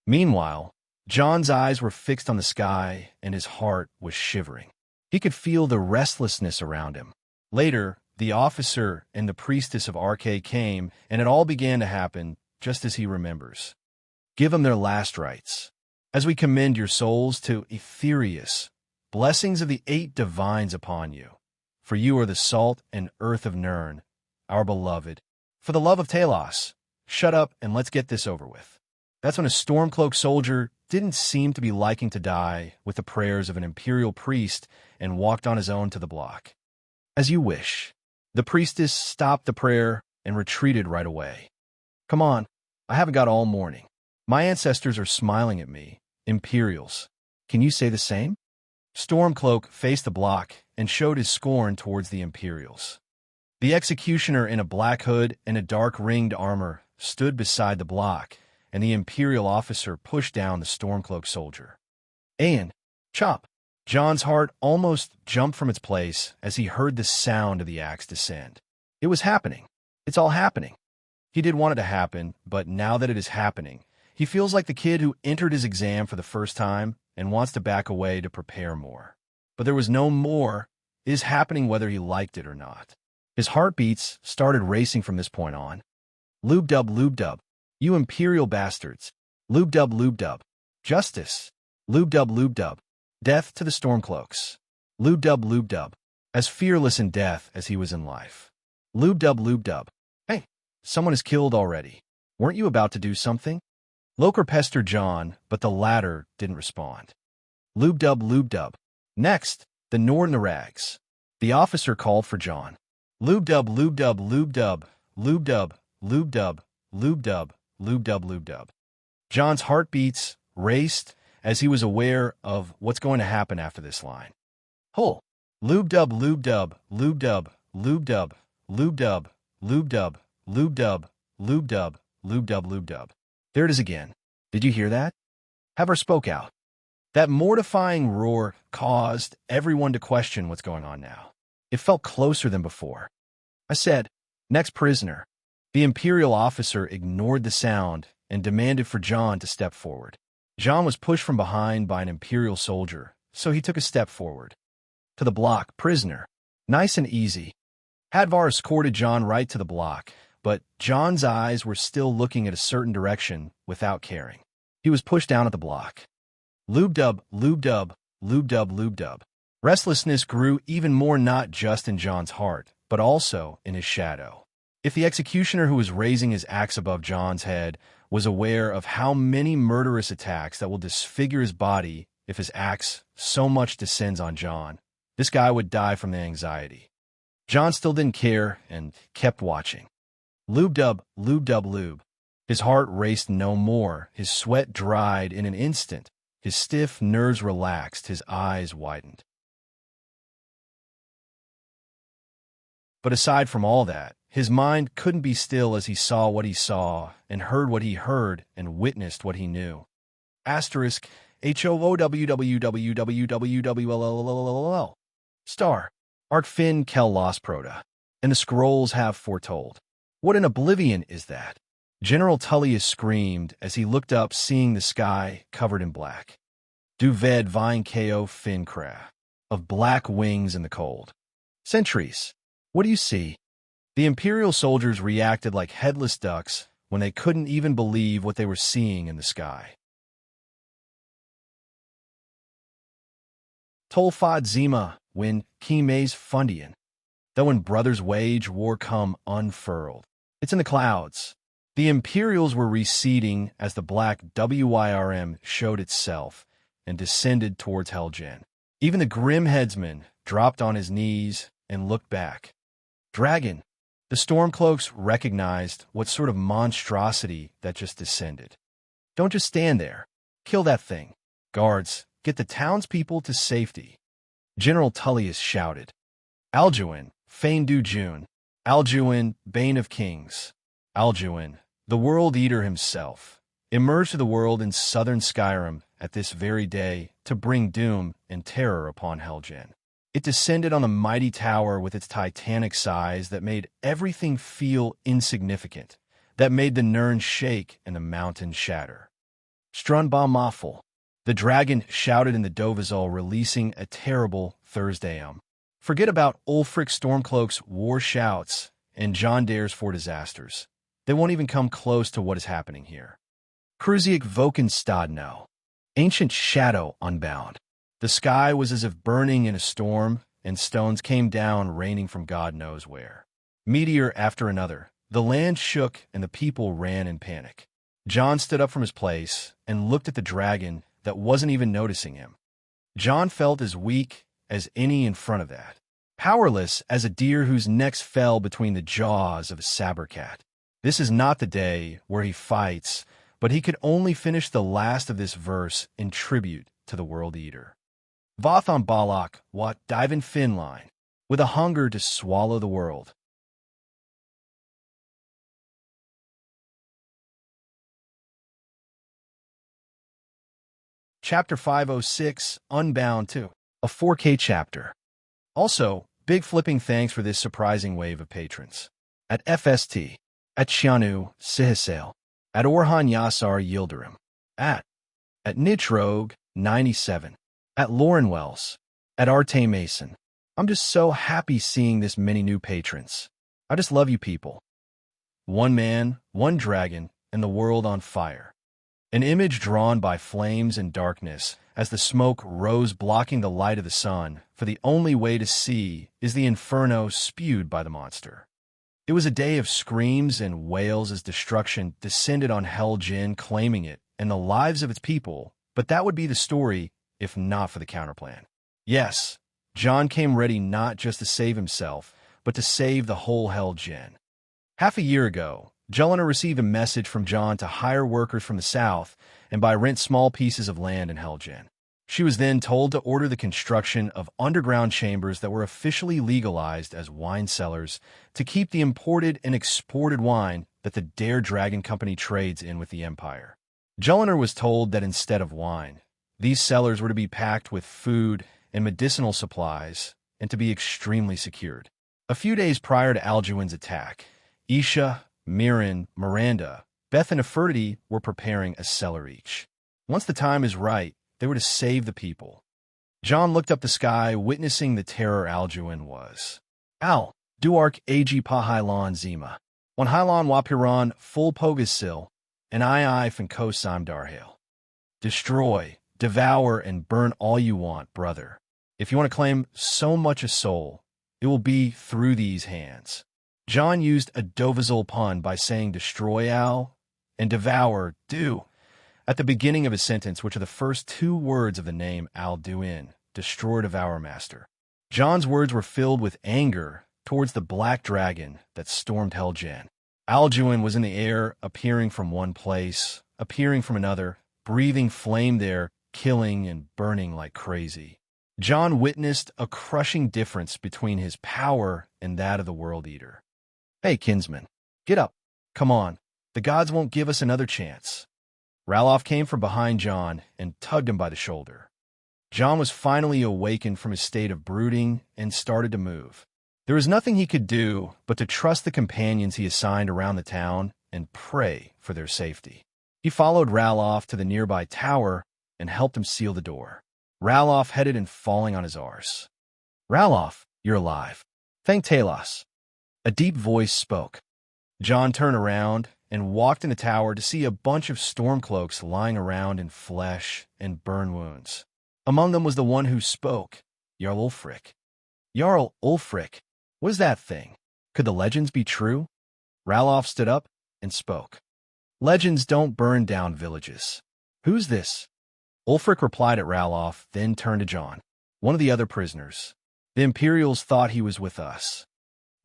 Meanwhile, John's eyes were fixed on the sky and his heart was shivering. He could feel the restlessness around him. Later, the officer and the priestess of Arche came, and it all began to happen just as he remembers. Give them their last rites. As we commend your souls to Aetherius, blessings of the 8 divines upon you. For you are the salt and earth of Nirn, our beloved. For the love of Talos, shut up and let's get this over with. That's when a Stormcloak soldier didn't seem to be liking to die with the prayers of an imperial priest and walked on his own to the block. As you wish. The priestess stopped the prayer and retreated right away. Come on, I haven't got all morning. My ancestors are smiling at me, Imperials. Can you say the same? Stormcloak faced the block and showed his scorn towards the Imperials. The executioner in a black hood and a dark ringed armor stood beside the block, and the Imperial officer pushed down the Stormcloak soldier. Aeon, chop! John's heart almost jumped from its place as he heard the sound of the axe descend. It was happening. It's all happening. He did want it to happen, but now that it is happening, he feels like the kid who entered his exam for the first time and wants to back away to prepare more. But there was no more. It is happening whether he liked it or not. His heartbeats started racing from this point on. Lube dub. You imperial bastards. Lube dub. Justice. Lube dub. Death to the Stormcloaks. Lube dub. As fearless in death as he was in life. Lube dub. Hey, someone is killed already. Weren't you about to do something? Loker pestered John, but the latter didn't respond. Lube dub. Next, the Nordnarags. The officer called for John. Lube dub. John's heartbeats raced as he was aware of what's going to happen after this line. Hull. Lube dub. There it is again. Did you hear that? Haver spoke out. That mortifying roar caused everyone to question what's going on now. It felt closer than before. I said, "Next prisoner." The Imperial officer ignored the sound and demanded for John to step forward. John was pushed from behind by an Imperial soldier, so he took a step forward. To the block, prisoner. Nice and easy. Hadvar escorted John right to the block, but John's eyes were still looking at a certain direction without caring. He was pushed down at the block. Lube dub. Restlessness grew even more, not just in John's heart, but also in his shadow. If the executioner who was raising his axe above John's head was aware of how many murderous attacks that will disfigure his body if his axe so much descends on John, this guy would die from the anxiety. John still didn't care and kept watching. Lube dub. His heart raced no more. His sweat dried in an instant. His stiff nerves relaxed. His eyes widened. But aside from all that, his mind couldn't be still as he saw what he saw and heard what he heard and witnessed what he knew. Asterisk HOOWWWWWLLLLL. Star. Art Fin Kel Los Proda. And the scrolls have foretold. What an oblivion is that? General Tullius screamed as he looked up, seeing the sky covered in black. Duved vine ko fin cra. Of black wings in the cold. Sentries. What do you see? The Imperial soldiers reacted like headless ducks when they couldn't even believe what they were seeing in the sky. Tolfad Zima, when Kimes Fundian. Though when brothers wage war come unfurled. It's in the clouds. The Imperials were receding as the black WIRM showed itself and descended towards Helgen. Even the grim headsman dropped on his knees and looked back. Dragon. The Stormcloaks recognized what sort of monstrosity that just descended. Don't just stand there. Kill that thing. Guards, get the townspeople to safety. General Tullius shouted. Alduin, Fane du June. Alduin, Bane of Kings. Alduin, the World Eater himself, emerged to the world in southern Skyrim at this very day to bring doom and terror upon Helgen. It descended on the mighty tower with its titanic size that made everything feel insignificant, that made the Nirn shake and the mountains shatter. Strunba Moffel, the dragon shouted in the Dovizol, releasing a terrible Thursdayum. Forget about Ulfric Stormcloak's war shouts and John dares for disasters. They won't even come close to what is happening here. Kruziak Vokenstadno, ancient shadow unbound. The sky was as if burning in a storm, and stones came down raining from God knows where. Meteor after another, the land shook and the people ran in panic. John stood up from his place and looked at the dragon that wasn't even noticing him. John felt as weak as any in front of that, powerless as a deer whose neck fell between the jaws of a saber cat. This is not the day where he fights, but he could only finish the last of this verse in tribute to the World Eater. Vothon Balak, wat Divan Finline, with a hunger to swallow the world. Chapter 506, Unbound 2, a 4K chapter. Also, big flipping thanks for this surprising wave of patrons. At FST, at Shianu, Sihisale, at Orhan Yasar Yildirim, at Nitrog, 97, at Lauren Wells, at Arte Mason. I'm just so happy seeing this many new patrons. I just love you people. one man, one dragon, and the world on fire. An image drawn by flames and darkness, as the smoke rose blocking the light of the sun, for the only way to see is the inferno spewed by the monster. It was a day of screams and wails as destruction descended on Hell Jinn, claiming it and the lives of its people, but that would be the story if not for the counterplan. Yes, John came ready not just to save himself, but to save the whole Hell Jinn. Half a year ago, Jelena received a message from John to hire workers from the south and buy rent small pieces of land in Hell Jinn. She was then told to order the construction of underground chambers that were officially legalized as wine cellars to keep the imported and exported wine that the Dare Dragon Company trades in with the Empire. Jelena was told that instead of wine, these cellars were to be packed with food and medicinal supplies and to be extremely secured. A few days prior to Alduin's attack, Isha, Mirren, Miranda, Beth, and Nefertiti were preparing a cellar each. Once the time is right, they were to save the people. John looked up the sky, witnessing the terror Alduin was. Al, Duark Ag Pahylon Zima. One Hylon Wapiran full Pogasil, and I from Kosam Darhale. Destroy, devour, and burn all you want, brother. If you want to claim so much a soul, it will be through these hands. John used a Dovizil pun by saying destroy Al and devour do at the beginning of his sentence, which are the first two words of the name Alduin, destroy, devour, master. John's words were filled with anger towards the black dragon that stormed Hell Jinn. Alduin was in the air, appearing from one place, appearing from another, breathing flame there, killing and burning like crazy. John witnessed a crushing difference between his power and that of the World Eater. Hey, kinsman, get up. Come on. The gods won't give us another chance. Ralof came from behind John and tugged him by the shoulder. John was finally awakened from his state of brooding and started to move. There was nothing he could do but to trust the companions he assigned around the town and pray for their safety. He followed Ralof to the nearby tower and helped him seal the door. Ralof headed and falling on his arse. Ralof, you're alive. Thank Talos. A deep voice spoke. John turned around and walked in the tower to see a bunch of stormcloaks lying around in flesh and burn wounds. Among them was the one who spoke, Jarl Ulfric. Jarl Ulfric, what is that thing? Could the legends be true? Ralof stood up and spoke. Legends don't burn down villages. Who's this? Ulfric replied at Ralof, then turned to John, one of the other prisoners. The Imperials thought he was with us.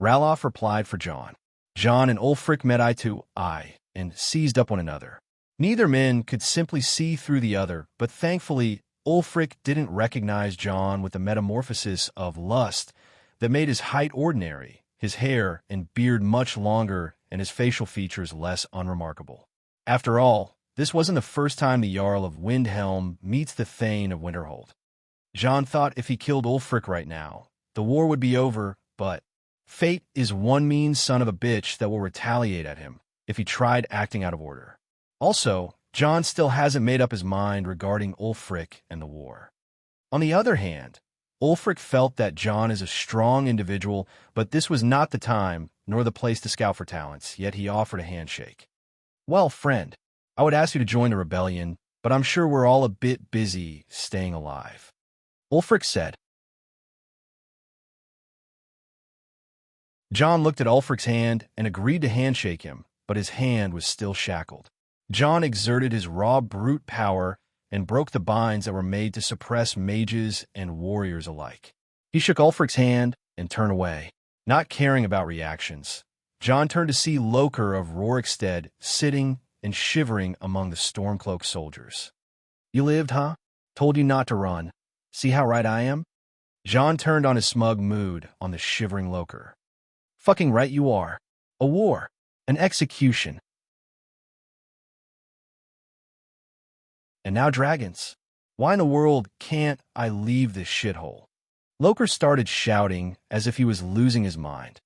Ralof replied for John. John and Ulfric met eye to eye and seized up one another. Neither man could simply see through the other, but thankfully Ulfric didn't recognize John with the metamorphosis of lust that made his height ordinary, his hair and beard much longer, and his facial features less unremarkable. After all, this wasn't the first time the Jarl of Windhelm meets the Thane of Winterhold. John thought if he killed Ulfric right now, the war would be over, but fate is one mean son of a bitch that will retaliate at him if he tried acting out of order. Also, John still hasn't made up his mind regarding Ulfric and the war. On the other hand, Ulfric felt that John is a strong individual, but this was not the time nor the place to scout for talents, yet he offered a handshake. Well, friend, I would ask you to join the rebellion, but I'm sure we're all a bit busy staying alive. Ulfric said. John looked at Ulfric's hand and agreed to handshake him, but his hand was still shackled. John exerted his raw brute power and broke the binds that were made to suppress mages and warriors alike. He shook Ulfric's hand and turned away, not caring about reactions. John turned to see Loker of Rorikstead sitting and shivering among the Stormcloak soldiers. You lived, huh? Told you not to run. See how right I am? John turned on his smug mood on the shivering Loker. Fucking right you are. A war. An execution. And now dragons. Why in the world can't I leave this shithole? Loker started shouting as if he was losing his mind.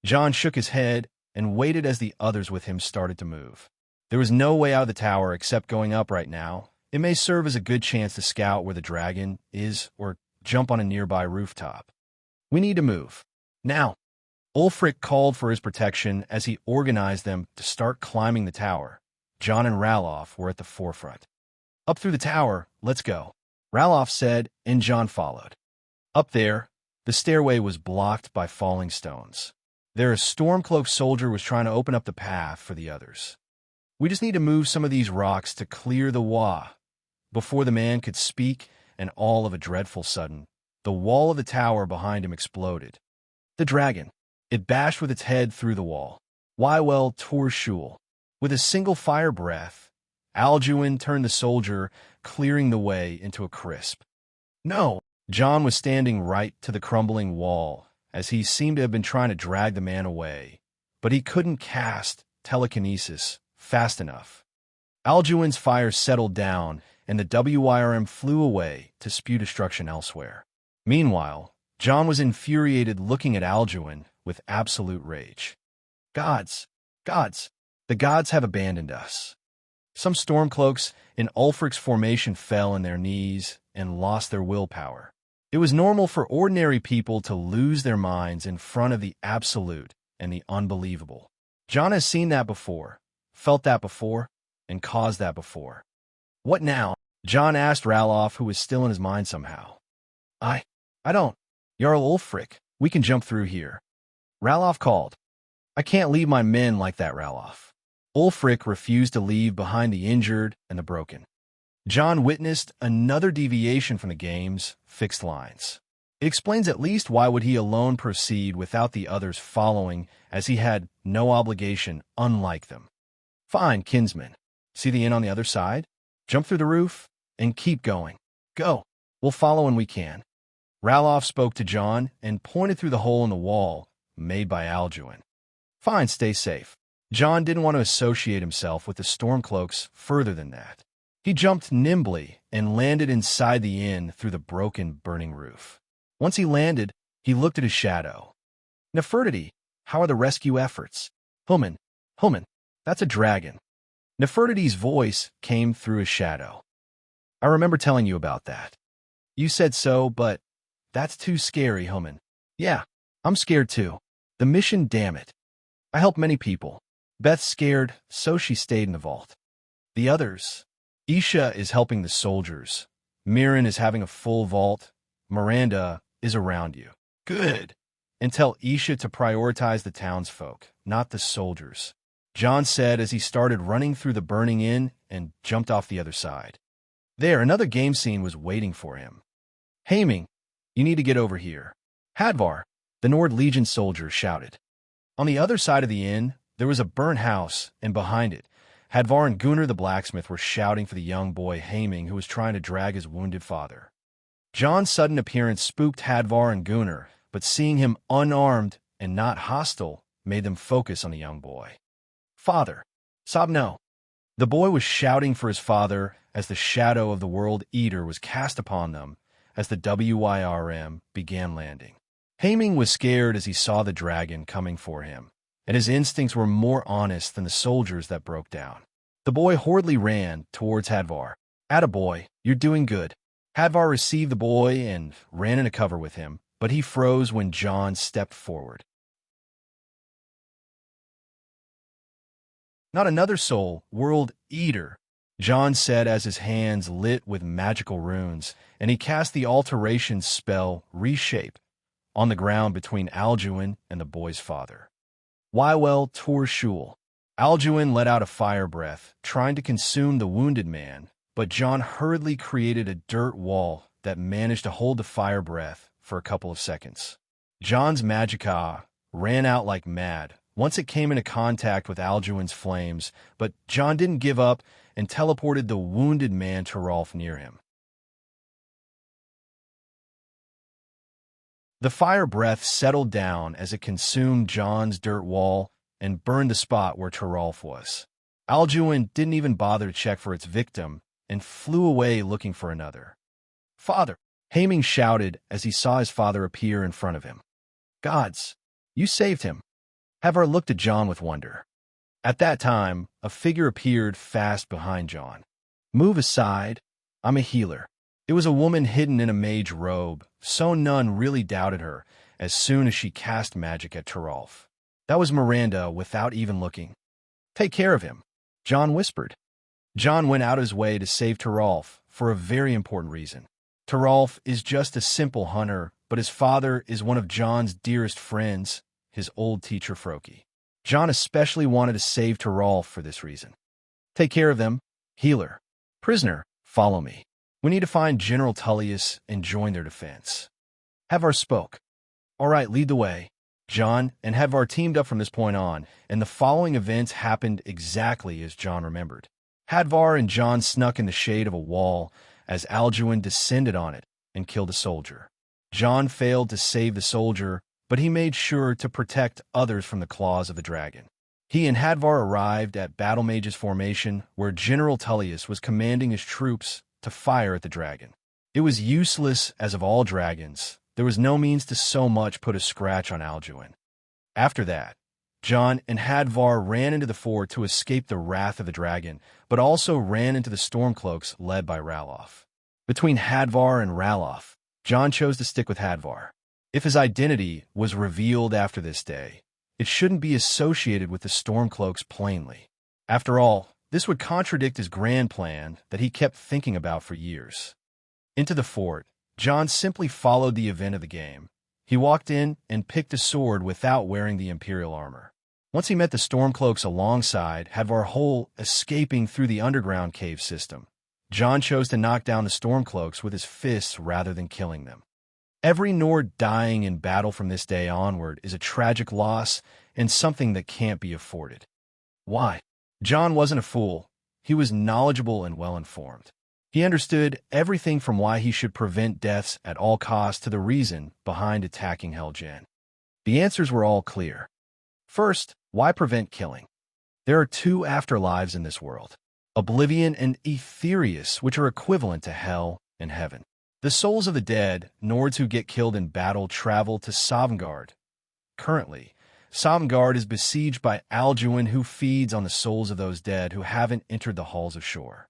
John shook his head and waited as the others with him started to move. There was no way out of the tower except going up right now. It may serve as a good chance to scout where the dragon is or jump on a nearby rooftop. We need to move. Now. Ulfric called for his protection as he organized them to start climbing the tower. John and Ralof were at the forefront. Up through the tower, let's go, Ralof said, and John followed. Up there, the stairway was blocked by falling stones. There, a storm-cloaked soldier was trying to open up the path for the others. We just need to move some of these rocks to clear the way. Before the man could speak, and all of a dreadful sudden, the wall of the tower behind him exploded. The dragon. It bashed with its head through the wall. Wywell tore Shul. With a single fire breath, Alduin turned the soldier, clearing the way into a crisp. No! John was standing right to the crumbling wall, as he seemed to have been trying to drag the man away, but he couldn't cast telekinesis fast enough. Alduin's fire settled down, and the WIRM flew away to spew destruction elsewhere. Meanwhile, John was infuriated, looking at Alduin with absolute rage. Gods! Gods! The gods have abandoned us. Some stormcloaks in Ulfric's formation fell on their knees and lost their willpower. It was normal for ordinary people to lose their minds in front of the absolute and the unbelievable. John has seen that before, felt that before, and caused that before. What now? John asked Ralof, who was still in his mind somehow. I don't. Jarl Ulfric, we can jump through here. Ralof called. I can't leave my men like that, Ralof. Ulfric refused to leave behind the injured and the broken. John witnessed another deviation from the game's fixed lines. It explains at least why would he alone proceed without the others following, as he had no obligation unlike them. Fine, kinsman. See the inn on the other side? Jump through the roof and keep going. Go. We'll follow when we can. Ralof spoke to John and pointed through the hole in the wall made by Alduin. Fine, stay safe. John didn't want to associate himself with the Stormcloaks further than that. He jumped nimbly and landed inside the inn through the broken, burning roof. Once he landed, he looked at his shadow. Nefertiti, how are the rescue efforts? Human, that's a dragon. Nefertiti's voice came through his shadow. I remember telling you about that. You said so, but that's too scary, Human. Yeah, I'm scared too. The mission, damn it. I helped many people. Beth's scared, so she stayed in the vault. The others. Isha is helping the soldiers. Mirren is having a full vault. Miranda is around you. Good. And tell Isha to prioritize the townsfolk, not the soldiers, John said as he started running through the burning inn and jumped off the other side. There, another game scene was waiting for him. Haming, you need to get over here. Hadvar, the Nord Legion soldier, shouted. On the other side of the inn, there was a burnt house, and behind it, Hadvar and Gunnar the blacksmith were shouting for the young boy Haming, who was trying to drag his wounded father. John's sudden appearance spooked Hadvar and Gunnar, but seeing him unarmed and not hostile made them focus on the young boy. Father, Sabno. The boy was shouting for his father as the shadow of the World Eater was cast upon them as the WIRM began landing. Haming was scared as he saw the dragon coming for him, and his instincts were more honest than the soldiers that broke down. The boy hurriedly ran towards Hadvar. Attaboy, you're doing good. Hadvar received the boy and ran into cover with him, but he froze when John stepped forward. Not another soul, World Eater, John said as his hands lit with magical runes, and he cast the alteration spell Reshape on the ground between Alduin and the boy's father. Wywell tore Shul. Alduin let out a fire breath, trying to consume the wounded man, but John hurriedly created a dirt wall that managed to hold the fire breath for a couple of seconds. John's magicka ran out like mad once it came into contact with Alduin's flames, but John didn't give up and teleported the wounded man to Rolf near him. The fire breath settled down as it consumed John's dirt wall and burned the spot where Toralf was. Alduin didn't even bother to check for its victim and flew away looking for another. Father, Haming shouted as he saw his father appear in front of him. Gods, you saved him. Hadvar looked at John with wonder. At that time, a figure appeared fast behind John. Move aside, I'm a healer. It was a woman hidden in a mage robe, so none really doubted her, as soon as she cast magic at Teralf. That was Miranda without even looking. "Take care of him," John whispered. John went out of his way to save Teralf for a very important reason. Teralf is just a simple hunter, but his father is one of John's dearest friends, his old teacher Froki. John especially wanted to save Teralf for this reason. "Take care of them, healer. Prisoner, follow me. We need to find General Tullius and join their defense." Hadvar spoke. "All right, lead the way." John and Hadvar teamed up from this point on, and the following events happened exactly as John remembered. Hadvar and John snuck in the shade of a wall as Alduin descended on it and killed a soldier. John failed to save the soldier, but he made sure to protect others from the claws of the dragon. He and Hadvar arrived at Battle Mage's formation, where General Tullius was commanding his troops to fire at the dragon. It was useless, as of all dragons, there was no means to so much put a scratch on Alduin. After that, John and Hadvar ran into the fort to escape the wrath of the dragon, but also ran into the Stormcloaks led by Ralof. Between Hadvar and Ralof, John chose to stick with Hadvar. If his identity was revealed after this day, it shouldn't be associated with the Stormcloaks plainly. After all, this would contradict his grand plan that he kept thinking about for years. Into the fort, John simply followed the event of the game. He walked in and picked a sword without wearing the Imperial armor. Once he met the Stormcloaks alongside Hadvar Hole escaping through the underground cave system, John chose to knock down the Stormcloaks with his fists rather than killing them. Every Nord dying in battle from this day onward is a tragic loss and something that can't be afforded. Why? John wasn't a fool. He was knowledgeable and well-informed. He understood everything from why he should prevent deaths at all costs to the reason behind attacking Helgen. The answers were all clear. First, why prevent killing? There are two afterlives in this world, Oblivion and Aetherius, which are equivalent to Hell and Heaven. The souls of the dead, Nords who get killed in battle, travel to Sovngarde. Currently, Sovngarde is besieged by Alduin, who feeds on the souls of those dead who haven't entered the halls of Shor.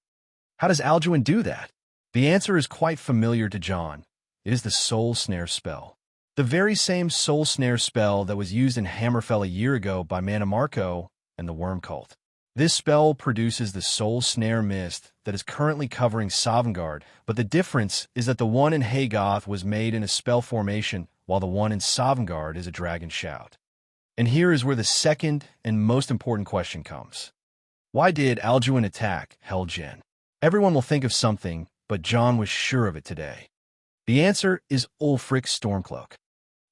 How does Alduin do that? The answer is quite familiar to John. It is the Soul Snare spell. The very same Soul Snare spell that was used in Hammerfell a year ago by Manamarco and the Worm Cult. This spell produces the Soul Snare mist that is currently covering Sovngarde, but the difference is that the one in Hagoth was made in a spell formation, while the one in Sovngarde is a dragon shout. And here is where the second and most important question comes. Why did Alduin attack Helgen? Everyone will think of something, but John was sure of it today. The answer is Ulfric's Stormcloak.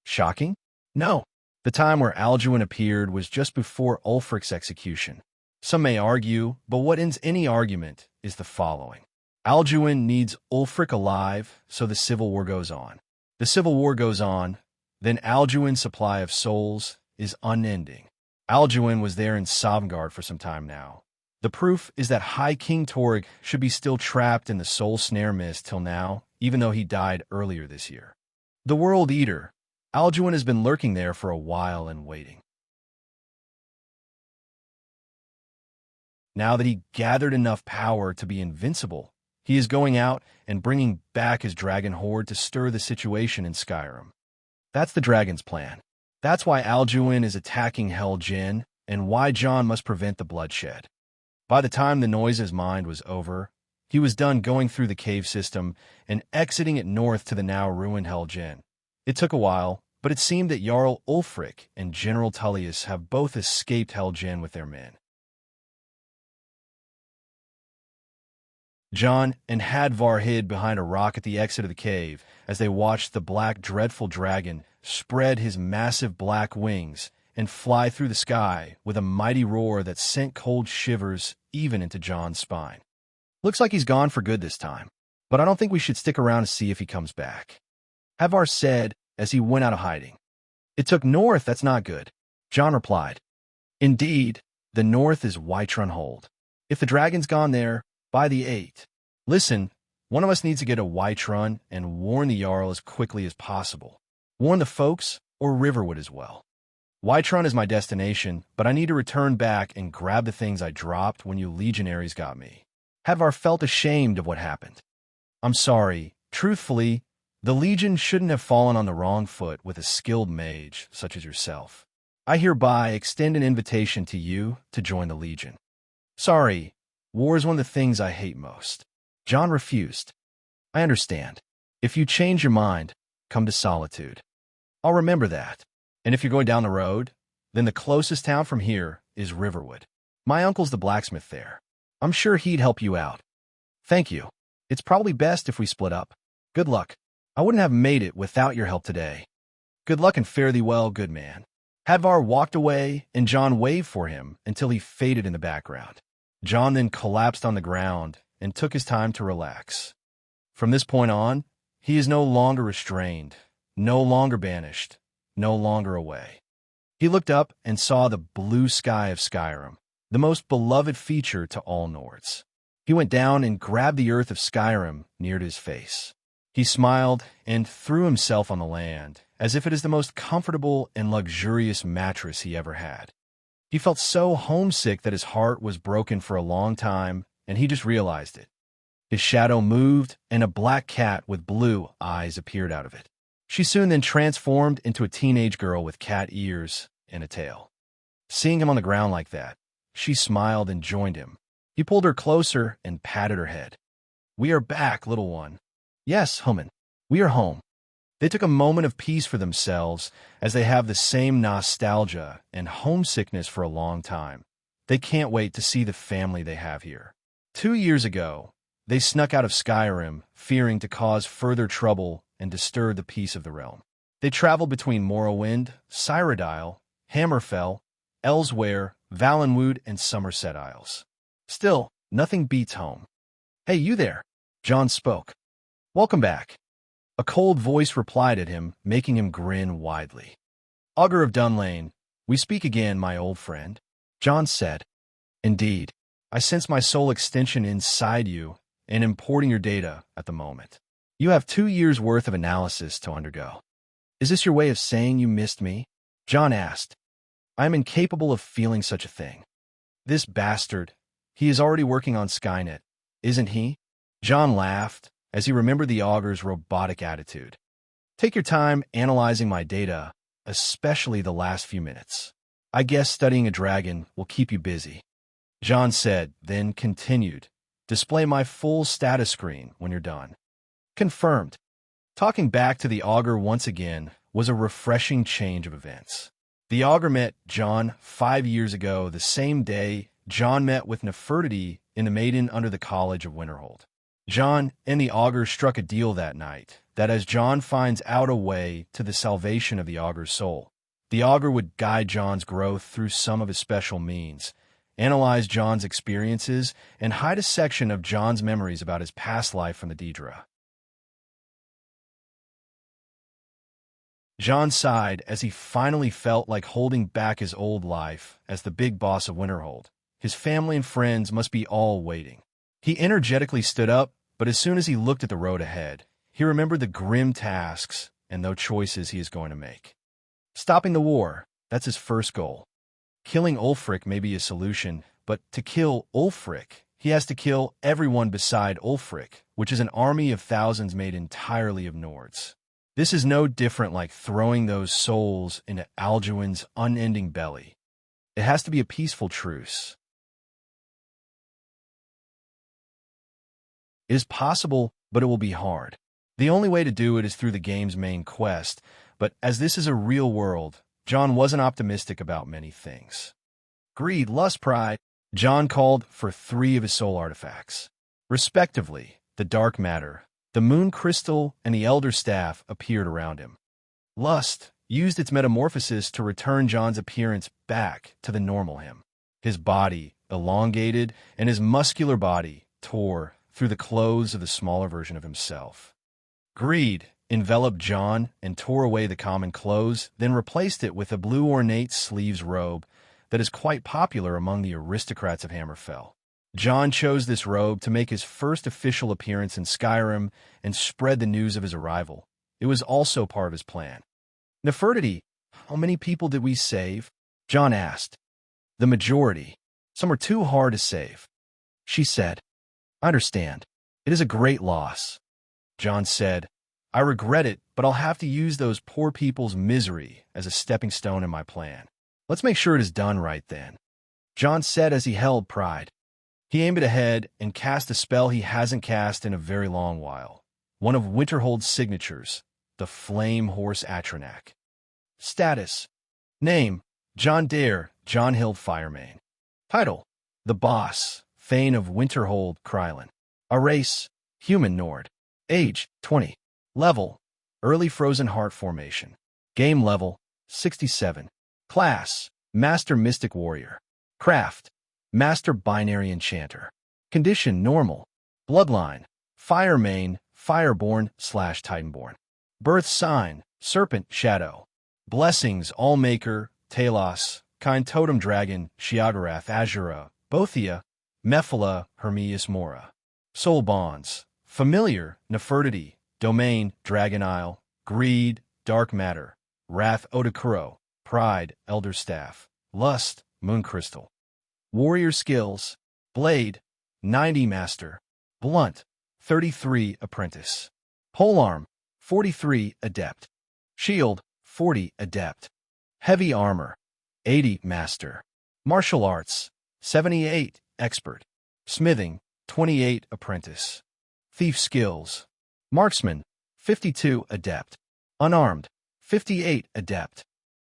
Shocking? No. The time where Alduin appeared was just before Ulfric's execution. Some may argue, but what ends any argument is the following. Alduin needs Ulfric alive, so the civil war goes on. The civil war goes on, then Alduin's supply of souls is unending. Alduin was there in Sovngarde for some time now. The proof is that High King Torg should be still trapped in the Soul Snare mist till now, even though he died earlier this year. The World Eater. Alduin has been lurking there for a while and waiting. Now that he gathered enough power to be invincible, he is going out and bringing back his dragon horde to stir the situation in Skyrim. That's the dragon's plan. That's why Alduin is attacking Helgen and why John must prevent the bloodshed. By the time the noise in his mind was over, he was done going through the cave system and exiting it north to the now ruined Helgen. It took a while, but it seemed that Jarl Ulfric and General Tullius have both escaped Helgen with their men. John and Hadvar hid behind a rock at the exit of the cave as they watched the black, dreadful dragon spread his massive black wings and fly through the sky with a mighty roar that sent cold shivers even into John's spine. Looks like he's gone for good this time, but I don't think we should stick around to see if he comes back. Hadvar said as he went out of hiding. It took north, that's not good. John replied. Indeed, the north is Whiterun Hold. If the dragon's gone there, by the 8. Listen, one of us needs to get to Whiterun and warn the Jarl as quickly as possible. Warn the folks or Riverwood as well. Whiterun is my destination, but I need to return back and grab the things I dropped when you legionaries got me. Hadvar felt ashamed of what happened. I'm sorry. Truthfully, The Legion shouldn't have fallen on the wrong foot with a skilled mage such as yourself. I hereby extend an invitation to you to join the Legion. Sorry, war is one of the things I hate most. John refused. I understand. If you change your mind, come to Solitude. I'll remember that. And if you're going down the road, then the closest town from here is Riverwood. My uncle's the blacksmith there. I'm sure he'd help you out. Thank you. It's probably best if we split up. Good luck. I wouldn't have made it without your help today. Good luck and fare thee well, good man. Hadvar walked away, and John waved for him until he faded in the background. John then collapsed on the ground and took his time to relax. From this point on, he is no longer restrained, no longer banished, no longer away. He looked up and saw the blue sky of Skyrim, the most beloved feature to all Nords. He went down and grabbed the earth of Skyrim near to his face. He smiled and threw himself on the land, as if it is the most comfortable and luxurious mattress he ever had. He felt so homesick that his heart was broken for a long time, and he just realized it. His shadow moved, and a black cat with blue eyes appeared out of it. She soon then transformed into a teenage girl with cat ears and a tail. Seeing him on the ground like that, she smiled and joined him. He pulled her closer and patted her head. "We are back, little one." "Yes, human. We are home." They took a moment of peace for themselves, as they have the same nostalgia and homesickness for a long time. They can't wait to see the family they have here. 2 years ago, they snuck out of Skyrim, fearing to cause further trouble and disturb the peace of the realm. They traveled between Morrowind, Cyrodiil, Hammerfell, Elsewhere, Valenwood, and Somerset Isles. Still, nothing beats home. "Hey, you there!" John spoke. "Welcome back." A cold voice replied at him, making him grin widely. "Augur of Dunlane, we speak again, my old friend." John said, "Indeed, I sense my soul extension inside you and importing your data at the moment. You have 2 years' worth of analysis to undergo." "Is this your way of saying you missed me?" John asked. "I am incapable of feeling such a thing." "This bastard, he is already working on Skynet, isn't he?" John laughed, as he remembered the Augur's robotic attitude. "Take your time analyzing my data, especially the last few minutes. I guess studying a dragon will keep you busy." John said, then continued, "Display my full status screen when you're done." Confirmed. Talking back to the Augur once again was a refreshing change of events. The Augur met John 5 years ago, the same day John met with Nefertiti in the Maiden under the College of Winterhold. John and the Augur struck a deal that night, that as John finds out a way to the salvation of the Augur's soul, the Augur would guide John's growth through some of his special means, analyze John's experiences, and hide a section of John's memories about his past life from the Daedra. John sighed as he finally felt like holding back his old life as the big boss of Winterhold. His family and friends must be all waiting. He energetically stood up, but as soon as he looked at the road ahead, he remembered the grim tasks and the choices he is going to make. Stopping the war, that's his first goal. Killing Ulfric may be a solution, but to kill Ulfric, he has to kill everyone beside Ulfric, which is an army of thousands made entirely of Nords. This is no different like throwing those souls into Alduin's unending belly. It has to be a peaceful truce. It is possible, but it will be hard. The only way to do it is through the game's main quest, but as this is a real world, John wasn't optimistic about many things. Greed, lust, pride. John called for 3 of his soul artifacts. Respectively, the dark matter, the moon crystal, and the elder staff appeared around him. Lust used its metamorphosis to return John's appearance back to the normal him. His body elongated, and his muscular body tore through the clothes of the smaller version of himself. Greed enveloped John and tore away the common clothes, then replaced it with a blue ornate sleeves robe that is quite popular among the aristocrats of Hammerfell. John chose this robe to make his first official appearance in Skyrim and spread the news of his arrival. It was also part of his plan. "Nefertiti, how many people did we save?" John asked. "The majority. Some were too hard to save." She said, "I understand. It is a great loss." John said, I regret it, but I'll have to use those poor people's misery as a stepping stone in my plan. Let's make sure it is done right then. John said as he held Pride. He aimed it ahead and cast a spell he hasn't cast in a very long while. One of Winterhold's signatures, the Flame Horse Atronak. Status. Name, John Dare, John Hill Firemane. Title, The Boss, Thane of Winterhold, Krylin. A race, Human Nord. Age, 20. Level, Early Frozen Heart Formation. Game level, 67. Class, Master Mystic Warrior. Craft, Master Binary Enchanter. Condition, Normal. Bloodline, Firemane, Fireborn/Titanborn. Birth sign, Serpent, Shadow. Blessings, Allmaker, Talos, Kind Totem Dragon, Shiagarath, Azura, Bothia, Mephala, Hermias Mora. Soul bonds, Familiar, Nefertiti, Domain, Dragon Isle, Greed, Dark Matter, Wrath, Odakuro, Pride, Elder Staff, Lust, Moon Crystal. Warrior skills, Blade, 90 Master, Blunt, 33 Apprentice. Polearm, 43 Adept. Shield, 40 Adept. Heavy Armor, 80 Master. Martial Arts, 78 Expert. Smithing, 28 Apprentice. Thief Skills, Marksman, 52 Adept. Unarmed, 58 Adept.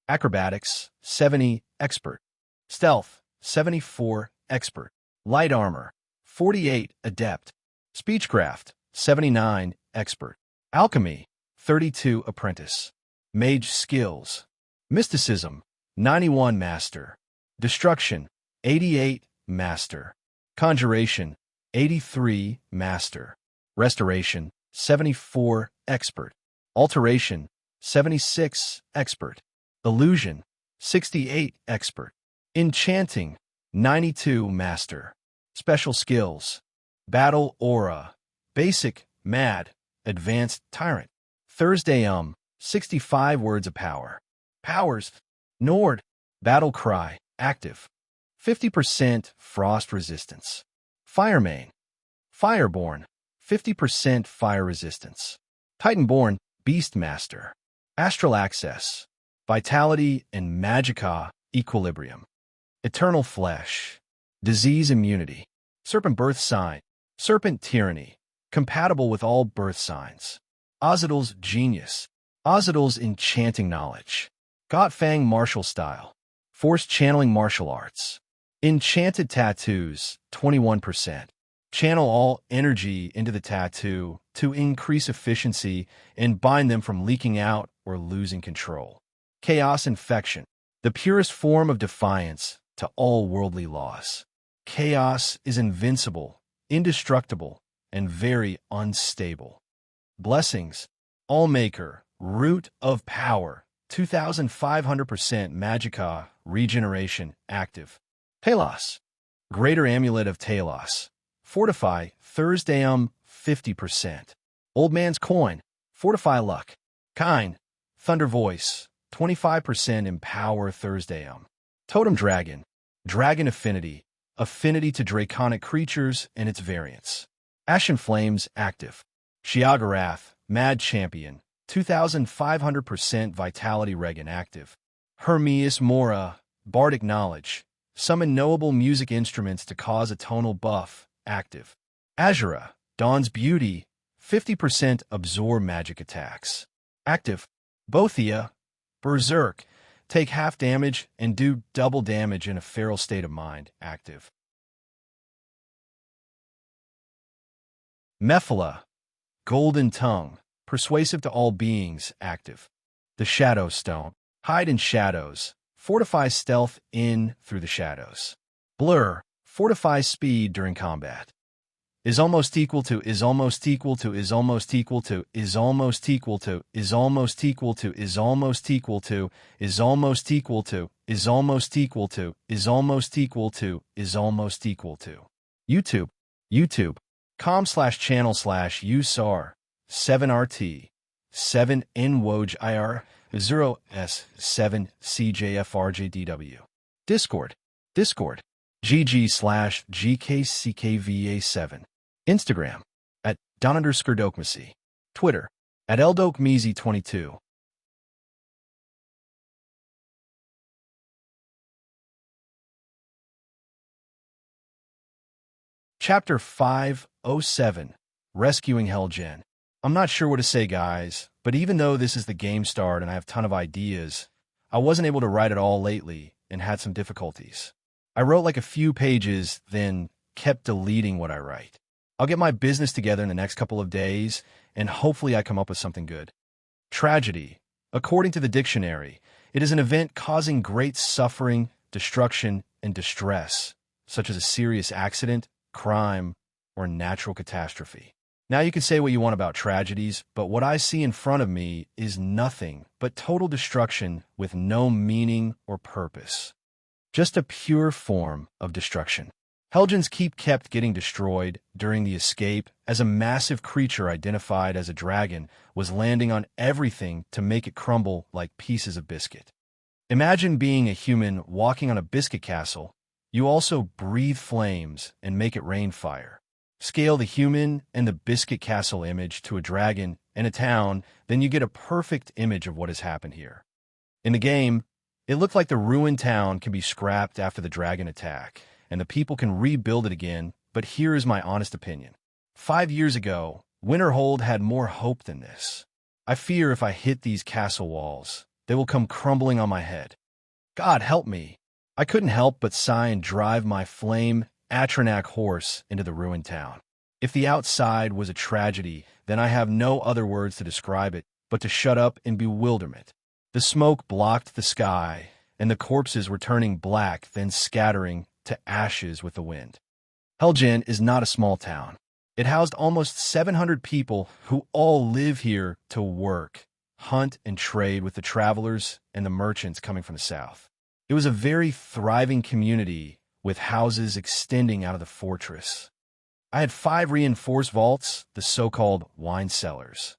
Acrobatics, 70 Expert. Stealth, 74 Expert. Light Armor, 48 Adept. Speechcraft, 79 Expert. Alchemy, 32 Apprentice. Mage Skills, Mysticism, 91 Master. Destruction, 88 Master. Conjuration, 83 Master. Restoration, 74 Expert. Alteration, 76 Expert. Illusion, 68 Expert. Enchanting, 92 Master. Special Skills, Battle Aura, Basic, Mad, Advanced Tyrant. Thursday 65 Words of Power. Powers, Nord, Battle Cry, Active. 50% Frost Resistance. Firemane, Fireborn, 50% Fire Resistance. Titanborn, Beastmaster. Astral Access, Vitality and Magicka, Equilibrium. Eternal Flesh, Disease Immunity. Serpent Birth Sign, Serpent Tyranny, compatible with all birth signs. Ozidal's Genius, Ozidal's Enchanting Knowledge. Gotfang Martial Style, Force Channeling Martial Arts. Enchanted Tattoos, 21%. Channel all energy into the tattoo to increase efficiency and bind them from leaking out or losing control. Chaos Infection, the purest form of defiance to all worldly laws. Chaos is invincible, indestructible, and very unstable. Blessings, Allmaker, Root of Power, 2500% Magicka, Regeneration, Active. Talos, Greater Amulet of Talos. Fortify, Thursday 50%. Old Man's Coin, Fortify Luck. Kind, Thunder Voice, 25% Empower Thursday Totem Dragon, Dragon Affinity, Affinity to Draconic Creatures and its variants. Ashen Flames, Active. Shiagarath, Mad Champion, 2500% Vitality Regen, Active. Hermias Mora, Bardic Knowledge, Summon knowable music instruments to cause a tonal buff, Active. Azura, Dawn's Beauty, 50% Absorb Magic Attacks. Active. Bothia, Berserk, take half damage and do double damage in a feral state of mind, Active. Mephala, Golden Tongue, persuasive to all beings, Active. The Shadow Stone, hide in shadows, fortify stealth in through the shadows. Blur, fortify speed during combat. Is almost equal to, is almost equal to, is almost equal to, is almost equal to, is almost equal to, is almost equal to, is almost equal to, is almost equal to, is almost equal to, is almost equal to. YouTube, youtube.com/channel/usar 7RT 7NWOJIR 0S7CJFRJDW. Discord, GG/GKCKVA7. Instagram, @Don_Dokmacy. Twitter, At Eldok Mizi 22. Chapter 507, Rescuing Helgen. I'm not sure what to say, guys, but even though this is the game start and I have a ton of ideas, I wasn't able to write it all lately and had some difficulties. I wrote like a few pages, then kept deleting what I write. I'll get my business together in the next couple of days, and hopefully I come up with something good. Tragedy. According to the dictionary, it is an event causing great suffering, destruction, and distress, such as a serious accident, crime, or natural catastrophe. Now you can say what you want about tragedies, but what I see in front of me is nothing but total destruction with no meaning or purpose. Just a pure form of destruction. Helgens kept getting destroyed during the escape as a massive creature identified as a dragon was landing on everything to make it crumble like pieces of biscuit. Imagine being a human walking on a biscuit castle. You also breathe flames and make it rain fire. Scale the human and the biscuit castle image to a dragon and a town, then you get a perfect image of what has happened here. In the game, it looked like the ruined town can be scrapped after the dragon attack, and the people can rebuild it again, but here is my honest opinion. 5 years ago, Winterhold had more hope than this. I fear if I hit these castle walls, they will come crumbling on my head. God help me! I couldn't help but sigh and drive my flame Atronak horse into the ruined town. If the outside was a tragedy, then I have no other words to describe it but to shut up in bewilderment. The smoke blocked the sky, and the corpses were turning black, then scattering to ashes with the wind. Helgen is not a small town. It housed almost 700 people who all live here to work, hunt, and trade with the travelers and the merchants coming from the south. It was a very thriving community with houses extending out of the fortress. I had 5 reinforced vaults, the so-called wine cellars,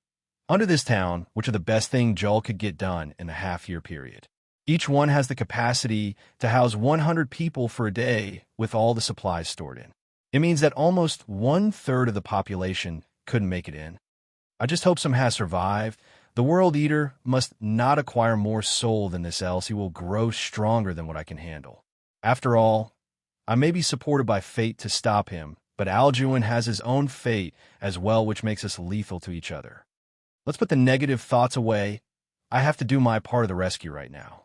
under this town, which are the best thing Jul could get done in the half-year period. Each one has the capacity to house 100 people for a day with all the supplies stored in. It means that almost 1/3 of the population couldn't make it in. I just hope some has survived. The World Eater must not acquire more soul than this, else he will grow stronger than what I can handle. After all, I may be supported by fate to stop him, but Alduin has his own fate as well, which makes us lethal to each other. Let's put the negative thoughts away. I have to do my part of the rescue right now.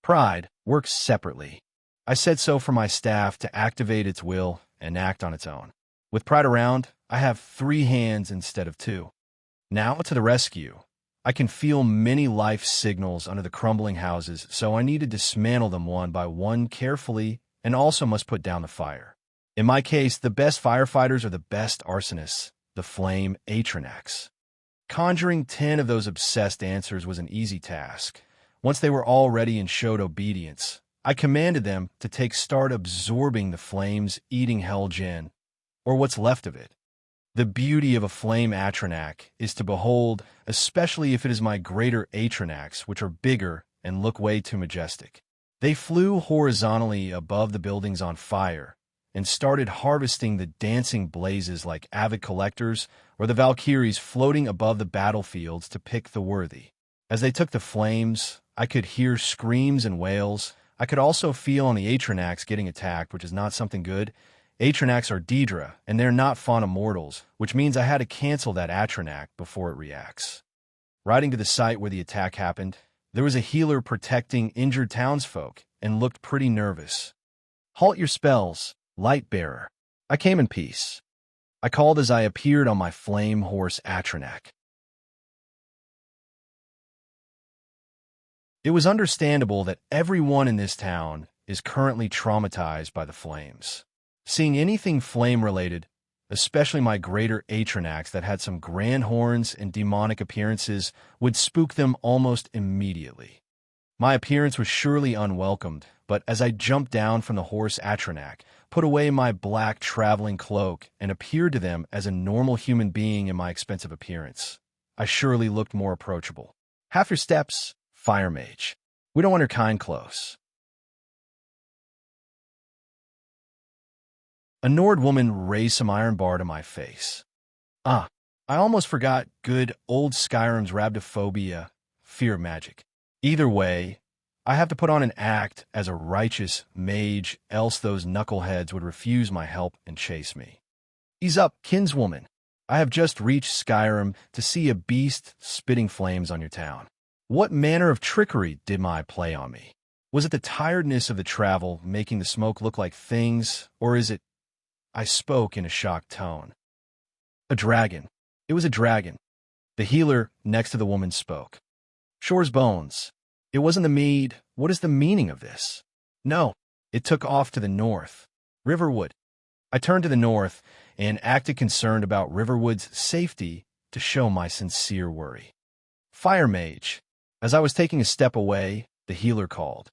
Pride works separately. I said so for my staff to activate its will and act on its own. With Pride around, I have 3 hands instead of 2. Now to the rescue. I can feel many life signals under the crumbling houses, so I need to dismantle them one by one carefully and also must put down the fire. In my case, the best firefighters are the best arsonists, the flame Atronachs. Conjuring 10 of those obsessed answers was an easy task. Once they were all ready and showed obedience, I commanded them to start absorbing the flames, eating Helgen, or what's left of it. The beauty of a flame Atronach is to behold, especially if it is my greater Atronachs, which are bigger and look way too majestic. They flew horizontally above the buildings on fire and started harvesting the dancing blazes like avid collectors or the Valkyries floating above the battlefields to pick the worthy. As they took the flames, I could hear screams and wails. I could also feel on the Atronachs getting attacked, which is not something good. Atronachs are Daedra, and they're not fauna mortals, which means I had to cancel that Atronach before it reacts. Riding to the site where the attack happened, there was a healer protecting injured townsfolk and looked pretty nervous. "Halt your spells, light bearer." I came in peace. I called as I appeared on my flame horse Atronach. It was understandable that everyone in this town is currently traumatized by the flames. Seeing anything flame-related, especially my greater Atronachs that had some grand horns and demonic appearances, would spook them almost immediately. My appearance was surely unwelcomed, but as I jumped down from the horse Atronach, put away my black traveling cloak, and appeared to them as a normal human being in my expensive appearance, I surely looked more approachable. Half your steps, fire mage. We don't want your kind close. A Nord woman raised some iron bar to my face. "Ah, I almost forgot good old Skyrim's rhabdophobia, fear of magic. Either way, I have to put on an act as a righteous mage, else those knuckleheads would refuse my help and chase me. Ease up, kinswoman. I have just reached Skyrim to see a beast spitting flames on your town. What manner of trickery did my play on me? Was it the tiredness of the travel making the smoke look like things, or is it— I spoke in a shocked tone. A dragon. It was a dragon. The healer next to the woman spoke. Shore's bones. It wasn't the mead. What is the meaning of this? No, it took off to the north. Riverwood. I turned to the north and acted concerned about Riverwood's safety to show my sincere worry. Fire mage. As I was taking a step away, the healer called.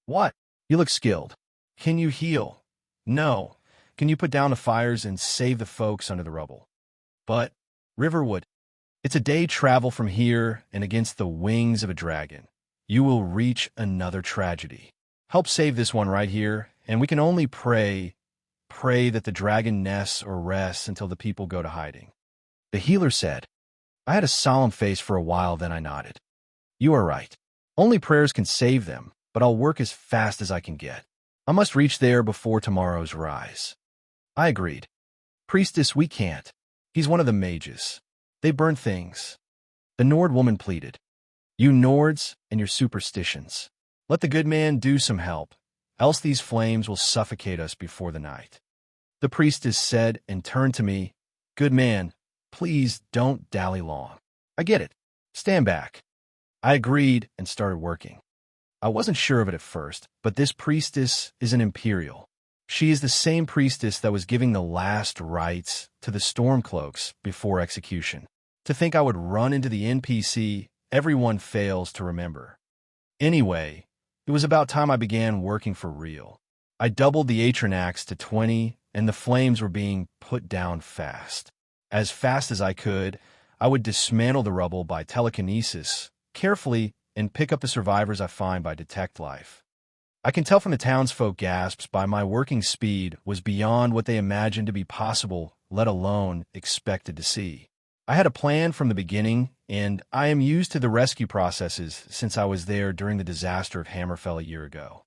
What? You look skilled. Can you heal? No. Can you put down the fires and save the folks under the rubble? But, Riverwood, it's a day travel from here, and against the wings of a dragon, you will reach another tragedy. Help save this one right here, and we can only pray that the dragon nests or rests until the people go to hiding. The healer said. I had a solemn face for a while, then I nodded. You are right. Only prayers can save them, but I'll work as fast as I can get. I must reach there before tomorrow's rise. I agreed. Priestess, we can't. He's one of the mages. They burn things. The Nord woman pleaded. You Nords and your superstitions. Let the good man do some help, else these flames will suffocate us before the night. The priestess said and turned to me. Good man, please don't dally long. I get it. Stand back. I agreed and started working. I wasn't sure of it at first, but this priestess is an imperial. She is the same priestess that was giving the last rites to the Stormcloaks before execution. To think I would run into the NPC, everyone fails to remember. Anyway, it was about time I began working for real. I doubled the Atranax to 20, and the flames were being put down fast. As fast as I could, I would dismantle the rubble by telekinesis, carefully, and pick up the survivors I find by detect life. I can tell from the townsfolk gasps by my working speed was beyond what they imagined to be possible, let alone expected to see. I had a plan from the beginning, and I am used to the rescue processes since I was there during the disaster of Hammerfell a year ago.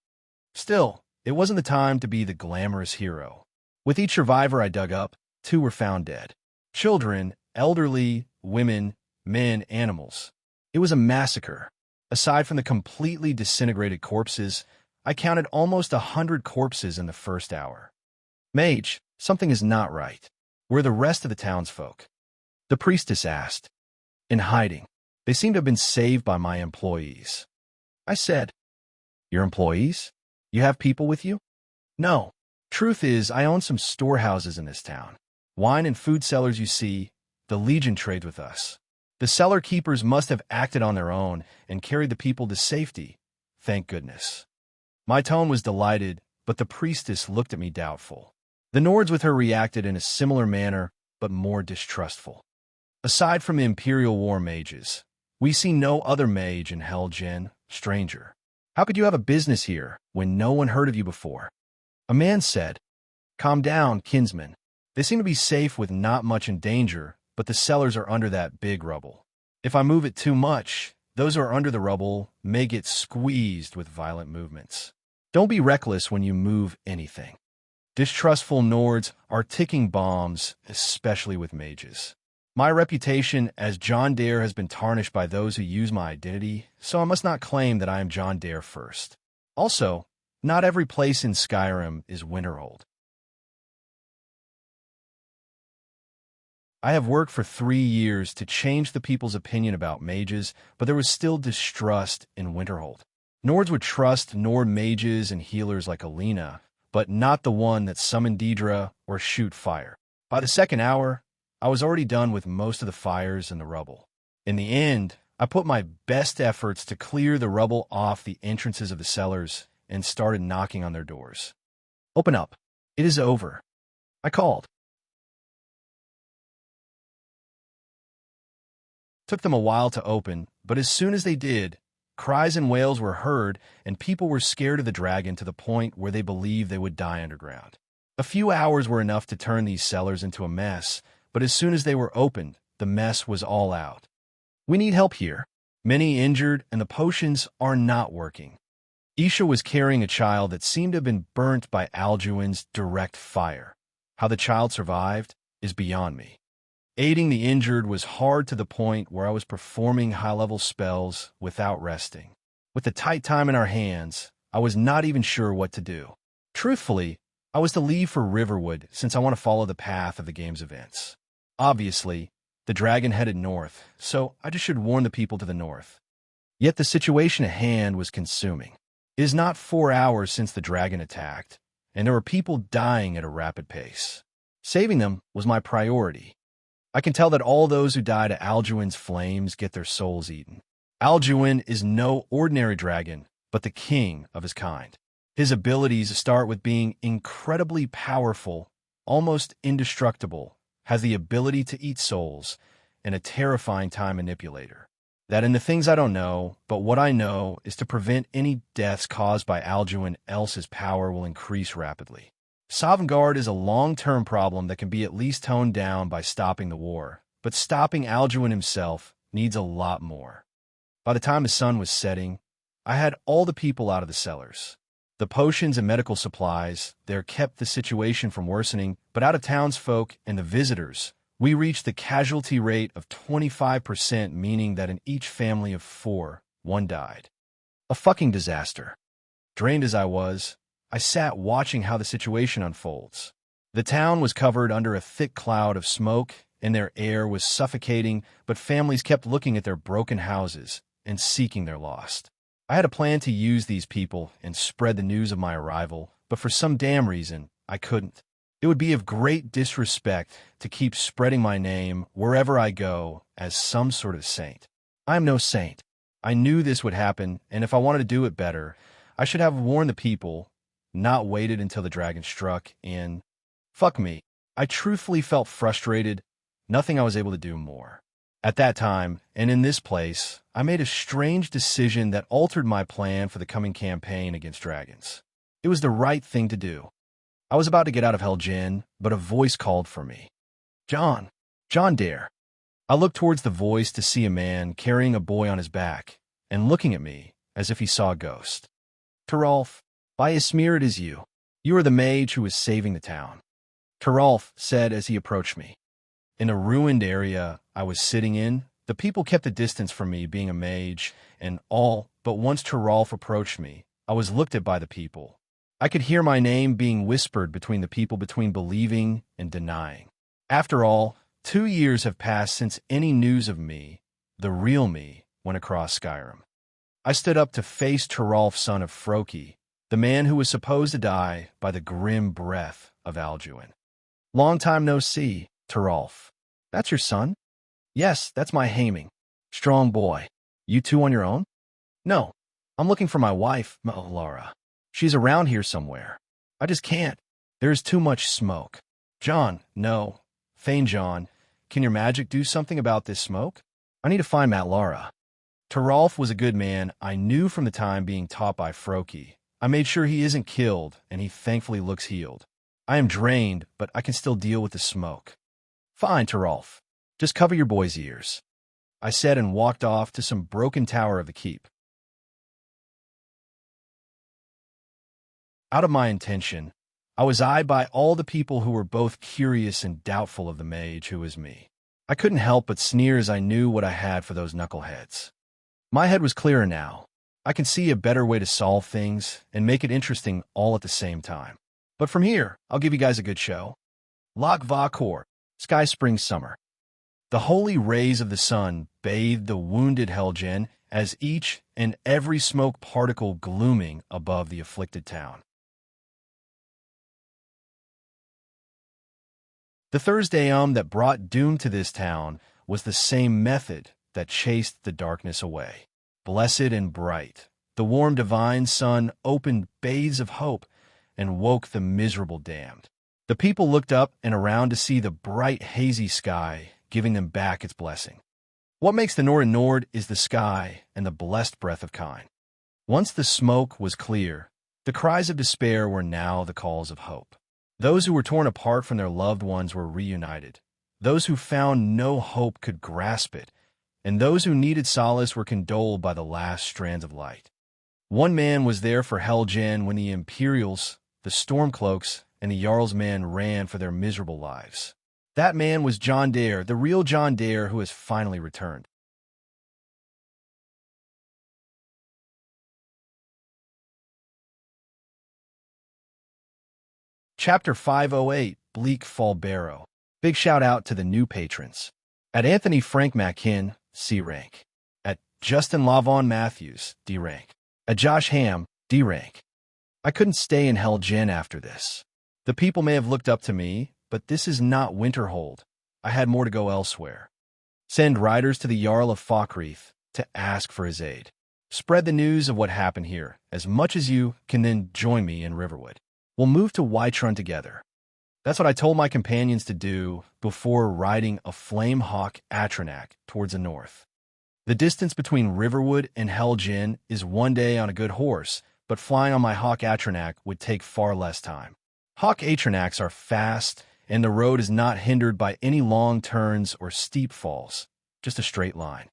Still, it wasn't the time to be the glamorous hero. With each survivor I dug up, 2 were found dead. Children, elderly, women, men, animals. It was a massacre. Aside from the completely disintegrated corpses, I counted almost 100 corpses in the first hour. Mage, something is not right. Where are the rest of the townsfolk? The priestess asked. In hiding. They seem to have been saved by my employees. I said, Your employees? You have people with you? No. Truth is, I own some storehouses in this town. Wine and food sellers, you see, the Legion trades with us. The cellar keepers must have acted on their own and carried the people to safety. Thank goodness. My tone was delighted, but the priestess looked at me doubtful. The Nords with her reacted in a similar manner, but more distrustful. Aside from the Imperial War mages, we see no other mage in Helgen, stranger. How could you have a business here when no one heard of you before? A man said, Calm down, kinsman. They seem to be safe with not much in danger, but the cellars are under that big rubble. If I move it too much, those who are under the rubble may get squeezed with violent movements. Don't be reckless when you move anything. Distrustful Nords are ticking bombs, especially with mages. My reputation as John Dare has been tarnished by those who use my identity, so I must not claim that I am John Dare first. Also, not every place in Skyrim is Winterhold. I have worked for 3 years to change the people's opinion about mages, but there was still distrust in Winterhold. Nords would trust Nord mages and healers like Alina, but not the one that summoned Deidre or shoot fire. By the second hour, I was already done with most of the fires and the rubble. In the end, I put my best efforts to clear the rubble off the entrances of the cellars and started knocking on their doors. Open up. It is over. I called. Took them a while to open, but as soon as they did, cries and wails were heard, and people were scared of the dragon to the point where they believed they would die underground. A few hours were enough to turn these cellars into a mess, but as soon as they were opened, the mess was all out. We need help here. Many injured, and the potions are not working. Isha was carrying a child that seemed to have been burnt by Alduin's direct fire. How the child survived is beyond me. Aiding the injured was hard to the point where I was performing high-level spells without resting. With the tight time in our hands, I was not even sure what to do. Truthfully, I was to leave for Riverwood since I want to follow the path of the game's events. Obviously, the dragon headed north, so I just should warn the people to the north. Yet the situation at hand was consuming. It is not 4 hours since the dragon attacked, and there were people dying at a rapid pace. Saving them was my priority. I can tell that all those who died at Alduin's flames get their souls eaten. Alduin is no ordinary dragon, but the king of his kind. His abilities start with being incredibly powerful, almost indestructible, has the ability to eat souls, and a terrifying time manipulator. That in the things I don't know, but what I know is to prevent any deaths caused by Alduin, else his power will increase rapidly. Sovngarde is a long-term problem that can be at least toned down by stopping the war, but stopping Alduin himself needs a lot more. By the time the sun was setting, I had all the people out of the cellars. The potions and medical supplies there kept the situation from worsening, but out of townsfolk and the visitors, we reached the casualty rate of 25%, meaning that in each family of 4, 1 died. A fucking disaster. Drained as I was, I sat watching how the situation unfolds. The town was covered under a thick cloud of smoke, and their air was suffocating, but families kept looking at their broken houses and seeking their lost. I had a plan to use these people and spread the news of my arrival, but for some damn reason, I couldn't. It would be of great disrespect to keep spreading my name wherever I go as some sort of saint. I am no saint. I knew this would happen, and if I wanted to do it better, I should have warned the people, not waited until the dragon struck, and fuck me. I truthfully felt frustrated, nothing I was able to do more. At that time, and in this place, I made a strange decision that altered my plan for the coming campaign against dragons. It was the right thing to do. I was about to get out of Helgen, but a voice called for me. John Dare. I looked towards the voice to see a man carrying a boy on his back and looking at me as if he saw a ghost. Teralf, by Ismir it is you. You are the mage who is saving the town. Teralf said as he approached me. In a ruined area I was sitting in, the people kept a distance from me being a mage and all, but once Teralf approached me, I was looked at by the people. I could hear my name being whispered between the people between believing and denying. After all, 2 years have passed since any news of me, the real me, went across Skyrim. I stood up to face Teralf, son of Froki, the man who was supposed to die by the grim breath of Alduin. Long time no see, Teralf. That's your son? Yes, that's my Haming. Strong boy. You two on your own? No, I'm looking for my wife, Laura. She's around here somewhere. I just can't. There's too much smoke. John, no. Thane John, can your magic do something about this smoke? I need to find Matt Lara. Teralf was a good man I knew from the time being taught by Froki. I made sure he isn't killed, and he thankfully looks healed. I am drained, but I can still deal with the smoke. Fine, Teralf. Just cover your boy's ears, I said and walked off to some broken tower of the keep. Out of my intention, I was eyed by all the people who were both curious and doubtful of the mage who was me. I couldn't help but sneer as I knew what I had for those knuckleheads. My head was clearer now. I can see a better way to solve things and make it interesting all at the same time. But from here, I'll give you guys a good show. Loch Vakor, Sky Spring Summer. The holy rays of the sun bathed the wounded Helgen as each and every smoke particle glooming above the afflicted town. The Thursday that brought doom to this town was the same method that chased the darkness away. Blessed and bright, the warm divine sun opened baths of hope and woke the miserable damned. The people looked up and around to see the bright, hazy sky giving them back its blessing. What makes the Nord is the sky and the blessed breath of kine. Once the smoke was clear, the cries of despair were now the calls of hope. Those who were torn apart from their loved ones were reunited. Those who found no hope could grasp it, and those who needed solace were condoled by the last strands of light. One man was there for Helgen when the Imperials, the Stormcloaks, and the Jarl's men ran for their miserable lives. That man was John Dare, the real John Dare who has finally returned. Chapter 508, Bleak Fall Barrow. Big shout out to the new patrons. At Anthony Frank Mackin, C rank. At Justin Lavon Matthews, D rank. At Josh Ham, D rank. I couldn't stay in Helgen after this. The people may have looked up to me, but this is not Winterhold. I had more to go elsewhere. Send riders to the Jarl of Falkreath to ask for his aid. Spread the news of what happened here as much as you can, then join me in Riverwood. We'll move to Whiterun together. That's what I told my companions to do before riding a Flamehawk Atronach towards the north. The distance between Riverwood and Helgen is 1 day on a good horse, but flying on my Hawk Atronach would take far less time. Hawk Atronachs are fast, and the road is not hindered by any long turns or steep falls, just a straight line.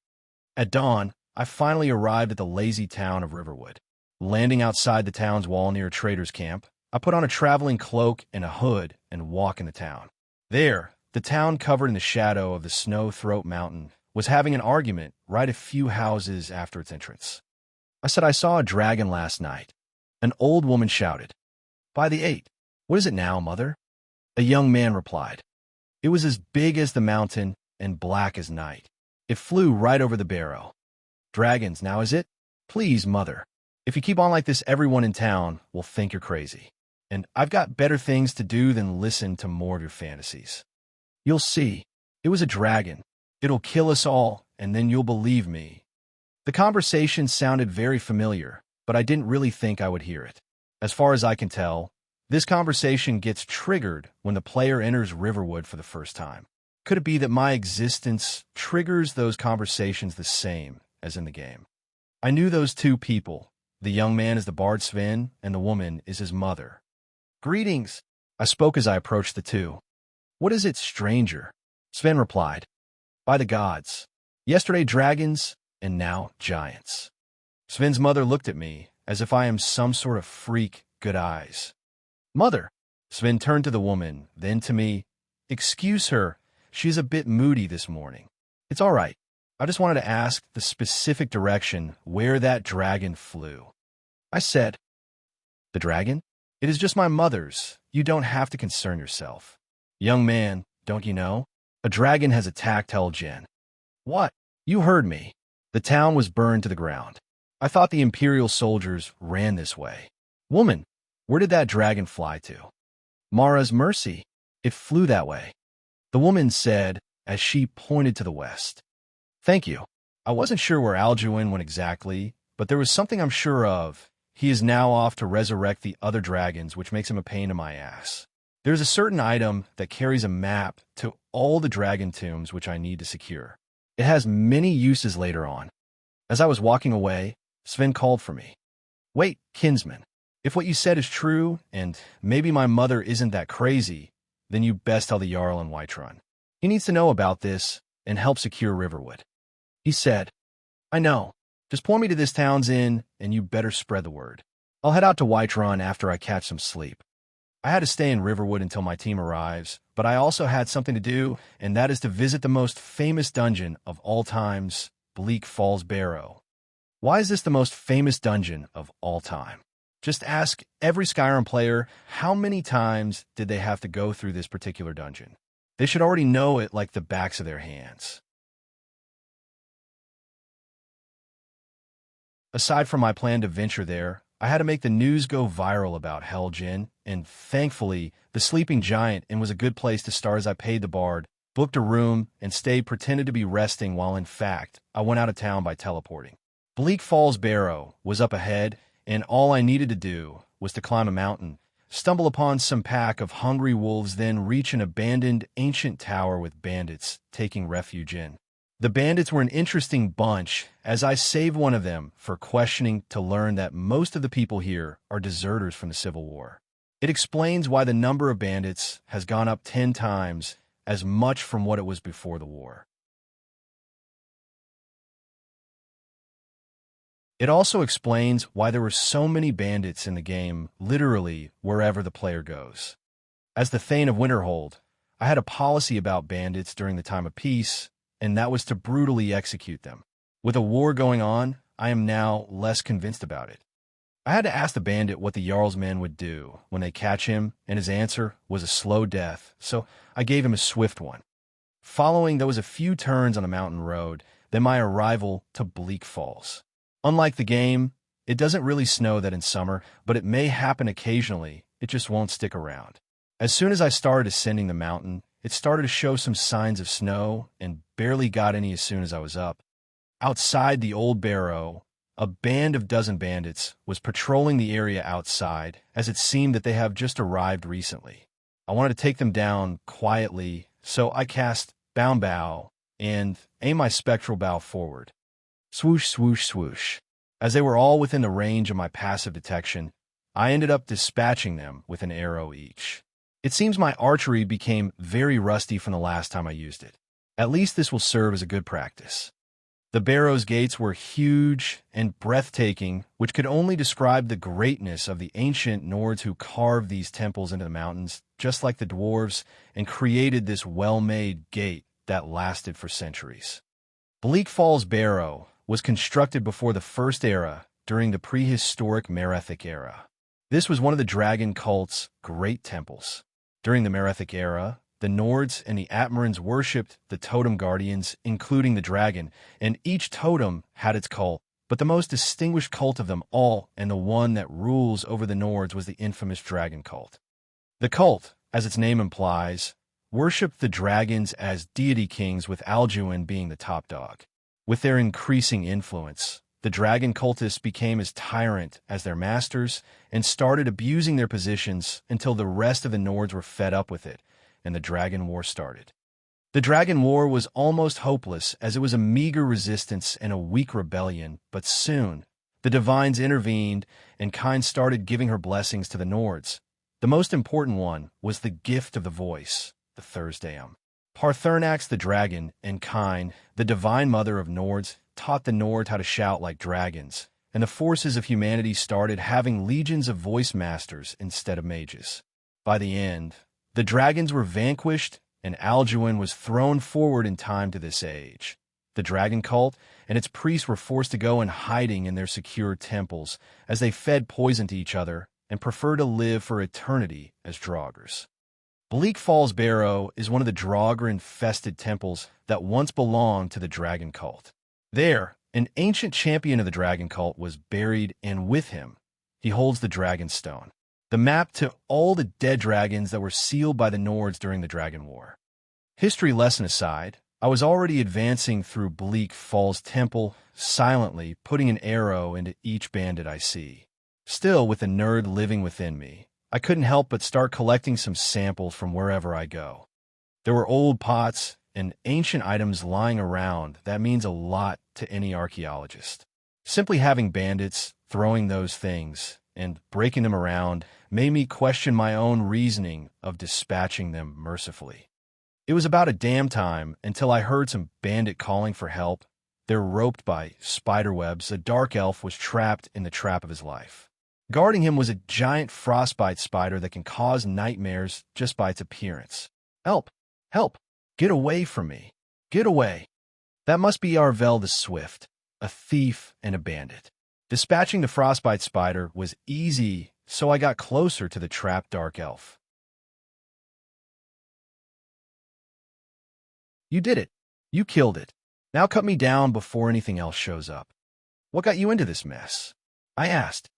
At dawn, I finally arrived at the lazy town of Riverwood. Landing outside the town's wall near a trader's camp, I put on a traveling cloak and a hood and walk in the town. There, the town covered in the shadow of the Snow Throat Mountain was having an argument right a few houses after its entrance. I said I saw a dragon last night. An old woman shouted, "By the 8, what is it now, mother?" A young man replied, "It was as big as the mountain and black as night. It flew right over the barrow." "Dragons, now is it? Please, mother. If you keep on like this, everyone in town will think you're crazy. And I've got better things to do than listen to more of your fantasies." "You'll see. It was a dragon. It'll kill us all, and then you'll believe me." The conversation sounded very familiar, but I didn't really think I would hear it. As far as I can tell, this conversation gets triggered when the player enters Riverwood for the first time. Could it be that my existence triggers those conversations the same as in the game? I knew those two people. The young man is the bard Sven, and the woman is his mother. "Greetings," I spoke as I approached the two. "What is it, stranger?" Sven replied, "By the gods. Yesterday dragons, and now giants." Sven's mother looked at me as if I am some sort of freak, good eyes. "Mother," Sven turned to the woman, then to me, "Excuse her, she's a bit moody this morning." "It's all right. I just wanted to ask the specific direction where that dragon flew." I said, "The dragon? It is just my mother's. You don't have to concern yourself." "Young man, don't you know? A dragon has attacked Helgen." "What? You heard me. The town was burned to the ground. I thought the Imperial soldiers ran this way." "Woman, where did that dragon fly to?" "Mara's mercy. It flew that way," the woman said as she pointed to the west. "Thank you. I wasn't sure where Alduin went exactly, but there was something I'm sure of. He is now off to resurrect the other dragons, which makes him a pain in my ass. There's a certain item that carries a map to all the dragon tombs which I need to secure. It has many uses later on." As I was walking away, Sven called for me. "Wait, kinsman. If what you said is true, and maybe my mother isn't that crazy, then you best tell the Jarl in Whiterun. He needs to know about this and help secure Riverwood." He said, "I know. Just point me to this town's inn, and you better spread the word. I'll head out to Whiterun after I catch some sleep." I had to stay in Riverwood until my team arrives, but I also had something to do, and that is to visit the most famous dungeon of all times, Bleak Falls Barrow. Why is this the most famous dungeon of all time? Just ask every Skyrim player how many times did they have to go through this particular dungeon. They should already know it like the backs of their hands. Aside from my planned adventure there, I had to make the news go viral about Helgen, and thankfully, the sleeping giant inn was a good place to start as I paid the bard, booked a room, and stayed pretended to be resting while in fact, I went out of town by teleporting. Bleak Falls Barrow was up ahead, and all I needed to do was to climb a mountain, stumble upon some pack of hungry wolves, then reach an abandoned ancient tower with bandits taking refuge in. The bandits were an interesting bunch, as I saved one of them for questioning to learn that most of the people here are deserters from the Civil War. It explains why the number of bandits has gone up 10 times, as much from what it was before the war. It also explains why there were so many bandits in the game, literally wherever the player goes. As the Thane of Winterhold, I had a policy about bandits during the time of peace, and that was to brutally execute them. With a war going on, I am now less convinced about it. I had to ask the bandit what the Jarl's men would do when they catch him, and his answer was a slow death, so I gave him a swift one. Following, there was a few turns on the mountain road, then my arrival to Bleak Falls. Unlike the game, it doesn't really snow that in summer, but it may happen occasionally, it just won't stick around. As soon as I started ascending the mountain, it started to show some signs of snow, and barely got any as soon as I was up. Outside the old barrow, a band of dozen bandits was patrolling the area outside, as it seemed that they have just arrived recently. I wanted to take them down quietly, so I cast Bound Bow and aimed my spectral bow forward. Swoosh, swoosh, swoosh. As they were all within the range of my passive detection, I ended up dispatching them with an arrow each. It seems my archery became very rusty from the last time I used it. At least this will serve as a good practice. The barrow's gates were huge and breathtaking, which could only describe the greatness of the ancient Nords who carved these temples into the mountains, just like the dwarves, and created this well-made gate that lasted for centuries. Bleak Falls Barrow was constructed before the First Era during the prehistoric Merethic era. This was one of the dragon cult's great temples. During the Merethic era, the Nords and the Atmarans worshipped the totem guardians, including the dragon, and each totem had its cult, but the most distinguished cult of them all, and the one that rules over the Nords, was the infamous dragon cult. The cult, as its name implies, worshipped the dragons as deity kings, with Alduin being the top dog. With their increasing influence, the dragon cultists became as tyrant as their masters and started abusing their positions until the rest of the Nords were fed up with it, and the Dragon War started. The Dragon War was almost hopeless, as it was a meager resistance and a weak rebellion, but soon the divines intervened and Kine started giving her blessings to the Nords. The most important one was the gift of the voice, the Thursdayum. Parthernax the dragon and Kine, the divine mother of Nords, taught the Nords how to shout like dragons, and the forces of humanity started having legions of voice masters instead of mages. By the end, the dragons were vanquished, and Alduin was thrown forward in time to this age. The dragon cult and its priests were forced to go in hiding in their secure temples, as they fed poison to each other and preferred to live for eternity as Draugrs. Bleak Falls Barrow is one of the Draugr-infested temples that once belonged to the dragon cult. There, an ancient champion of the dragon cult was buried, and with him, he holds the Dragon Stone, the map to all the dead dragons that were sealed by the Nords during the Dragon War. History lesson aside, I was already advancing through Bleak Falls Temple, silently putting an arrow into each bandit I see. Still, with the nerd living within me, I couldn't help but start collecting some samples from wherever I go. There were old pots and ancient items lying around that means a lot to any archaeologist. Simply having bandits throwing those things and breaking them around made me question my own reasoning of dispatching them mercifully. It was about a damn time until I heard some bandit calling for help. They're roped by spiderwebs. A dark elf was trapped in the trap of his life. Guarding him was a giant frostbite spider that can cause nightmares just by its appearance. Help! Help! Get away from me! Get away! That must be Arvel the Swift, a thief and a bandit. Dispatching the frostbite spider was easy, so I got closer to the trapped dark elf. You did it. You killed it. Now cut me down before anything else shows up. What got you into this mess? I asked.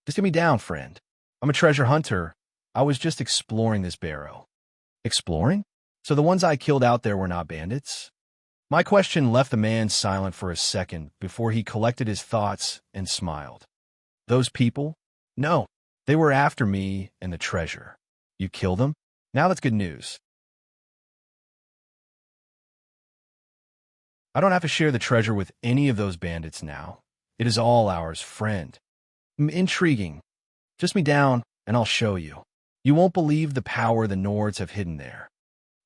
Just get me down, friend. I'm a treasure hunter. I was just exploring this barrow. Exploring? So the ones I killed out there were not bandits? My question left the man silent for a second before he collected his thoughts and smiled. Those people? No, they were after me and the treasure. You killed them? Now that's good news. I don't have to share the treasure with any of those bandits now. It is all ours, friend. Intriguing. Just me down, and I'll show you. You won't believe the power the Nords have hidden there.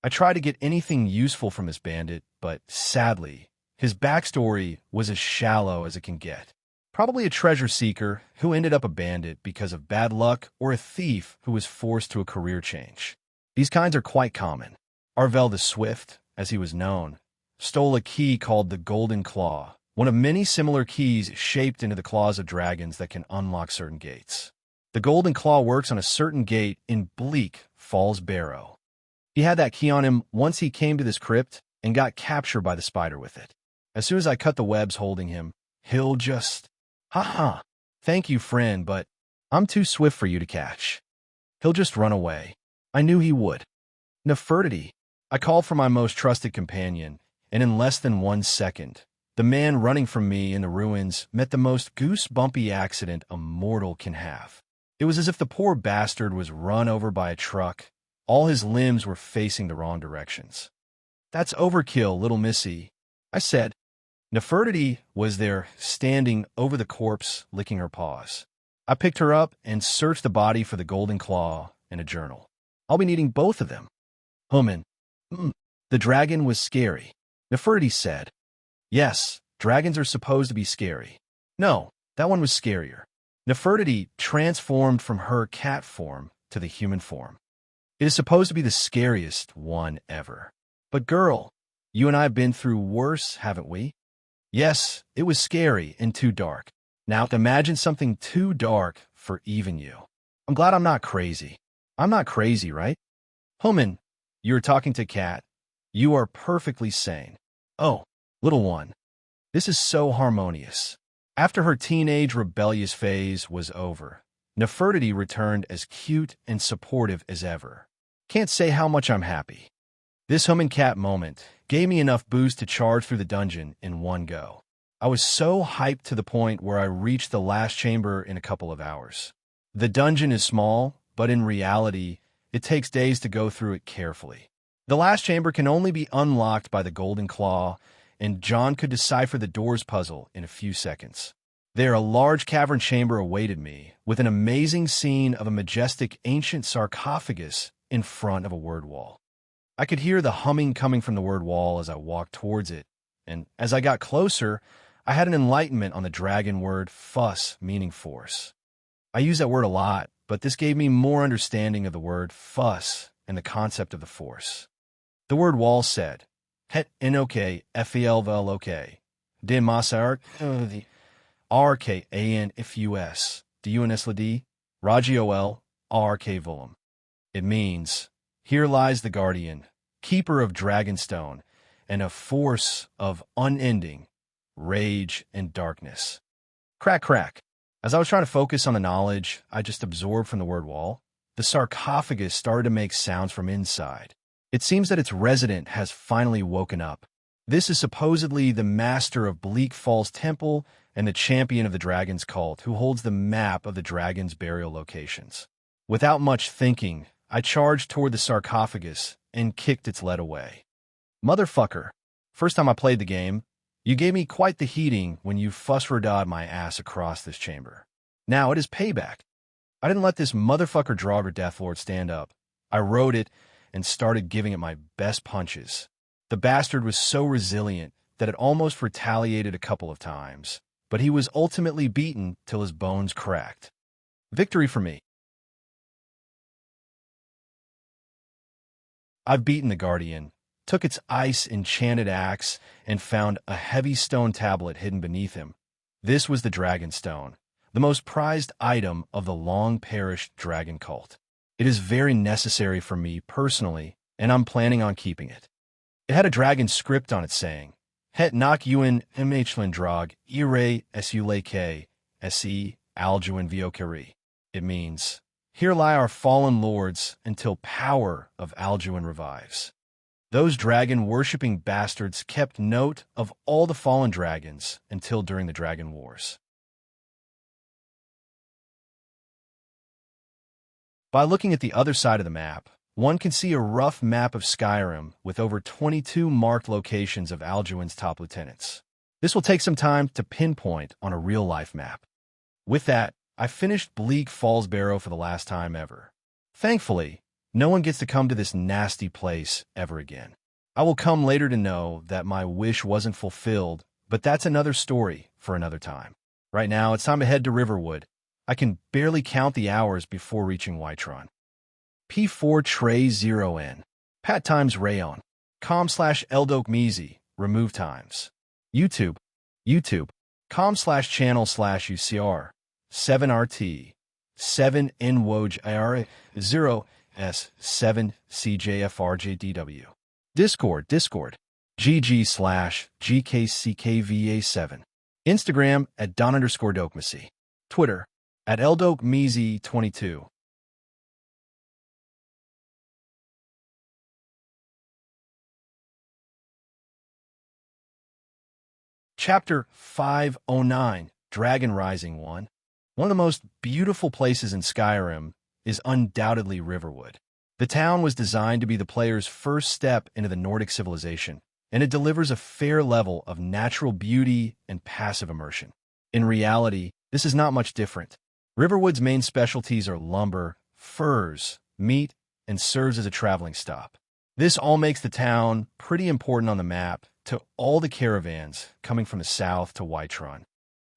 I tried to get anything useful from this bandit, but sadly, his backstory was as shallow as it can get. Probably a treasure seeker who ended up a bandit because of bad luck, or a thief who was forced to a career change. These kinds are quite common. Arvel the Swift, as he was known, stole a key called the Golden Claw, one of many similar keys shaped into the claws of dragons that can unlock certain gates. The Golden Claw works on a certain gate in Bleak Falls Barrow. He had that key on him once he came to this crypt and got captured by the spider with it. As soon as I cut the webs holding him, he'll just, "Ha, thank you, friend, but I'm too swift for you to catch." He'll just run away. I knew he would. Nefertiti. I called for my most trusted companion, and in less than 1 second, the man running from me in the ruins met the most goosebumpy accident a mortal can have. It was as if the poor bastard was run over by a truck. All his limbs were facing the wrong directions. "That's overkill, little missy," I said. Nefertiti was there, standing over the corpse, licking her paws. I picked her up and searched the body for the Golden Claw and a journal. "I'll be needing both of them." "Human. The dragon was scary," Nefertiti said. "Yes, dragons are supposed to be scary." "No, that one was scarier." Nefertiti transformed from her cat form to the human form. "It is supposed to be the scariest one ever." "But girl, you and I have been through worse, haven't we?" "Yes, it was scary and too dark. Now imagine something too dark for even you." "I'm glad I'm not crazy." "I'm not crazy, right?" "Human, you are talking to Cat. You are perfectly sane." "Oh, little one. This is so harmonious." After her teenage rebellious phase was over, Nefertiti returned as cute and supportive as ever. Can't say how much I'm happy. This human cat moment gave me enough boost to charge through the dungeon in one go. I was so hyped to the point where I reached the last chamber in a couple of hours. The dungeon is small, but in reality, it takes days to go through it carefully. The last chamber can only be unlocked by the Golden Claw, and John could decipher the doors puzzle in a few seconds. There, a large cavern chamber awaited me, with an amazing scene of a majestic ancient sarcophagus in front of a word wall. I could hear the humming coming from the word wall as I walked towards it, and as I got closer, I had an enlightenment on the dragon word fuss, meaning force. I use that word a lot, but this gave me more understanding of the word fuss and the concept of the force. The word wall said, "Het enoke felvelok, de masar the rkan ifus, dunsld, ragiol rk volum." It means, "Here lies the guardian, keeper of Dragonstone, and a force of unending rage and darkness." Crack, crack. As I was trying to focus on the knowledge I just absorbed from the word wall, the sarcophagus started to make sounds from inside. It seems that its resident has finally woken up. This is supposedly the master of Bleak Falls Temple and the champion of the dragon's cult, who holds the map of the dragon's burial locations. Without much thinking, I charged toward the sarcophagus and kicked its lead away. "Motherfucker, first time I played the game, you gave me quite the heating when you fuss-rodad my ass across this chamber. Now it is payback." I didn't let this motherfucker Draugr Deathlord stand up. I rode it and started giving it my best punches. The bastard was so resilient that it almost retaliated a couple of times, but he was ultimately beaten till his bones cracked. Victory for me. I've beaten the Guardian, took its ice-enchanted axe, and found a heavy stone tablet hidden beneath him. This was the Dragonstone, the most prized item of the long-perished dragon cult. It is very necessary for me personally, and I'm planning on keeping it. It had a dragon script on it saying, "Het nak yuen mhlin drog, ire sulak, se aljuin viokari." It means, "Here lie our fallen lords until power of Alduin revives." Those dragon-worshipping bastards kept note of all the fallen dragons until during the Dragon Wars. By looking at the other side of the map, one can see a rough map of Skyrim with over 22 marked locations of Alduin's top lieutenants. This will take some time to pinpoint on a real-life map. With that, I finished Bleak Falls Barrow for the last time ever. Thankfully, No one gets to come to this nasty place ever again. I will come later to know that my wish wasn't fulfilled, but that's another story for another time. Right now, it's time to head to Riverwood. I can barely count the hours before reaching Whitron. P4 Tray 0N. Pat times Rayon. com/Eldokmeezy. Remove times. YouTube. com/channel/UCR. 7RT. 7NWOJR 0S7CJFRJDW. Discord. GG/GKCKVA7. Instagram at Don_Dokmesi. Twitter at Eldokmeezy22. Chapter 509, Dragon Rising 1. One of the most beautiful places in Skyrim is undoubtedly Riverwood. The town was designed to be the player's first step into the Nordic civilization, and it delivers a fair level of natural beauty and passive immersion. In reality, this is not much different. Riverwood's main specialties are lumber, furs, meat, and serves as a traveling stop. This all makes the town pretty important on the map to all the caravans coming from the south to Whitron.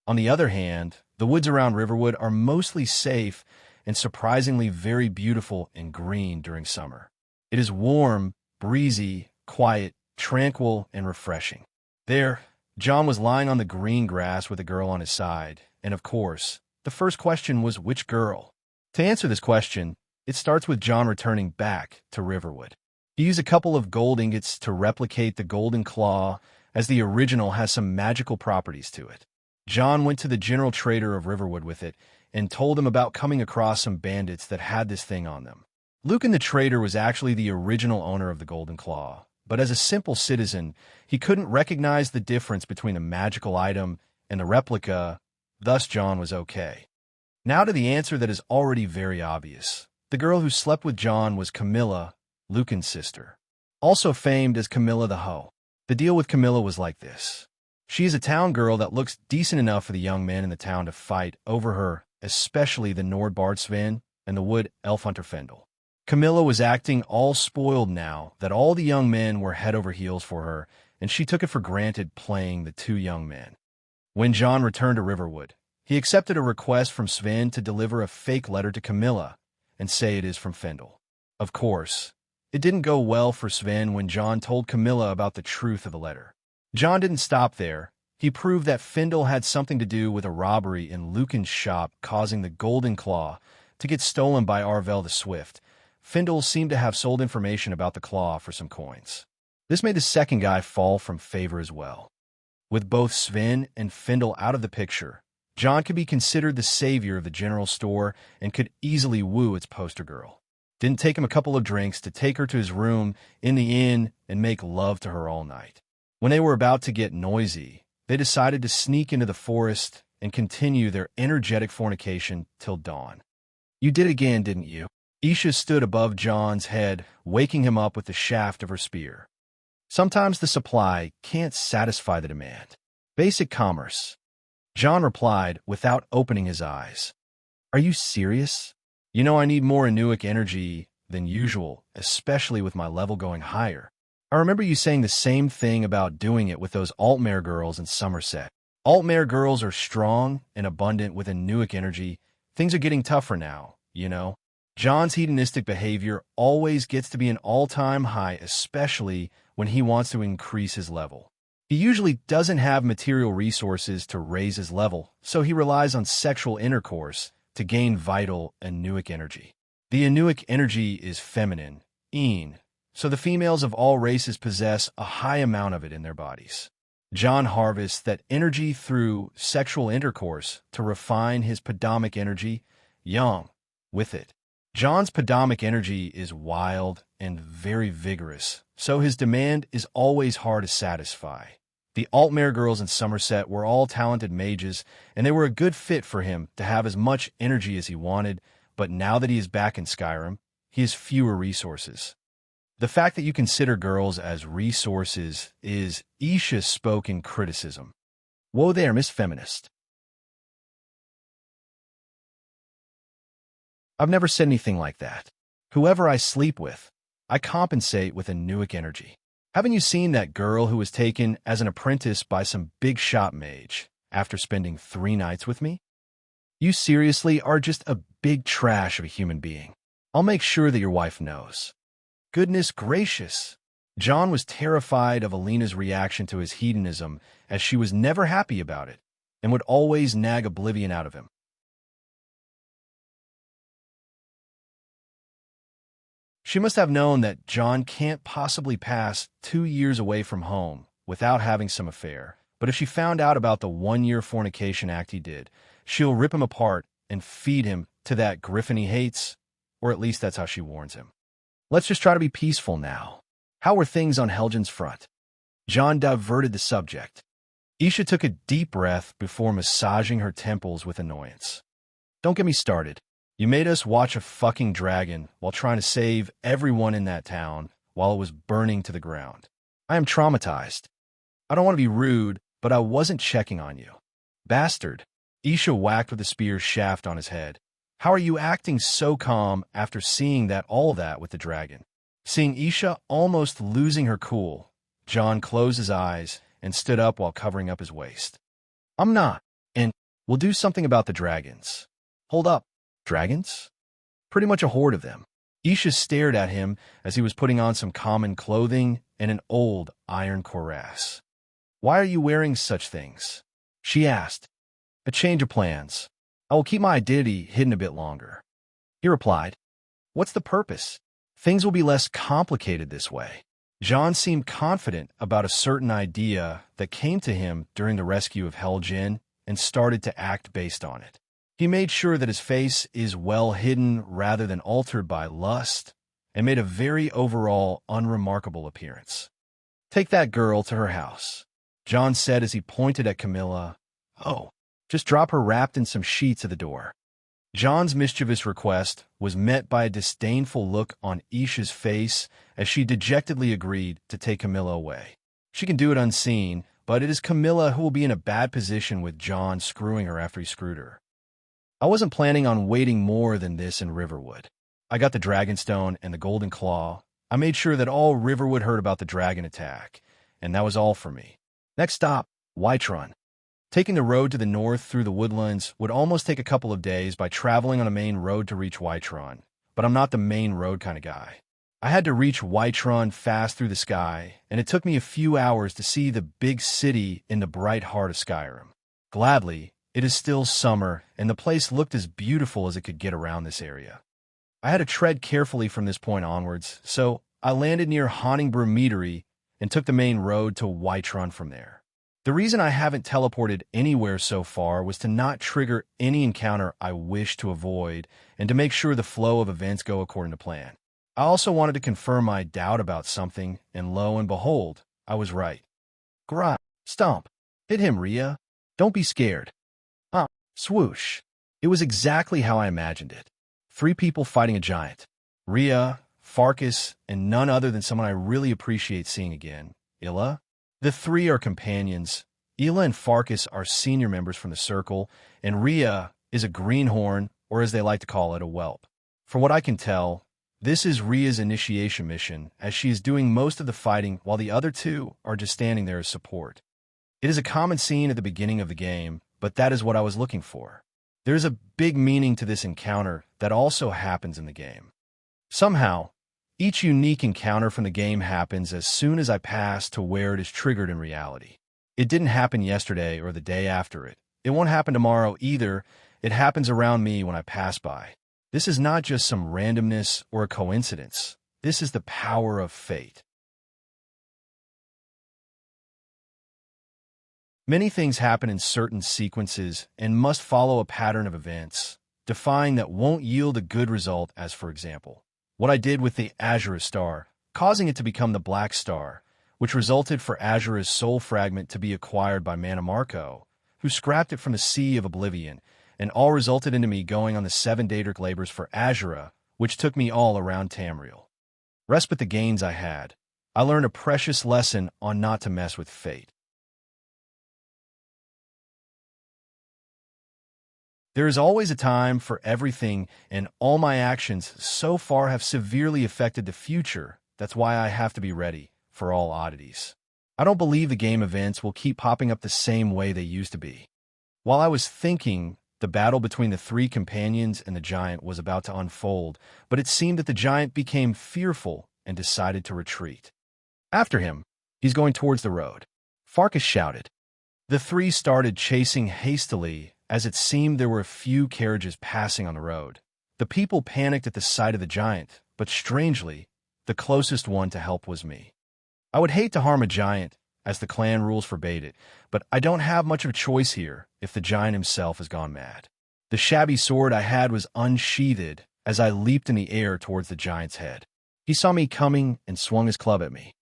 On the other hand, the woods around Riverwood are mostly safe and surprisingly very beautiful and green during summer. It is warm, breezy, quiet, tranquil, and refreshing. There, John was lying on the green grass with a girl on his side, and of course, the first question was which girl? To answer this question, it starts with John returning back to Riverwood. He used a couple of gold ingots to replicate the golden claw, as the original has some magical properties to it. John went to the general trader of Riverwood with it and told him about coming across some bandits that had this thing on them. Lucan the trader was actually the original owner of the golden claw, but as a simple citizen, he couldn't recognize the difference between a magical item and the replica, thus John was okay. Now to the answer that is already very obvious. The girl who slept with John was Camilla, Lucan's sister, also famed as Camilla the Hoe. The deal with Camilla was like this. She is a town girl that looks decent enough for the young men in the town to fight over her, especially the Nord Bard Sven and the Wood Elf Hunter Fendel. Camilla was acting all spoiled now that all the young men were head over heels for her, and she took it for granted playing the two young men. When John returned to Riverwood, he accepted a request from Sven to deliver a fake letter to Camilla and say it is from Fendel. Of course, it didn't go well for Sven when John told Camilla about the truth of the letter. John didn't stop there. He proved that Fendel had something to do with a robbery in Lucan's shop, causing the Golden Claw to get stolen by Arvel the Swift. Fendel seemed to have sold information about the claw for some coins. This made the second guy fall from favor as well. With both Sven and Fendel out of the picture, John could be considered the savior of the general store and could easily woo its poster girl. Didn't take him a couple of drinks to take her to his room in the inn and make love to her all night. When they were about to get noisy, they decided to sneak into the forest and continue their energetic fornication till dawn. You did again, didn't you? Isha stood above John's head, waking him up with the shaft of her spear. Sometimes the supply can't satisfy the demand. Basic commerce. John replied without opening his eyes. Are you serious? You know I need more Inuic energy than usual, especially with my level going higher. I remember you saying the same thing about doing it with those Altmare girls in Somerset. Altmare girls are strong and abundant with Inuic energy. Things are getting tougher now, you know. John's hedonistic behavior always gets to be an all-time high, especially when he wants to increase his level. He usually doesn't have material resources to raise his level, so he relies on sexual intercourse to gain vital Inuic energy. The Inuic energy is feminine, een, so the females of all races possess a high amount of it in their bodies. John harvests that energy through sexual intercourse to refine his podomic energy, yang, with it. John's podomic energy is wild and very vigorous, so his demand is always hard to satisfy. The Altmare girls in Somerset were all talented mages, and they were a good fit for him to have as much energy as he wanted, but now that he is back in Skyrim, he has fewer resources. The fact that you consider girls as resources is Isha's spoken criticism. Whoa there, Miss Feminist. I've never said anything like that. Whoever I sleep with, I compensate with a Newick energy. Haven't you seen that girl who was taken as an apprentice by some big shop mage after spending 3 nights with me? You seriously are just a big trash of a human being. I'll make sure that your wife knows. Goodness gracious. John was terrified of Alina's reaction to his hedonism, as she was never happy about it and would always nag oblivion out of him. She must have known that John can't possibly pass 2 years away from home without having some affair, but if she found out about the 1-year fornication act he did, she'll rip him apart and feed him to that griffin he hates, or at least that's how she warns him. Let's just try to be peaceful now. How were things on Helgen's front? John diverted the subject. Isha took a deep breath before massaging her temples with annoyance. Don't get me started. You made us watch a fucking dragon while trying to save everyone in that town while it was burning to the ground. I am traumatized. I don't want to be rude, but I wasn't checking on you. Bastard. Isha whacked with the spear shaft on his head. How are you acting so calm after seeing all that with the dragon? Seeing Isha almost losing her cool, John closed his eyes and stood up while covering up his waist. I'm not, and we'll do something about the dragons. Hold up. Dragons? Pretty much a horde of them. Isha stared at him as he was putting on some common clothing and an old iron cuirass. Why are you wearing such things? She asked. A change of plans. I will keep my identity hidden a bit longer. He replied. What's the purpose? Things will be less complicated this way. John seemed confident about a certain idea that came to him during the rescue of Helgen and started to act based on it. He made sure that his face is well hidden rather than altered by lust, and made a very overall unremarkable appearance. Take that girl to her house, John said as he pointed at Camilla. Oh, just drop her wrapped in some sheets at the door. John's mischievous request was met by a disdainful look on Isha's face as she dejectedly agreed to take Camilla away. She can do it unseen, but it is Camilla who will be in a bad position with John screwing her after he screwed her. I wasn't planning on waiting more than this in Riverwood. I got the Dragonstone and the Golden Claw. I made sure that all Riverwood heard about the dragon attack, and that was all for me. Next stop, Whiterun. Taking the road to the north through the woodlands would almost take a couple of days by traveling on a main road to reach Whiterun, but I'm not the main road kind of guy. I had to reach Whiterun fast through the sky, and it took me a few hours to see the big city in the bright heart of Skyrim. Gladly, it is still summer, and the place looked as beautiful as it could get around this area. I had to tread carefully from this point onwards, so I landed near Honningborough Meadery and took the main road to Whiterun from there. The reason I haven't teleported anywhere so far was to not trigger any encounter I wish to avoid and to make sure the flow of events go according to plan. I also wanted to confirm my doubt about something, and lo and behold, I was right. Grot, stomp, hit him, Rhea. Don't be scared. Swoosh. It was exactly how I imagined it. 3 people fighting a giant. Rhea, Farkas, and none other than someone I really appreciate seeing again, Illa. The 3 are companions. Illa and Farkas are senior members from the Circle, and Rhea is a greenhorn, or as they like to call it, a whelp. From what I can tell, this is Rhea's initiation mission, as she is doing most of the fighting while the other 2 are just standing there as support. It is a common scene at the beginning of the game, but that is what I was looking for. There is a big meaning to this encounter that also happens in the game. Somehow, each unique encounter from the game happens as soon as I pass to where it is triggered in reality. It didn't happen yesterday or the day after it. It won't happen tomorrow either. It happens around me when I pass by. This is not just some randomness or a coincidence. This is the power of fate. Many things happen in certain sequences and must follow a pattern of events, defying that won't yield a good result, as for example, what I did with the Azura Star, causing it to become the Black Star, which resulted for Azura's soul fragment to be acquired by Manamarco, who scrapped it from the Sea of Oblivion, and all resulted into me going on the 7 Daedric labors for Azura, which took me all around Tamriel. Respite the gains I had, I learned a precious lesson on not to mess with fate. There is always a time for everything, and all my actions so far have severely affected the future. That's why I have to be ready for all oddities. I don't believe the game events will keep popping up the same way they used to be. While I was thinking, the battle between the three companions and the giant was about to unfold, but it seemed that the giant became fearful and decided to retreat. After him, he's going towards the road, Farkas shouted. The three started chasing hastily, as it seemed there were a few carriages passing on the road. The people panicked at the sight of the giant, but strangely, the closest one to help was me. I would hate to harm a giant, as the clan rules forbade it, but I don't have much of a choice here if the giant himself has gone mad. The shabby sword I had was unsheathed as I leaped in the air towards the giant's head. He saw me coming and swung his club at me.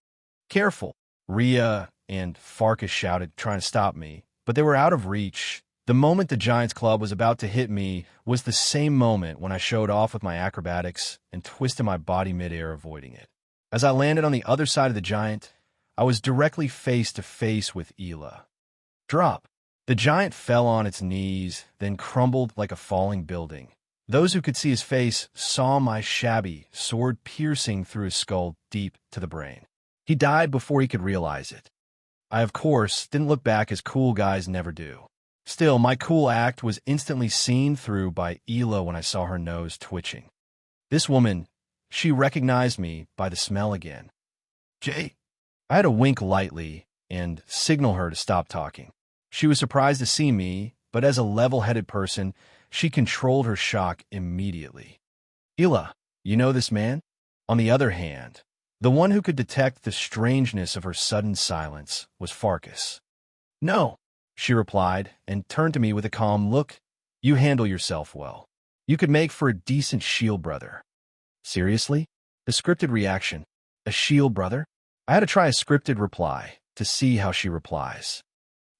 Careful, Rhea and Farkas shouted, trying to stop me, but they were out of reach. The moment the giant's club was about to hit me was the same moment when I showed off with my acrobatics and twisted my body midair, avoiding it. As I landed on the other side of the giant, I was directly face to face with Ela. Drop. The giant fell on its knees, then crumbled like a falling building. Those who could see his face saw my shabby sword piercing through his skull deep to the brain. He died before he could realize it. I, of course, didn't look back, as cool guys never do. Still, my cool act was instantly seen through by Ela when I saw her nose twitching. This woman, she recognized me by the smell again. Jay. I had to wink lightly and signal her to stop talking. She was surprised to see me, but as a level-headed person, she controlled her shock immediately. Ela, you know this man? On the other hand, the one who could detect the strangeness of her sudden silence was Farkas. No, she replied, and turned to me with a calm look. You handle yourself well. You could make for a decent shield brother. Seriously? The scripted reaction. A shield brother? I had to try a scripted reply to see how she replies.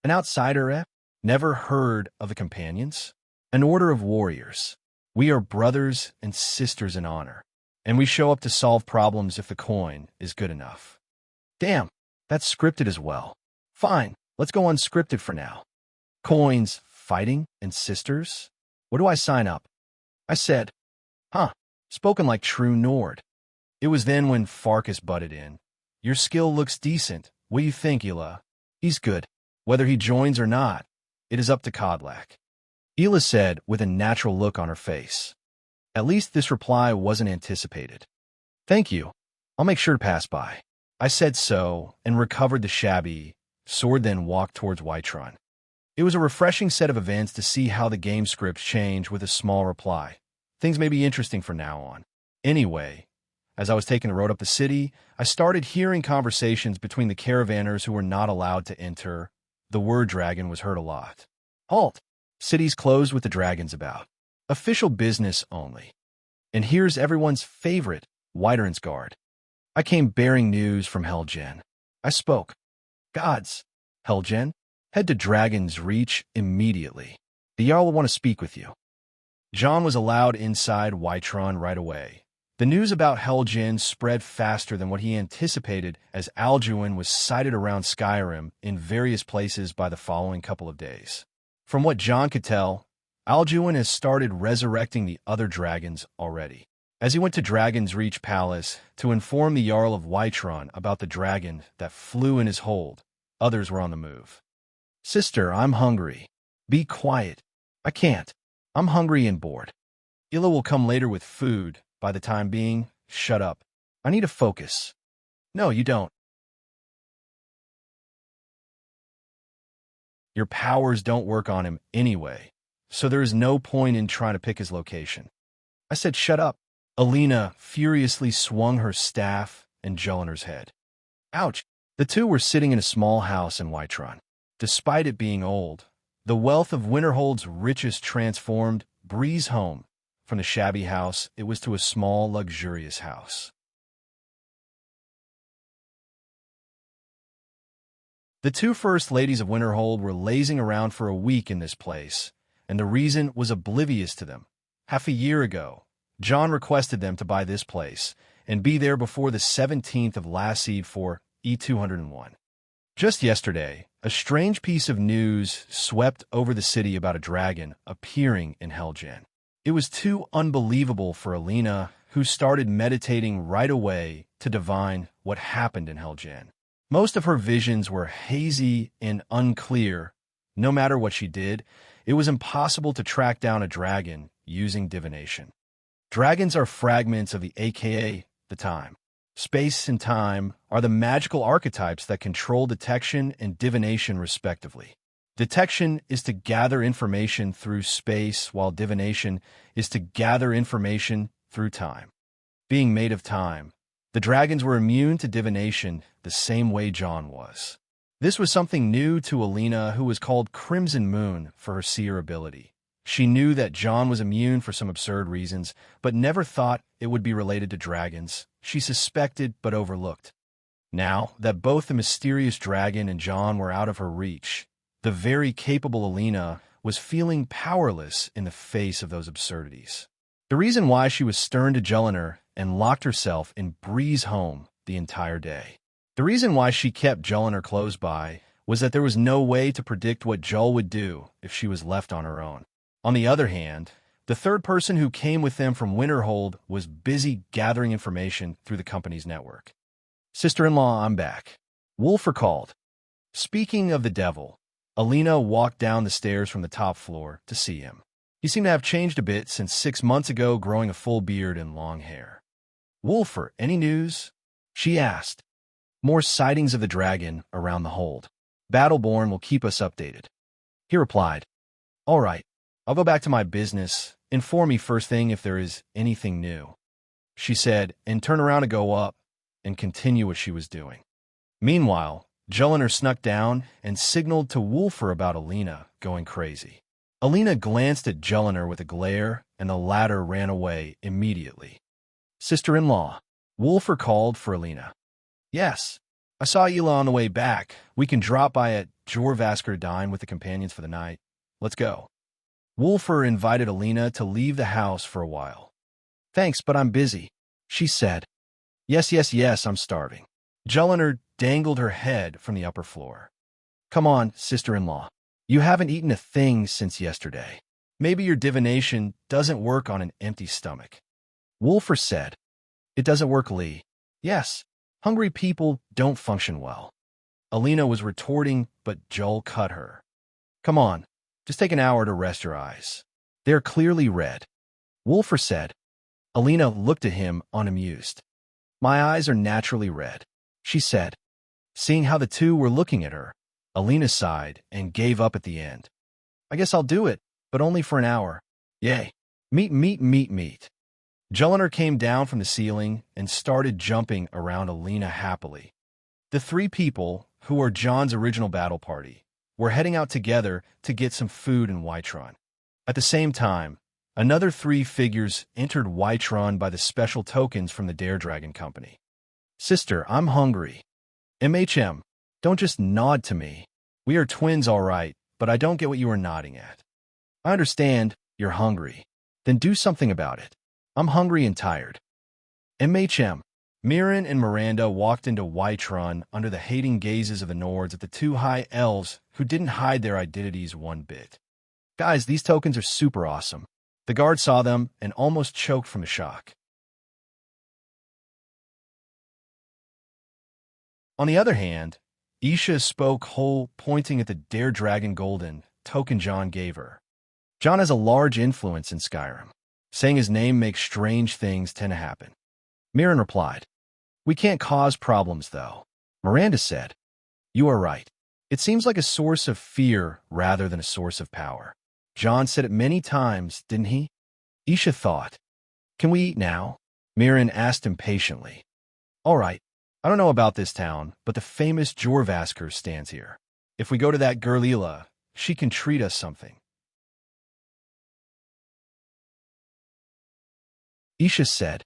An outsider, eh? Never heard of the companions? An order of warriors. We are brothers and sisters in honor, and we show up to solve problems if the coin is good enough. Damn, that's scripted as well. Fine. Let's go unscripted for now. Coins, fighting, and sisters? Where do I sign up? I said, spoken like true Nord. It was then when Farkas butted in. Your skill looks decent. What do you think, Ela? He's good. Whether he joins or not, it is up to Kodlak. Ela said with a natural look on her face. At least this reply wasn't anticipated. Thank you. I'll make sure to pass by. I said so and recovered the shabby sword, then walked towards Whitron. It was a refreshing set of events to see how the game scripts change with a small reply. Things may be interesting from now on. Anyway, as I was taking the road up the city, I started hearing conversations between the caravanners who were not allowed to enter. The word dragon was heard a lot. Halt! Cities closed with the dragons about. Official business only. And here's everyone's favorite, Wytern's Guard. I came bearing news from Helgen. I spoke. Gods, Helgen, head to Dragon's Reach immediately. The Jarl will want to speak with you. John was allowed inside Whitron right away. The news about Helgen spread faster than what he anticipated, as Alduin was sighted around Skyrim in various places by the following couple of days. From what John could tell, Alduin has started resurrecting the other dragons already. As he went to Dragon's Reach Palace to inform the Jarl of Whitron about the dragon that flew in his hold, others were on the move. Sister, I'm hungry. Be quiet. I can't. I'm hungry and bored. Ela will come later with food. By the time being, shut up. I need to focus. No, you don't. Your powers don't work on him anyway, so there is no point in trying to pick his location. I said shut up. Alina furiously swung her staff and Jeliner's head. Ouch! The two were sitting in a small house in Whitron. Despite it being old, the wealth of Winterhold's richest transformed Breeze home. From the shabby house, it was to a small, luxurious house. The two first ladies of Winterhold were lazing around for a week in this place, and the reason was oblivious to them. Half a year ago, John requested them to buy this place and be there before the 17th of last seed for E201. Just yesterday, A strange piece of news swept over the city about a dragon appearing in Helgen. It was too unbelievable for Alina, who started meditating right away to divine what happened in Helgen. Most of her visions were hazy and unclear. No matter what she did, it was impossible to track down a dragon using divination. Dragons are fragments of the aka, the time. Space and time are the magical archetypes that control detection and divination respectively. Detection is to gather information through space, while divination is to gather information through time. Being made of time, the dragons were immune to divination the same way John was. This was something new to Alina, who was called Crimson Moon for her seer ability. She knew that John was immune for some absurd reasons, but never thought it would be related to dragons. She suspected but overlooked. Now that both the mysterious dragon and John were out of her reach, the very capable Alina was feeling powerless in the face of those absurdities. The reason why she was stern to Jelinar and locked herself in Bree's home the entire day. The reason why she kept Jelinar close by was that there was no way to predict what Jul would do if she was left on her own. On the other hand, the third person who came with them from Winterhold was busy gathering information through the company's network. "Sister-in-law, I'm back," Wulfur called. Speaking of the devil, Alina walked down the stairs from the top floor to see him. He seemed to have changed a bit since 6 months ago, growing a full beard and long hair. "Wulfur, any news?" she asked. "More sightings of the dragon around the hold. Battleborn will keep us updated," he replied. "All right. I'll go back to my business. Inform me first thing if there is anything new," she said, and turned around to go up and continue what she was doing. Meanwhile, Jelinar snuck down and signaled to Wulfur about Alina going crazy. Alina glanced at Jelinar with a glare, and the latter ran away immediately. "Sister-in-law," Wulfur called for Alina. "Yes, I saw Ela on the way back. We can drop by at Jorvaskr dine with the companions for the night. Let's go." Wulfur invited Alina to leave the house for a while. "Thanks, but I'm busy," she said. Yes, I'm starving." Jelinar dangled her head from the upper floor. "Come on, sister-in-law. You haven't eaten a thing since yesterday. Maybe your divination doesn't work on an empty stomach." Wulfur said. "It doesn't work, Lee." "Yes, hungry people don't function well." Alina was retorting, but Jul cut her. "Come on. Just take an hour to rest your eyes. They're clearly red," Wulfur said. Alina looked at him unamused. "My eyes are naturally red," she said. Seeing how the two were looking at her, Alina sighed and gave up at the end. "I guess I'll do it, but only for an hour. Yay. Meat. Jelinar came down from the ceiling and started jumping around Alina happily. The three people, who were John's original battle party, were heading out together to get some food in Whiterun. At the same time, another 3 figures entered Whiterun by the special tokens from the Dare Dragon Company. "Sister, I'm hungry." "MHM, don't just nod to me. We are twins, all right, but I don't get what you are nodding at." "I understand you're hungry. Then do something about it." "I'm hungry and tired." "MHM." Mirren and Miranda walked into Whiterun under the hating gazes of the Nords of the 2 high elves who didn't hide their identities one bit. "Guys, these tokens are super awesome." The guard saw them and almost choked from the shock. On the other hand, Isha spoke whole, pointing at the Dare Dragon Golden token John gave her. "John has a large influence in Skyrim. Saying his name makes strange things tend to happen." Mirren replied. "We can't cause problems, though." Miranda said. "You are right. It seems like a source of fear rather than a source of power." John said it many times, didn't he? Isha thought. "Can we eat now?" Mirren asked impatiently. "All right. I don't know about this town, but the famous Jorvaskr stands here. If we go to that girl Ela, she can treat us something." Isha said.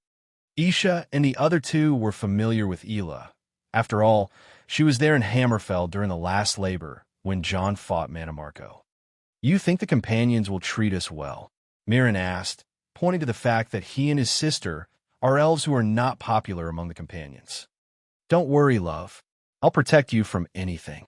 Isha and the other 2 were familiar with Ela. After all, she was there in Hammerfell during the last labor when John fought Manamarco. "You think the companions will treat us well?" Mirren asked, pointing to the fact that he and his sister are elves who are not popular among the companions. "Don't worry, love. I'll protect you from anything."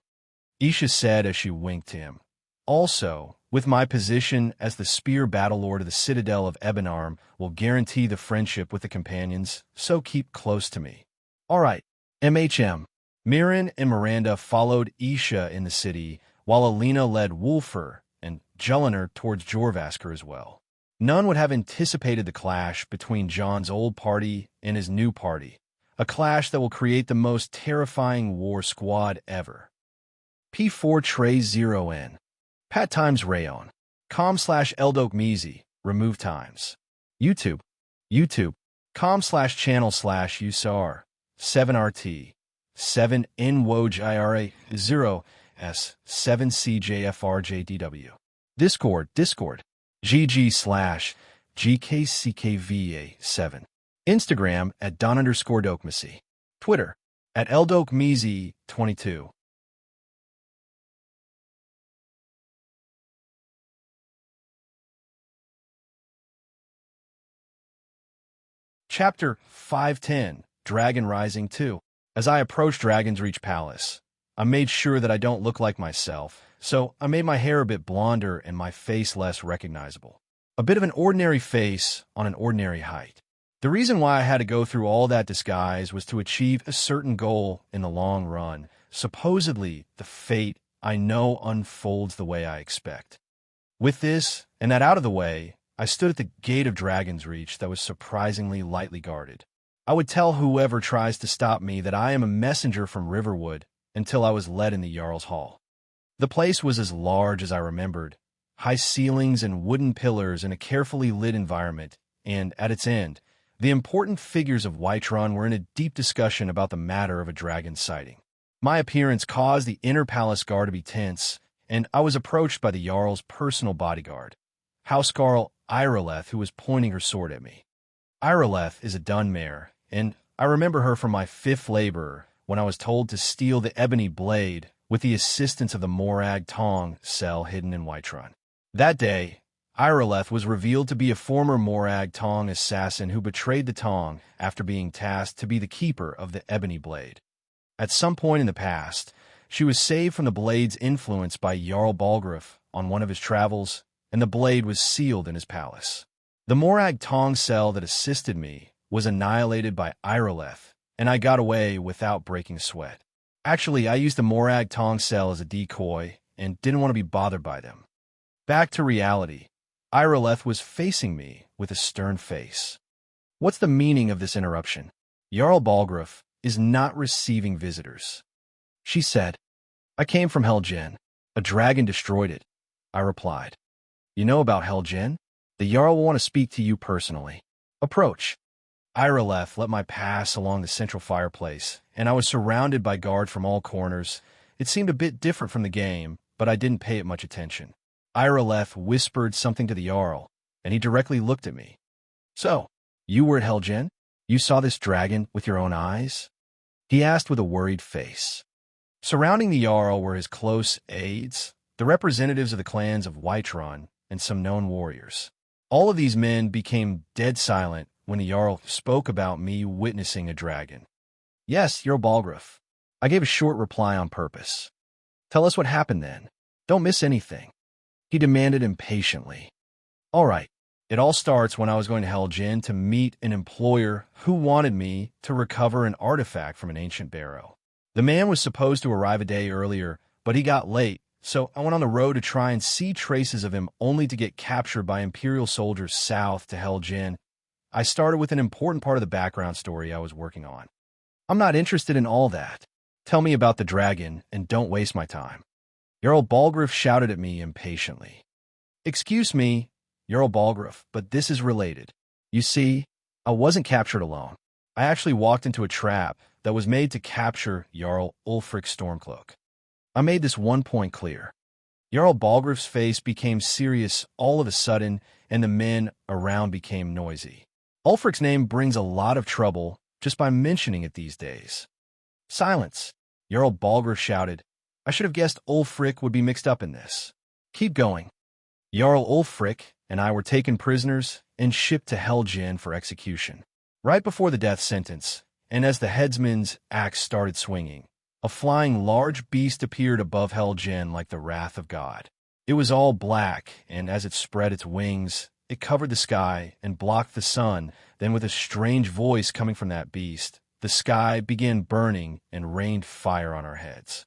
Isha said as she winked to him. Also, with my position as the spear battlelord of the Citadel of Ebonarm will guarantee the friendship with the companions, so keep close to me. All right, MHM. Mirren and Miranda followed Isha in the city, while Alina led Wulfur and Jelinar towards Jorvaskr as well. None would have anticipated the clash between John's old party and his new party, a clash that will create the most terrifying war squad ever. P4 Tray 0N. Pat times Rayon. com/Eldokmezi. Remove times. YouTube. com/channel/USAR. 7RT. 7NWOJIRA 0S 7CJFRJDW. Discord GG/GKCKVA7. Instagram @Don_Dokmezi. Twitter @Eldokmezi22. Chapter 510, Dragon Rising 2. As I approached Dragon's Reach Palace, I made sure that I don't look like myself, so I made my hair a bit blonder and my face less recognizable. A bit of an ordinary face on an ordinary height. The reason why I had to go through all that disguise was to achieve a certain goal in the long run. Supposedly, the fate I know unfolds the way I expect. With this and that out of the way, I stood at the gate of Dragon's Reach that was surprisingly lightly guarded. I would tell whoever tries to stop me that I am a messenger from Riverwood until I was led in the Jarl's Hall. The place was as large as I remembered, high ceilings and wooden pillars in a carefully lit environment, and at its end, the important figures of Whiterun were in a deep discussion about the matter of a dragon sighting. My appearance caused the inner palace guard to be tense, and I was approached by the Jarl's personal bodyguard, Housecarl Irileth, who was pointing her sword at me. Irileth is a Dunmare, and I remember her from my 5th labor when I was told to steal the ebony blade with the assistance of the Morag Tong cell hidden in Whiterun. That day, Irileth was revealed to be a former Morag Tong assassin who betrayed the Tong after being tasked to be the keeper of the ebony blade. At some point in the past, she was saved from the blade's influence by Jarl Balgruuf on one of his travels, and the blade was sealed in his palace. The Morag Tong cell that assisted me was annihilated by Irileth, and I got away without breaking a sweat. Actually, I used the Morag Tong cell as a decoy and didn't want to be bothered by them. Back to reality, Irileth was facing me with a stern face. What's the meaning of this interruption? Jarl Balgruuf is not receiving visitors. She said, I came from Helgen. A dragon destroyed it. I replied. You know about Helgen? The Jarl will want to speak to you personally. Approach. Irileth let my pass along the central fireplace, and I was surrounded by guards from all corners. It seemed a bit different from the game, but I didn't pay it much attention. Irileth whispered something to the Jarl, and he directly looked at me. So, you were at Helgen? You saw this dragon with your own eyes? He asked with a worried face. Surrounding the Jarl were his close aides, the representatives of the clans of Whiterun, and some known warriors. All of these men became dead silent when the Jarl spoke about me witnessing a dragon. Yes, Jarl Balgruuf. I gave a short reply on purpose. Tell us what happened then. Don't miss anything. He demanded impatiently. All right. It all starts when I was going to Helgen to meet an employer who wanted me to recover an artifact from an ancient barrow. The man was supposed to arrive a day earlier, but he got late, so I went on the road to try and see traces of him only to get captured by Imperial soldiers south to Helgen. I started with an important part of the background story I was working on. I'm not interested in all that. Tell me about the dragon and don't waste my time. Jarl Balgruuf shouted at me impatiently. Excuse me, Jarl Balgruuf, but this is related. You see, I wasn't captured alone. I actually walked into a trap that was made to capture Jarl Ulfric Stormcloak. I made this one point clear. Jarl Balgruuf's face became serious all of a sudden, and the men around became noisy. Ulfric's name brings a lot of trouble just by mentioning it these days. Silence, Jarl Balgruuf shouted. I should have guessed Ulfric would be mixed up in this. Keep going. Jarl Ulfric and I were taken prisoners and shipped to Helgen for execution. Right before the death sentence, and as the headsman's axe started swinging, A flying large beast appeared above Helgen like the wrath of God. It was all black, and as it spread its wings, it covered the sky and blocked the sun. Then with a strange voice coming from that beast, the sky began burning and rained fire on our heads.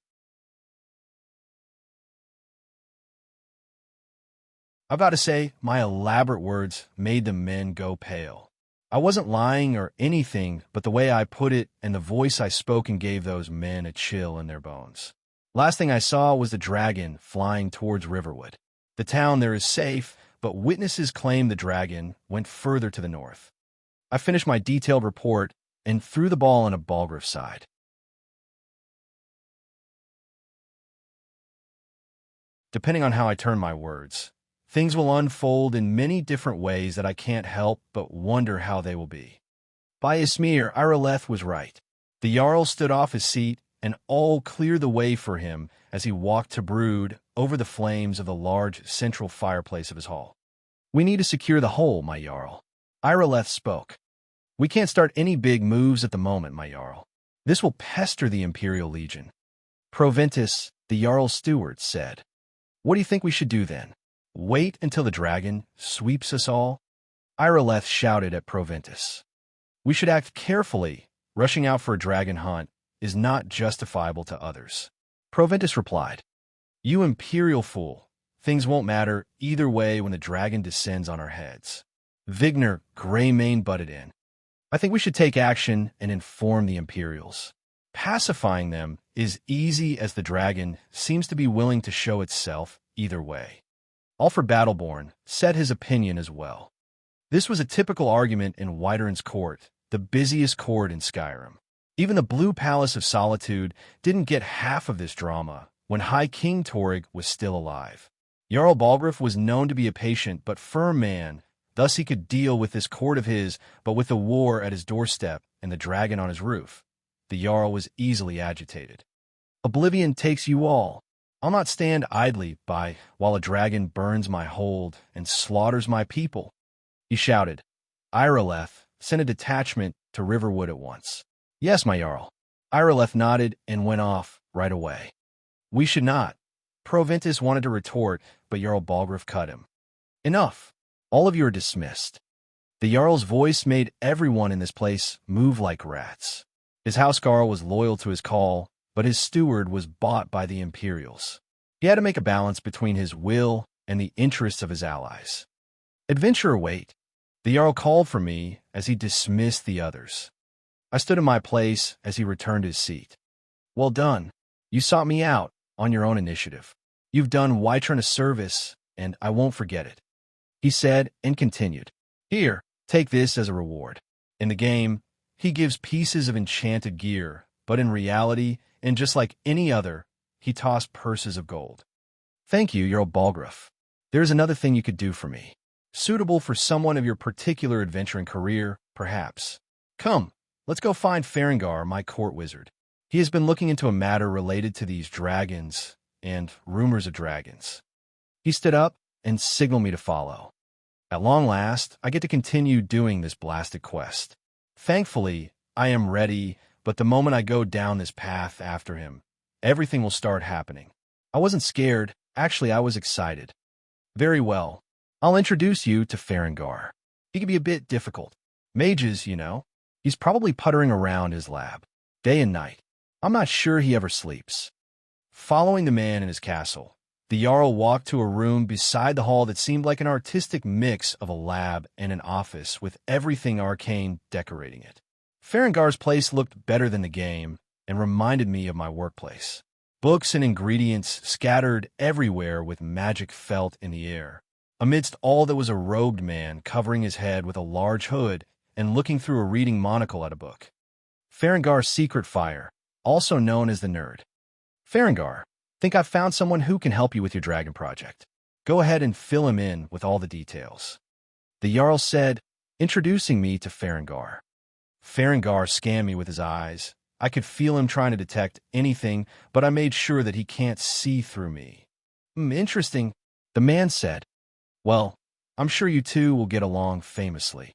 I've got to say, my elaborate words made the men go pale. I wasn't lying or anything, but the way I put it and the voice I spoke in gave those men a chill in their bones. Last thing I saw was the dragon flying towards Riverwood. The town there is safe, but witnesses claim the dragon went further to the north. I finished my detailed report and threw the ball on a Balgriff's side. Depending on how I turn my words, things will unfold in many different ways that I can't help but wonder how they will be. By Ysmir, Irileth was right. The Jarl stood off his seat, and all cleared the way for him as he walked to brood over the flames of the large central fireplace of his hall. We need to secure the whole, my Jarl. Irileth spoke. We can't start any big moves at the moment, my Jarl. This will pester the Imperial Legion. Proventus, the Jarl's steward, said. What do you think we should do then? Wait until the dragon sweeps us all? Irileth shouted at Proventus. We should act carefully. Rushing out for a dragon hunt is not justifiable to others. Proventus replied, You imperial fool. Things won't matter either way when the dragon descends on our heads. Vigner, Greymane, butted in. I think we should take action and inform the Imperials. Pacifying them is easy as the dragon seems to be willing to show itself either way. Alfred Battleborn said his opinion as well. This was a typical argument in Wytern's court, the busiest court in Skyrim. Even the Blue Palace of Solitude didn't get half of this drama when High King Torrig was still alive. Jarl Balgriff was known to be a patient but firm man, thus he could deal with this court of his, but with the war at his doorstep and the dragon on his roof, the Jarl was easily agitated. Oblivion takes you all. I'll not stand idly by while a dragon burns my hold and slaughters my people. He shouted. Irileth sent a detachment to Riverwood at once. Yes, my Jarl. Irileth nodded and went off right away. We should not. Proventus wanted to retort, but Jarl Balgriff cut him. Enough. All of you are dismissed. The Jarl's voice made everyone in this place move like rats. His housecarl was loyal to his call, but his steward was bought by the Imperials. He had to make a balance between his will and the interests of his allies. Adventurer, wait. The Jarl called for me as he dismissed the others. I stood in my place as he returned to his seat. Well done. You sought me out on your own initiative. You've done Wytern a service, and I won't forget it. He said and continued. Here, take this as a reward. In the game, he gives pieces of enchanted gear, but in reality, and just like any other, he tossed purses of gold. Thank you, Jarl Balgriff. There's another thing you could do for me. Suitable for someone of your particular adventuring career, perhaps. Come, let's go find Farengar, my court wizard. He has been looking into a matter related to these dragons and rumors of dragons. He stood up and signaled me to follow. At long last, I get to continue doing this blasted quest. Thankfully, I am ready, but the moment I go down this path after him, everything will start happening. I wasn't scared. Actually, I was excited. Very well. I'll introduce you to Farengar. He can be a bit difficult. Mages, you know. He's probably puttering around his lab, day and night. I'm not sure he ever sleeps. Following the man in his castle, the Jarl walked to a room beside the hall that seemed like an artistic mix of a lab and an office with everything arcane decorating it. Farengar's place looked better than the game and reminded me of my workplace. Books and ingredients scattered everywhere with magic felt in the air. Amidst all that was a robed man covering his head with a large hood and looking through a reading monocle at a book. Farengar Secret Fire, also known as the Nerd. Farengar, think I've found someone who can help you with your dragon project. Go ahead and fill him in with all the details. The Jarl said, introducing me to Farengar. Farengar scanned me with his eyes. I could feel him trying to detect anything, but I made sure that he can't see through me. Interesting, the man said. Well, I'm sure you two will get along famously.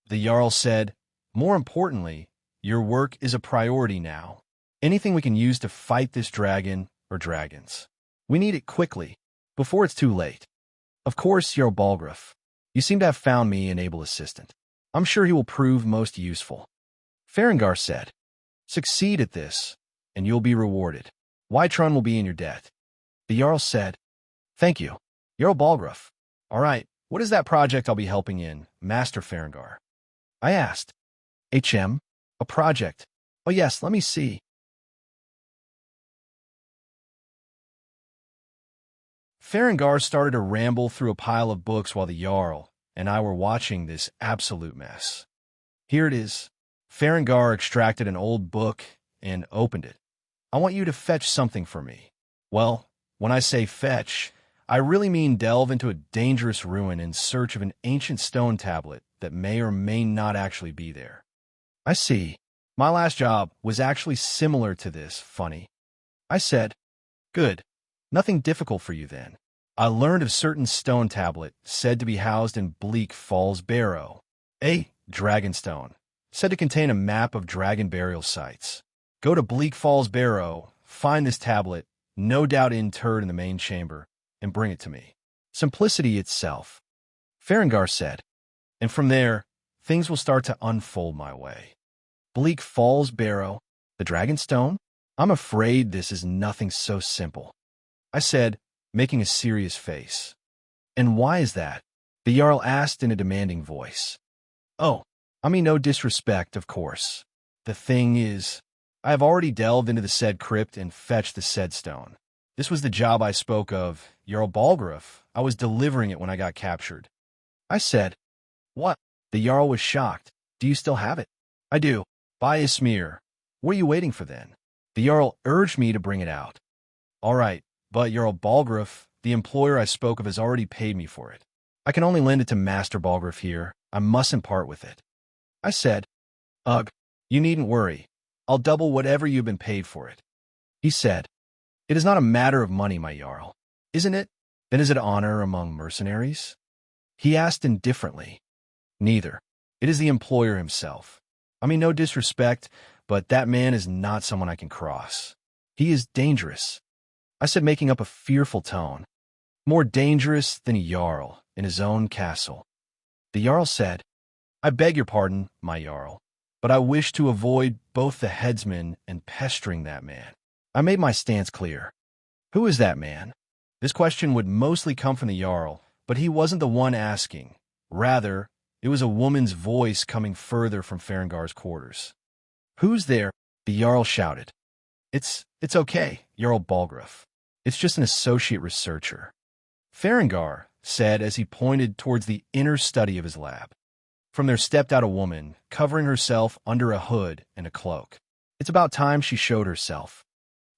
The Jarl said, More importantly, your work is a priority now. Anything we can use to fight this dragon or dragons. We need it quickly, before it's too late. Of course, Jarl Balgruuf. You seem to have found me an able assistant. I'm sure he will prove most useful. Farengar said, succeed at this, and you'll be rewarded. Whiterun will be in your debt. The Jarl said, thank you, Jarl Balgruuf. All right, what is that project I'll be helping in, Master Farengar? I asked. A project. Oh yes, let me see. Farengar started to ramble through a pile of books while the Jarl and I were watching this absolute mess. Here it is. Farengar extracted an old book and opened it. I want you to fetch something for me. Well, when I say fetch, I really mean delve into a dangerous ruin in search of an ancient stone tablet that may or may not actually be there. I see. My last job was actually similar to this, funny. I said, good. Nothing difficult for you then. I learned of certain stone tablet said to be housed in Bleak Falls Barrow, a dragonstone, said to contain a map of dragon burial sites. Go to Bleak Falls Barrow, find this tablet, no doubt interred in the main chamber, and bring it to me. Simplicity itself. Farengar said, and from there, things will start to unfold my way. Bleak Falls Barrow, the Dragonstone? I'm afraid this is nothing so simple. I said, making a serious face. And why is that? The Jarl asked in a demanding voice. Oh, I mean no disrespect, of course. The thing is, I have already delved into the said crypt and fetched the said stone. This was the job I spoke of, Jarl Balgruuf. I was delivering it when I got captured. I said, what? The Jarl was shocked. Do you still have it? I do. By Ismir. What are you waiting for then? The Jarl urged me to bring it out. All right. But Jarl Balgruuf, the employer I spoke of, has already paid me for it. I can only lend it to Master Balgruuf here. I mustn't part with it. I said, ugh, you needn't worry. I'll double whatever you've been paid for it. He said, it is not a matter of money, my Jarl. Isn't it? Then is it honor among mercenaries? He asked indifferently. Neither. It is the employer himself. I mean no disrespect, but that man is not someone I can cross. He is dangerous. I said, making up a fearful tone. More dangerous than a Jarl in his own castle. The Jarl said, I beg your pardon, my Jarl, but I wish to avoid both the headsman and pestering that man. I made my stance clear. Who is that man? This question would mostly come from the Jarl, but he wasn't the one asking. Rather, it was a woman's voice coming further from Farengar's quarters. Who's there? The Jarl shouted. It's okay, Jarl Balgruuf. It's just an associate researcher. Farengar said as he pointed towards the inner study of his lab. From there stepped out a woman, covering herself under a hood and a cloak. It's about time she showed herself.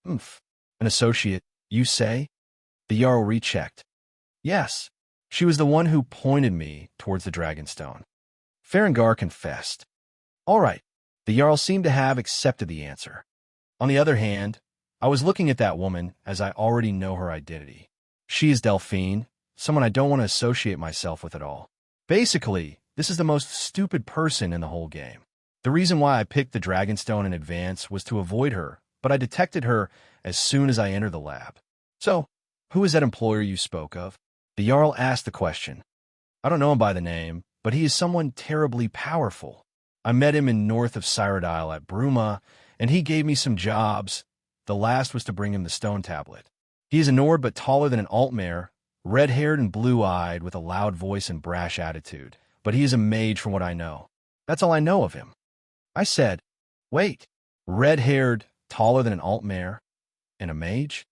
Oomph. An associate, you say? The Jarl rechecked. Yes, she was the one who pointed me towards the Dragonstone. Farengar confessed. All right, the Jarl seemed to have accepted the answer. On the other hand, I was looking at that woman as I already know her identity. She is Delphine, someone I don't want to associate myself with at all. Basically, this is the most stupid person in the whole game. The reason why I picked the Dragonstone in advance was to avoid her, but I detected her as soon as I entered the lab. So, who is that employer you spoke of? The Jarl asked the question. I don't know him by the name, but he is someone terribly powerful. I met him in north of Cyrodiil at Bruma, and he gave me some jobs. The last was to bring him the stone tablet. He is a Nord but taller than an Altmare, red-haired and blue-eyed with a loud voice and brash attitude. But he is a mage from what I know. That's all I know of him. I said, wait, red-haired, taller than an Altmare, and a mage?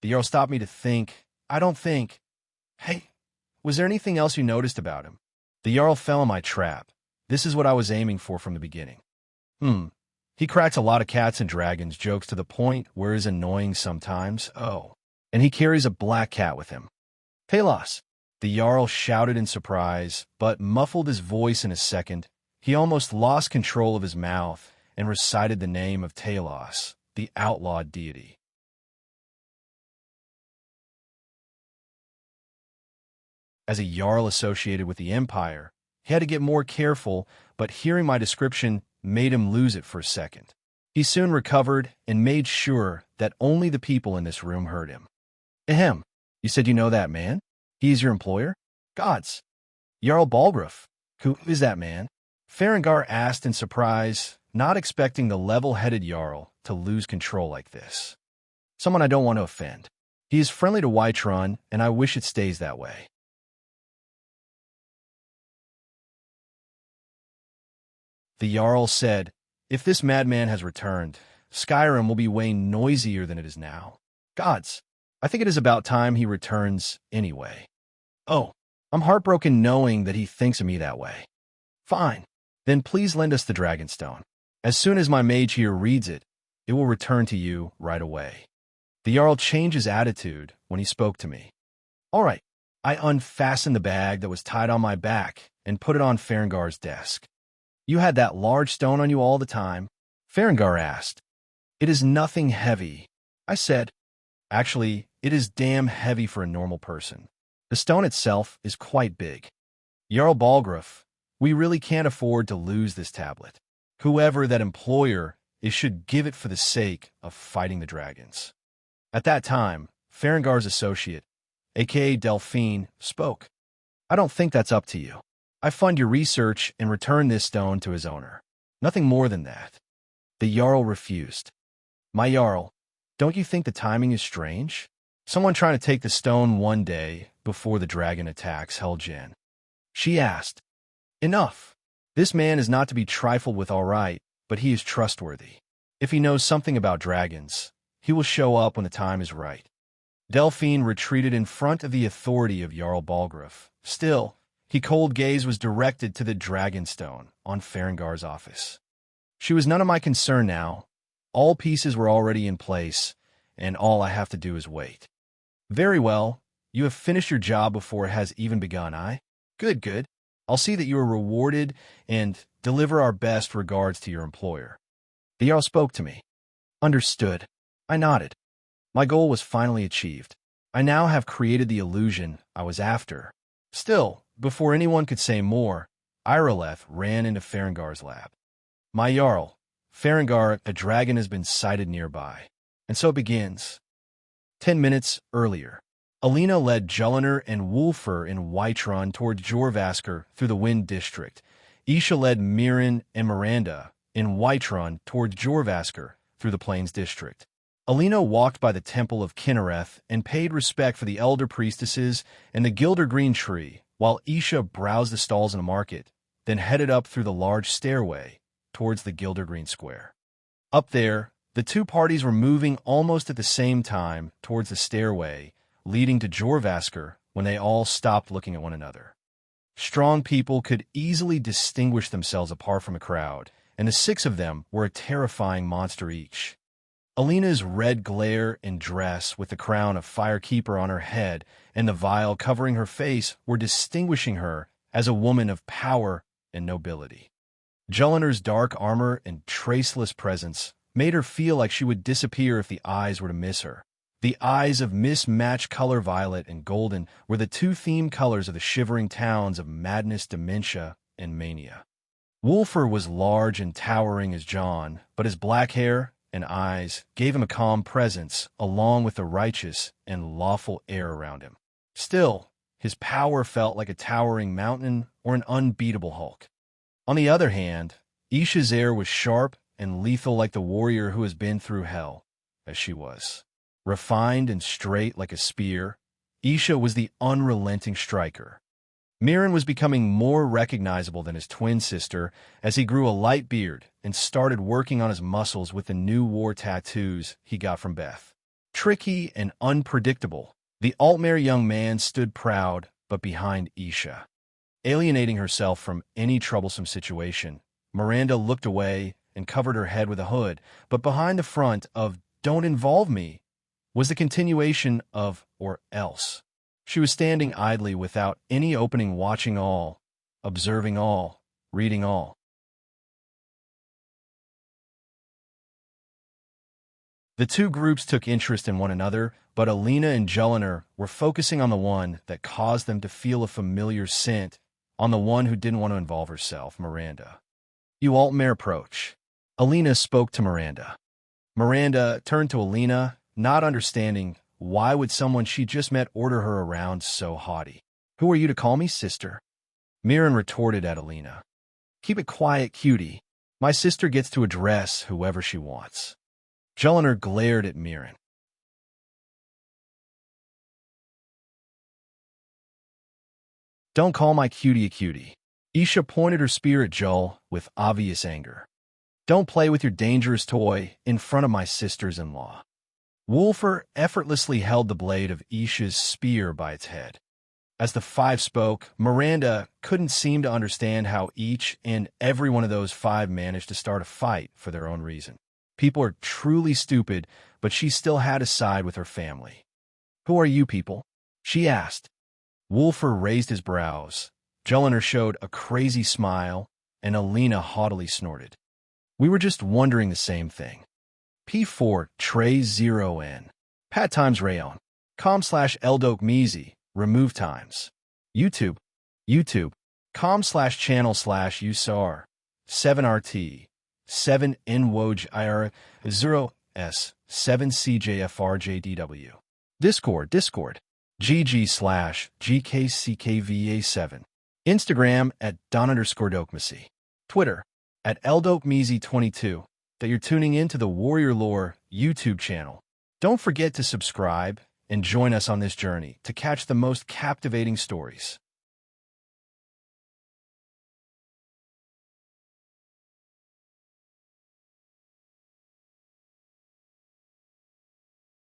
The Jarl stopped me to think. I don't think. Hey, was there anything else you noticed about him? The Jarl fell in my trap. This is what I was aiming for from the beginning. He cracks a lot of cats and dragons jokes to the point where it's annoying sometimes. Oh, and he carries a black cat with him. Talos, the Jarl shouted in surprise, but muffled his voice in a second. He almost lost control of his mouth and recited the name of Talos, the outlawed deity. As a Jarl associated with the Empire, He had to get more careful, but hearing my description made him lose it for a second. He soon recovered and made sure that only the people in this room heard him. Ahem, you said you know that man? He's your employer? Gods. Jarl Balgruuf. Who is that man? Farengar asked in surprise, not expecting the level-headed Jarl to lose control like this. Someone I don't want to offend. He is friendly to Whiterun, and I wish it stays that way. The Jarl said, if this madman has returned, Skyrim will be way noisier than it is now. Gods, I think it is about time he returns anyway. Oh, I'm heartbroken knowing that he thinks of me that way. Fine, then please lend us the Dragonstone. As soon as my mage here reads it, it will return to you right away. The Jarl changed his attitude when he spoke to me. All right, I unfastened the bag that was tied on my back and put it on Farengar's desk. You had that large stone on you all the time? Farengar asked. It is nothing heavy, I said. Actually, it is damn heavy for a normal person. The stone itself is quite big. Jarl Balgruuf, we really can't afford to lose this tablet. Whoever that employer is should give it for the sake of fighting the dragons. At that time, Farengar's associate, aka Delphine, spoke. I don't think that's up to you. I fund your research and return this stone to his owner. Nothing more than that. The Jarl refused. My Jarl, don't you think the timing is strange? Someone trying to take the stone one day before the dragon attacks Helgen. She asked, Enough. This man is not to be trifled with, all right, but he is trustworthy. If he knows something about dragons, he will show up when the time is right. Delphine retreated in front of the authority of Jarl Balgruuf. Still, his cold gaze was directed to the Dragonstone on Farengar's office. She was none of my concern now. All pieces were already in place, and all I have to do is wait. Very well. You have finished your job before it has even begun, aye? Good, good. I'll see that you are rewarded and deliver our best regards to your employer. The Jarl spoke to me. Understood. I nodded. My goal was finally achieved. I now have created the illusion I was after. Still, before anyone could say more, Irileth ran into Farengar's lab. My Jarl, Farengar, a dragon has been sighted nearby. And so it begins. 10 minutes earlier, Alina led Jelinar and Wulfur in Whiterun toward Jorvaskr through the Wind District. Isha led Mirin and Miranda in Whiterun toward Jorvaskr through the Plains District. Alina walked by the Temple of Kinnereth and paid respect for the elder priestesses and the Gildergreen tree, while Isha browsed the stalls in the market, then headed up through the large stairway towards the Gildergreen Square. Up there, the two parties were moving almost at the same time towards the stairway leading to Jorvaskr when they all stopped looking at one another. Strong people could easily distinguish themselves apart from a crowd, and the 6 of them were a terrifying monster each. Alina's red glare and dress with the crown of Firekeeper on her head and the vial covering her face were distinguishing her as a woman of power and nobility. Jelinar's dark armor and traceless presence made her feel like she would disappear if the eyes were to miss her. The eyes of mismatched color violet and golden were the 2 theme colors of the shivering towns of madness, dementia, and mania. Wulfur was large and towering as John, but his black hair and eyes gave him a calm presence along with the righteous and lawful air around him. Still, his power felt like a towering mountain or an unbeatable Hulk. On the other hand, Isha's air was sharp and lethal like the warrior who has been through hell, as she was. Refined and straight like a spear, Isha was the unrelenting striker. Mirin was becoming more recognizable than his twin sister as he grew a light beard and started working on his muscles with the new war tattoos he got from Beth. Tricky and unpredictable, the Altmere young man stood proud but behind Isha. Alienating herself from any troublesome situation, Miranda looked away and covered her head with a hood, but behind the front of "Don't involve me" was the continuation of "or else." She was standing idly without any opening, watching all, observing all, reading all. The 2 groups took interest in one another, but Alina and Jelinar were focusing on the one that caused them to feel a familiar scent On the one who didn't want to involve herself, Miranda. You altmare approach. Alina spoke to Miranda. Miranda turned to Alina, not understanding why would someone she just met order her around so haughty. Who are you to call me sister? Mirren retorted at Alina. Keep it quiet, cutie. My sister gets to address whoever she wants. Jelinek glared at Mirren. Don't call my cutie a cutie. Isha pointed her spear at Joel with obvious anger. Don't play with your dangerous toy in front of my sisters-in-law. Wolfer effortlessly held the blade of Isha's spear by its head. As the five spoke, Miranda couldn't seem to understand how each and every one of those five managed to start a fight for their own reason. People are truly stupid, but she still had to side with her family. Who are you people? She asked. Wolfer raised his brows. Jelinek showed a crazy smile, and Alina haughtily snorted. We were just wondering the same thing. P4 Tray 0N. Pat times Rayon. com/eldokmeezy. Remove times. YouTube. com/channel/usar. 7RT. 7NWOJIR 0S 7CJFRJDW. Discord. GG/GKCKVA7. Instagram at Don_Dokmesi. Twitter at eldokmeezy22. That you're tuning in to the Warrior Lore YouTube channel. Don't forget to subscribe and join us on this journey to catch the most captivating stories.